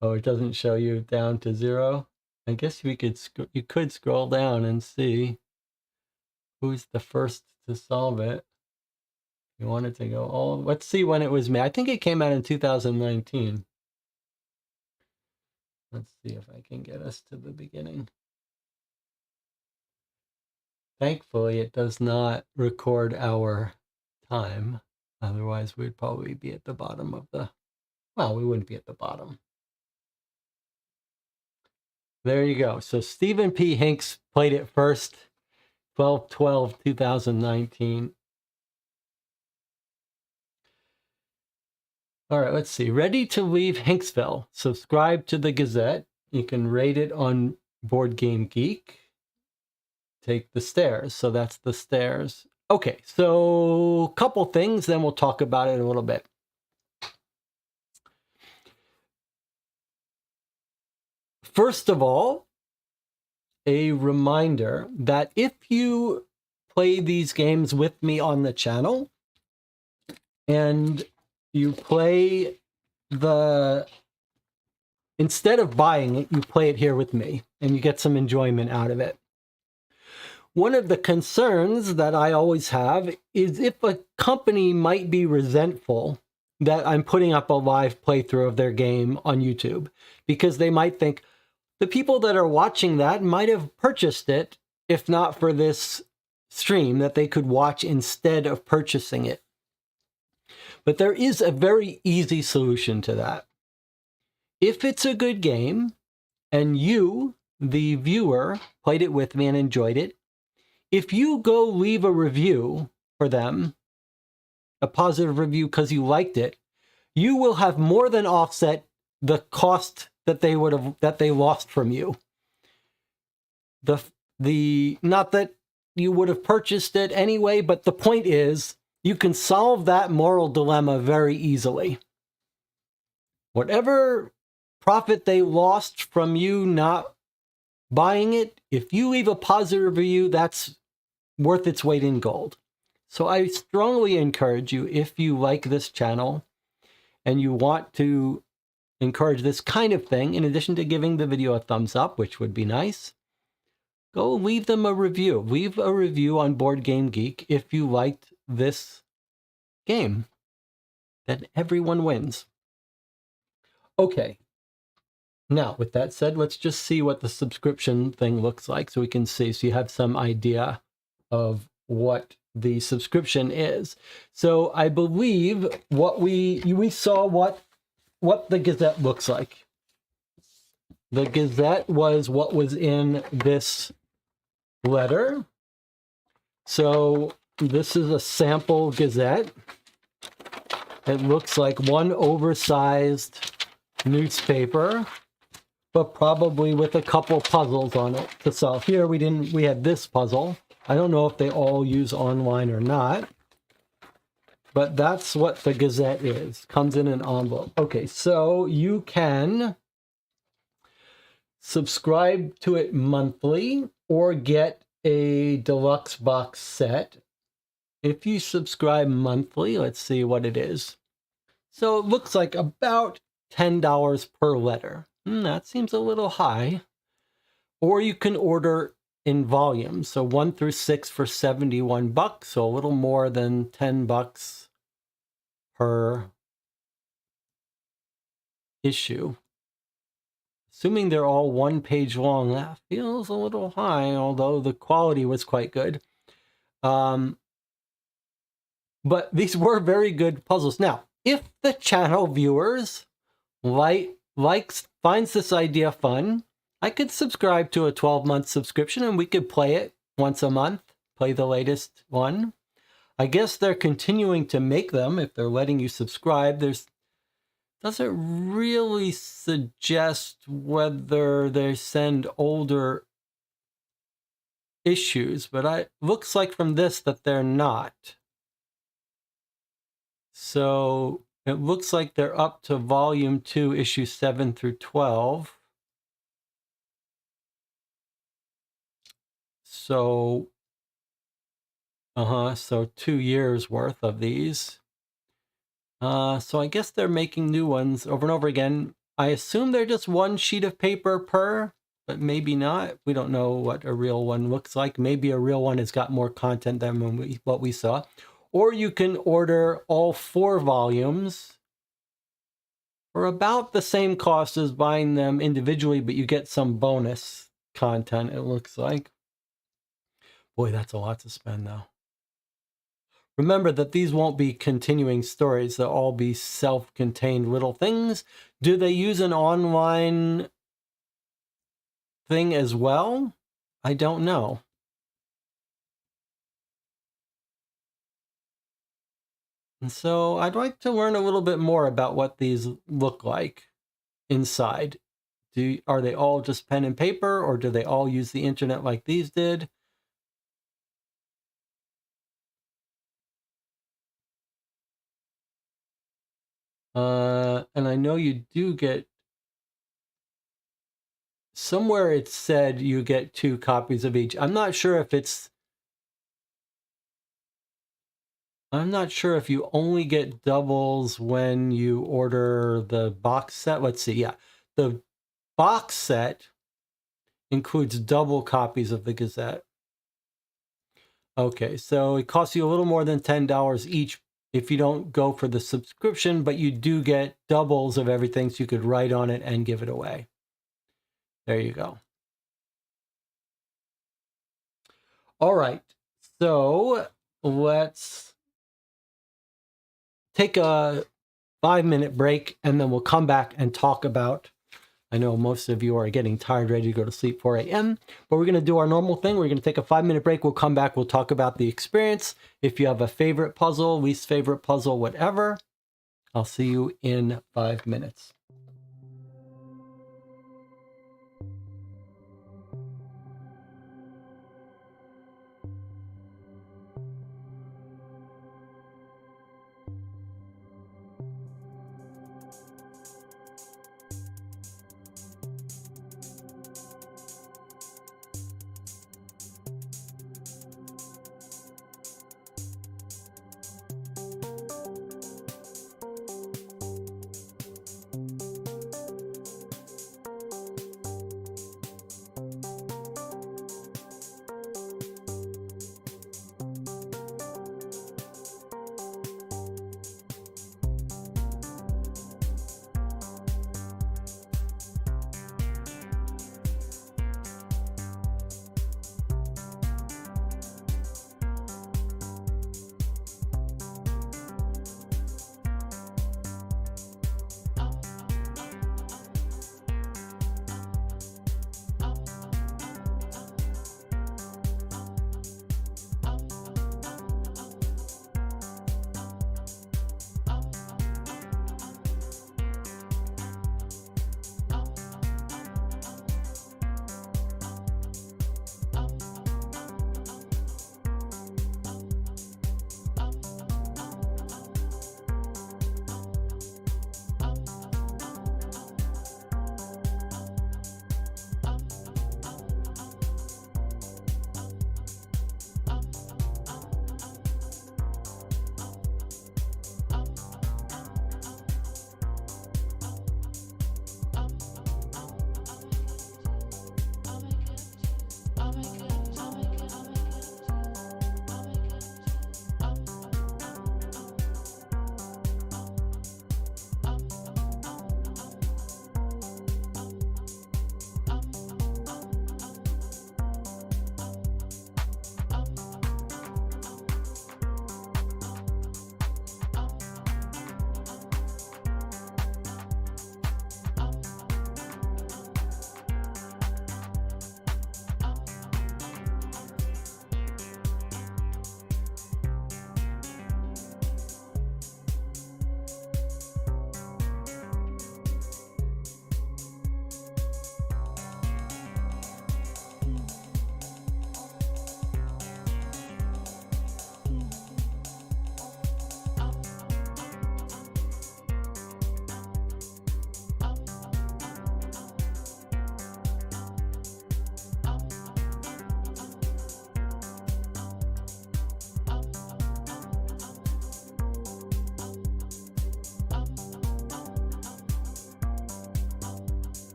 Oh, it doesn't show you down to 0. I guess you could scroll down and see who's the first to solve it. You wanted to go all... Let's see when it was made. I think it came out in 2019. Let's see if I can get us to the beginning. Thankfully, it does not record our time. Otherwise, we'd probably be at the bottom of the... Well, we wouldn't be at the bottom. There you go. So Stephen P. Hincks played it first, 12/12/2019. All right, let's see. Ready to leave Hinksville. Subscribe to the Gazette. You can rate it on Board Game Geek. Take the stairs. So that's the stairs. Okay, so a couple things, then we'll talk about it a little bit. First of all, a reminder that if you play these games with me on the channel and you play instead of buying it, you play it here with me and you get some enjoyment out of it. One of the concerns that I always have is if a company might be resentful that I'm putting up a live playthrough of their game on YouTube, because they might think the people that are watching that might have purchased it if not for this stream that they could watch instead of purchasing it. But there is a very easy solution to that. If it's a good game and you, the viewer, played it with me and enjoyed it, if you go leave a review for them, a positive review because you liked it, you will have more than offset the cost that they lost from you. Not that you would have purchased it anyway, but the point is you can solve that moral dilemma very easily. Whatever profit they lost from you not buying it, if you leave a positive review, that's worth its weight in gold. So I strongly encourage you, if you like this channel and you want to encourage this kind of thing, in addition to giving the video a thumbs up, which would be nice, go leave them a review. Leave a review on Board Game Geek if you liked this game. Then everyone wins. Okay. Now, with that said, let's just see what the subscription thing looks like so we can see, so you have some idea of what the subscription is. So I believe what we saw what the Gazette looks like. The Gazette was what was in this letter. So this is a sample Gazette. It looks like one oversized newspaper, but probably with a couple puzzles on it to solve. Here we had this puzzle. I don't know if they all use online or not, but that's what the Gazette is. Comes in an envelope. Okay, so you can subscribe to it monthly or get a deluxe box set. If you subscribe monthly, let's see what it is. So it looks like about $10 per letter. That seems a little high. Or you can order in volumes, so 1 through 6 for $71, so a little more than $10 per issue. Assuming they're all 1 page long, that feels a little high, although the quality was quite good. But these were very good puzzles. Now, if the channel viewers finds this idea fun, I could subscribe to a 12-month subscription and we could play it once a month, play the latest one. I guess they're continuing to make them if they're letting you subscribe. Doesn't really suggest whether they send older issues, but it looks like from this that they're not. So it looks like they're up to volume 2, issue 7 through 12. So, so 2 years worth of these. So I guess they're making new ones over and over again. I assume they're just 1 sheet of paper per, but maybe not. We don't know what a real one looks like. Maybe a real one has got more content than what we saw. Or you can order all 4 volumes for about the same cost as buying them individually, but you get some bonus content, it looks like. Boy, that's a lot to spend, though. Remember that these won't be continuing stories. They'll all be self-contained little things. Do they use an online thing as well? I don't know. And so I'd like to learn a little bit more about what these look like inside. Are they all just pen and paper, or do they all use the internet like these did? And I know you do get, somewhere it said you get 2 copies of each. I'm not sure if you only get doubles when you order the box set. Let's see. Yeah, the box set includes double copies of the Gazette. Okay, so it costs you a little more than $10 each if you don't go for the subscription, but you do get doubles of everything, so you could write on it and give it away. There you go. All right, So let's take a 5-minute break, and then we'll come back and talk about, I know most of you are getting tired, ready to go to sleep 4 a.m., but we're going to do our normal thing. We're going to take a 5-minute break. We'll come back. We'll talk about the experience. If you have a favorite puzzle, least favorite puzzle, whatever, I'll see you in 5 minutes.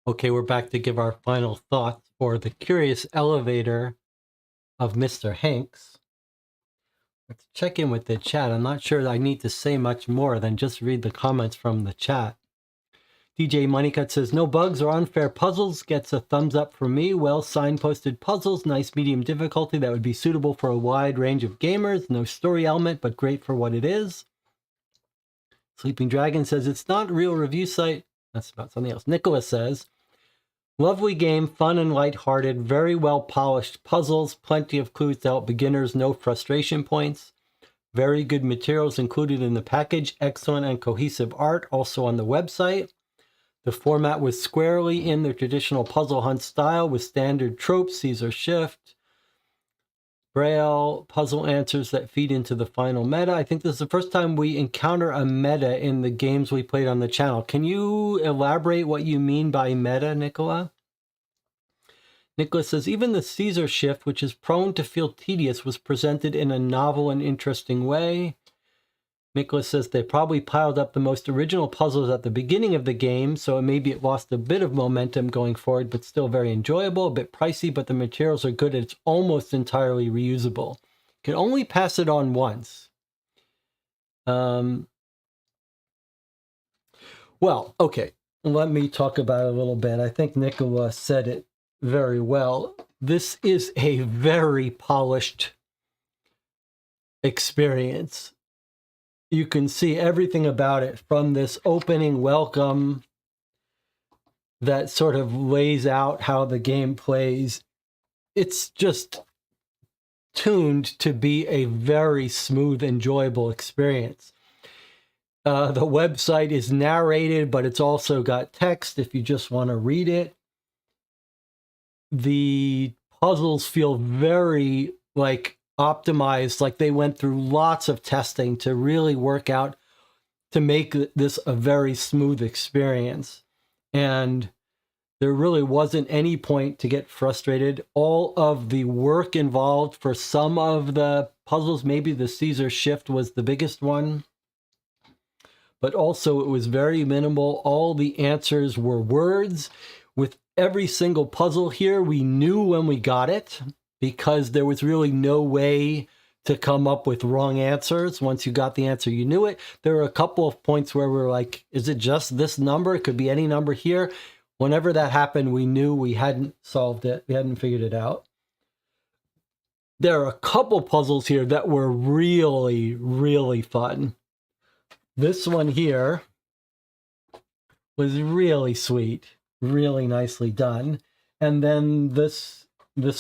Okay, we're back to give our final thoughts for The Curious Elevator of Mr. Hincks. Let's check in with the chat. I'm not sure that I need to say much more than just read the comments from the chat. DJ Moneycut says, no bugs or unfair puzzles, gets a thumbs up from me. Well signposted puzzles, nice medium difficulty that would be suitable for a wide range of gamers. No story element, but great for what it is. Sleeping Dragon says, it's not a real review site. That's about something else. Nicholas says, lovely game, fun and lighthearted, very well polished puzzles, plenty of clues to help beginners, no frustration points. Very good materials included in the package, excellent and cohesive art also on the website. The format was squarely in the traditional puzzle hunt style with standard tropes, Caesar shift, Braille, puzzle answers that feed into the final meta. I think this is the first time we encounter a meta in the games we played on the channel. Can you elaborate what you mean by meta, Nicola? Nicholas says, even the Caesar shift, which is prone to feel tedious, was presented in a novel and interesting way. Nicholas says they probably piled up the most original puzzles at the beginning of the game, so maybe it lost a bit of momentum going forward, but still very enjoyable, a bit pricey, but the materials are good and it's almost entirely reusable. Can only pass it on once. Well, okay, let me talk about it a little bit. I think Nicholas said it very well. This is a very polished experience. You can see everything about it from this opening welcome that sort of lays out how the game plays. It's just tuned to be a very smooth, enjoyable experience. The website is narrated, but it's also got text if you just want to read it. The puzzles feel very optimized, like they went through lots of testing to really work out to make this a very smooth experience. And there really wasn't any point to get frustrated. All of the work involved for some of the puzzles, maybe the Caesar shift was the biggest one, but also it was very minimal. All the answers were words. With every single puzzle here, we knew when we got it, because there was really no way to come up with wrong answers. Once you got the answer, you knew it. There were a couple of points where we're like, is it just this number? It could be any number here. Whenever that happened, we knew we hadn't solved it. We hadn't figured it out. There are a couple puzzles here that were really, really fun. This one here was really sweet, really nicely done. And then this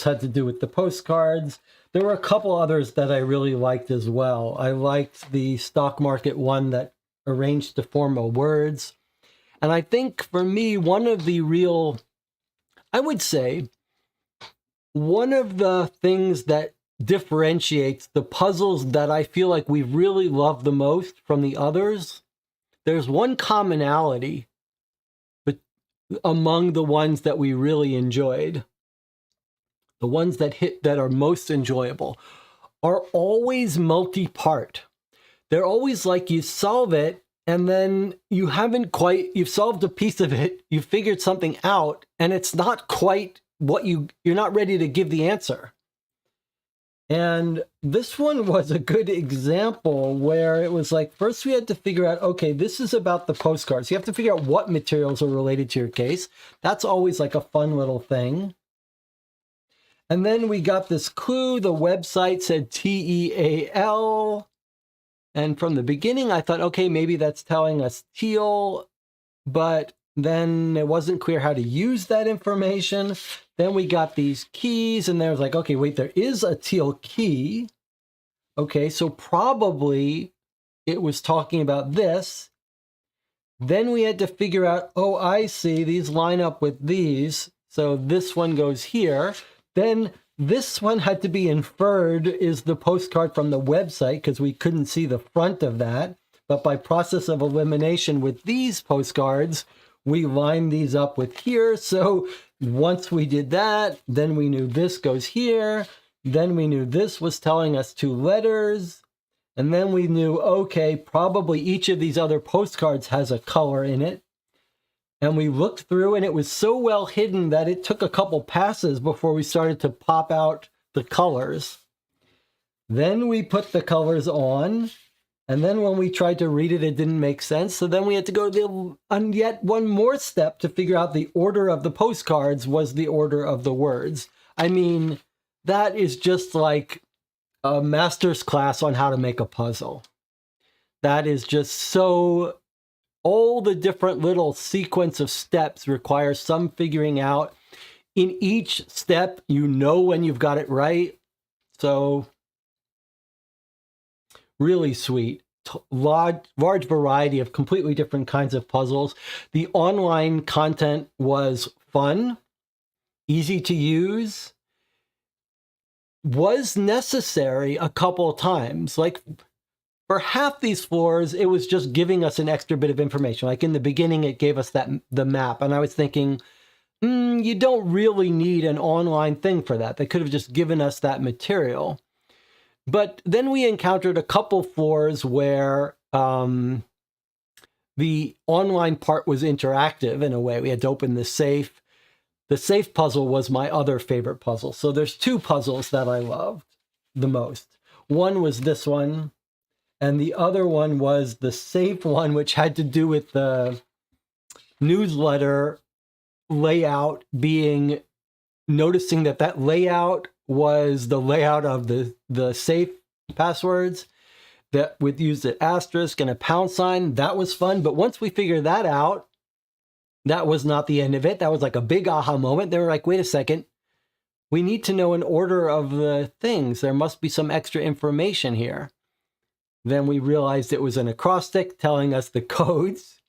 had to do with the postcards. There were a couple others that I really liked as well. I liked the stock market one that arranged to form words. And I think for me, one of the things that differentiates the puzzles that I feel like we really love the most from the others, there's one commonality among the ones that we really enjoyed. The ones that are most enjoyable are always multi-part. They're always like you solve it and then you've solved a piece of it, you figured something out, and it's not quite what you're not ready to give the answer. And this one was a good example where it was like, first we had to figure out, okay, this is about the postcards. You have to figure out what materials are related to your case. That's always like a fun little thing. And then we got this clue. The website said TEAL. And from the beginning, I thought, okay, maybe that's telling us teal. But then it wasn't clear how to use that information. Then we got these keys, and there was like, okay, wait, there is a teal key. Okay, so probably it was talking about this. Then we had to figure out, oh, I see, these line up with these. So this one goes here. Then this one had to be inferred is the postcard from the website because we couldn't see the front of that. But by process of elimination with these postcards, we lined these up with here. So once we did that, then we knew this goes here. Then we knew this was telling us 2 letters. And then we knew, okay, probably each of these other postcards has a color in it. And we looked through, and it was so well hidden that it took a couple passes before we started to pop out the colors. Then we put the colors on, and then when we tried to read it, it didn't make sense. So then we had to go yet one more step to figure out the order of the postcards was the order of the words. I mean, that is just like a master's class on how to make a puzzle. That is just so... All the different little sequence of steps require some figuring out. In each step, you know when you've got it right. So, really sweet. Large variety of completely different kinds of puzzles. The online content was fun, easy to use, was necessary a couple of times. Like, for half these floors, it was just giving us an extra bit of information. Like in the beginning, it gave us the map. And I was thinking, you don't really need an online thing for that. They could have just given us that material. But then we encountered a couple floors where the online part was interactive in a way. We had to open the safe. The safe puzzle was my other favorite puzzle. So there's two puzzles that I loved the most. One was this one. And the other one was the safe one, which had to do with the newsletter layout being, noticing that layout was the layout of the safe passwords that would use an asterisk and a pound sign. That was fun. But once we figured that out, that was not the end of it. That was like a big aha moment. They were like, wait a second. We need to know an order of the things. There must be some extra information here. Then we realized it was an acrostic telling us the codes.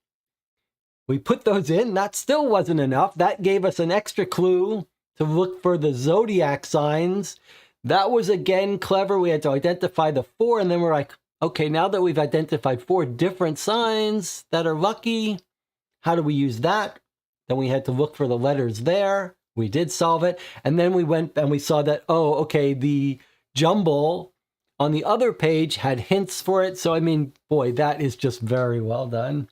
We put those in. That still wasn't enough. That gave us an extra clue to look for the zodiac signs. That was, again, clever. We had to identify the 4, and then we're like, okay, now that we've identified 4 different signs that are lucky, how do we use that? Then we had to look for the letters there. We did solve it. And then we went and we saw that, oh, okay, the jumble on the other page had hints for it. So, I mean, boy, that is just very well done.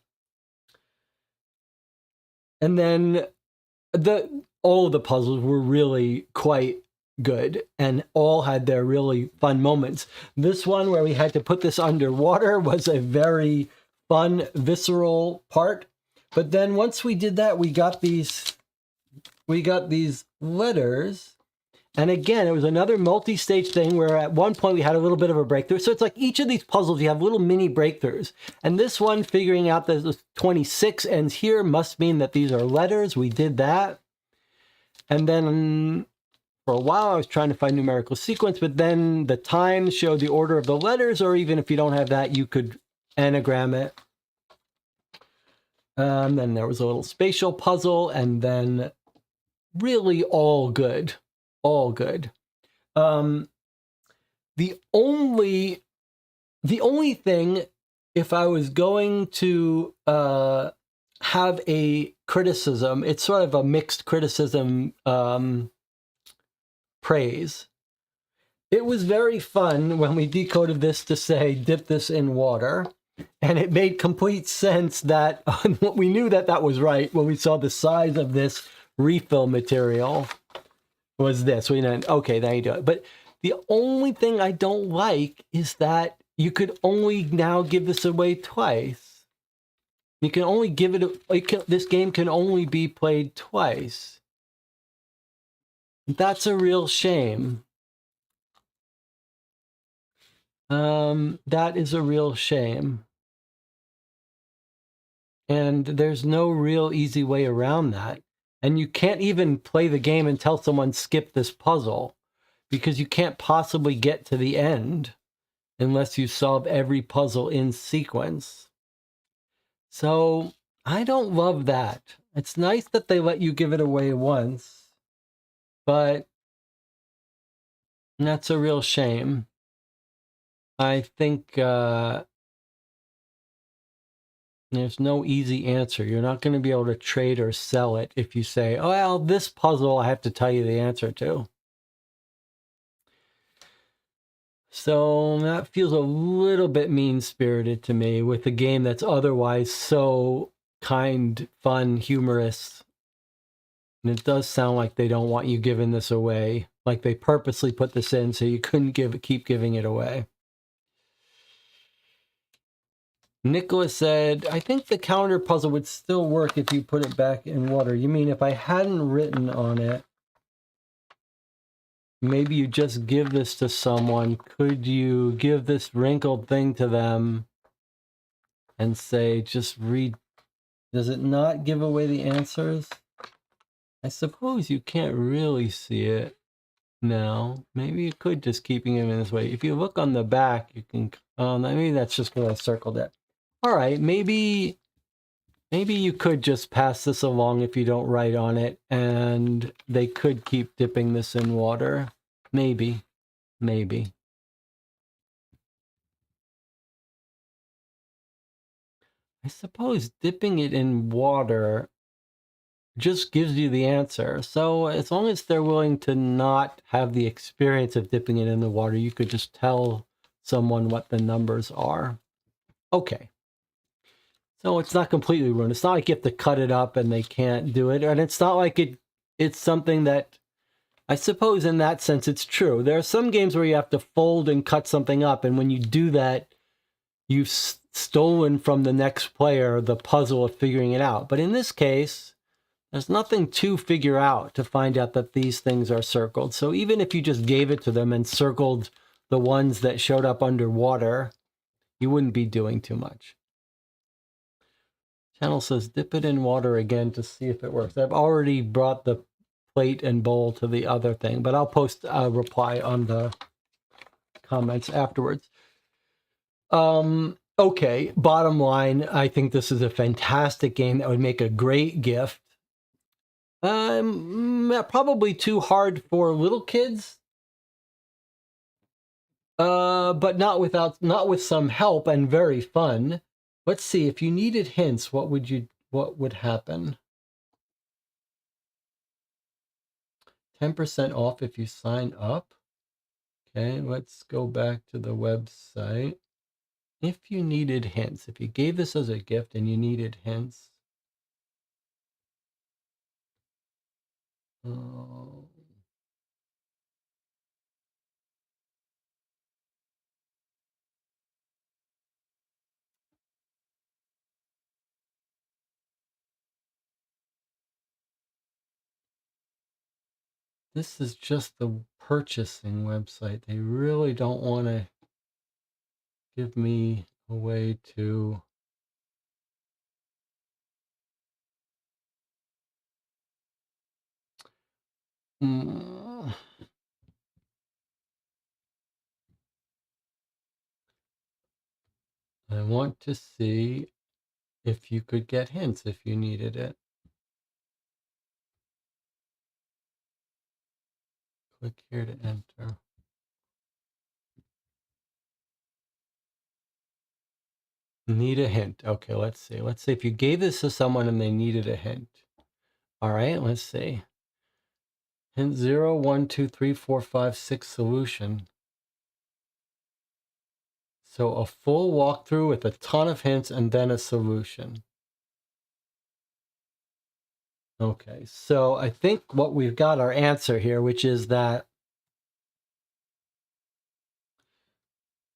And then all of the puzzles were really quite good and all had their really fun moments. This one where we had to put this underwater was a very fun, visceral part. But then once we did that, we got these letters. And again, it was another multi-stage thing where at one point we had a little bit of a breakthrough. So it's like each of these puzzles, you have little mini breakthroughs. And this one, figuring out that the 26 ends here must mean that these are letters. We did that. And then for a while, I was trying to find numerical sequence, but then the times showed the order of the letters, or even if you don't have that, you could anagram it. Then there was a little spatial puzzle, and then really all good. All good. The only thing, if I was going to have a criticism, it's sort of a mixed criticism praise. It was very fun when we decoded this to say, dip this in water. And it made complete sense that we knew that was right when we saw the size of this refill material. Was this. We know, okay, now you do it. But the only thing I don't like is that you could only now give this away twice. You can only give it, this game can only be played twice. That's a real shame. That is a real shame. And there's no real easy way around that. And you can't even play the game and tell someone skip this puzzle because you can't possibly get to the end unless you solve every puzzle in sequence. So I don't love that. It's nice that they let you give it away once, but that's a real shame. I think there's no easy answer. You're not going to be able to trade or sell it if you say, oh, well, this puzzle I have to tell you the answer to. So that feels a little bit mean-spirited to me with a game that's otherwise so kind, fun, humorous. And it does sound like they don't want you giving this away. Like they purposely put this in so you couldn't keep giving it away. Nicholas said, I think the calendar puzzle would still work if you put it back in water. You mean if I hadn't written on it, maybe you just give this to someone. Could you give this wrinkled thing to them and say, just read? Does it not give away the answers? I suppose you can't really see it now. Maybe you could just keeping them in this way. If you look on the back, you can, maybe that's just because I circled it. All right, maybe you could just pass this along if you don't write on it, and they could keep dipping this in water. Maybe. I suppose dipping it in water just gives you the answer. So as long as they're willing to not have the experience of dipping it in the water, you could just tell someone what the numbers are. Okay. So it's not completely ruined. It's not like you have to cut it up and they can't do it. And it's not like it's something that, I suppose in that sense, it's true. There are some games where you have to fold and cut something up. And when you do that, you've stolen from the next player the puzzle of figuring it out. But in this case, there's nothing to figure out to find out that these things are circled. So even if you just gave it to them and circled the ones that showed up underwater, you wouldn't be doing too much. Channel says, dip it in water again to see if it works. I've already brought the plate and bowl to the other thing, but I'll post a reply on the comments afterwards. Okay, bottom line, I think this is a fantastic game that would make a great gift. Probably too hard for little kids. But not with some help and very fun. Let's see, if you needed hints, what would happen? 10% off if you sign up. Okay, let's go back to the website. If you needed hints, if you gave this as a gift and you needed hints. This is just the purchasing website. They really don't want to give me a way to... I want to see if you could get hints if you needed it. Click here to enter. Need a hint. Okay, let's see. Let's see if you gave this to someone and they needed a hint. All right, let's see. Hint 0, 1, 2, 3, 4, 5, 6 solution. So a full walkthrough with a ton of hints and then a solution. Okay, so I think what we've got our answer here, which is that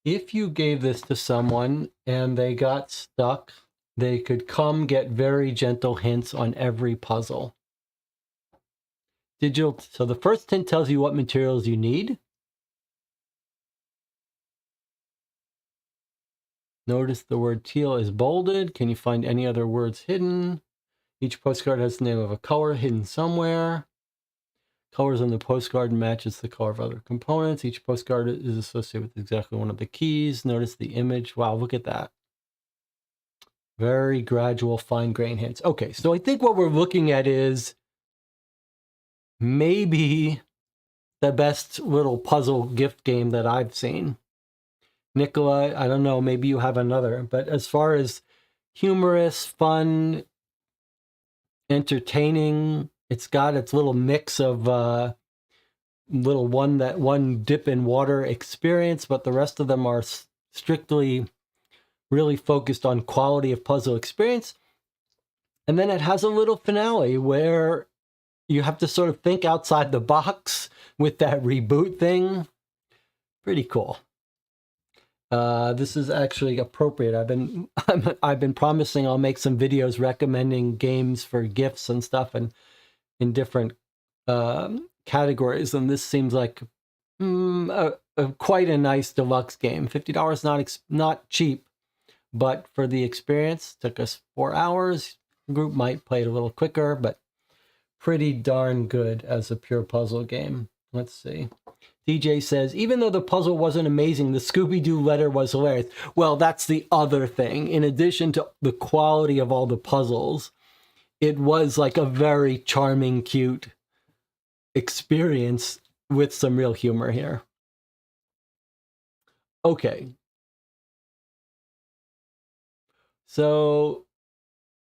if you gave this to someone and they got stuck, they could come get very gentle hints on every puzzle. So the first hint tells you what materials you need. Notice the word teal is bolded. Can you find any other words hidden? Each postcard has the name of a color hidden somewhere. Colors on the postcard matches the color of other components. Each postcard is associated with exactly one of the keys. Notice the image. Wow, look at that. Very gradual, fine grain hints. Okay, so I think what we're looking at is maybe the best little puzzle gift game that I've seen. Nicola, I don't know, maybe you have another, but as far as humorous, fun, entertaining, it's got its little mix of one dip in water experience, but the rest of them are strictly really focused on quality of puzzle experience. And then it has a little finale where you have to sort of think outside the box with that reboot thing. Pretty cool. This is actually appropriate. I've been promising I'll make some videos recommending games for gifts and stuff, and in different categories. And this seems like quite a nice deluxe game. $50 not cheap, but for the experience, took us 4 hours. The group might play it a little quicker, but pretty darn good as a pure puzzle game. Let's see. DJ says, even though the puzzle wasn't amazing, the Scooby-Doo letter was hilarious. Well, that's the other thing. In addition to the quality of all the puzzles, it was like a very charming, cute experience with some real humor here. Okay. So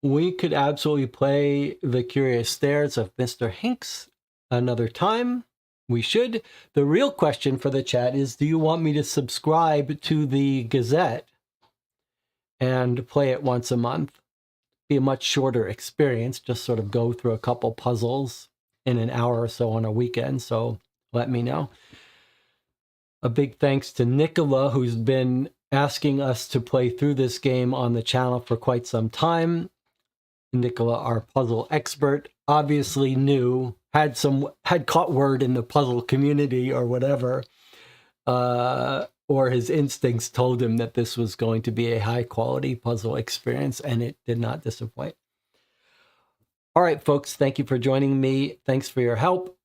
we could absolutely play The Curious Stairs of Mr. Hincks another time. We should. The real question for the chat is, do you want me to subscribe to the Gazette and play it once a month? Be a much shorter experience, just sort of go through a couple puzzles in an hour or so on a weekend. So let me know. A big thanks to Nicola, who's been asking us to play through this game on the channel for quite some time. Nicola, our puzzle expert, obviously knew, had caught word in the puzzle community or whatever, or his instincts told him that this was going to be a high quality puzzle experience, and it did not disappoint. All right, folks, thank you for joining me. Thanks for your help.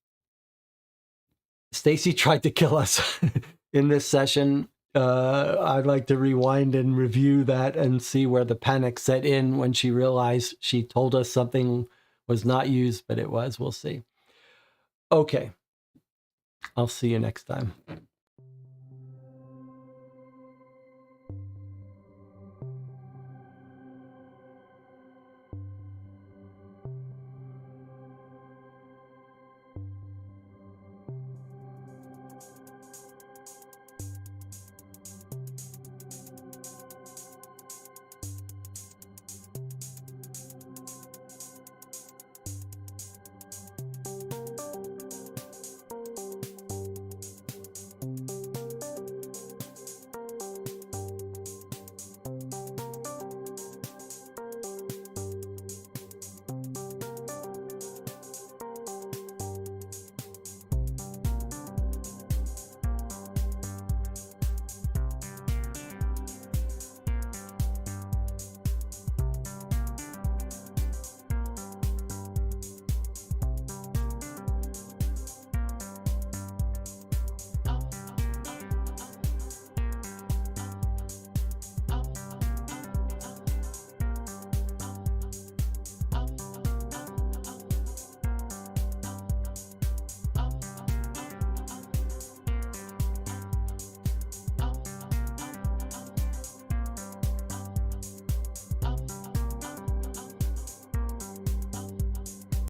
Stacy tried to kill us in this session. I'd like to rewind and review that and see where the panic set in when she realized she told us something was not used, but it was. We'll see. Okay. I'll see you next time.